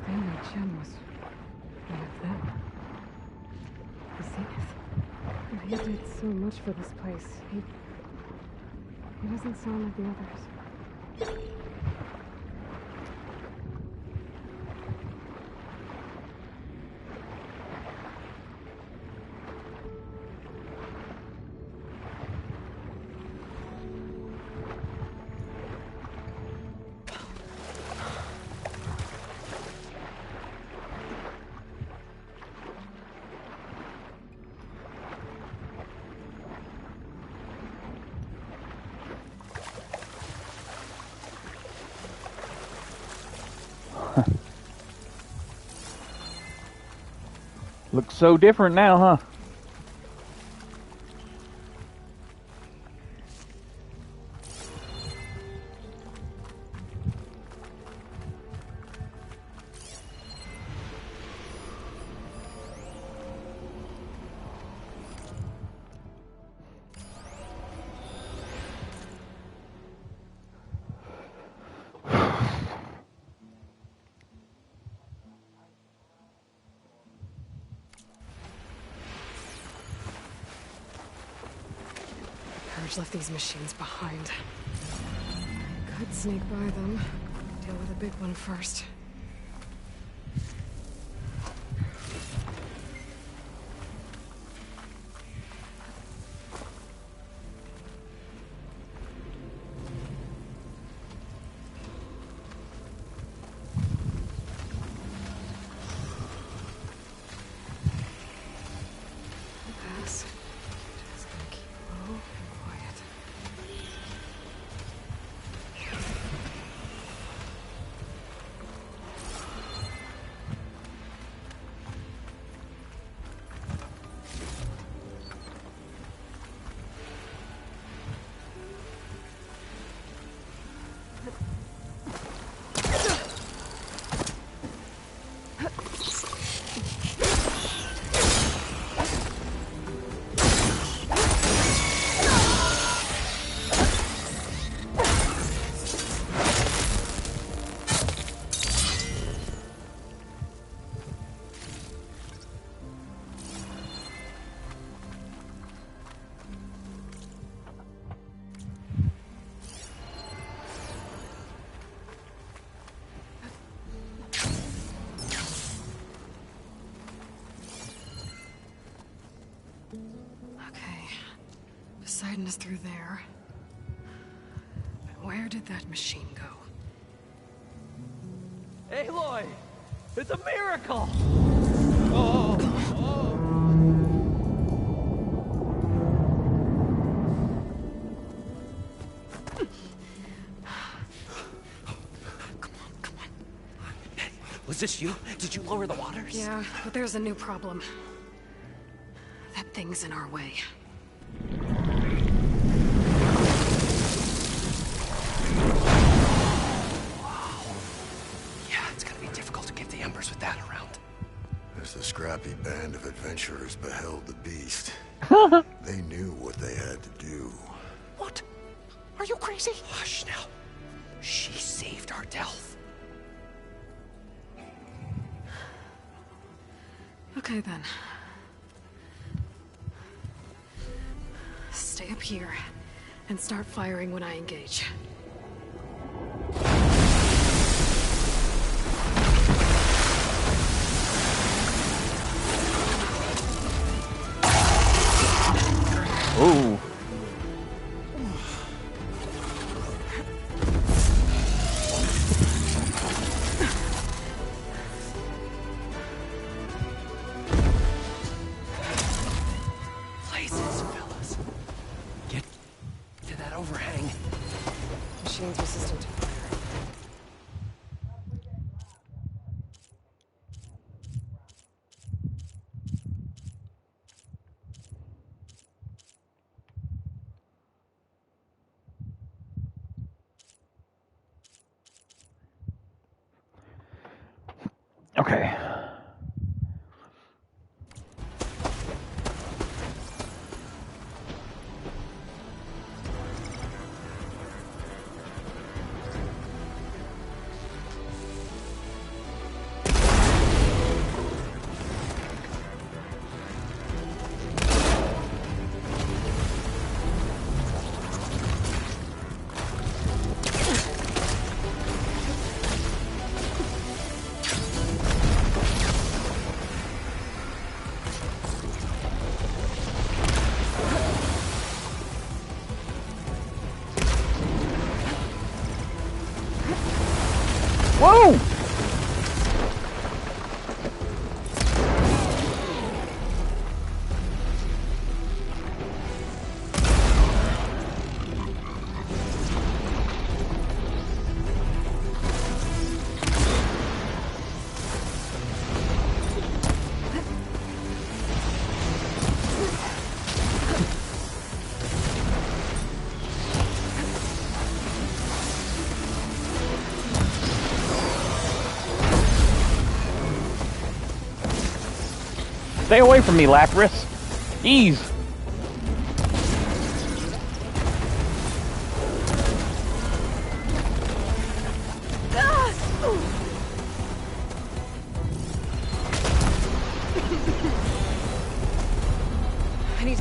Stanley Chen was one of them. The Zenith. But he did so much for this place. He doesn't sound like the others. Looks so different now, huh? Purge left these machines behind. Could sneak by them. Deal with a big one first. Pass. Just gonna keep low and quiet. Okay. Poseidon is through there. But where did that machine go? Aloy! It's a miracle! Oh! Was this you? Did you lower the waters? Yeah, but there's a new problem. That thing's in our way. Yeah, it's gonna be difficult to get the Embers with that around. As the scrappy band of adventurers beheld the beast, they knew what they had to do. What? Are you crazy? Hush now. She saved our Delph. Okay then. Stay up here and start firing when I engage. Ooh. Jesus, fellas. Get to that overhang. Machines resistant to fire. Okay. Whoa! Stay away from me, Lapras. Ease. I need...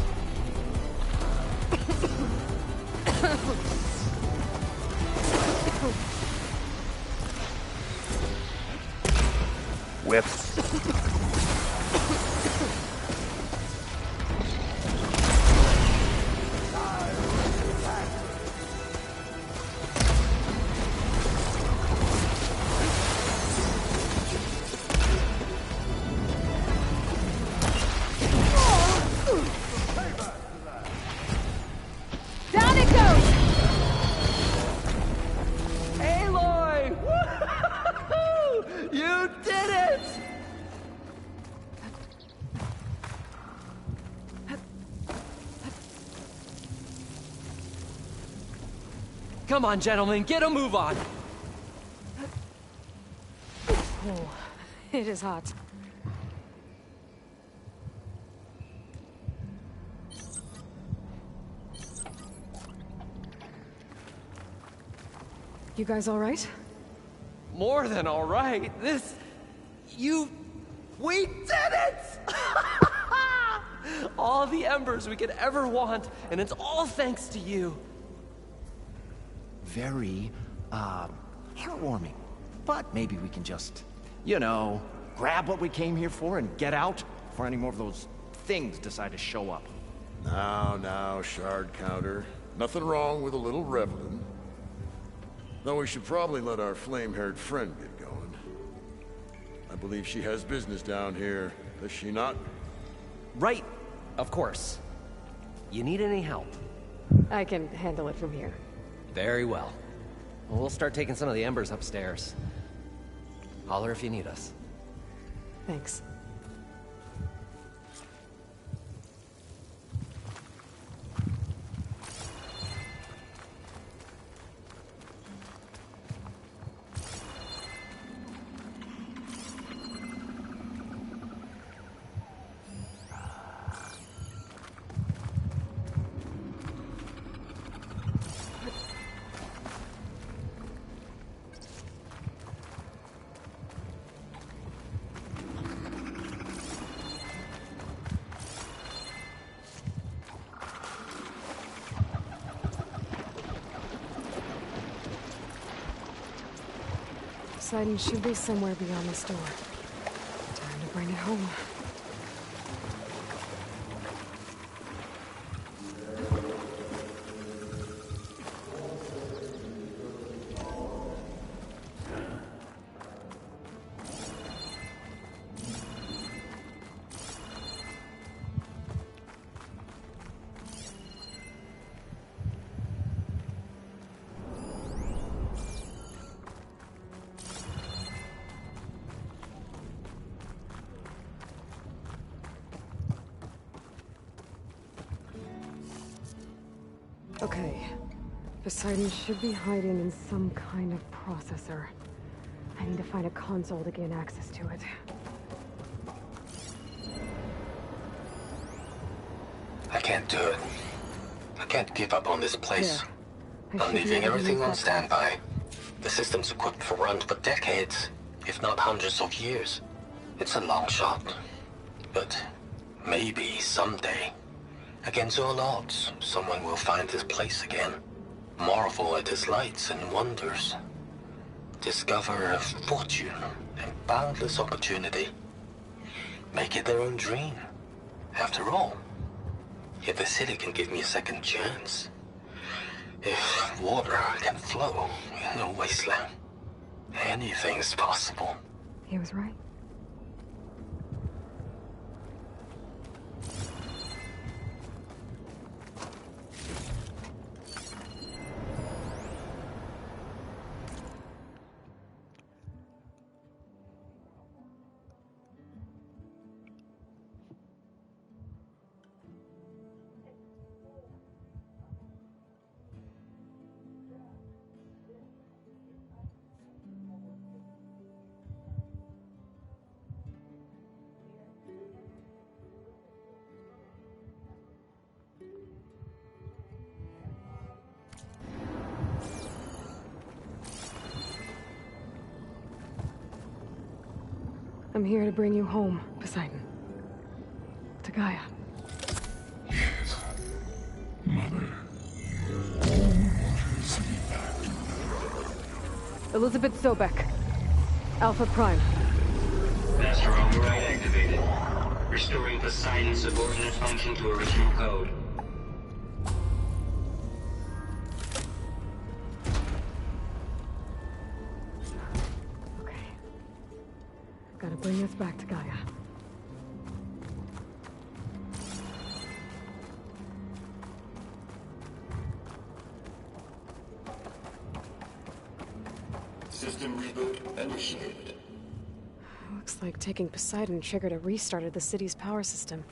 Whip. Down it goes! Aloy! Woo-hoo-hoo! You did it! Come on, gentlemen, get a move on. Oh, it is hot. You guys all right? More than all right. We did it! All the embers we could ever want, and it's all thanks to you. Very, heartwarming. But maybe we can just, you know, grab what we came here for and get out before any more of those things decide to show up. Now, shard counter. Nothing wrong with a little reveling. Though we should probably let our flame-haired friend get going. I believe she has business down here, does she not? Right, of course. You need any help? I can handle it from here. Very well. We'll start taking some of the embers upstairs. Holler if you need us. Thanks. Poseidon should be somewhere beyond this door. Time to bring it home. Okay. Poseidon should be hiding in some kind of processor. I need to find a console to gain access to it. I can't do it. I can't give up on this place. Yeah. I'm leaving everything on standby. The system's equipped for runs for decades, if not hundreds of years. It's a long shot. But maybe someday, against all odds, someone will find this place again. Marvel at its lights and wonders. Discover a fortune and boundless opportunity. Make it their own dream. After all, if the city can give me a second chance, if water can flow in a wasteland, anything's possible. He was right. I'm here to bring you home, Poseidon. To Gaia. Yes. Mother. Elizabeth Sobek. Alpha Prime. Master override activated. Restoring Poseidon's subordinate function to original code. Gotta bring us back to Gaia. System reboot initiated. Looks like taking Poseidon triggered a restart of the city's power system.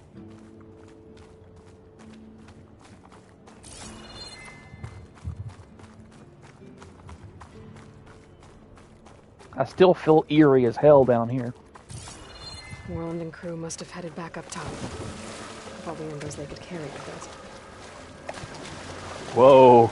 I still feel eerie as hell down here. Worland and crew must have headed back up top. With all the embers they could carry with us. Whoa.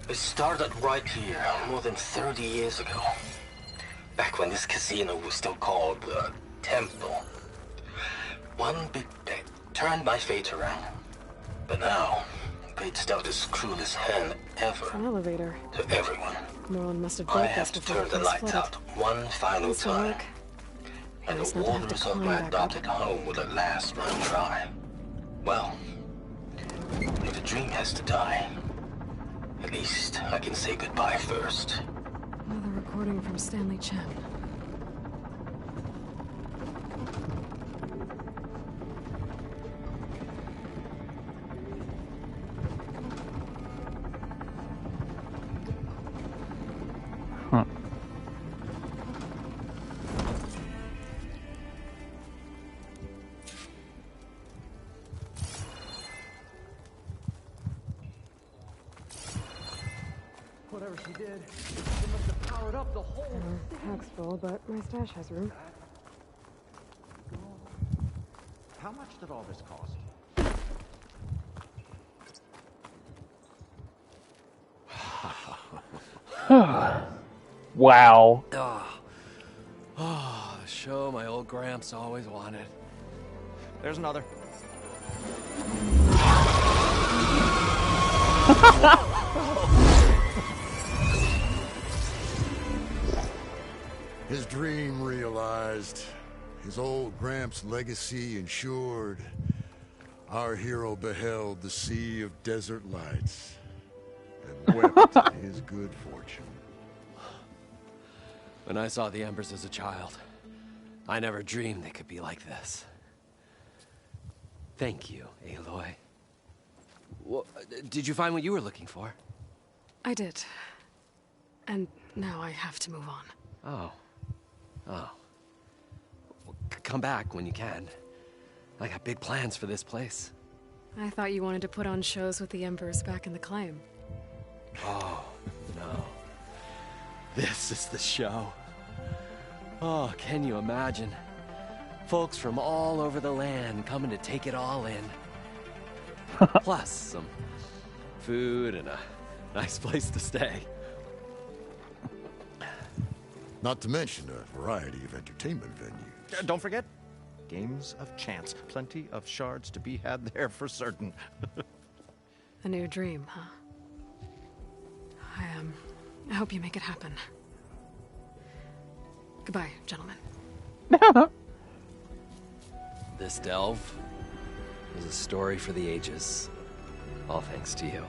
It started right here, more than 30 years ago. Back Back when this casino was still called the Temple. One big bet turned my fate around. But now, fate's dealt as cruel as hell ever An elevator. to everyone. Moreland must have I built have this to before turn the the place lights flooded. out one final Thanks for time. work. And Nice the not to have to waters of climb my back up. adopted home will at last run dry. Well, if a dream has to die, at least I can say goodbye first. Another recording from Stanley Chen. Huh. Whatever she did, she must have powered up the whole Pack's full, but my stash has room. How much did all this cost? Wow. Oh, the show my old Gramps always wanted. There's another. His dream realized, his old Gramps' legacy ensured. Our hero beheld the sea of desert lights and wept at his good fortune. When I saw the Embers as a child, I never dreamed they could be like this. Thank you, Aloy. Well, did you find what you were looking for? I did. And now I have to move on. Oh. Oh. Well, come back when you can. I got big plans for this place. I thought you wanted to put on shows with the Embers back in the Claim. Oh, no. This is the show. Oh, can you imagine? Folks from all over the land coming to take it all in. Plus some food and a nice place to stay. Not to mention a variety of entertainment venues. Don't forget, games of chance. Plenty of shards to be had there for certain. A new dream, huh? I hope you make it happen. Goodbye, gentlemen. This delve is a story for the ages. All thanks to you.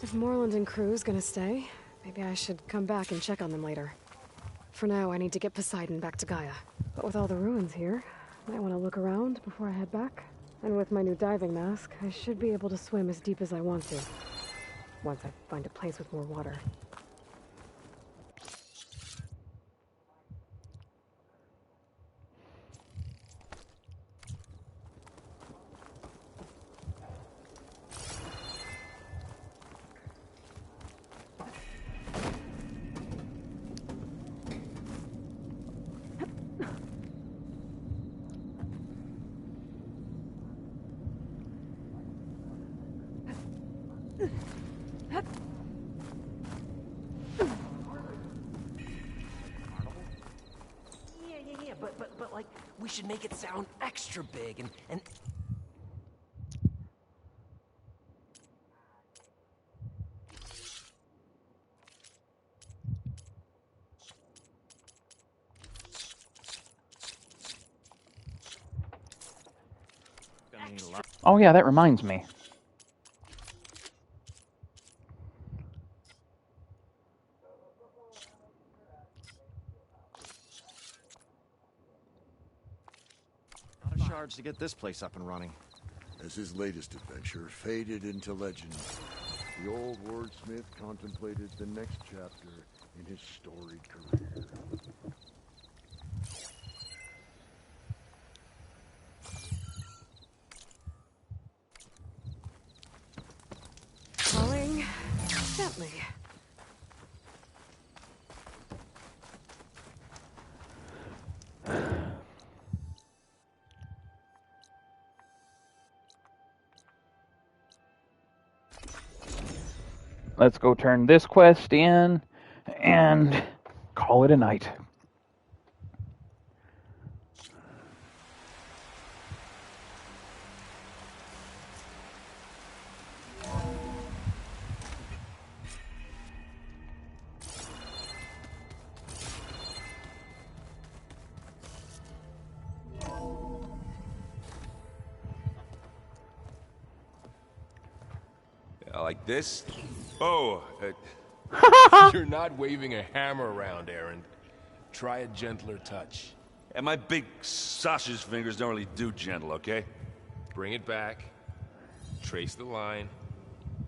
If Moreland and crew's gonna stay, maybe I should come back and check on them later. For now, I need to get Poseidon back to Gaia. But with all the ruins here, I might want to look around before I head back. And with my new diving mask, I should be able to swim as deep as I want to. Once I find a place with more water. Yeah, but like, we should make it sound extra big and... Oh yeah, that reminds me. A lot of shards to get this place up and running. As his latest adventure faded into legend, the old wordsmith contemplated the next chapter in his storied career. Falling gently. let's go turn this quest in and call it a night. Like this? Oh, You're not waving a hammer around, Aaron. Try a gentler touch. and my big sausage fingers don't really do gentle, okay? Bring it back. Trace the line.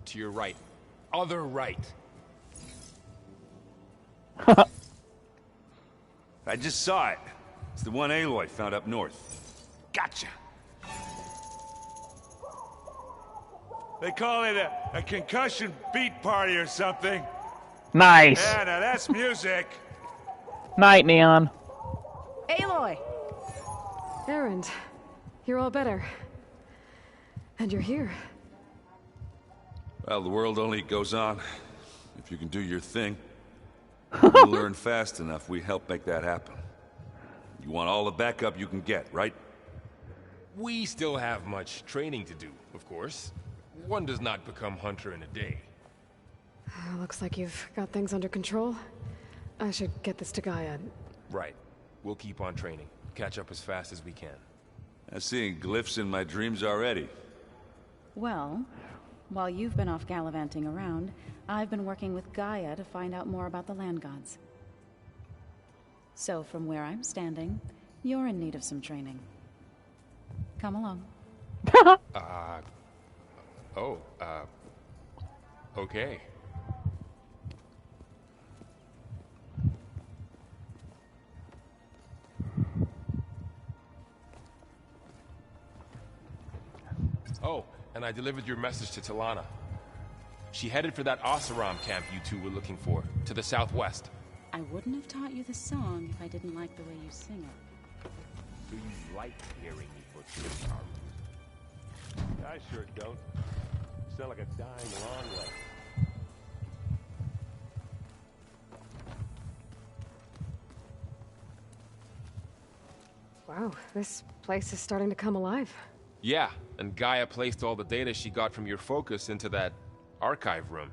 To your right. Other right. I just saw it. It's the one Aloy found up north. Gotcha. They call it a concussion beat party or something. Nice. Yeah, now that's music. Night, Neon. Aloy! Aaron, you're all better. And you're here. Well, the world only goes on if you can do your thing. You learn fast enough, we help make that happen. You want all the backup you can get, right? We still have much training to do, of course. One does not become hunter in a day. Looks like you've got things under control. I should get this to Gaia. Right. We'll keep on training. Catch up as fast as we can. I'm seeing glyphs in my dreams already. Well, while you've been off gallivanting around, I've been working with Gaia to find out more about the land gods. So from where I'm standing, you're in need of some training. Come along. Okay. Oh, and I delivered your message to Talana. She headed for that Oseram camp you two were looking for, to the southwest. I wouldn't have taught you the song if I didn't like the way you sing it. Do you like hearing me butcher your arms? I sure don't. You sound like a dying long way. Wow, this place is starting to come alive. Yeah, and Gaia placed all the data she got from your focus into that archive room.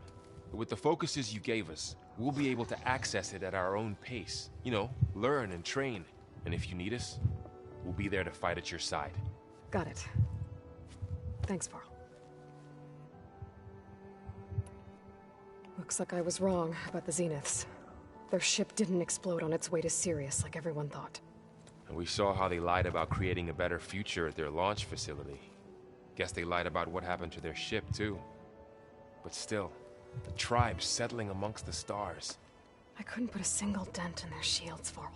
With the focuses you gave us, we'll be able to access it at our own pace. You know, learn and train. And if you need us, we'll be there to fight at your side. Got it. Thanks, Varl. Looks like I was wrong about the Zeniths. Their ship didn't explode on its way to Sirius like everyone thought. And we saw how they lied about creating a better future at their launch facility. Guess they lied about what happened to their ship, too. But still, the tribe's settling amongst the stars. I couldn't put a single dent in their shields, Varl.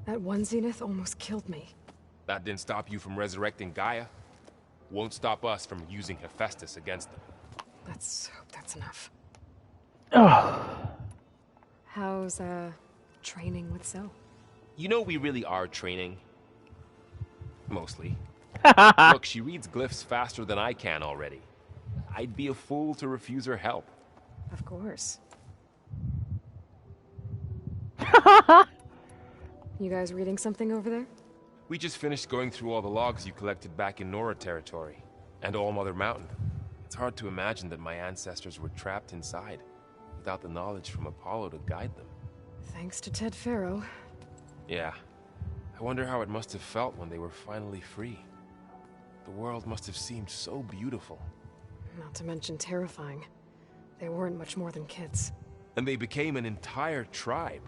That one Zenith almost killed me. That didn't stop you from resurrecting Gaia. Won't stop us from using Hephaestus against them. Let's hope that's enough. Ugh. How's, training with Zoe? You know we really are training. Mostly. Look, she reads glyphs faster than I can already. I'd be a fool to refuse her help. Of course. You guys reading something over there? We just finished going through all the logs you collected back in Nora territory, and All Mother Mountain. It's hard to imagine that my ancestors were trapped inside, without the knowledge from Apollo to guide them. Thanks to Ted Faro. Yeah. I wonder how it must have felt when they were finally free. The world must have seemed so beautiful. Not to mention terrifying. They weren't much more than kids. And they became an entire tribe.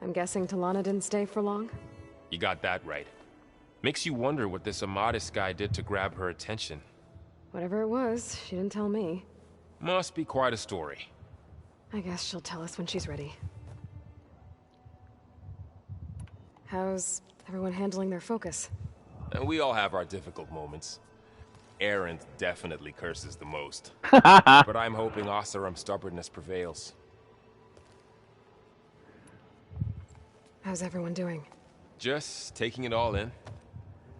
I'm guessing Talana didn't stay for long? You got that right. Makes you wonder what this Amadis guy did to grab her attention. Whatever it was, she didn't tell me. Must be quite a story. I guess she'll tell us when she's ready. How's everyone handling their focus? And we all have our difficult moments. Aaron definitely curses the most. But I'm hoping Oseram's stubbornness prevails. How's everyone doing? Just taking it all in.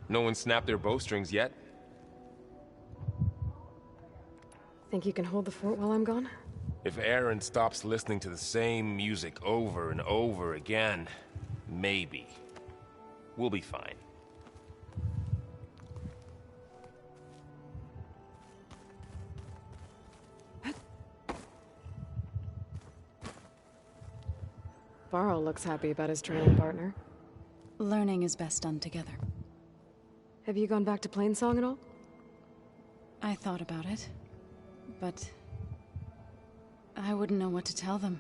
No one snapped their bowstrings yet. Think you can hold the fort while I'm gone? If Aaron stops listening to the same music over and over again, maybe. We'll be fine. Varl looks happy about his training partner. Learning is best done together. Have you gone back to Plainsong at all? I thought about it, but I wouldn't know what to tell them.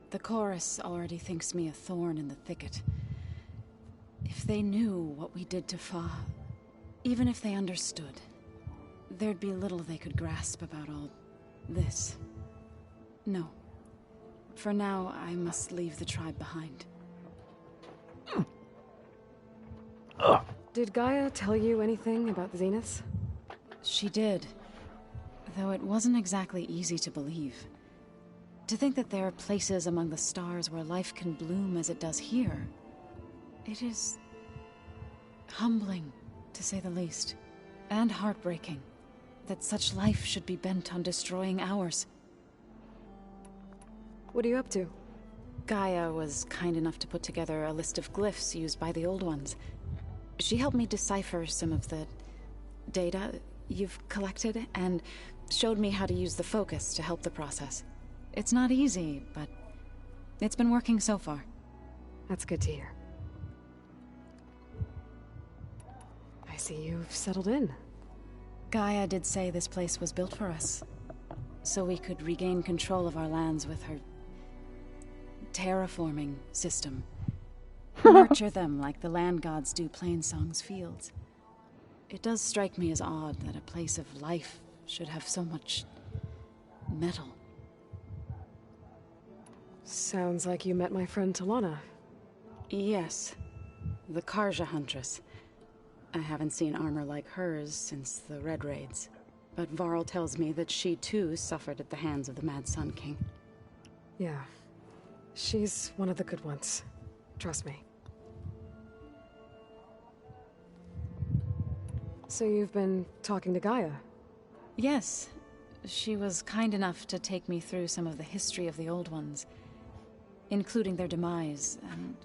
The chorus already thinks me a thorn in the thicket. If they knew what we did to Fa, even if they understood, there'd be little they could grasp about all this. No. For now, I must leave the tribe behind. Did Gaia tell you anything about the Zeniths? She did. Though it wasn't exactly easy to believe. To think that there are places among the stars where life can bloom as it does here. It is humbling, to say the least. And heartbreaking. That such life should be bent on destroying ours. What are you up to? Gaia was kind enough to put together a list of glyphs used by the Old Ones. She helped me decipher some of the data you've collected, and showed me how to use the focus to help the process. It's not easy, but it's been working so far. That's good to hear. I see you've settled in. Gaia did say this place was built for us, so we could regain control of our lands with her terraforming system. Nurture them like the land gods do Plainsong's fields. It does strike me as odd that a place of life should have so much metal. Sounds like you met my friend Talana. Yes. The Karja Huntress. I haven't seen armor like hers since the Red Raids. But Varl tells me that she too suffered at the hands of the Mad Sun King. Yeah. She's one of the good ones. Trust me. So you've been talking to Gaia? Yes. She was kind enough to take me through some of the history of the Old Ones, including their demise and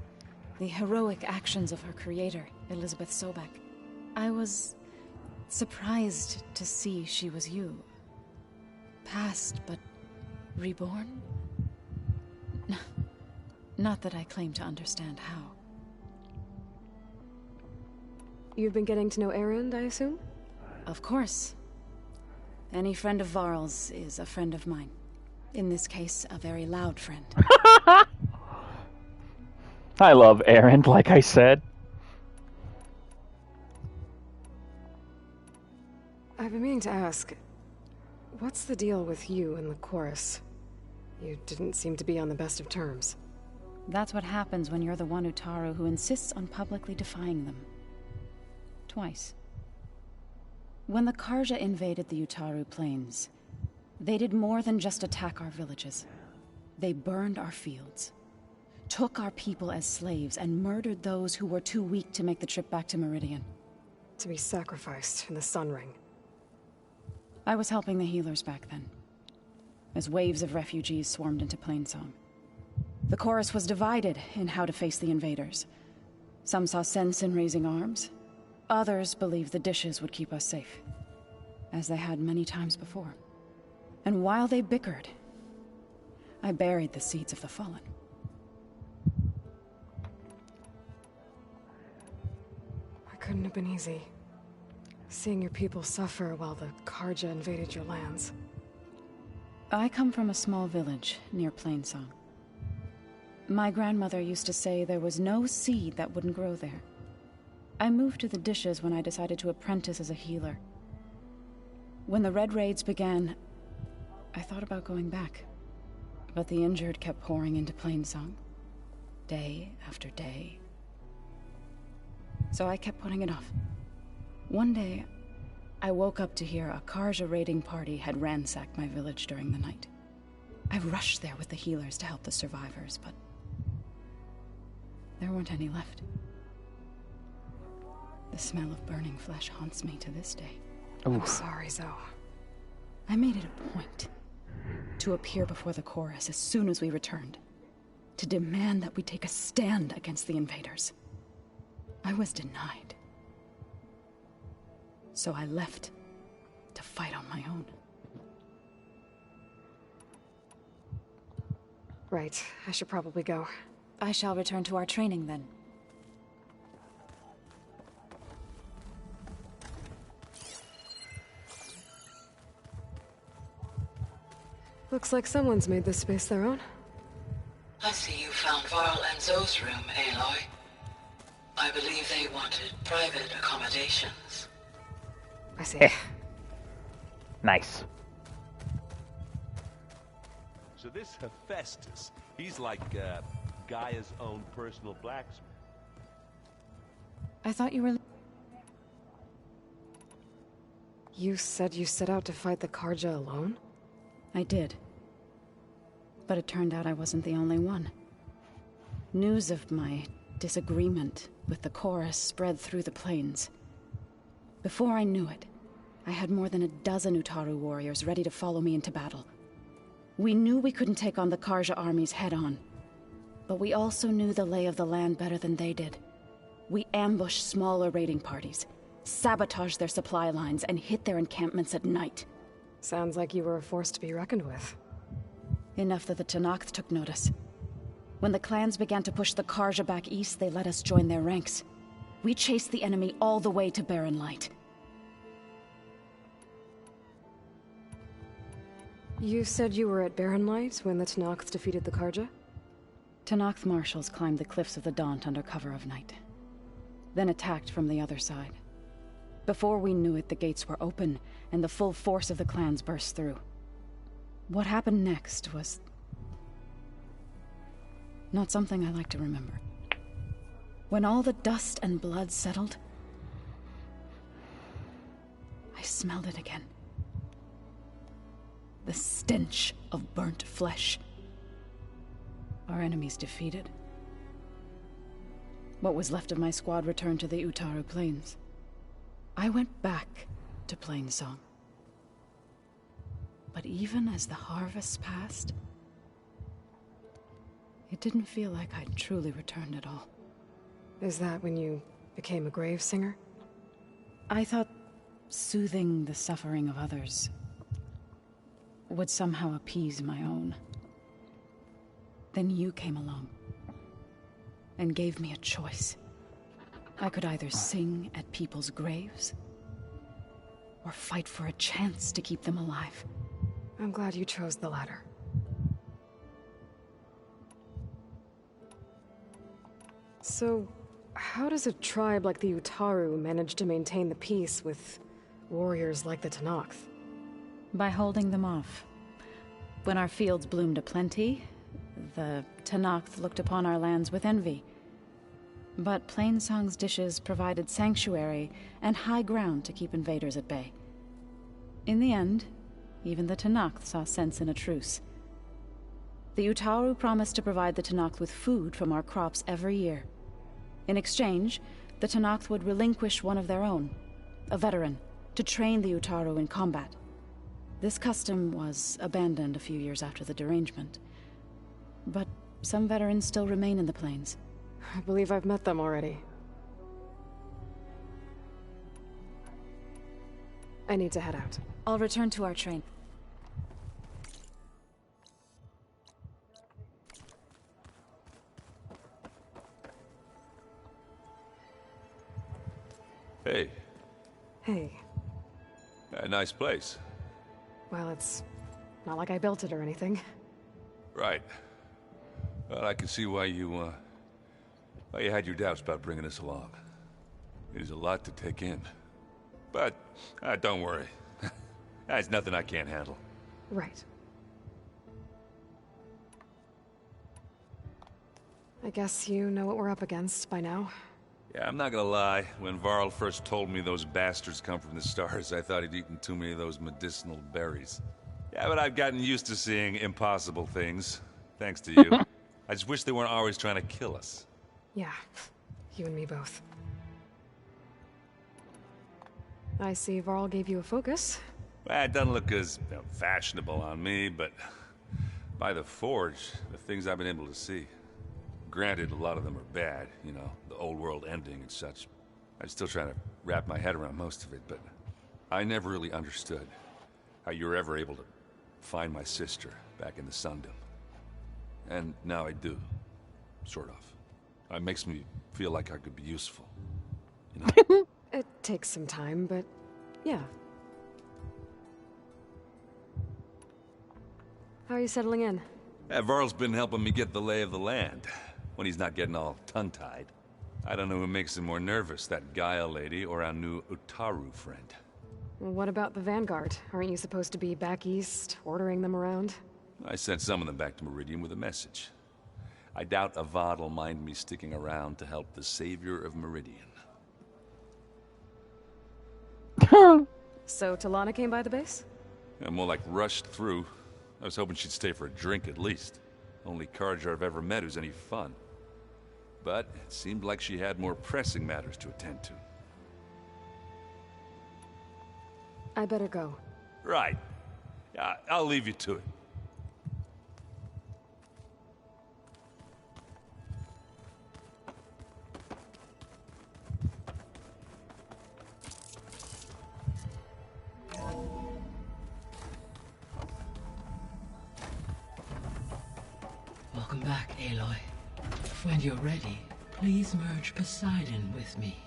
the heroic actions of her creator, Elizabeth Sobek. I was surprised to see she was you. Past, but reborn? Not that I claim to understand how. You've been getting to know Erend, I assume? Of course. Any friend of Varl's is a friend of mine. In this case, a very loud friend. I love Erend, like I said. I've been meaning to ask, what's the deal with you and the chorus? You didn't seem to be on the best of terms. That's what happens when you're the one Utaru who insists on publicly defying them. Twice. When the Karja invaded the Utaru plains, they did more than just attack our villages. They burned our fields, took our people as slaves, and murdered those who were too weak to make the trip back to Meridian. To be sacrificed in the Sun Ring. I was helping the healers back then, as waves of refugees swarmed into Plainsong. The chorus was divided in how to face the invaders. Some saw sense in raising arms. Others believed the dishes would keep us safe, as they had many times before. And while they bickered, I buried the seeds of the fallen. It couldn't have been easy. Seeing your people suffer while the Karja invaded your lands. I come from a small village near Plainsong. My grandmother used to say there was no seed that wouldn't grow there. I moved to the dishes when I decided to apprentice as a healer. When the Red Raids began, I thought about going back. But the injured kept pouring into Plainsong, day after day. So I kept putting it off. One day, I woke up to hear a Karja raiding party had ransacked my village during the night. I rushed there with the healers to help the survivors, but there weren't any left. The smell of burning flesh haunts me to this day. I'm sorry, Zoe. I made it a point to appear before the chorus as soon as we returned, to demand that we take a stand against the invaders. I was denied. So I left to fight on my own. Right, I should probably go. I shall return to our training then. Looks like someone's made this space their own. I see you found Varl and Zoe's room, Aloy. I believe they wanted private accommodations. I see. Nice. So this Hephaestus, he's like Gaia's own personal blacksmith. I thought you were... You said you set out to fight the Karja alone? I did. But it turned out I wasn't the only one. News of my disagreement with the chorus spread through the plains. Before I knew it, I had more than a dozen Utaru warriors ready to follow me into battle. We knew we couldn't take on the Karja armies head-on, but we also knew the lay of the land better than they did. We ambushed smaller raiding parties, sabotaged their supply lines, and hit their encampments at night. Sounds like you were a force to be reckoned with. Enough that the Tenakth took notice. When the clans began to push the Karja back east, they let us join their ranks. We chased the enemy all the way to Barren Light. You said you were at Barren Light when the Tenakth defeated the Karja? Tenakth marshals climbed the cliffs of the Daunt under cover of night, then attacked from the other side. Before we knew it, the gates were open, and the full force of the clans burst through. What happened next was... not something I like to remember. When all the dust and blood settled, I smelled it again. The stench of burnt flesh. Our enemies defeated. What was left of my squad returned to the Utaru Plains. I went back to Plainsong. But even as the harvests passed, it didn't feel like I'd truly returned at all. Is that when you became a grave singer? I thought soothing the suffering of others would somehow appease my own. Then you came along and gave me a choice. I could either sing at people's graves or fight for a chance to keep them alive. I'm glad you chose the latter. So, how does a tribe like the Utaru manage to maintain the peace with warriors like the Tenakth? By holding them off. When our fields bloomed aplenty, the Tenakth looked upon our lands with envy. But Plainsong's dishes provided sanctuary and high ground to keep invaders at bay. In the end, even the Tenakth saw sense in a truce. The Utaru promised to provide the Tenakth with food from our crops every year. In exchange, the Tenakth would relinquish one of their own, a veteran, to train the Utaru in combat. This custom was abandoned a few years after the derangement. But some veterans still remain in the plains. I believe I've met them already. I need to head out. I'll return to our train. Hey. Hey. A nice place. Well, it's not like I built it or anything. Right. Well, I can see why you had your doubts about bringing us along. It is a lot to take in. But, don't worry. That's nothing I can't handle. Right. I guess you know what we're up against by now. Yeah, I'm not gonna lie. When Varl first told me those bastards come from the stars, I thought he'd eaten too many of those medicinal berries. Yeah, but I've gotten used to seeing impossible things, thanks to you. I just wish they weren't always trying to kill us. Yeah, you and me both. I see Varl gave you a focus. Well, it doesn't look as fashionable on me, but by the Forge, the things I've been able to see. Granted, a lot of them are bad, you know, the old world ending and such. I'm still trying to wrap my head around most of it, but I never really understood how you were ever able to find my sister back in the Sundom. And now I do. Sort of. It makes me feel like I could be useful. You know? It takes some time, but yeah. How are you settling in? Varl's been helping me get the lay of the land, when he's not getting all tongue-tied. I don't know who makes him more nervous, that Gaia lady or our new Utaru friend. Well, what about the Vanguard? Aren't you supposed to be back east, ordering them around? I sent some of them back to Meridian with a message. I doubt Avad will mind me sticking around to help the savior of Meridian. So Talana came by the base? Yeah, more like rushed through. I was hoping she'd stay for a drink at least. Only Carja I've ever met who's any fun. But it seemed like she had more pressing matters to attend to. I better go. Right. I'll leave you to it. Welcome back, Aloy. When you're ready, please merge Poseidon with me.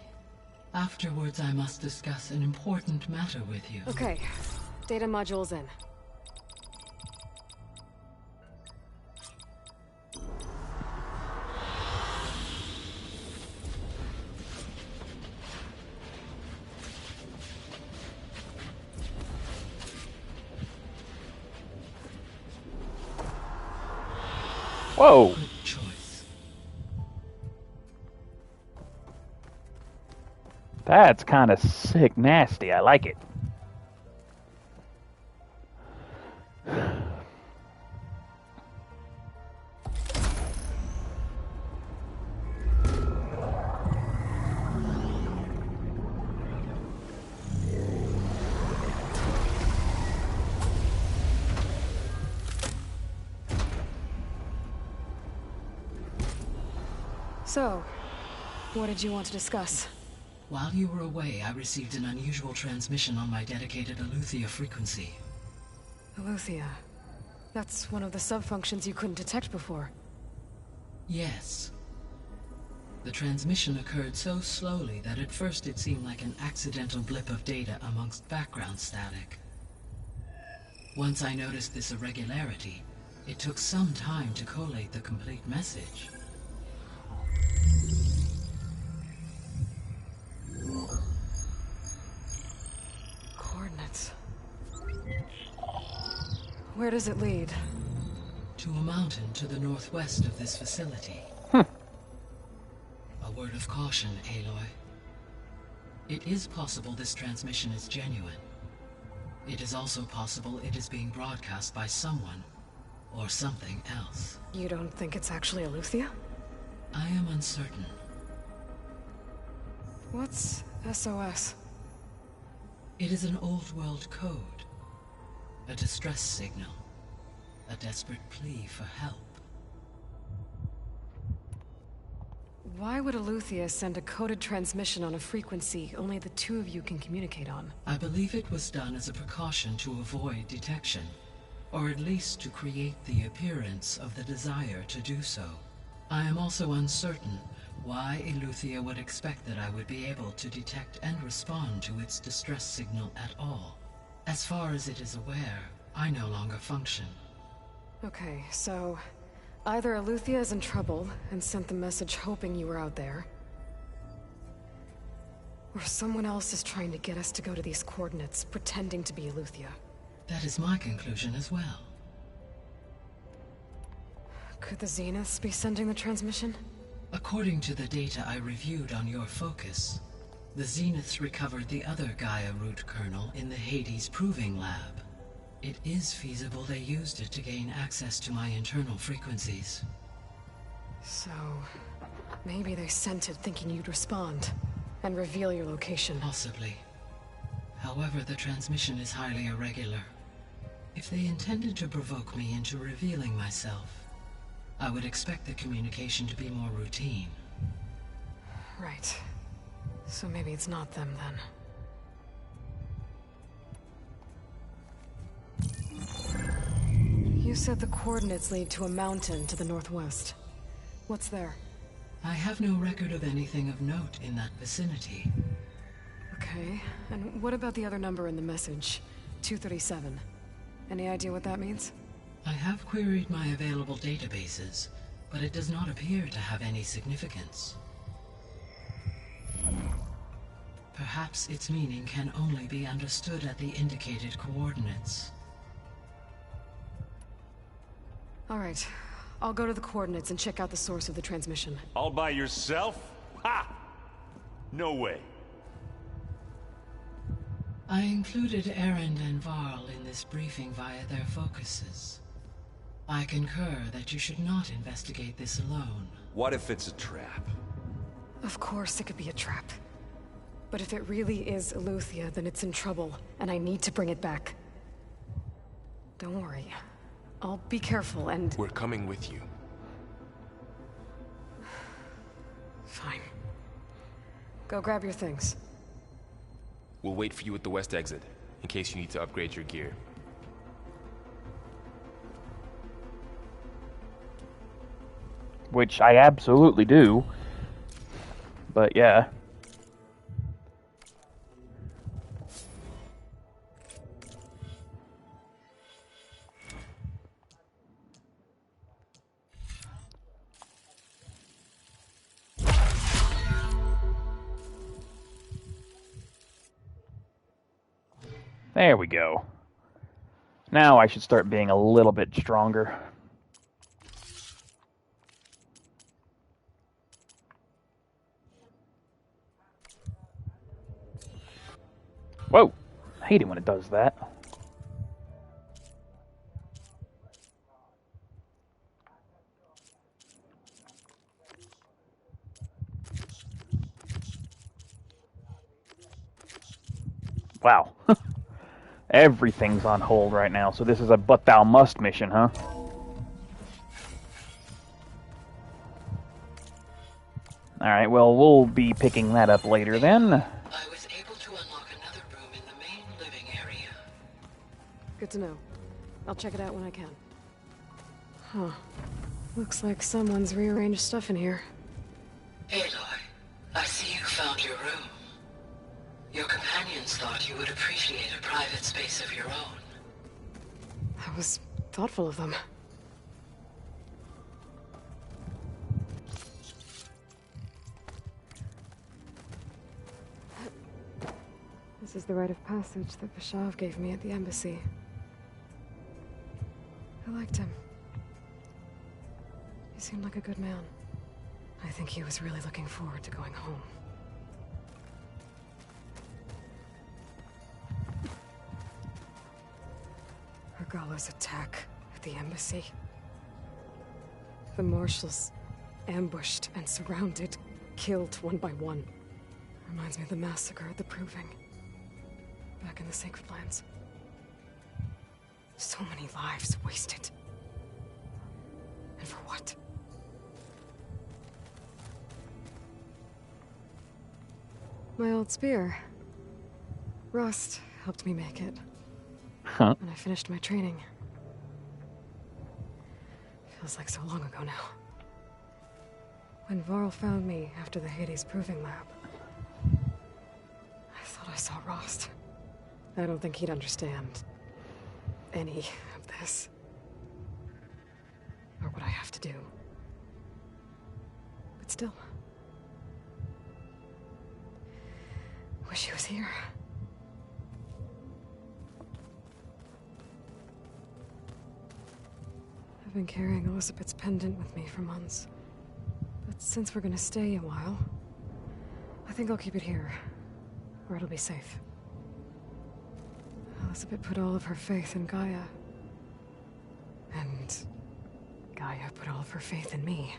Afterwards, I must discuss an important matter with you. Okay. Data module's in. Whoa! Good choice. That's kind of sick nasty. I like it. So, what did you want to discuss? While you were away, I received an unusual transmission on my dedicated Aletheia frequency. Aletheia. That's one of the sub-functions you couldn't detect before. Yes. The transmission occurred so slowly that at first it seemed like an accidental blip of data amongst background static. Once I noticed this irregularity, it took some time to collate the complete message. Coordinates. Where does it lead? To a mountain to the northwest of this facility. A word of caution, Aloy. It is possible this transmission is genuine. It is also possible it is being broadcast by someone or something else. You don't think it's actually Aletheia? I am uncertain. What's SOS? It is an old world code. A distress signal. A desperate plea for help. Why would Aletheia send a coded transmission on a frequency only the two of you can communicate on? I believe it was done as a precaution to avoid detection, or at least to create the appearance of the desire to do so. I am also uncertain why Aletheia would expect that I would be able to detect and respond to its distress signal at all. As far as it is aware, I no longer function. Okay, so either Aletheia is in trouble and sent the message hoping you were out there, or someone else is trying to get us to go to these coordinates, pretending to be Aletheia. That is my conclusion as well. Could the Zeniths be sending the transmission? According to the data I reviewed on your focus, the Zeniths recovered the other Gaia root kernel in the Hades Proving Lab. It is feasible they used it to gain access to my internal frequencies. So, maybe they sent it thinking you'd respond and reveal your location. Possibly. However, the transmission is highly irregular. If they intended to provoke me into revealing myself, I would expect the communication to be more routine. Right. So maybe it's not them then. You said the coordinates lead to a mountain to the northwest. What's there? I have no record of anything of note in that vicinity. Okay, and what about the other number in the message? 237. Any idea what that means? I have queried my available databases, but it does not appear to have any significance. Perhaps its meaning can only be understood at the indicated coordinates. All right, I'll go to the coordinates and check out the source of the transmission. All by yourself? Ha! No way. I included Erend and Varl in this briefing via their focuses. I concur that you should not investigate this alone. What if it's a trap? Of course it could be a trap. But if it really is Eleuthia, then it's in trouble, and I need to bring it back. Don't worry. I'll be careful and... We're coming with you. Fine. Go grab your things. We'll wait for you at the west exit, in case you need to upgrade your gear. Which I absolutely do. But yeah. There we go. Now I should start being a little bit stronger. Whoa! I hate it when it does that. Wow. Everything's on hold right now, so this is a but thou must mission, huh? Alright, well, we'll be picking that up later then. I was able to unlock another room in the main living area. Good to know. I'll check it out when I can. Huh. Looks like someone's rearranged stuff in here. Aloy, I see you found your room. Your companions thought you would appreciate a private space of your own. That was thoughtful of them. This is the rite of passage that Vashav gave me at the embassy. I liked him. He seemed like a good man. I think he was really looking forward to going home. Regala's attack at the embassy. The marshals ambushed and surrounded, killed one by one. Reminds me of the massacre at the Proving. Back in the Sacred Lands. So many lives wasted. And for what? My old spear. Rust helped me make it. Huh? When I finished my training. Feels like so long ago now. When Varl found me after the Hades Proving Lab, I thought I saw Rost. I don't think he'd understand any of this. Or what I have to do. But still. Wish he was here. I've been carrying Elizabeth's pendant with me for months. But since we're gonna stay a while, I think I'll keep it here, where it'll be safe. Elizabeth put all of her faith in Gaia. And Gaia put all of her faith in me.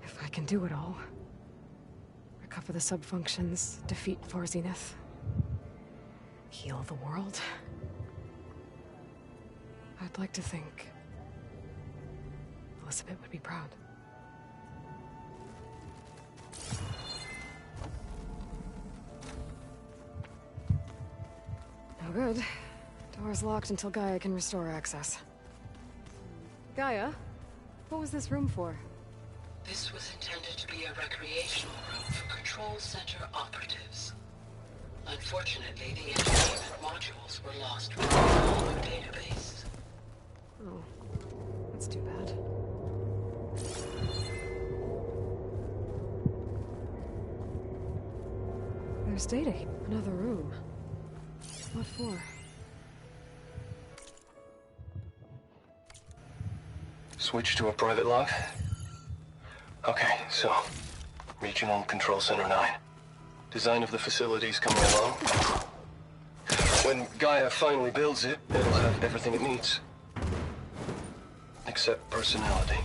If I can do it all, recover the sub-functions, defeat Zenith, heal the world? I'd like to think Elizabeth would be proud. No good. Door's locked until Gaia can restore access. Gaia, what was this room for? This was intended to be a recreational room for Control Center operatives. Unfortunately, the entertainment modules were lost from the Apollo database. Oh, that's too bad. There's data here. Another room. What for? Switch to a private log? Okay, so... Regional Control Center 9. Design of the facilities coming along. When Gaia finally builds it, it'll have everything it needs. Except personality.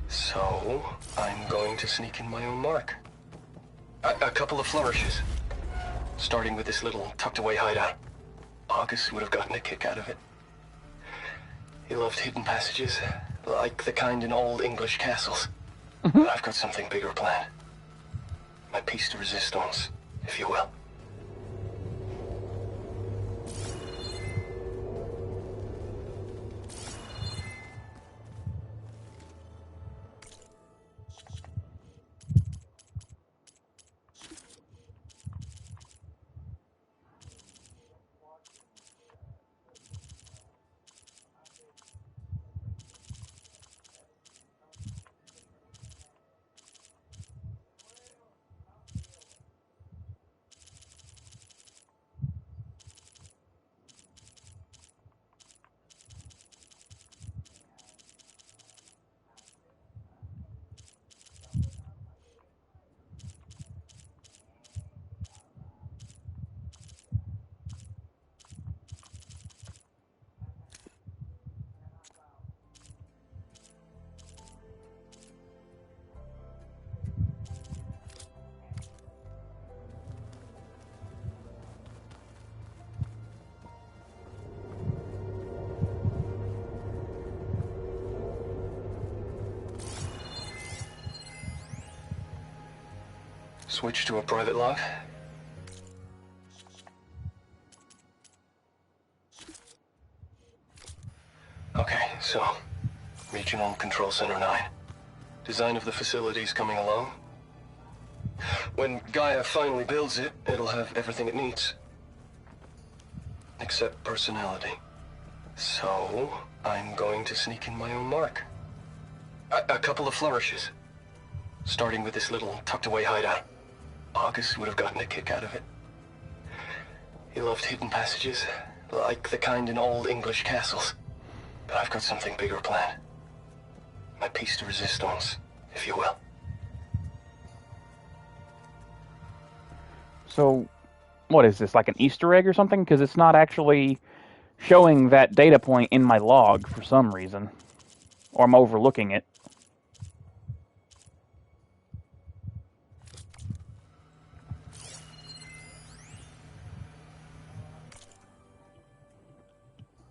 So, I'm going to sneak in my own mark. A couple of flourishes. Starting with this little tucked-away hideout. August would have gotten a kick out of it. He loved hidden passages, like the kind in old English castles. But I've got something bigger planned. My piece de resistance, if you will. Switch to a private log? Okay, so... Regional Control Center 9. Design of the facilities coming along. When Gaia finally builds it, it'll have everything it needs. Except personality. So, I'm going to sneak in my own mark. A couple of flourishes. Starting with this little tucked-away hideout. August would have gotten a kick out of it. He loved hidden passages, like the kind in old English castles. But I've got something bigger planned. My piece de resistance, if you will. So, what is this, like an Easter egg or something? Because it's not actually showing that data point in my log for some reason. Or I'm overlooking it.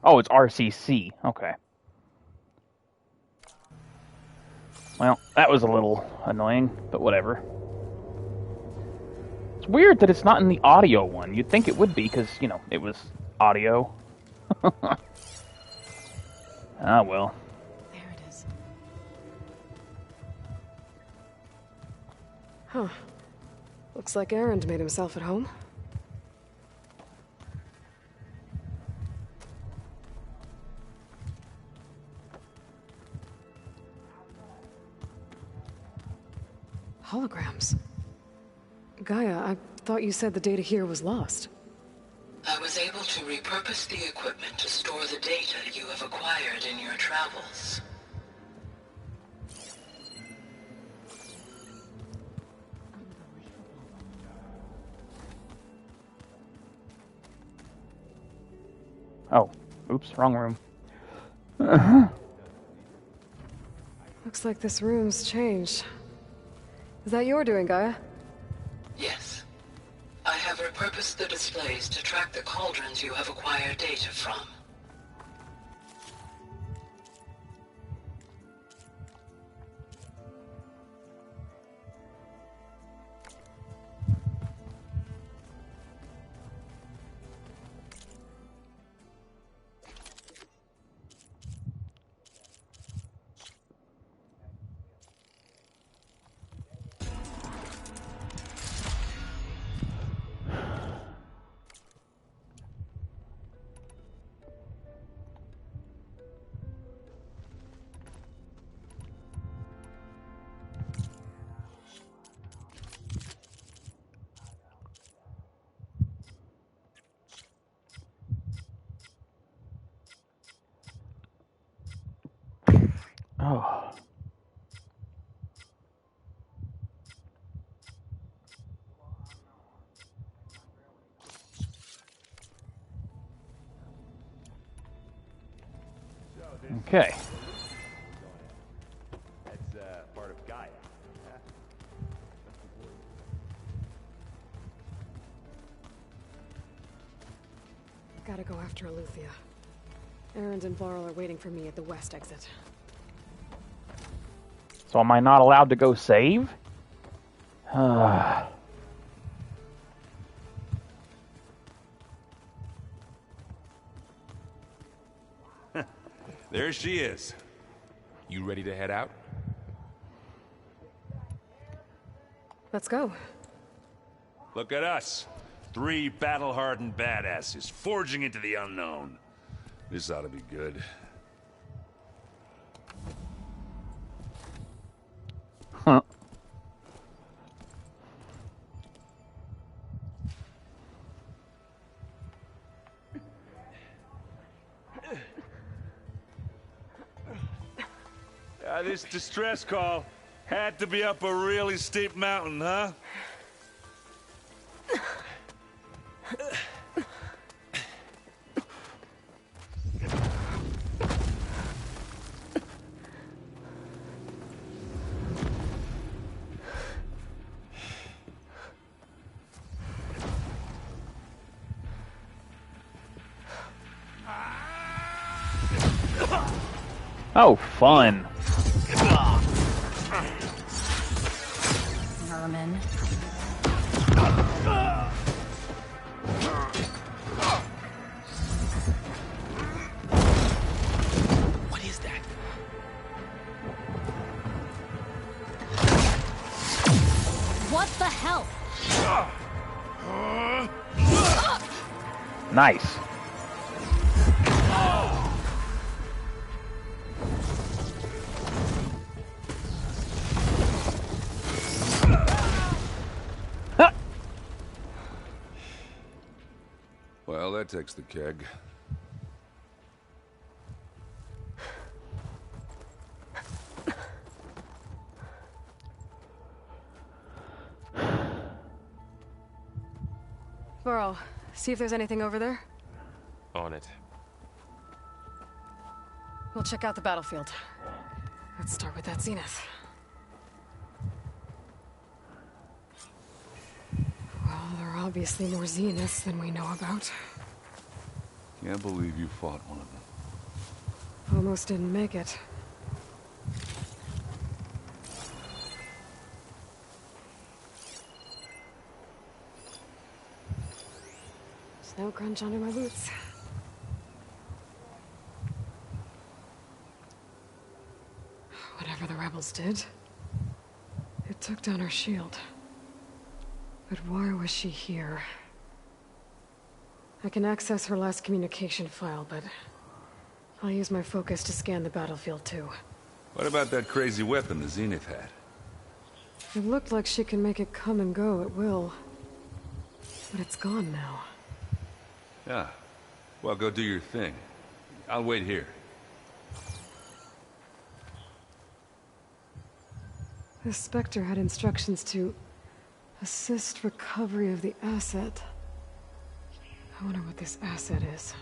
Oh, it's RCC. Okay. Well, that was a little annoying, but whatever. It's weird that it's not in the audio one. You'd think it would be, because, you know, it was audio. Ah, well. There it is. Huh. Looks like Aaron made himself at home. Holograms. Gaia, I thought you said the data here was lost. I was able to repurpose the equipment to store the data you have acquired in your travels. Oh, oops, wrong room. Looks like this room's changed. Is that your doing, Gaia? Yes. I have purpose the displays to track the cauldrons you have acquired data from. Oh. Okay. That's part of Gaia. Gotta go after Aletheia. Erend and Varl are waiting for me at the west exit. So am I not allowed to go save? There she is. You ready to head out? Let's go. Look at us. 3 battle-hardened badasses forging into the unknown. This ought to be good. Huh. This distress call had to be up a really steep mountain, huh? Oh, fun. Vermin. What is that? What the hell? Nice. Well, that takes the keg. Varl, see if there's anything over there. On it. We'll check out the battlefield. Let's start with that zenith. Well, there are obviously more zeniths than we know about. Can't believe you fought one of them. Almost didn't make it. Snow crunch under my boots. Whatever the rebels did, it took down her shield. But why was she here? I can access her last communication file, but I'll use my focus to scan the battlefield too. What about that crazy weapon the Zenith had? It looked like she can make it come and go at will. But it's gone now. Yeah. Well, go do your thing. I'll wait here. The Spectre had instructions to assist recovery of the asset. I wonder what this asset is.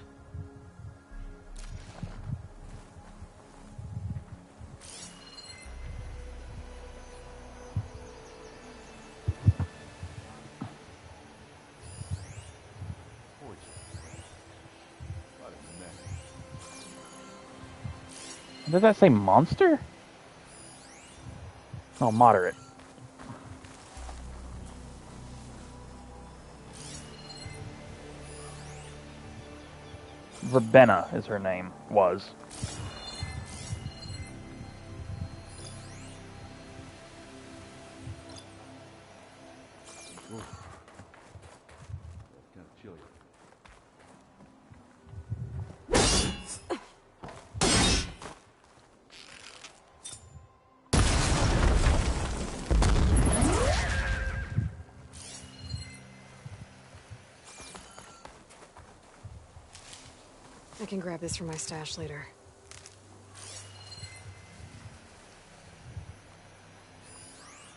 Does that say monster? Oh, moderate. Verbena is her name. Was. I can grab this from my stash later.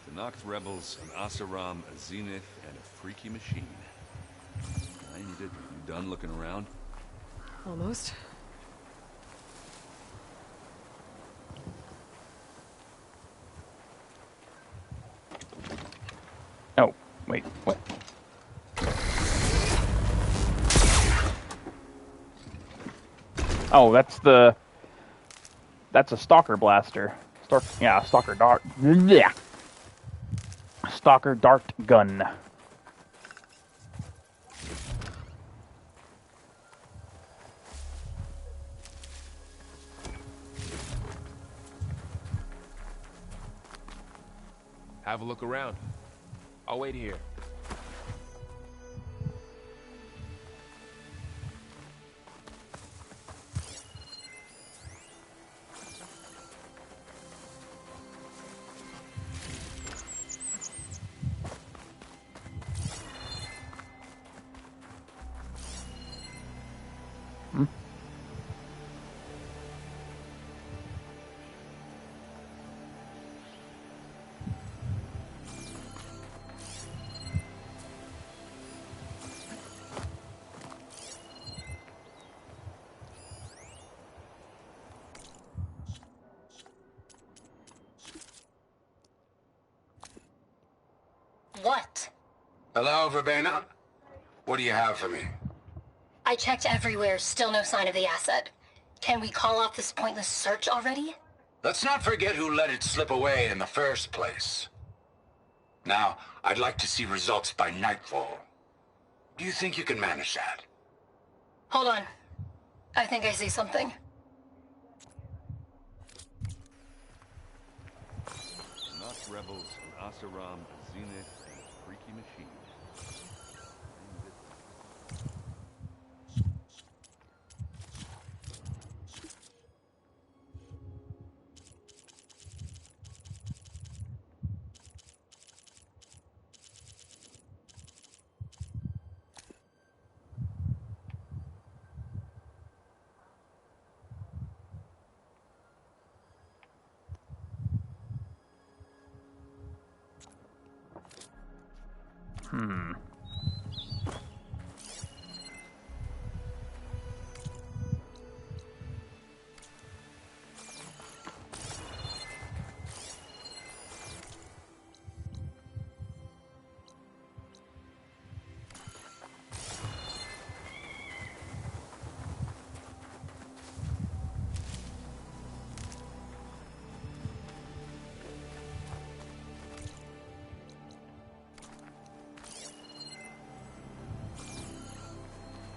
The Noct rebels, an Asaram, a Zenith, and a freaky machine. I need it. You done looking around? Almost. Oh, wait, what? Oh, that's a stalker blaster. Stalker dart. Yeah. Stalker dart gun. Have a look around. I'll wait here. What? Hello, Verbena? What do you have for me? I checked everywhere, still no sign of the asset. Can we call off this pointless search already? Let's not forget who let it slip away in the first place. Now, I'd like to see results by nightfall. Do you think you can manage that? Hold on. I think I see something. Noct rebels, an Asaram, a Zenith, and a freaky machine.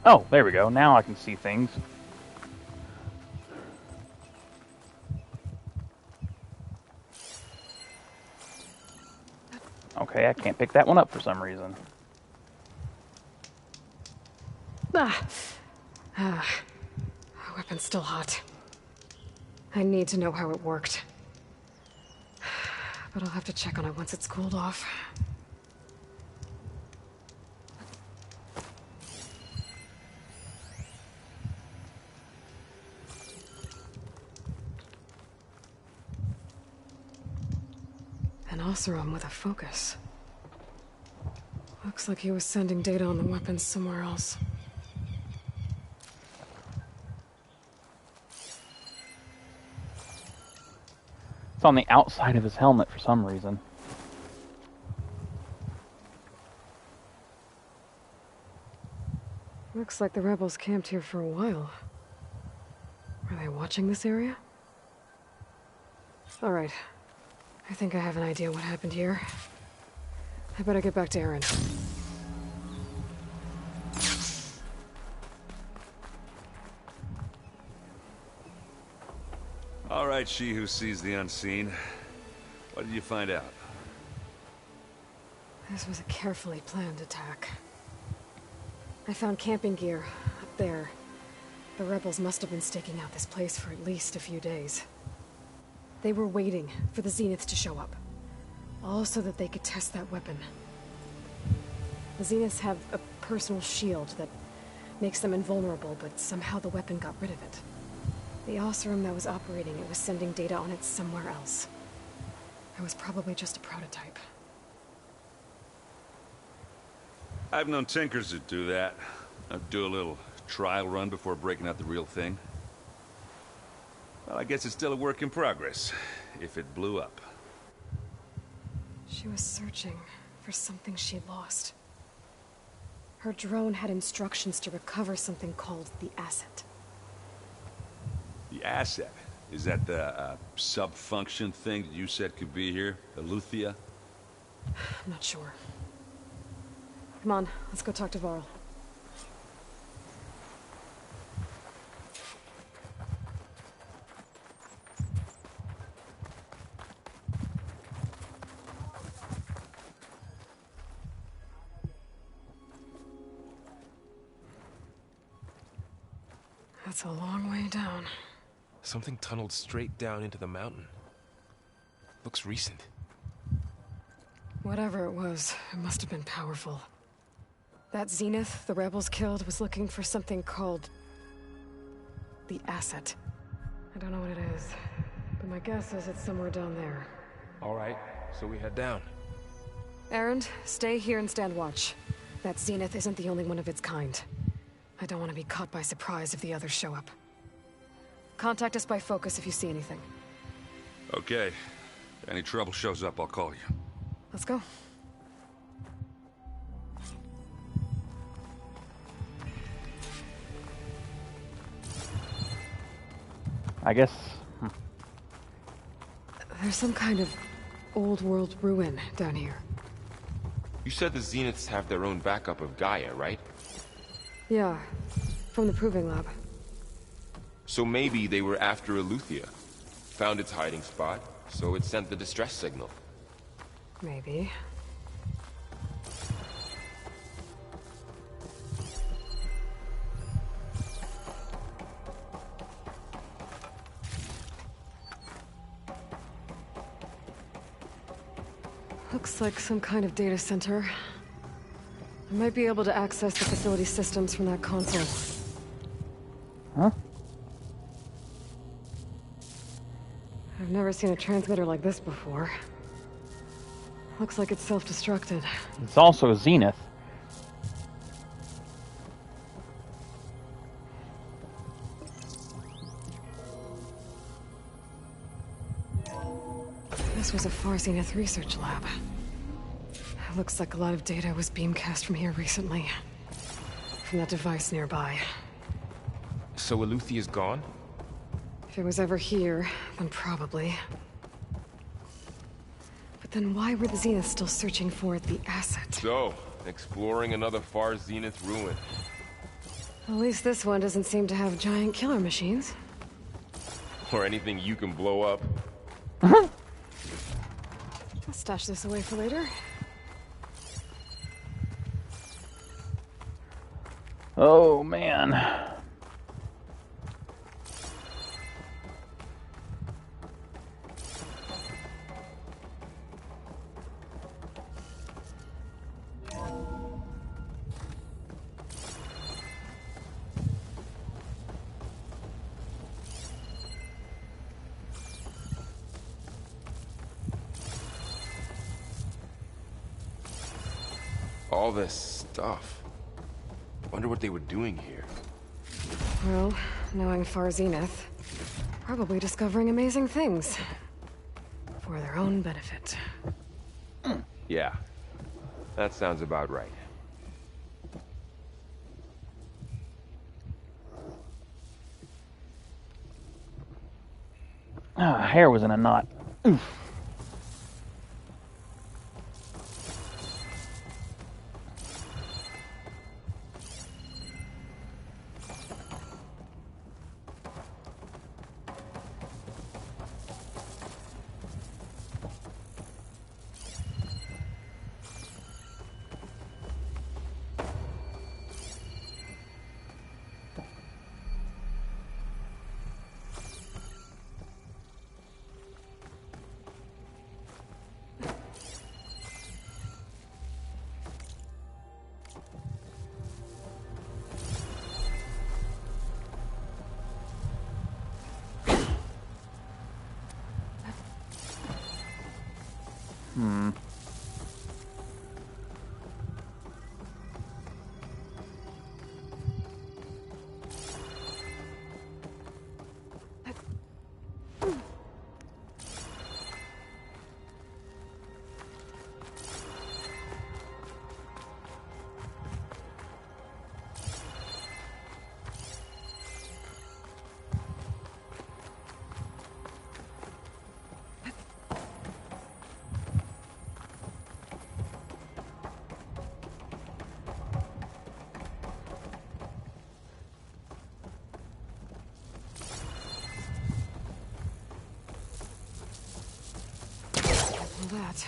Oh, there we go. Now I can see things. Okay, I can't pick that one up for some reason. Weapon's still hot. I need to know how it worked. But I'll have to check on it once it's cooled off. An Oseram with a focus. Looks like he was sending data on the weapons somewhere else. It's on the outside of his helmet for some reason. Looks like the rebels camped here for a while. Are they watching this area? Alright. I think I have an idea what happened here. I better get back to Aaron. All right, she who sees the unseen. What did you find out? This was a carefully planned attack. I found camping gear up there. The rebels must have been staking out this place for at least a few days. They were waiting for the Zeniths to show up. All so that they could test that weapon. The Zeniths have a personal shield that makes them invulnerable, but somehow the weapon got rid of it. The Oseram that was operating it was sending data on it somewhere else. It was probably just a prototype. I've known tinkers that do that. I'd do a little trial run before breaking out the real thing. Well, I guess it's still a work in progress, if it blew up. She was searching for something she lost. Her drone had instructions to recover something called the asset. The asset? Is that the sub-function thing that you said could be here? Eleuthia? I'm not sure. Come on, let's go talk to Varl. That's a long way down. Something tunneled straight down into the mountain. Looks recent. Whatever it was, it must have been powerful. That Zenith the rebels killed was looking for something called the asset. I don't know what it is, but my guess is it's somewhere down there. All right, so we head down. Aaron, stay here and stand watch. That Zenith isn't the only one of its kind. I don't want to be caught by surprise if the others show up. Contact us by focus if you see anything. Okay. If any trouble shows up, I'll call you. Let's go. I guess... There's some kind of old world ruin down here. You said the Zeniths have their own backup of Gaia, right? Yeah, from the Proving Lab. So maybe they were after Eleuthia. Found its hiding spot, so it sent the distress signal. Maybe. Looks like some kind of data center. I might be able to access the facility systems from that console. Huh? I've never seen a transmitter like this before. Looks like it's self-destructed. It's also a Zenith. This was a Far Zenith research lab. It looks like a lot of data was beamcast from here recently. From that device nearby. So Eleuthia's gone? If it was ever here, then probably. But then why were the Zeniths still searching for the asset? So, exploring another Far Zenith ruin. At least this one doesn't seem to have giant killer machines. Or anything you can blow up. I'll stash this away for later. Oh, man. All this stuff. Wonder what they were doing here. Well, knowing Far Zenith, probably discovering amazing things. For their own benefit. Yeah, that sounds about right. Ah, hair was in a knot. That.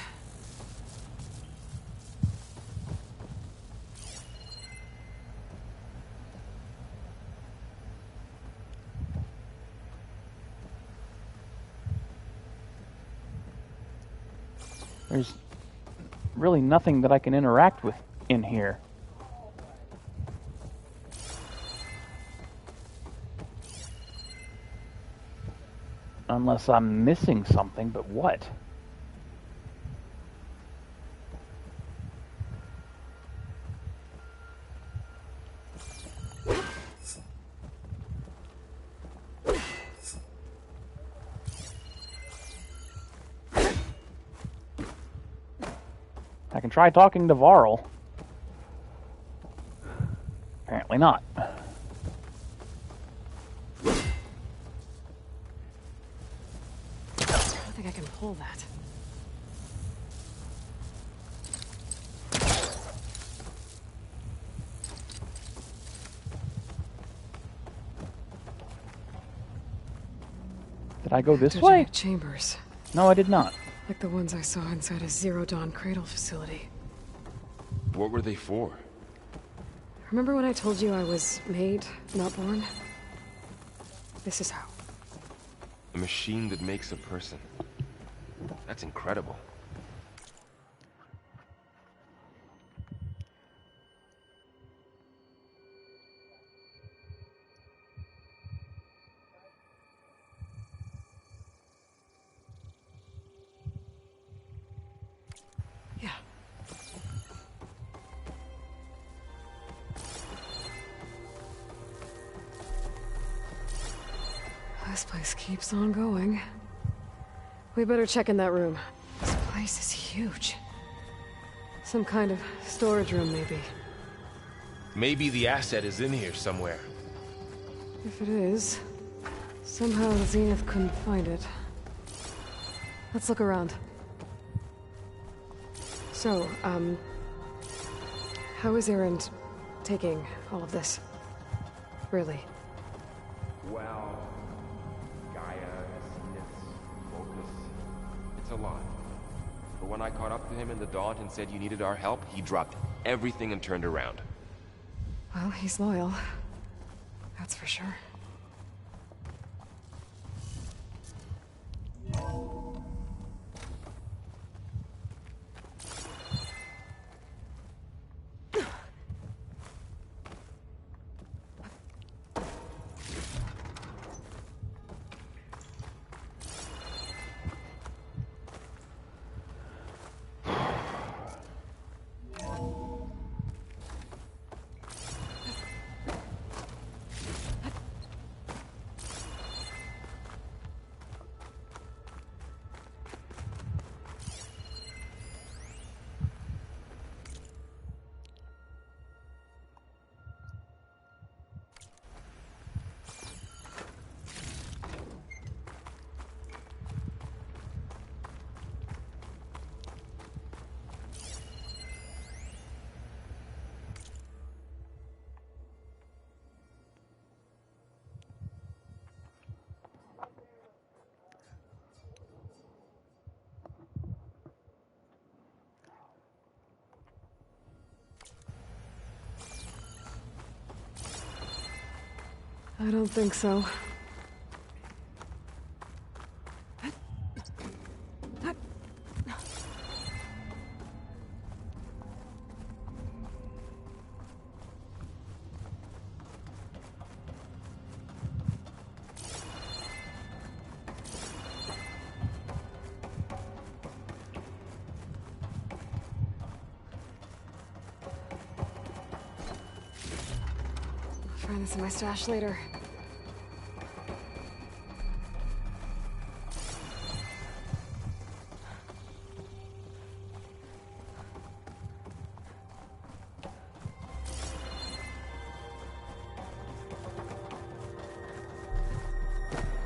There's really nothing that I can interact with in here. Unless I'm missing something, but what? I can try talking to Varl. Apparently not. I don't think I can pull that. Did I go this way? Chambers. No, I did not. Like the ones I saw inside a Zero Dawn cradle facility. What were they for? Remember when I told you I was made, not born? This is how. A machine that makes a person. That's incredible. This place keeps on going. We better check in that room. This place is huge. Some kind of storage room, maybe. Maybe the asset is in here somewhere. If it is, somehow Zenith couldn't find it. Let's look around. So, how is Erend taking all of this? Really? Well, Gaia, Zenith's focus. It's a lot. But when I caught up to him in the Daunt and said you needed our help, he dropped everything and turned around. Well, he's loyal. That's for sure. I don't think so. Find this in my stash later.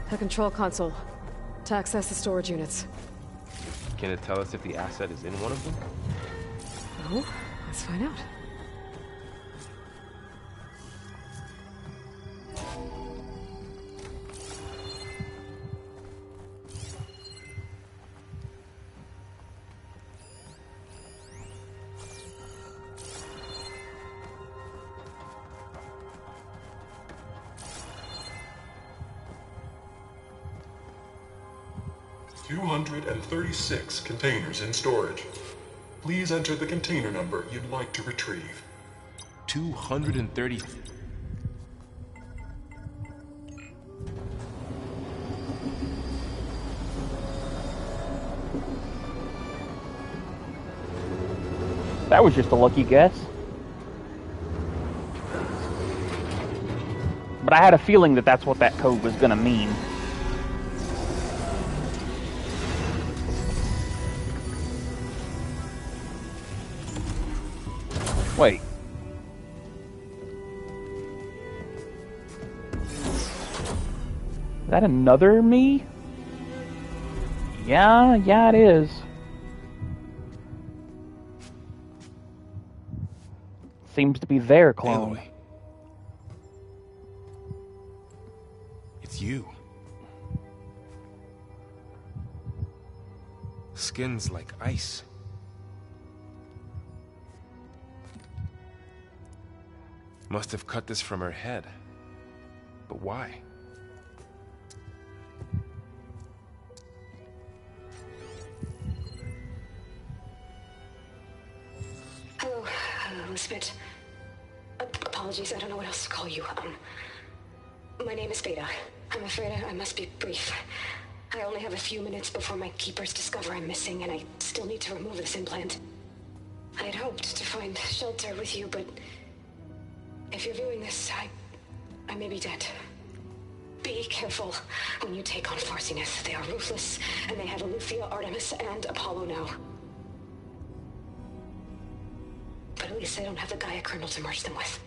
The control console. To access the storage units. Can it tell us if the asset is in one of them? No? Let's find out. $236 containers in storage. Please enter the container number you'd like to retrieve. 230. That was just a lucky guess. But I had a feeling that that's what that code was gonna mean. Wait. Is that another me? Yeah, it is. Seems to be their clone. Aloy. It's you. Skin's like ice. Must have cut this from her head. But why? Hello, Elizabeth. Apologies, I don't know what else to call you. My name is Beta. I'm afraid I must be brief. I only have a few minutes before my keepers discover I'm missing, and I still need to remove this implant. I had hoped to find shelter with you, but if you're viewing this, I may be dead. Be careful when you take on Farsineth. They are ruthless, and they have Eleuthia, Artemis, and Apollo now. But at least they don't have the Gaia kernel to merge them with.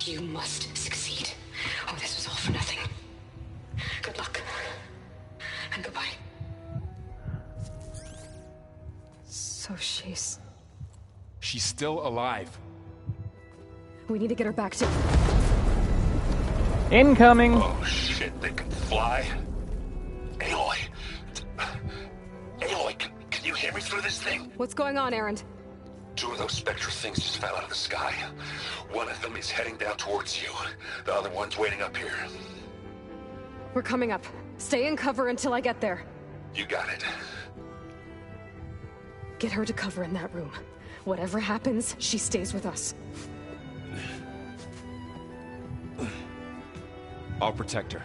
You must succeed, or this was all for nothing. Good luck, and goodbye. So she's still alive. We need to get her back to... Incoming! Oh shit, they can fly? Aloy! Aloy, can you hear me through this thing? What's going on, Erend? Two of those spectral things just fell out of the sky. One of them is heading down towards you. The other one's waiting up here. We're coming up. Stay in cover until I get there. You got it. Get her to cover in that room. Whatever happens, she stays with us. I'll protect her.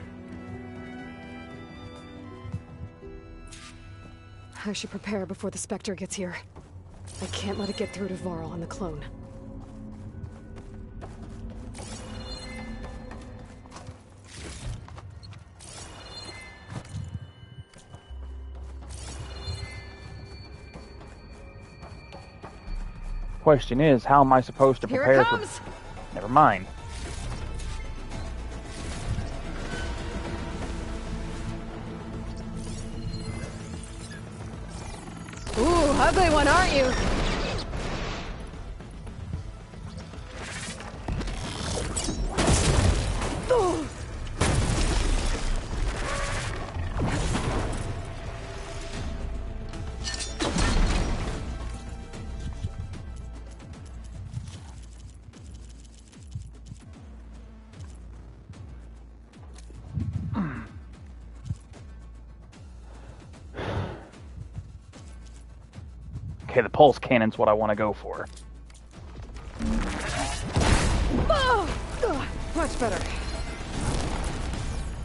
I should prepare before the Spectre gets here. I can't let it get through to Varl and the clone. Question is, how am I supposed to Here prepare it comes! for... Never mind. Ooh, ugly one, aren't you? Ooh. Okay, the pulse cannon's what I want to go for. Oh, much better. I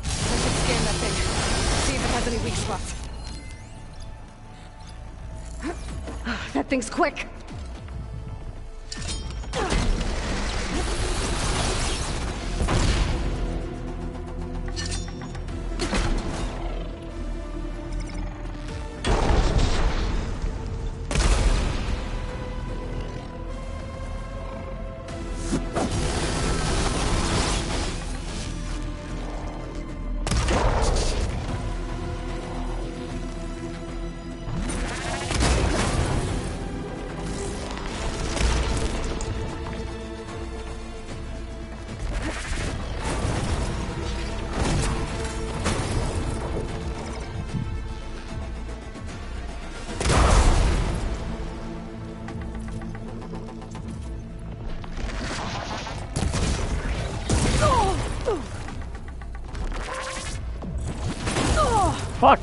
should scan that thing. See if it has any weak spots. That thing's quick. Fuck!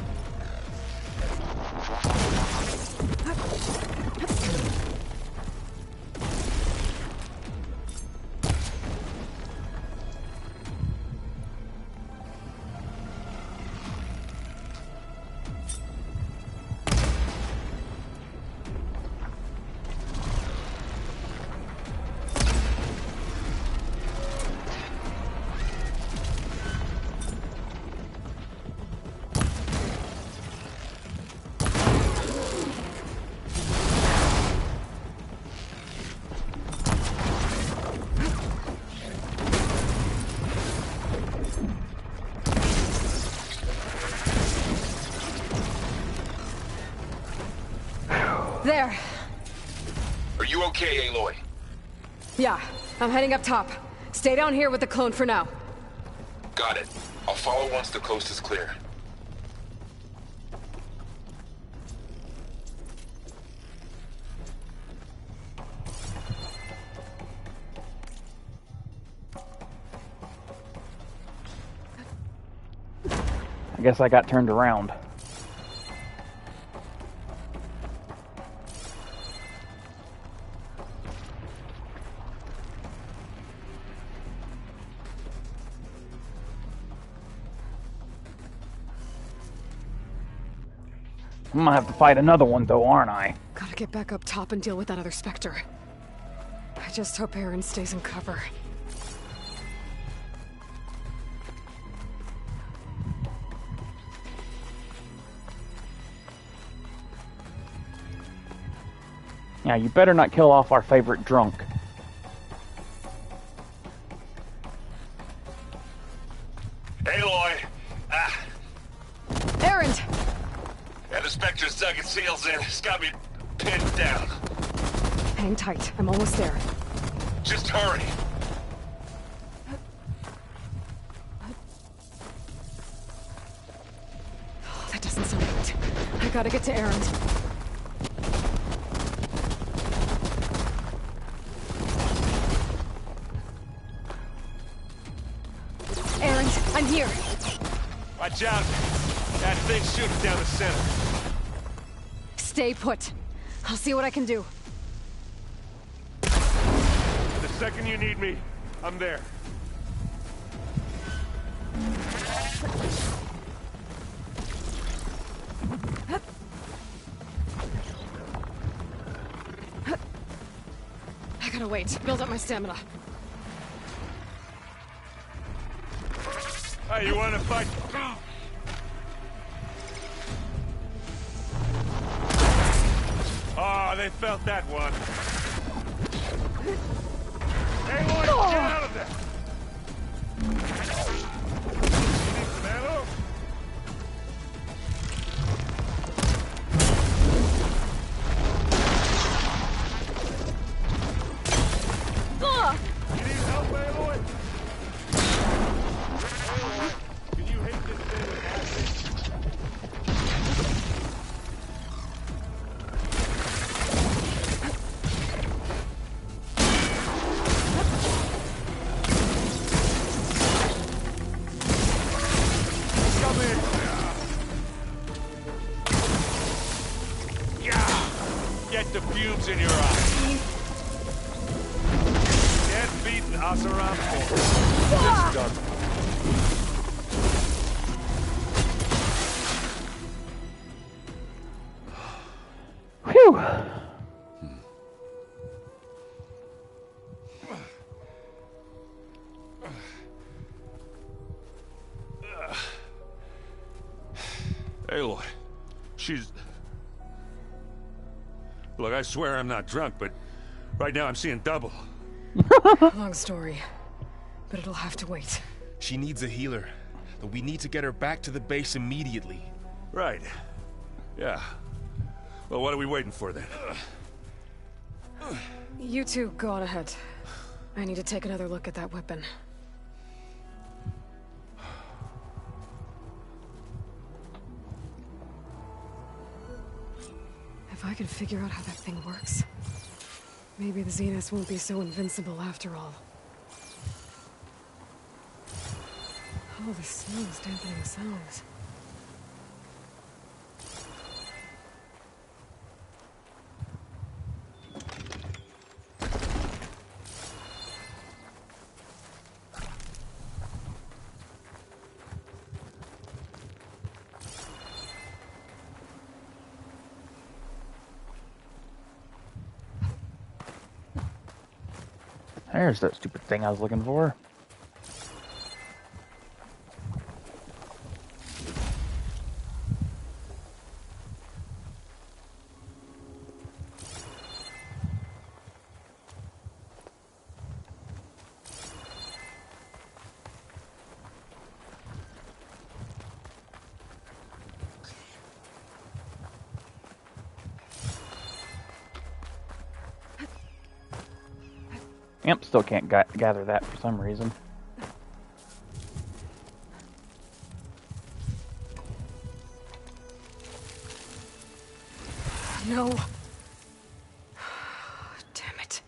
There. Are you okay, Aloy? Yeah, I'm heading up top. Stay down here with the clone for now. Got it. I'll follow once the coast is clear. I guess I got turned around. I'm gonna have to fight another one, though, aren't I? Gotta get back up top and deal with that other Spectre. I just hope Aaron stays in cover. Yeah, you better not kill off our favorite drunk. Aloy! Aaron! Yeah, the Spectre's dug its heels in. It's got me pinned down. Hang tight. I'm almost there. Just hurry. Oh, that doesn't sound good. I gotta get to Aaron. Aaron, I'm here. Watch out. That thing's shooting down the center. Stay put. I'll see what I can do. The second you need me, I'm there. I gotta wait. Build up my stamina. Hey, you wanna fight? Oh, they felt that one. Hey, Lloyd, get out of there! You need some ammo? You need help, Aloy? Aloy, can you hit this thing with acid? What's in your eye? Get beaten, Asaram. It's done. Phew. Aloy, she's... Look, I swear I'm not drunk, but right now I'm seeing double. Long story, but it'll have to wait. She needs a healer, but we need to get her back to the base immediately. Right. Yeah. Well, what are we waiting for then? You two go on ahead. I need to take another look at that weapon. If I can figure out how that thing works, maybe the Zeniths won't be so invincible after all. Oh, the snow is dampening the sounds. There's that stupid thing I was looking for. Yep, still can't gather that for some reason. No. Damn it.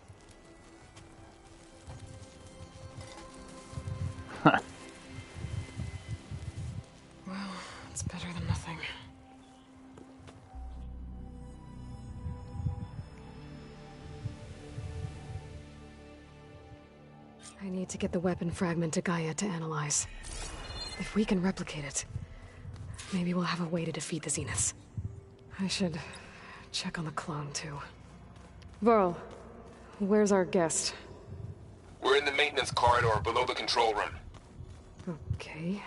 Well, it's better than nothing. I need to get the weapon fragment to Gaia to analyze. If we can replicate it, maybe we'll have a way to defeat the Zeniths. I should check on the clone, too. Varl, where's our guest? We're in the maintenance corridor below the control room. Okay.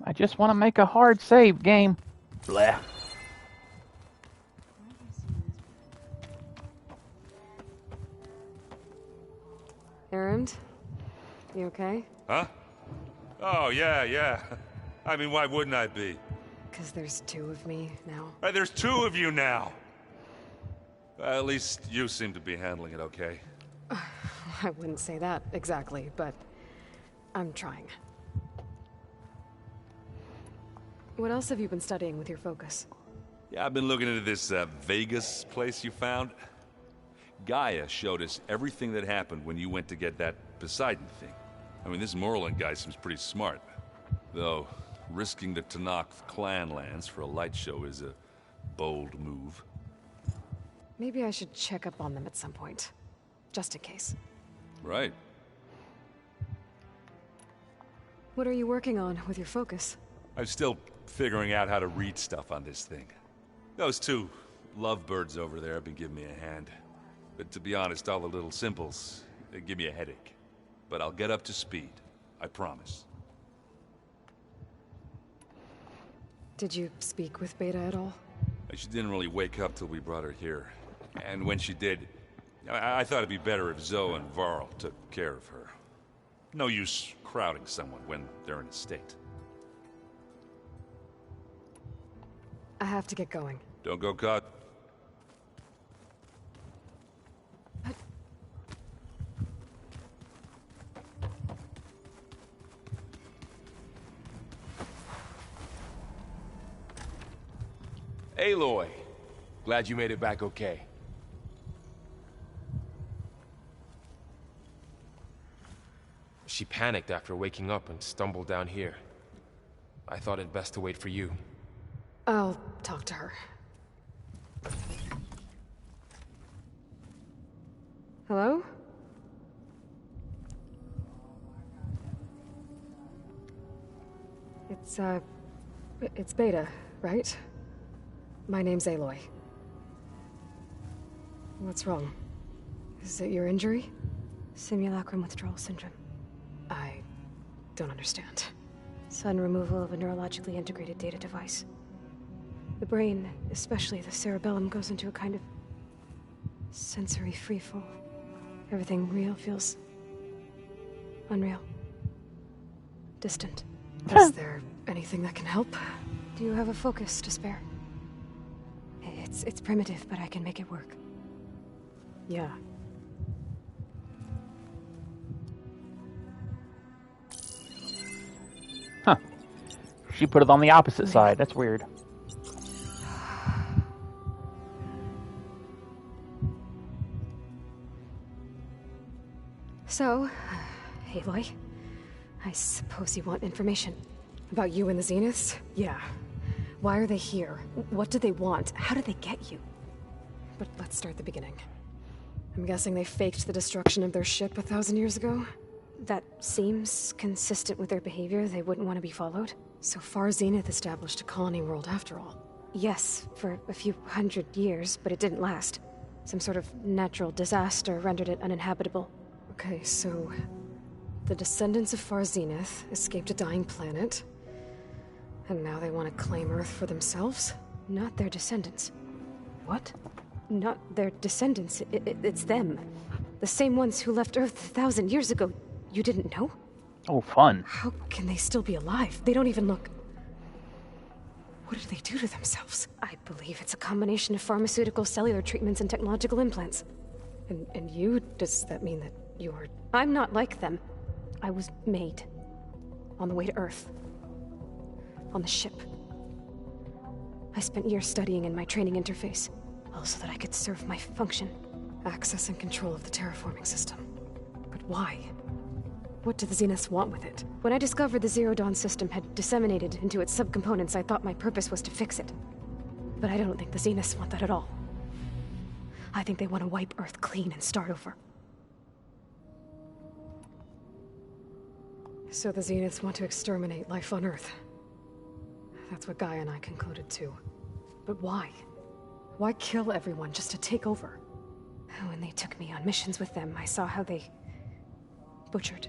I just want to make a hard save game. Blah. Errand? You okay? Huh? Oh, yeah. I mean, why wouldn't I be? Because there's two of me now. Right, there's two of you now. At least you seem to be handling it okay. I wouldn't say that exactly, but I'm trying. What else have you been studying with your focus? Yeah, I've been looking into this Vegas place you found. Gaia showed us everything that happened when you went to get that Poseidon thing. I mean, this Merlin guy seems pretty smart. Though, risking the Tanakh clan lands for a light show is a bold move. Maybe I should check up on them at some point. Just in case. Right. What are you working on with your focus? I'm still figuring out how to read stuff on this thing. Those two lovebirds over there have been giving me a hand. But to be honest, all the little symbols, they give me a headache. But I'll get up to speed. I promise. Did you speak with Beta at all? She didn't really wake up till we brought her here. And when she did, I thought it'd be better if Zoe and Varl took care of her. No use crowding someone when they're in a state. I have to get going. Don't go caught. Aloy, glad you made it back okay. She panicked after waking up and stumbled down here. I thought it best to wait for you. I'll talk to her. Hello? It's Beta, right? My name's Aloy. What's wrong? Is it your injury? Simulacrum withdrawal syndrome. I don't understand. Sudden removal of a neurologically integrated data device. The brain, especially the cerebellum, goes into a kind of sensory freefall. Everything real feels unreal. Distant. Is there anything that can help? Do you have a focus to spare? It's primitive, but I can make it work. Yeah. Huh. She put it on the opposite side. That's weird. So, Aloy, I suppose you want information. About you and the Zeniths? Yeah. Why are they here? What do they want? How did they get you? But let's start at the beginning. I'm guessing they faked the destruction of their ship 1,000 years ago? That seems consistent with their behavior. They wouldn't want to be followed. So far, Zenith established a colony world after all. Yes, for a few hundred years, but it didn't last. Some sort of natural disaster rendered it uninhabitable. Okay, so the descendants of Far Zenith escaped a dying planet, and now they want to claim Earth for themselves? Not their descendants. What? Not their descendants. It's them. The same ones who left Earth 1,000 years ago. You didn't know? Oh, fun. How can they still be alive? They don't even look... What did they do to themselves? I believe it's a combination of pharmaceutical, cellular treatments, and technological implants. And you? Does that mean that you're... I'm not like them. I was made. On the way to Earth. On the ship. I spent years studying in my training interface, all so that I could serve my function. Access and control of the terraforming system. But why? What do the Zeniths want with it? When I discovered the Zero Dawn system had disseminated into its subcomponents, I thought my purpose was to fix it. But I don't think the Zeniths want that at all. I think they want to wipe Earth clean and start over. So the Zeniths want to exterminate life on Earth. That's what Gaia and I concluded too. But why? Why kill everyone just to take over? When they took me on missions with them, I saw how they butchered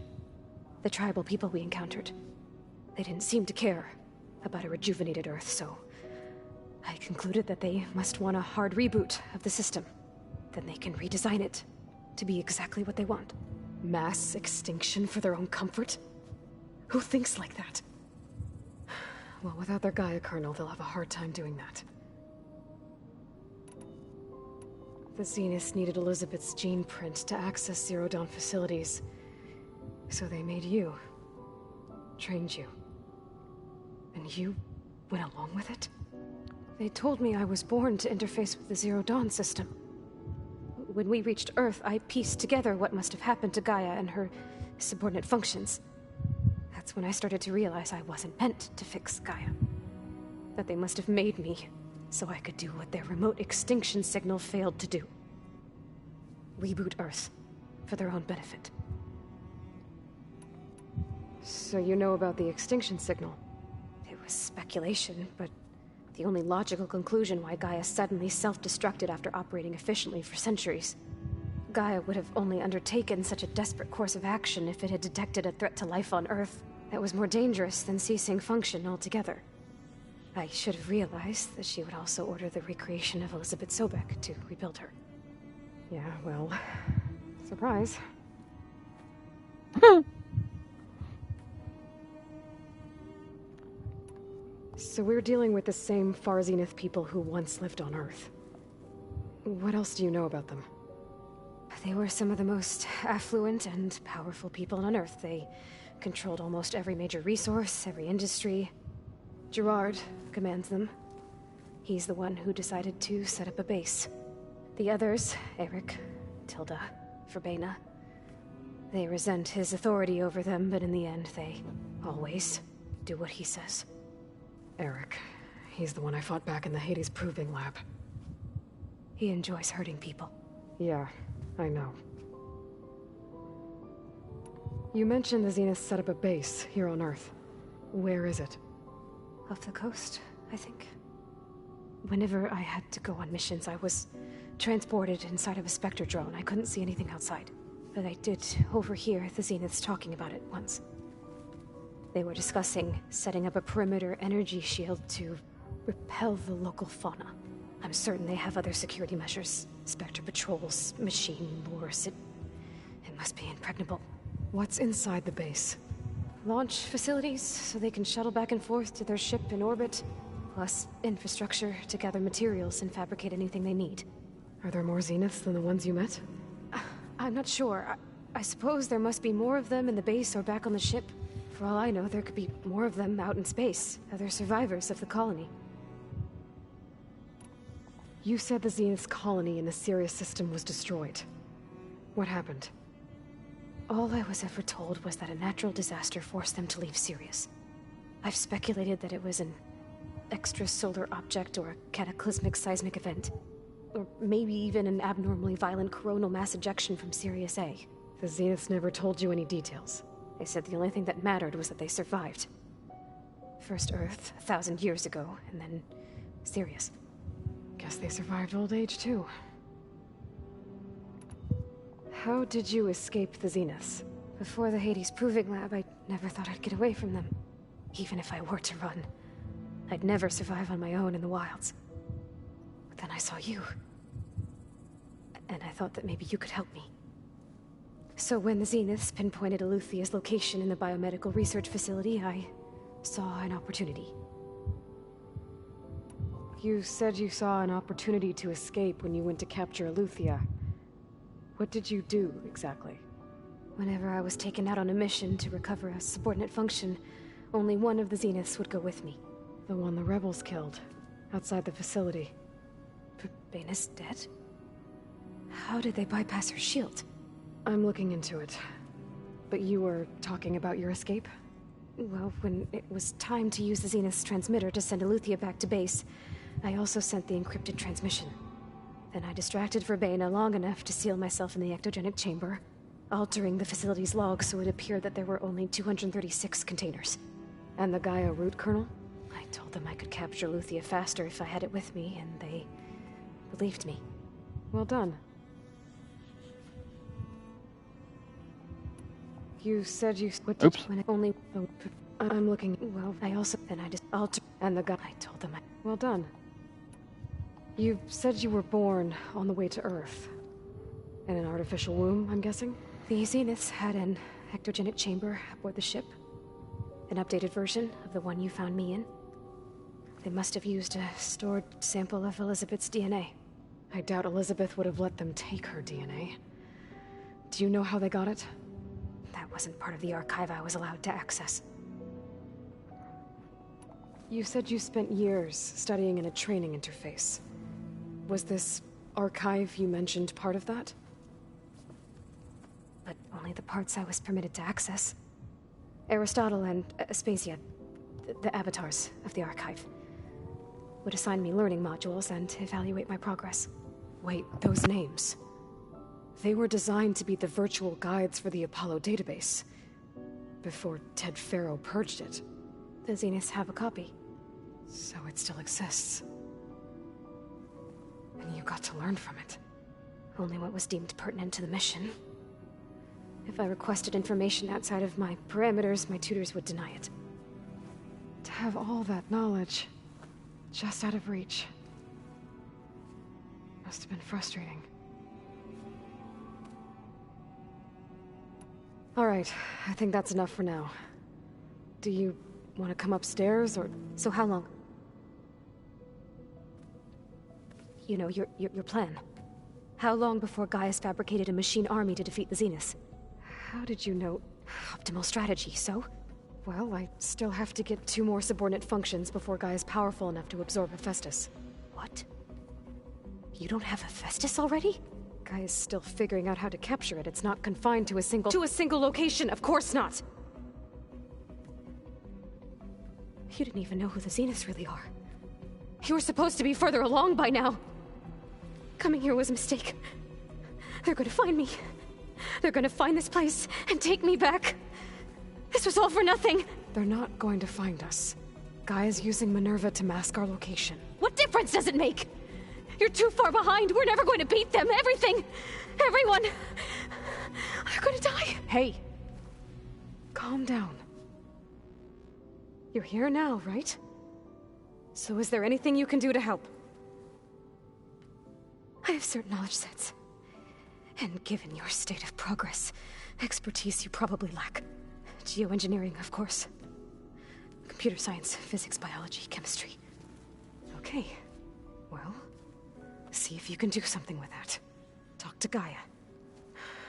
the tribal people we encountered. They didn't seem to care about a rejuvenated Earth, so I concluded that they must want a hard reboot of the system. Then they can redesign it to be exactly what they want. Mass extinction for their own comfort? Who thinks like that? Well, without their Gaia kernel, they'll have a hard time doing that. The Zeniths needed Elizabeth's gene print to access Zero Dawn facilities. So they made you. Trained you. And you went along with it? They told me I was born to interface with the Zero Dawn system. When we reached Earth, I pieced together what must have happened to Gaia and her subordinate functions. That's when I started to realize I wasn't meant to fix Gaia. That they must have made me so I could do what their remote extinction signal failed to do. Reboot Earth for their own benefit. So you know about the extinction signal? It was speculation, but the only logical conclusion why Gaia suddenly self-destructed after operating efficiently for centuries. Gaia would have only undertaken such a desperate course of action if it had detected a threat to life on Earth that was more dangerous than ceasing function altogether. I should have realized that she would also order the recreation of Elizabeth Sobek to rebuild her. Yeah, well... surprise. So we're dealing with the same Far Zenith people who once lived on Earth. What else do you know about them? They were some of the most affluent and powerful people on Earth. They controlled almost every major resource, every industry. Gerard commands them. He's the one who decided to set up a base. The others, Eric, Tilda, Verbena, they resent his authority over them, but in the end, they always do what he says. Eric. He's the one I fought back in the Hades Proving Lab. He enjoys hurting people. Yeah, I know. You mentioned the Zenith set up a base here on Earth. Where is it? Off the coast, I think. Whenever I had to go on missions, I was transported inside of a Spectre drone. I couldn't see anything outside. But I did overhear the Zeniths talking about it once. They were discussing setting up a perimeter energy shield to repel the local fauna. I'm certain they have other security measures. Spectre patrols, machine lures. It must be impregnable. What's inside the base? Launch facilities, so they can shuttle back and forth to their ship in orbit. Plus infrastructure to gather materials and fabricate anything they need. Are there more Zeniths than the ones you met? I'm not sure. I suppose there must be more of them in the base or back on the ship. For all I know, there could be more of them out in space. Other survivors of the colony. You said the Zenith's colony in the Sirius system was destroyed. What happened? All I was ever told was that a natural disaster forced them to leave Sirius. I've speculated that it was an extrasolar object or a cataclysmic seismic event. Or maybe even an abnormally violent coronal mass ejection from Sirius A. The Zeniths never told you any details. They said the only thing that mattered was that they survived. First Earth, 1,000 years ago, and then Sirius. Guess they survived old age, too. How did you escape the Zeniths? Before the Hades Proving Lab, I never thought I'd get away from them. Even if I were to run, I'd never survive on my own in the wilds. But then I saw you. And I thought that maybe you could help me. So when the Zeniths pinpointed Eluthia's location in the biomedical research facility, I saw an opportunity. You said you saw an opportunity to escape when you went to capture Eluthia. What did you do, exactly? Whenever I was taken out on a mission to recover a subordinate function, only one of the Zeniths would go with me. The one the rebels killed, outside the facility. Baina's dead? How did they bypass her shield? I'm looking into it. But you were talking about your escape? Well, when it was time to use the Zenith's transmitter to send Eluthia back to base, I also sent the encrypted transmission. Then I distracted Verbena long enough to seal myself in the ectogenic chamber, altering the facility's log so it appeared that there were only 236 containers. And the Gaia root kernel? I told them I could capture Eluthia faster if I had it with me, and they believed me. Well done. You said you... What did Oops. when it only... Oh, I'm looking... Well, I also... Then I just altered... And the guy... I told them I... Well done. You said you were born on the way to Earth. In an artificial womb, I'm guessing? The Zeniths had an ectogenic chamber aboard the ship. An updated version of the one you found me in. They must have used a stored sample of Elizabeth's DNA. I doubt Elizabeth would have let them take her DNA. Do you know how they got it? That wasn't part of the archive I was allowed to access. You said you spent years studying in a training interface. Was this archive you mentioned part of that? But only the parts I was permitted to access. Aristotle and Aspasia, the avatars of the archive, would assign me learning modules and evaluate my progress. Wait, those names. They were designed to be the virtual guides for the Apollo database. Before Ted Farrow purged it. The Zeniths have a copy. So it still exists. And you got to learn from it. Only what was deemed pertinent to the mission. If I requested information outside of my parameters, my tutors would deny it. To have all that knowledge, just out of reach. Must have been frustrating. Alright, I think that's enough for now. Do you want to come upstairs, or... So how long? You know, your plan. How long before Gaia's fabricated a machine army to defeat the Zeniths? How did you know? Optimal strategy, so? Well, I still have to get 2 more subordinate functions before Gaia's powerful enough to absorb Hephaestus. What? You don't have Hephaestus already? Gaia's still figuring out how to capture it. It's not confined to a single... To a single location, of course not! You didn't even know who the Zeniths really are. You were supposed to be further along by now. Coming here was a mistake. They're gonna find me. They're gonna find this place and take me back. This was all for nothing. They're not going to find us. Gaia's using Minerva to mask our location. What difference does it make? You're too far behind. We're never going to beat them. Everything. Everyone. They're gonna die. Hey. Calm down. You're here now, right? So is there anything you can do to help? I have certain knowledge sets. And given your state of progress, expertise you probably lack. Geoengineering, of course. Computer science, physics, biology, chemistry. Okay. Well, see if you can do something with that. Talk to Gaia.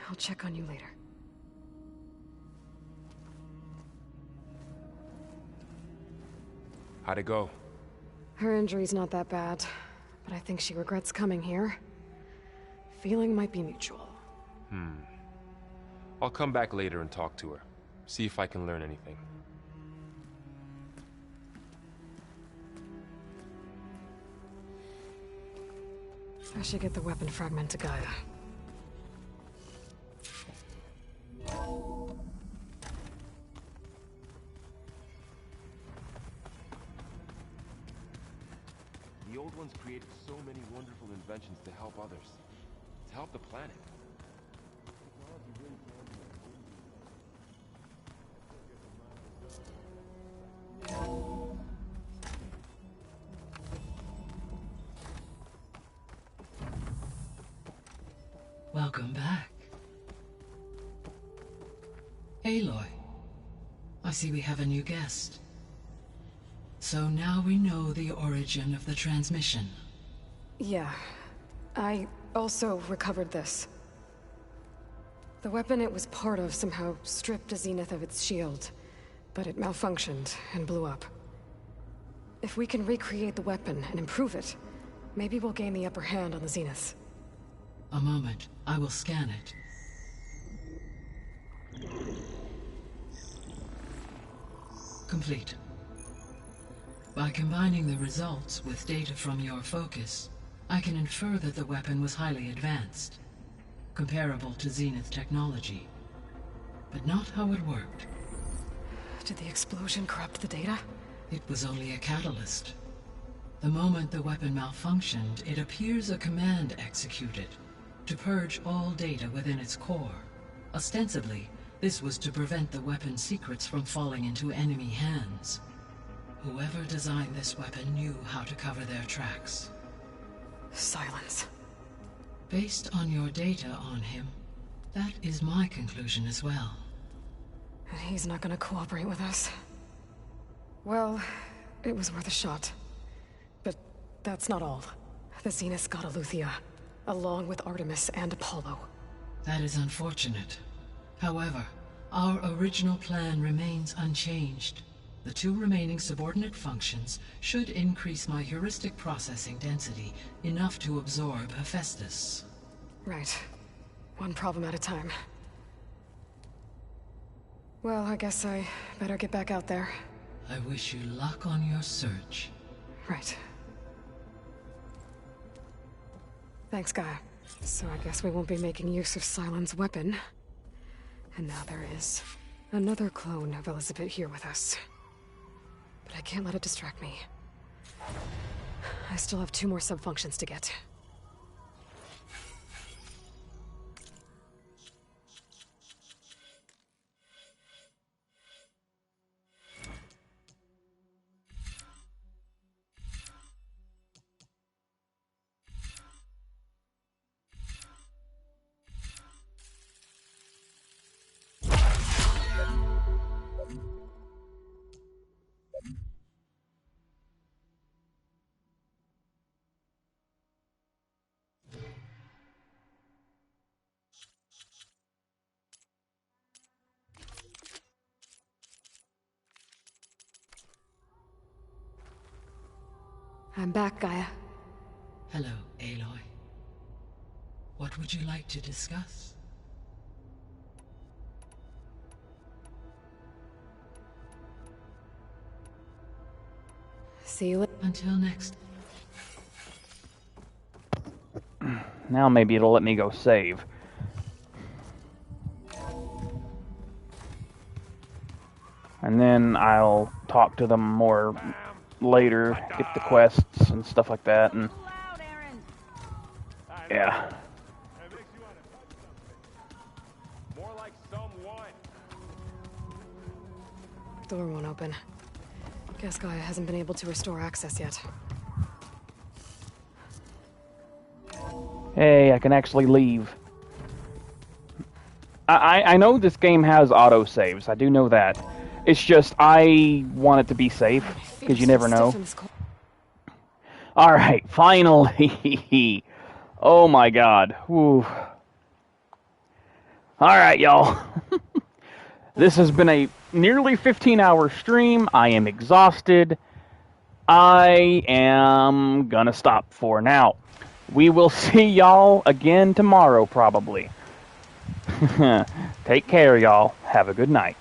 I'll check on you later. How'd it go? Her injury's not that bad, but I think she regrets coming here. Feeling might be mutual. I'll come back later and talk to her. See if I can learn anything. I should get the weapon fragment to Gaia. The old ones created so many wonderful inventions to help others. To help the planet. Welcome back. Aloy, I see we have a new guest. So now we know the origin of the transmission. Yeah. I also recovered this. The weapon it was part of somehow stripped a Zenith of its shield, but it malfunctioned and blew up. If we can recreate the weapon and improve it, maybe we'll gain the upper hand on the Zeniths. A moment, I will scan it. Complete. By combining the results with data from your focus, I can infer that the weapon was highly advanced, comparable to Zenith technology, but not how it worked. Did the explosion corrupt the data? It was only a catalyst. The moment the weapon malfunctioned, it appears a command executed to purge all data within its core. Ostensibly, this was to prevent the weapon's secrets from falling into enemy hands. Whoever designed this weapon knew how to cover their tracks. Silence. Based on your data on him, that is my conclusion as well. And he's not gonna cooperate with us. Well, it was worth a shot. But that's not all. The Zeniths got Eleuthia, along with Artemis and Apollo. That is unfortunate. However, our original plan remains unchanged. The two remaining subordinate functions should increase my heuristic processing density enough to absorb Hephaestus. Right. One problem at a time. Well, I guess I better get back out there. I wish you luck on your search. Right. Thanks, Gaia. So I guess we won't be making use of Cylon's weapon. And now there is another clone of Elizabeth here with us. But I can't let it distract me. I still have 2 more sub-functions to get. I'm back, Gaia. Hello, Aloy. What would you like to discuss? See you later. Until next. Now maybe it'll let me go save. And then I'll talk to them more later, get the quests and stuff like that, and yeah. Door won't open. Guess Gaia hasn't been able to restore access yet. Hey, I can actually leave. I know this game has autosaves. I do know that. It's just I want it to be safe, because you never know. Alright, finally. Oh my god. Whew. Alright, y'all. This has been a nearly 15-hour stream. I am exhausted. I am gonna stop for now. We will see y'all again tomorrow, probably. Take care, y'all. Have a good night.